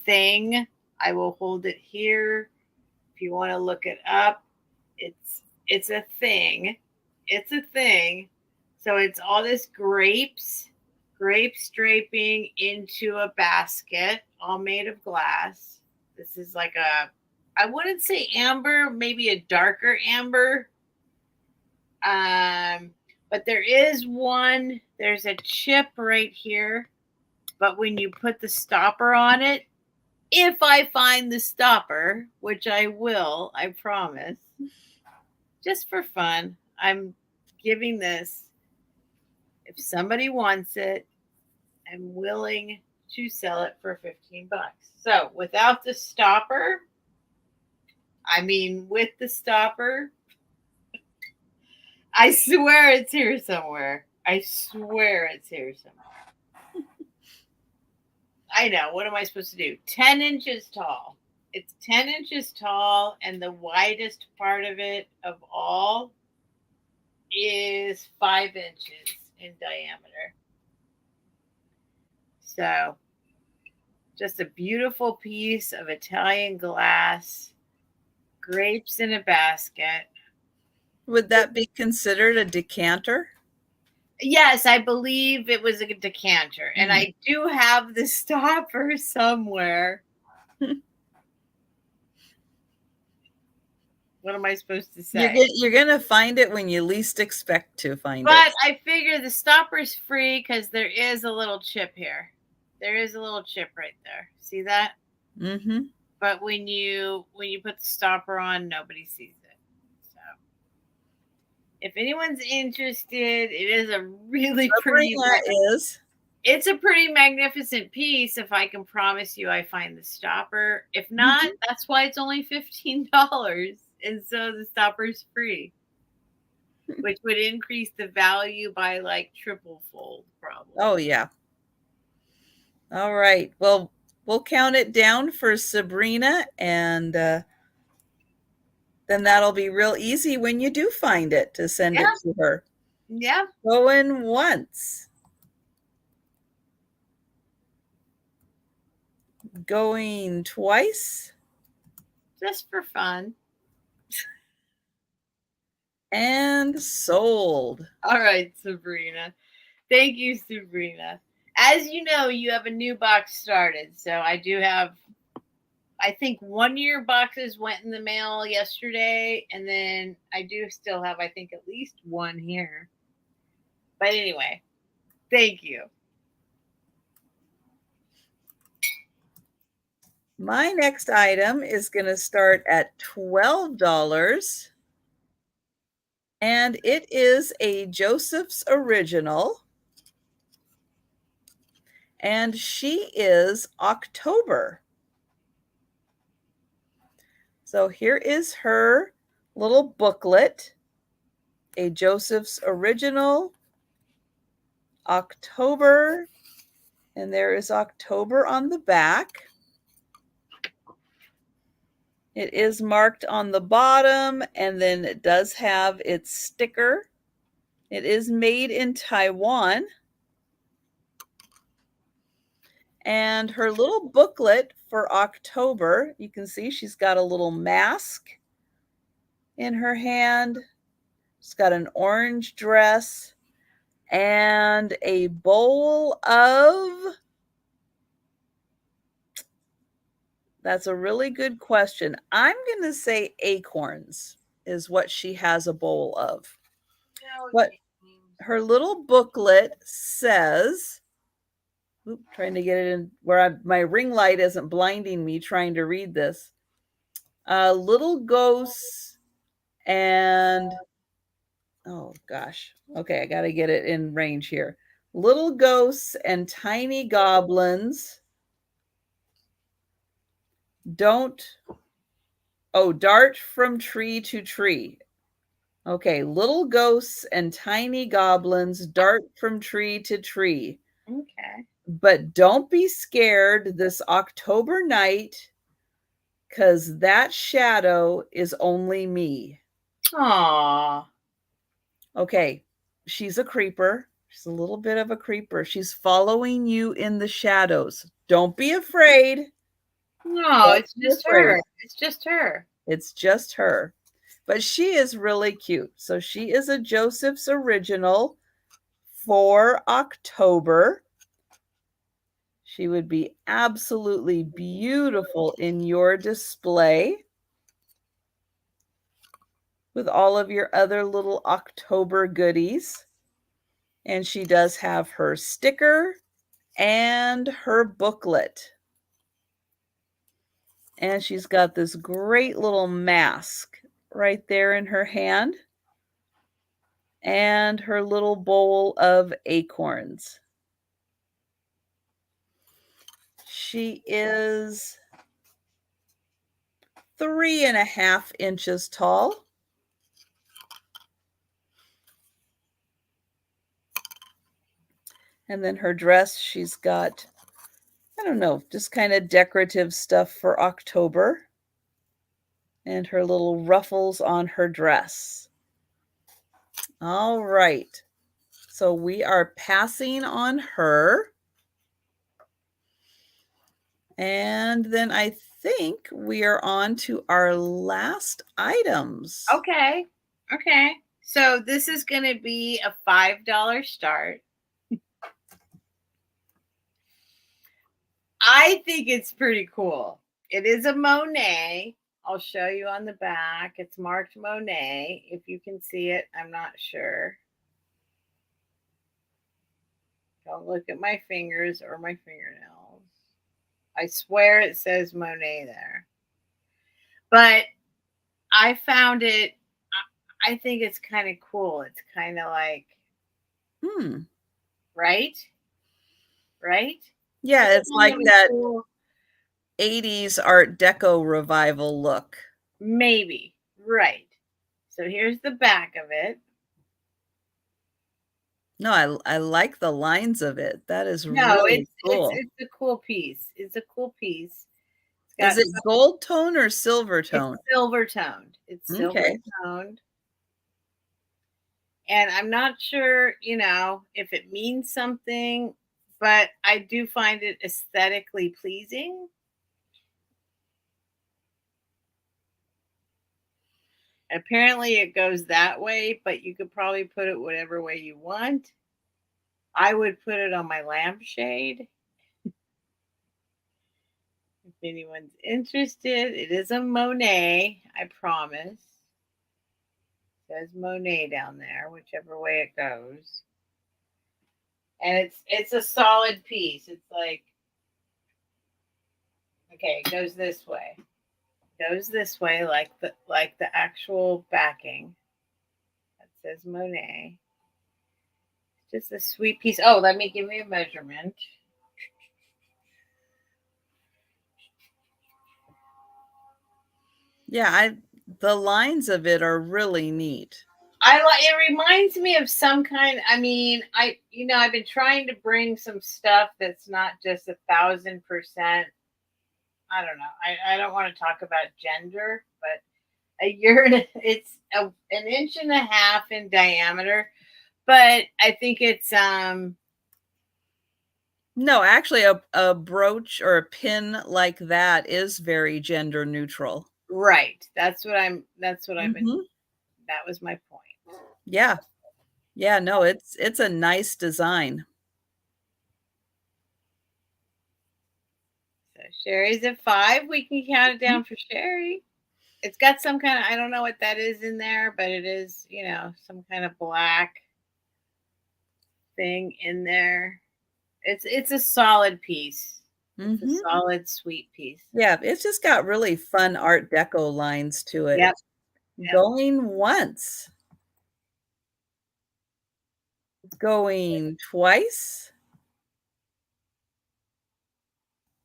B: thing. I will hold it here. If you want to look it up, it's a thing. It's a thing. So it's all this grape draping into a basket, all made of glass. This is like I wouldn't say amber, maybe a darker amber. But there's a chip right here. But when you put the stopper on it, if I find the stopper, which I will, I promise, just for fun, I'm giving this. If somebody wants it, I'm willing to sell it for $15. So without the stopper, with the stopper, I swear it's here somewhere. I swear it's here somewhere. I know. What am I supposed to do? 10 inches tall. It's 10 inches tall, and the widest part of it of all is 5 inches in diameter. So, just a beautiful piece of Italian glass, grapes in a basket.
A: Would that be considered a decanter?
B: Yes, I believe it was a decanter. And I do have the stopper somewhere. What am I supposed to say?
A: You're going to find it when you least expect to find it.
B: But I figure the stopper's free because there is a little chip here. There is a little chip right there. See that?
A: Mm-hmm.
B: But when you put the stopper on, nobody sees it. So if anyone's interested, it is a really pretty. It's a pretty magnificent piece. If I can promise you, I find the stopper. If not, that's why it's only $15, and so the stopper's free, which would increase the value by like triple fold, probably.
A: Oh yeah. All right. Well, we'll count it down for Sabrina, and then that'll be real easy when you do find it to send it to her.
B: Yeah.
A: Going once. Going twice.
B: Just for fun.
A: And sold.
B: All right, Sabrina. Thank you, Sabrina. As you know, you have a new box started. So I do have, I think 1 year boxes went in the mail yesterday. And then I do still have, I think, at least one here. But anyway, thank you.
A: My next item is going to start at $12. And it is a Joseph's Original. And she is October. So here is her little booklet. A Joseph's Original, October. And there is October on the back. It is marked on the bottom, and then it does have its sticker. It is made in Taiwan. And her little booklet for October, you can see she's got a little mask in her hand. She's got an orange dress and a bowl of... That's a really good question. I'm going to say acorns is what she has a bowl of. But her little booklet says, trying to get it in where my ring light isn't blinding me trying to read this. Little ghosts and, oh gosh. Okay, I got to get it in range here. Little ghosts and tiny goblins dart from tree to tree. Okay, little ghosts and tiny goblins dart from tree to tree.
B: Okay.
A: But don't be scared this October night, because that shadow is only me.
B: Aww.
A: Okay, she's a creeper. She's a little bit of a creeper. She's following you in the shadows. Don't be afraid.
B: No, it's just her. It's just her.
A: It's just her. But she is really cute. So she is a Joseph's Original for October. She would be absolutely beautiful in your display with all of your other little October goodies. And she does have her sticker and her booklet. And she's got this great little mask right there in her hand. And her little bowl of acorns. She is 3.5 inches tall. And then her dress, she's got, I don't know, just kind of decorative stuff for October. And her little ruffles on her dress. All right. So we are passing on her. And then I think we are on to our last items.
B: Okay. Okay. So this is going to be a $5 start. I think it's pretty cool. It is a Monet. I'll show you on the back. It's marked Monet. If you can see it, I'm not sure. Don't look at my fingers or my fingernails. I swear it says Monet there. But I found it, I think it's kind of cool. It's kind of like, right? Right?
A: Yeah, it's like that cool 80s Art Deco revival look.
B: Maybe. Right. So here's the back of it.
A: No, I like the lines of it. That is really cool.
B: It's a cool piece. It's a cool piece.
A: Is it gold tone or silver tone?
B: It's silver toned. It's silver toned. And I'm not sure, if it means something, but I do find it aesthetically pleasing. Apparently it goes that way, but you could probably put it whatever way you want. I would put it on my lampshade. If anyone's interested, it is a Monet, I promise. It says Monet down there, whichever way it goes. And it's a solid piece. It's like, okay, it goes this way. It goes this way like the actual backing. That says Monet. It's just a sweet piece. Oh, let me give you a measurement.
A: Yeah, the lines of it are really neat.
B: It reminds me of some kind. I mean, I've been trying to bring some stuff that's not just 1,000%. I don't know. I don't want to talk about gender, but it's an inch and a half in diameter, but I think it's
A: No, actually a brooch or a pin like that is very gender neutral.
B: right. That's what I've been.
A: Mhm.
B: That was my point.
A: Yeah. Yeah, no, it's a nice design.
B: So Sherry's at 5. We can count it down for Sherry. It's got some kind of, I don't know what that is in there, but it is, some kind of black thing in there. It's a solid piece. It's a
A: Mhm.
B: solid, sweet piece.
A: Yeah, it's just got really fun art deco lines to it.
B: Yep.
A: Going once. Going twice.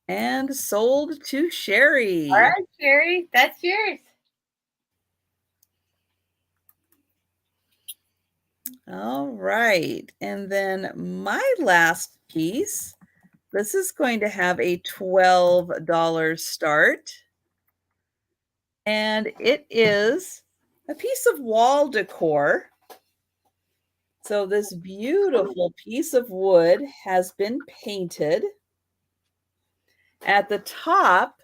A: And sold to Sherry.
B: All right, Sherry, that's yours.
A: All right. And then my last piece, this is going to have a $12 start. And it is a piece of wall decor. So this beautiful piece of wood has been painted. At the top,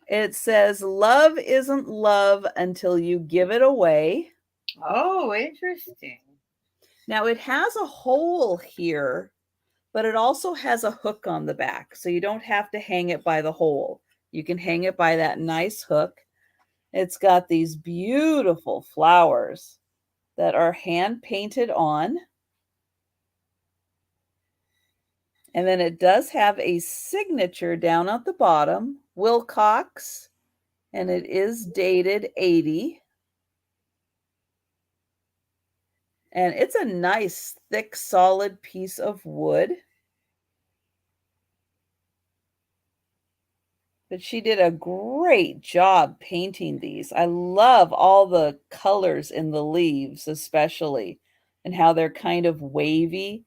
A: it says, "Love isn't love until you give it away."
B: Oh, interesting.
A: Now it has a hole here, but it also has a hook on the back. So you don't have to hang it by the hole. You can hang it by that nice hook. It's got these beautiful flowers that are hand painted on. And then it does have a signature down at the bottom, Wilcox, and it is dated 80. And it's a nice, thick, solid piece of wood. But she did a great job painting these. I love all the colors in the leaves, especially, and how they're kind of wavy.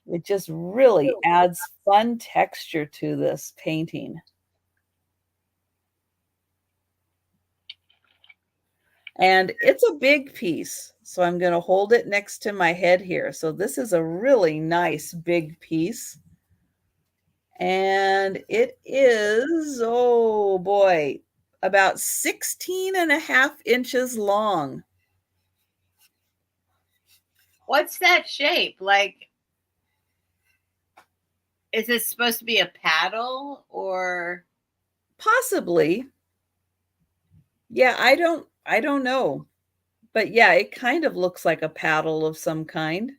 A: It just really adds fun texture to this painting. And it's a big piece, so I'm going to hold it next to my head here. So this is a really nice big piece. And it is, oh boy, about 16 and a half inches long.
B: What's that shape? Like, is it supposed to be a paddle or?
A: Possibly. Yeah, I don't know. But yeah, it kind of looks like a paddle of some kind.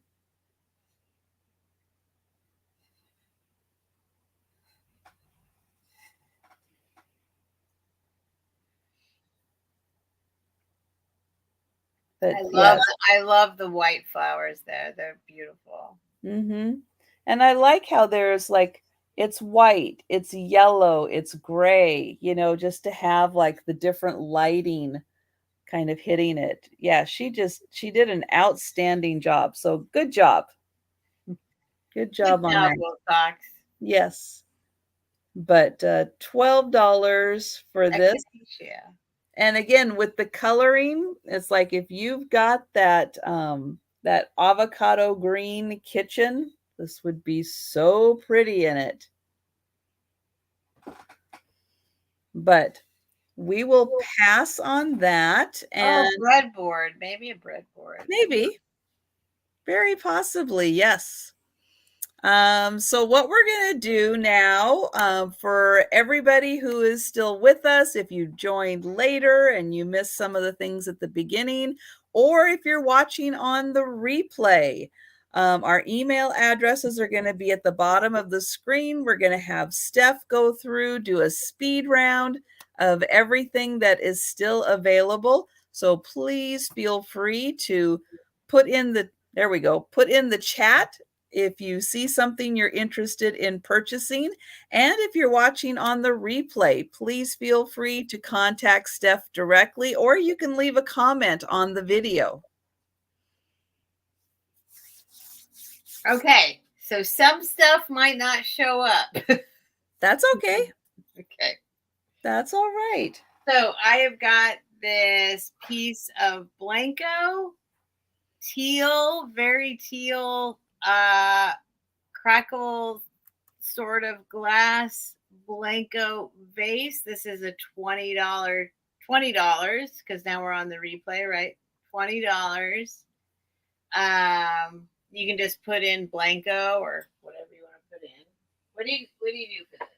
A: But yes.
B: I love the white flowers there. They're beautiful.
A: Mhm. And I like how there's like it's white, it's yellow, it's gray, just to have like the different lighting kind of hitting it. Yeah, she did an outstanding job. So good job. Good
B: Good
A: job on
B: job,
A: that.
B: Wilcox.
A: Yes. But $12 for this.
B: Yeah.
A: And again, with the coloring, it's like if you've got that that avocado green kitchen, this would be so pretty in it. But we will pass on that. And
B: breadboard. Maybe a breadboard.
A: maybe, very possibly, yes. So what we're going to do now, for everybody who is still with us, if you joined later and you missed some of the things at the beginning, or if you're watching on the replay, our email addresses are going to be at the bottom of the screen. We're going to have Steph go through, do a speed round of everything that is still available. So please feel free to put in the, there we go, put in the chat if you see something you're interested in purchasing. And if you're watching on the replay, please feel free to contact Steph directly, or you can leave a comment on the video.
B: Okay, so some stuff might not show up.
A: That's okay.
B: Okay.
A: That's all right.
B: So I have got this piece of Blanco, teal, very teal, crackle sort of glass Blanco vase. This is a $20 because now we're on the replay, right? $20. You can just put in Blanco or whatever you want to put in. What do you do for this?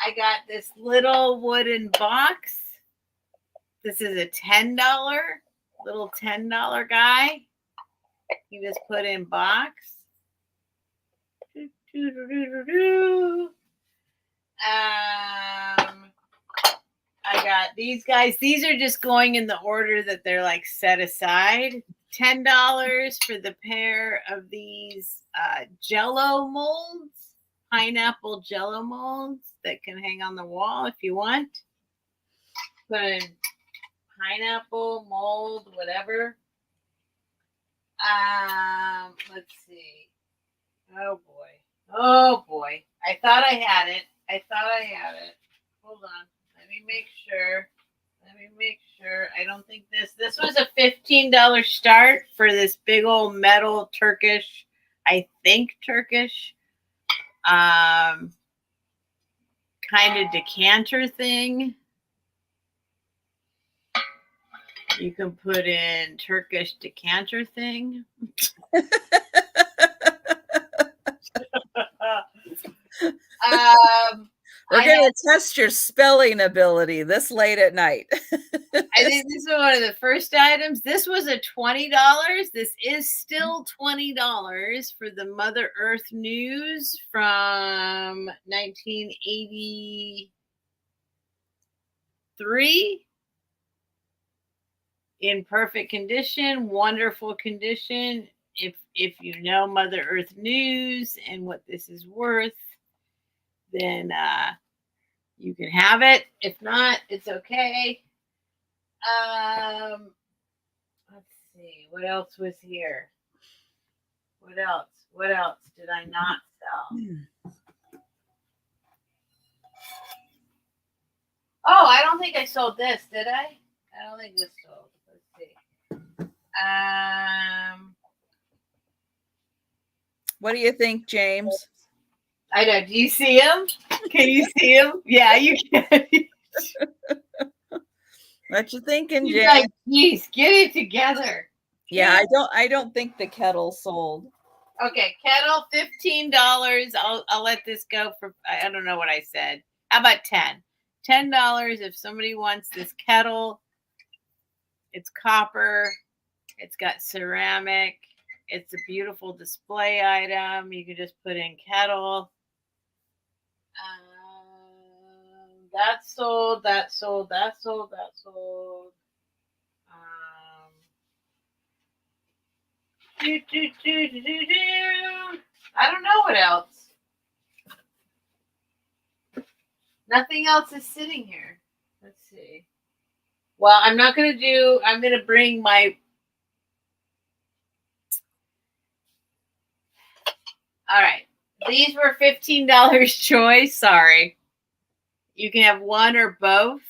B: I got this little wooden box. This is a $10 little $10 guy. You just put in box. I got these guys. These are just going in the order that they're like set aside. $10 for the pair of these Jello molds, pineapple Jello molds that can hang on the wall if you want. Put in pineapple mold, whatever. Let's see. Oh boy. I thought I had it. Hold on. Let me make sure. I don't think this was a $15 start for this big old metal Turkish, I think Turkish, kind of decanter thing. You can put in Turkish decanter thing.
A: We're going to test your spelling ability this late at night.
B: I think this is one of the first items. This was a $20. This is still $20 for the Mother Earth News from 1983. In perfect condition, wonderful condition. If you know Mother Earth News and what this is worth, then you can have it. If not, it's okay. Let's see. What else was here? What else did I not sell? Oh, I don't think I sold this, did I? I don't think this sold. Let's see.
A: What do you think, James?
B: I know. Do you see him? Can you see him? Yeah, you can.
A: What you thinking,
B: He's
A: James?
B: like, geez, get it together.
A: Yeah, I don't think the kettle sold.
B: Okay, kettle, $15. I'll let this go for, I don't know what I said. How about 10? $10 if somebody wants this kettle. It's copper. It's got ceramic. It's a beautiful display item. You can just put in kettle. That sold. I don't know what else. Nothing else is sitting here. Let's see. Well, I'm going to bring my, all right. These were $15 choice. Sorry. You can have one or both.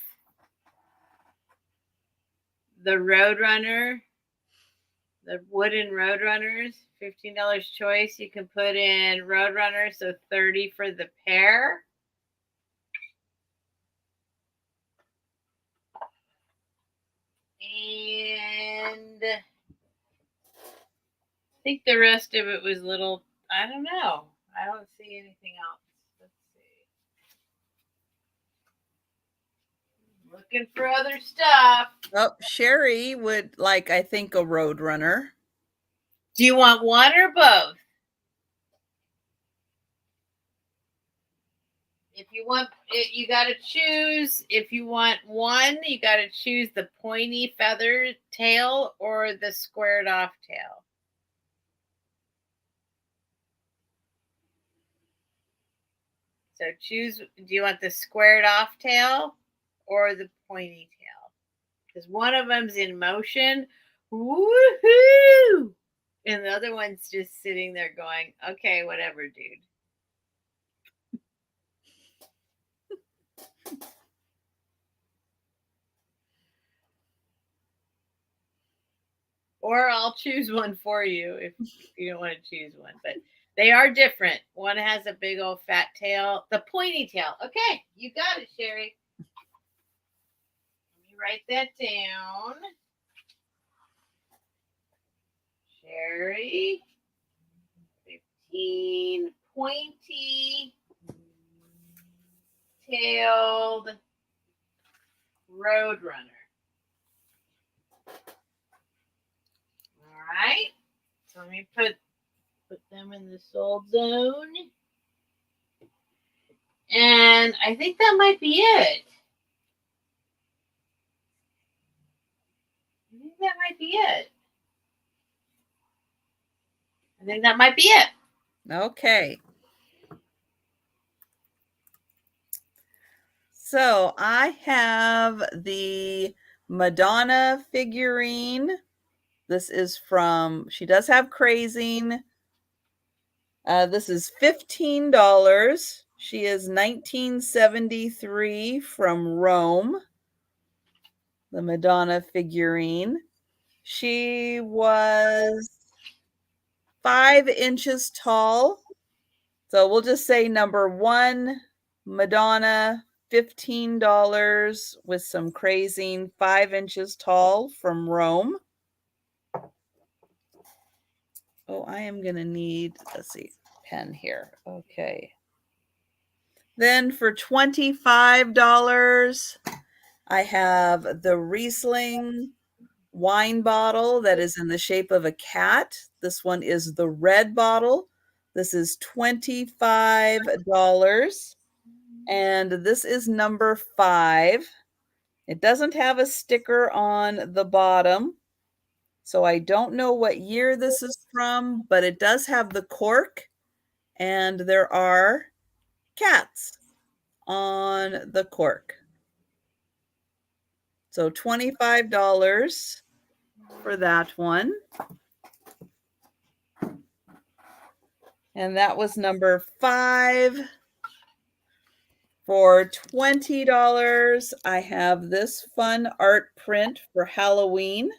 B: The Roadrunner, the wooden Roadrunners, $15 choice. You can put in Roadrunner, so $30 for the pair. And think the rest of it was little, I don't know. I don't see anything else. Let's see. Looking for other stuff.
A: Oh, Sherry would like, I think, a Roadrunner.
B: Do you want one or both? If you want it, you got to choose. If you want one, you got to choose the pointy feather tail or the squared off tail. So choose, do you want the squared off tail or the pointy tail? Because one of them's in motion. Woohoo! And the other one's just sitting there going, okay, whatever, dude. Or I'll choose one for you if you don't want to choose one. But they are different. One has a big old fat tail, the pointy tail. Okay, you got it, Sherry. Let me write that down. Sherry, 15 pointy tailed Roadrunner. All right. So let me put them in the sold zone. And I think that might be it. I think that might be it.
A: Okay. So I have the Madonna figurine. This is from, she does have crazing. This is $15. She is 1973 from Rome. The Madonna figurine. She was 5 inches tall. So we'll just say number 1, Madonna, $15 with some crazing, 5 inches tall from Rome. Oh, I am going to need, let's see, pen here. Okay. Then for $25, I have the Riesling wine bottle that is in the shape of a cat. This one is the red bottle. This is $25. And this is number 5. It doesn't have a sticker on the bottom, so I don't know what year this is from, but it does have the cork, and there are cats on the cork. So $25 for that one. And that was number 5. For $20, I have this fun art print for Halloween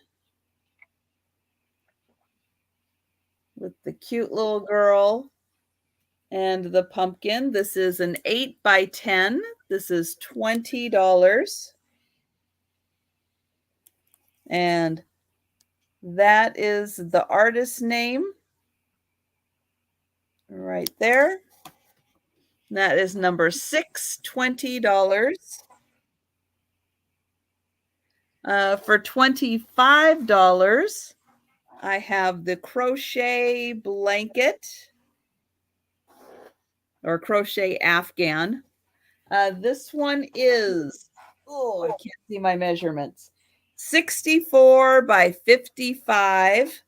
A: with the cute little girl and the pumpkin. This is an 8 by 10. This is $20. And that is the artist's name right there. And that is number 6, $20. For $25, I have the crochet blanket or crochet afghan. This one is, oh, I can't see my measurements, 64 by 55.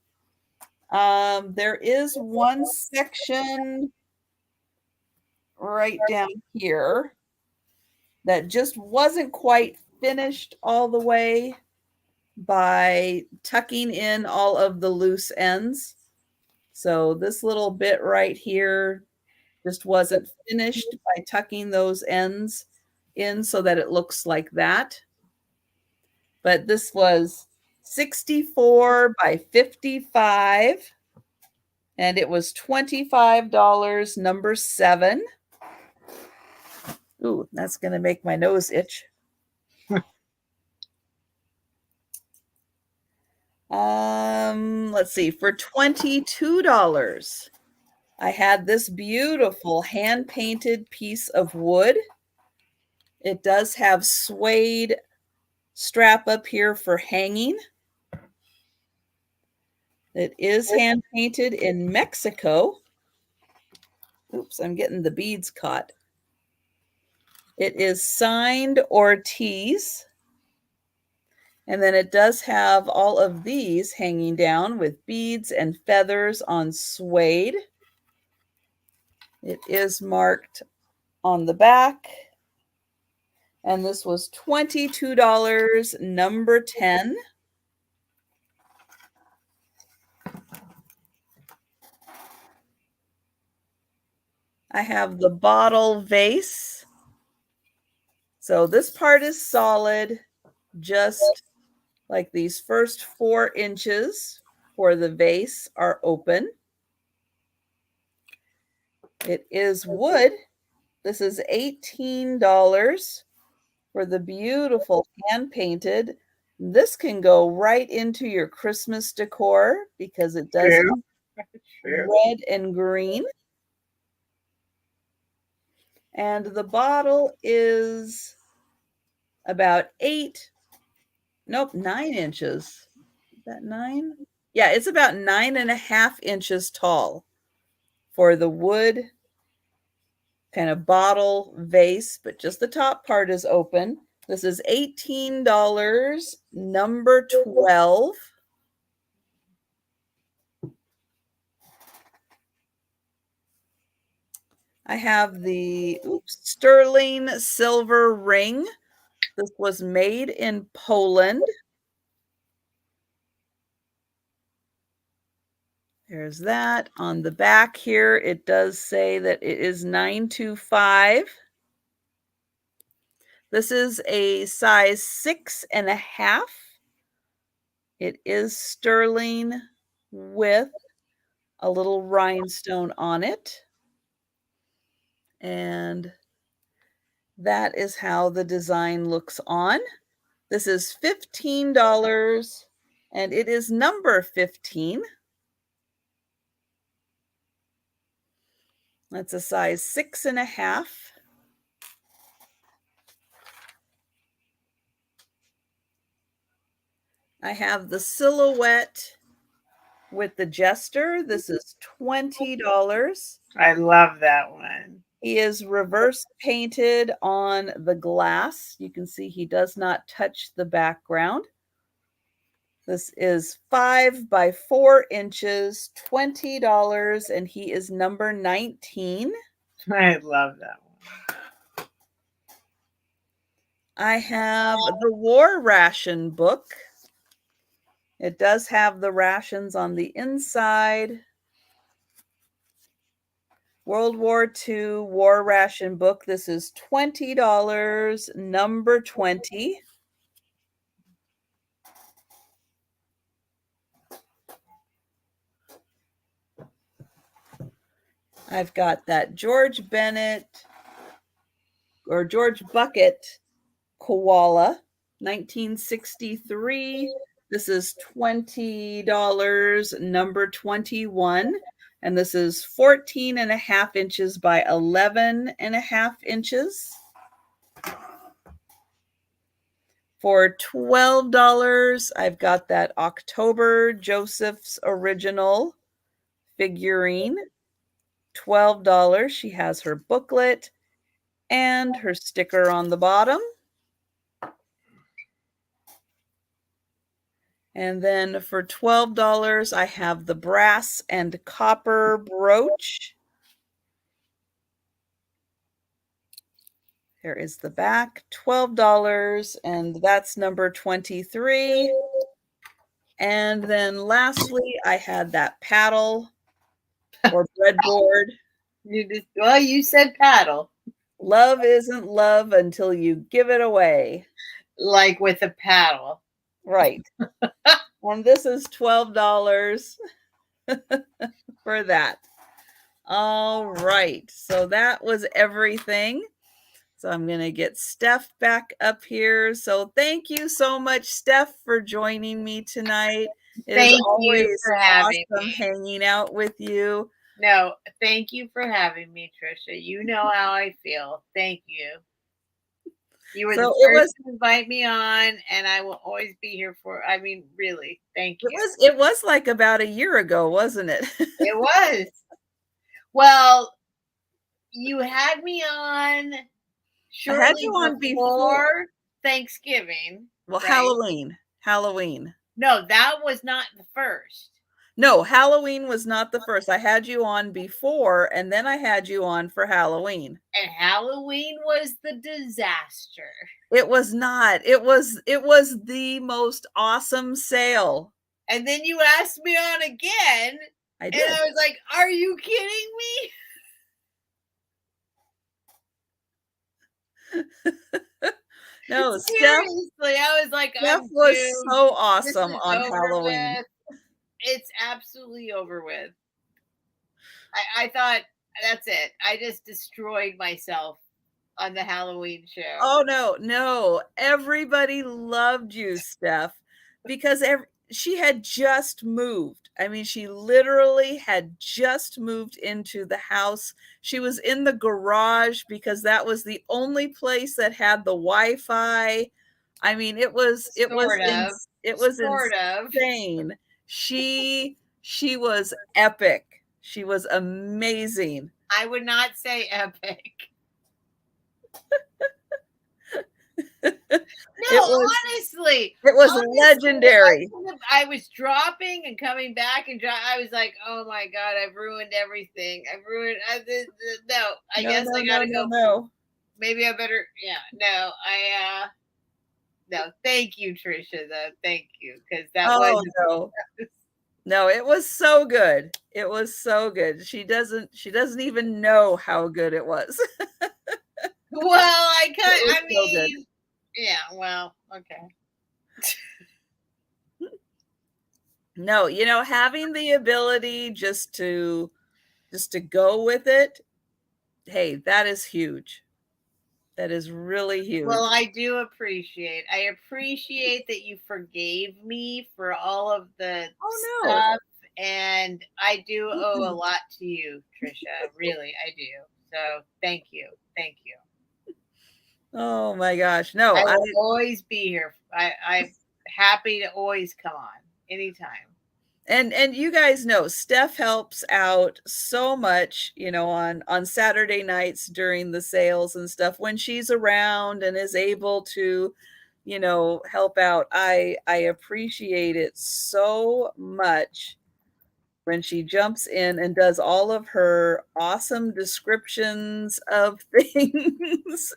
A: There is one section right down here that just wasn't quite finished all the way by tucking in all of the loose ends. So this little bit right here just wasn't finished by tucking those ends in so that it looks like that. But this was 64 by 55. And it was $25, number 7. Ooh, that's going to make my nose itch. let's see, for $22, I had this beautiful hand-painted piece of wood. It does have suede strap up here for hanging. It is hand-painted in Mexico. Oops, I'm getting the beads caught. It is signed Ortiz. And then it does have all of these hanging down with beads and feathers on suede. It is marked on the back. And this was $22, number 10. I have the bottle vase. So this part is solid, just like these first 4 inches for the vase are open. It is wood. This is $18 for the beautiful hand-painted. This can go right into your Christmas decor because it does have red and green. And the bottle is about 9 inches. Is that 9? Yeah, it's about 9.5 inches tall for the wood kind of bottle vase, but just the top part is open. This is $18, number 12. I have the sterling silver ring. This was made in Poland. There's that. On the back here, it does say that it is 925. This is a size 6.5. It is sterling with a little rhinestone on it. And that is how the design looks on. This is $15 and it is number 15. That's a size 6.5. I have the silhouette with the jester. This is $20.
B: I love that one.
A: He is reverse painted on the glass. You can see he does not touch the background. This is 5 by 4 inches, $20, and he is number 19.
B: I love that one.
A: I have the War Ration book. It does have the rations on the inside. World War II War Ration book. This is $20, number 20. I've got that George Bennett or George Bucket koala, 1963. This is $20, number 21. And this is 14.5 inches by 11.5 inches. For $12, I've got that October Joseph's original figurine. $12. She has her booklet and her sticker on the bottom. And then for $12, I have the brass and copper brooch. There is the back, $12, and that's number 23. And then lastly, I had that paddle or breadboard.
B: You said paddle.
A: Love isn't love until you give it away.
B: Like with a paddle.
A: Right. And this is $12 for that. All right. So that was everything. So I'm going to get Steph back up here. So thank you so much, Steph, for joining me tonight. It is
B: Thank you
A: always
B: for having
A: awesome
B: me.
A: hanging out with you.
B: No, thank you for having me, Trisha. You know how I feel. Thank you. You were
A: So
B: the
A: it
B: first
A: was
B: to invite me on, and I will always be here for. I mean, really, thank you.
A: it was like about a year ago, wasn't it?
B: It was. Well, you had me on
A: I had you
B: shortly
A: on before.
B: before Thanksgiving,
A: Well,
B: right?
A: Halloween.
B: No, that was not the first.
A: No, Halloween was not the first. I had you on before, and then I had you on for Halloween.
B: And Halloween was the disaster.
A: It was not. It was the most awesome sale.
B: And then you asked me on again,
A: I
B: and
A: did.
B: I was like, "Are you kidding me?"
A: No,
B: Seriously, I was like,
A: Steph
B: "I'm
A: was
B: doomed.
A: so
B: This
A: awesome
B: is
A: on
B: over
A: Halloween.
B: with. It's absolutely over with." I thought that's it. I just destroyed myself on the Halloween show.
A: Oh no. Everybody loved you, Steph, because she had just moved. I mean, she literally had just moved into the house. She was in the garage because that was the only place that had the Wi-Fi. I mean, it was
B: Sort of.
A: insane. She was epic. She was amazing.
B: I would not say epic.
A: It
B: No,
A: was
B: honestly,
A: it was
B: honestly,
A: legendary.
B: I was dropping and coming back, and I was like, "Oh my god, I've ruined everything. I've ruined." No, I
A: No,
B: guess
A: no,
B: I
A: no,
B: gotta
A: no,
B: go.
A: no.
B: Maybe I better. Yeah, no, no. Thank you, Trisha. Though, thank you, because that was.
A: Oh no. No, it was so good. It was so good. She doesn't even know how good it was.
B: Well, I
A: It
B: could.
A: was
B: I
A: so good.
B: mean, yeah. Well, okay.
A: No, having the ability just to go with it, hey, that is huge. That is really
B: Well,
A: huge.
B: I do appreciate. I appreciate that you forgave me for all of the
A: Oh no.
B: stuff, and I do owe a
A: Mm-mm.
B: lot to you, Trisha. Really, I do. So, thank you. Thank you.
A: Oh my gosh. No,
B: I will always be here. I'm happy to always come on anytime.
A: and you guys know Steph helps out so much, on Saturday nights during the sales and stuff when she's around and is able to, help out. I appreciate it so much when she jumps in and does all of her awesome descriptions of things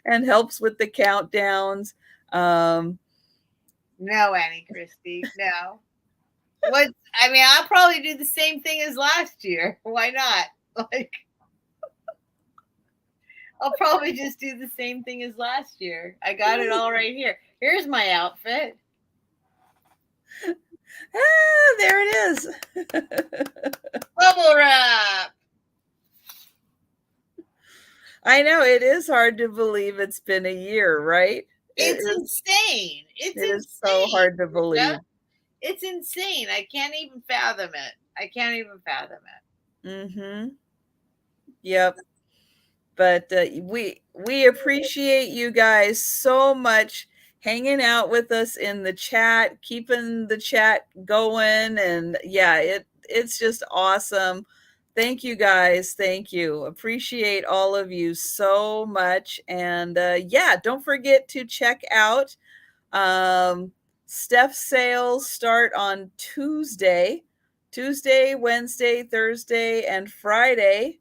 A: and helps with the countdowns. Um,
B: No, Annie Christie. No. What? I mean, I'll probably do the same thing as last year. Why not? Like, I'll probably just do the same thing as last year. I got it all right here. Here's my outfit.
A: there it is.
B: Bubble wrap.
A: I know it is hard to believe it's been a year, right?
B: It's insane. It's
A: It is so
B: insane.
A: hard to believe.
B: It's insane. I can't even fathom it. I can't even fathom it.
A: Mm-hmm. Yep. But we appreciate you guys so much hanging out with us in the chat, keeping the chat going, and yeah, it's just awesome. Thank you guys. Thank you. Appreciate all of you so much. And yeah, don't forget to check out Steph sales start on Tuesday, Wednesday, Thursday, and Friday.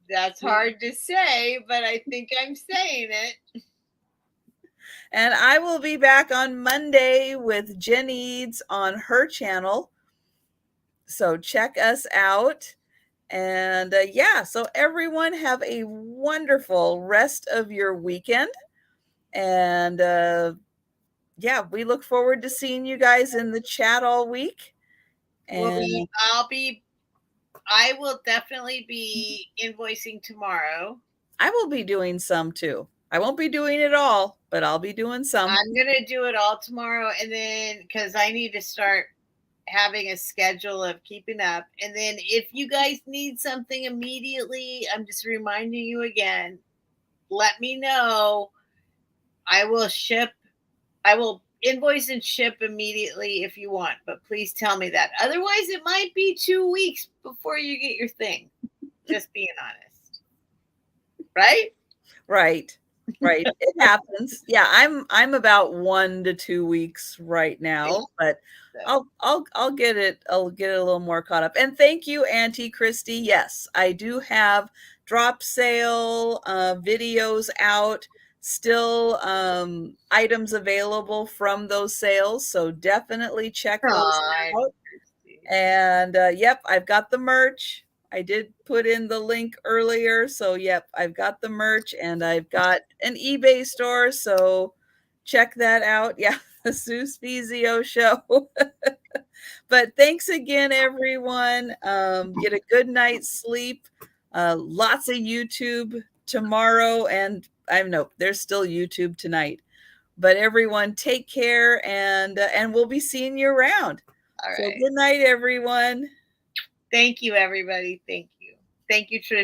B: That's hard to say, but I think I'm saying it.
A: And I will be back on Monday with Jen Eads on her channel. So check us out. And yeah, so everyone have a wonderful rest of your weekend. And yeah, we look forward to seeing you guys in the chat all week. And
B: I will definitely be invoicing tomorrow.
A: I will be doing some too. I won't be doing it all, but I'll be doing some.
B: I'm going to do it all tomorrow. And then, because I need to start having a schedule of keeping up. And then if you guys need something immediately, I'm just reminding you again, let me know. I will invoice and ship immediately if you want, but please tell me that. Otherwise, it might be 2 weeks before you get your thing. Just being honest. Right?
A: Right. It happens. Yeah, I'm about 1 to 2 weeks right now, but I'll get it a little more caught up. And thank you, Auntie Christy. Yes, I do have drop sale videos out, still items available from those sales, so definitely check those out. And yep, I've got the merch. I did put in the link earlier. So, yep, I've got the merch and I've got an eBay store. So, check that out. Yeah, the Sue Spezio show. But thanks again, everyone. Get a good night's sleep. Lots of YouTube tomorrow. And I know there's still YouTube tonight. But everyone, take care and we'll be seeing you around.
B: All right.
A: So good night, everyone.
B: Thank you, everybody. Thank you. Thank you, Trish.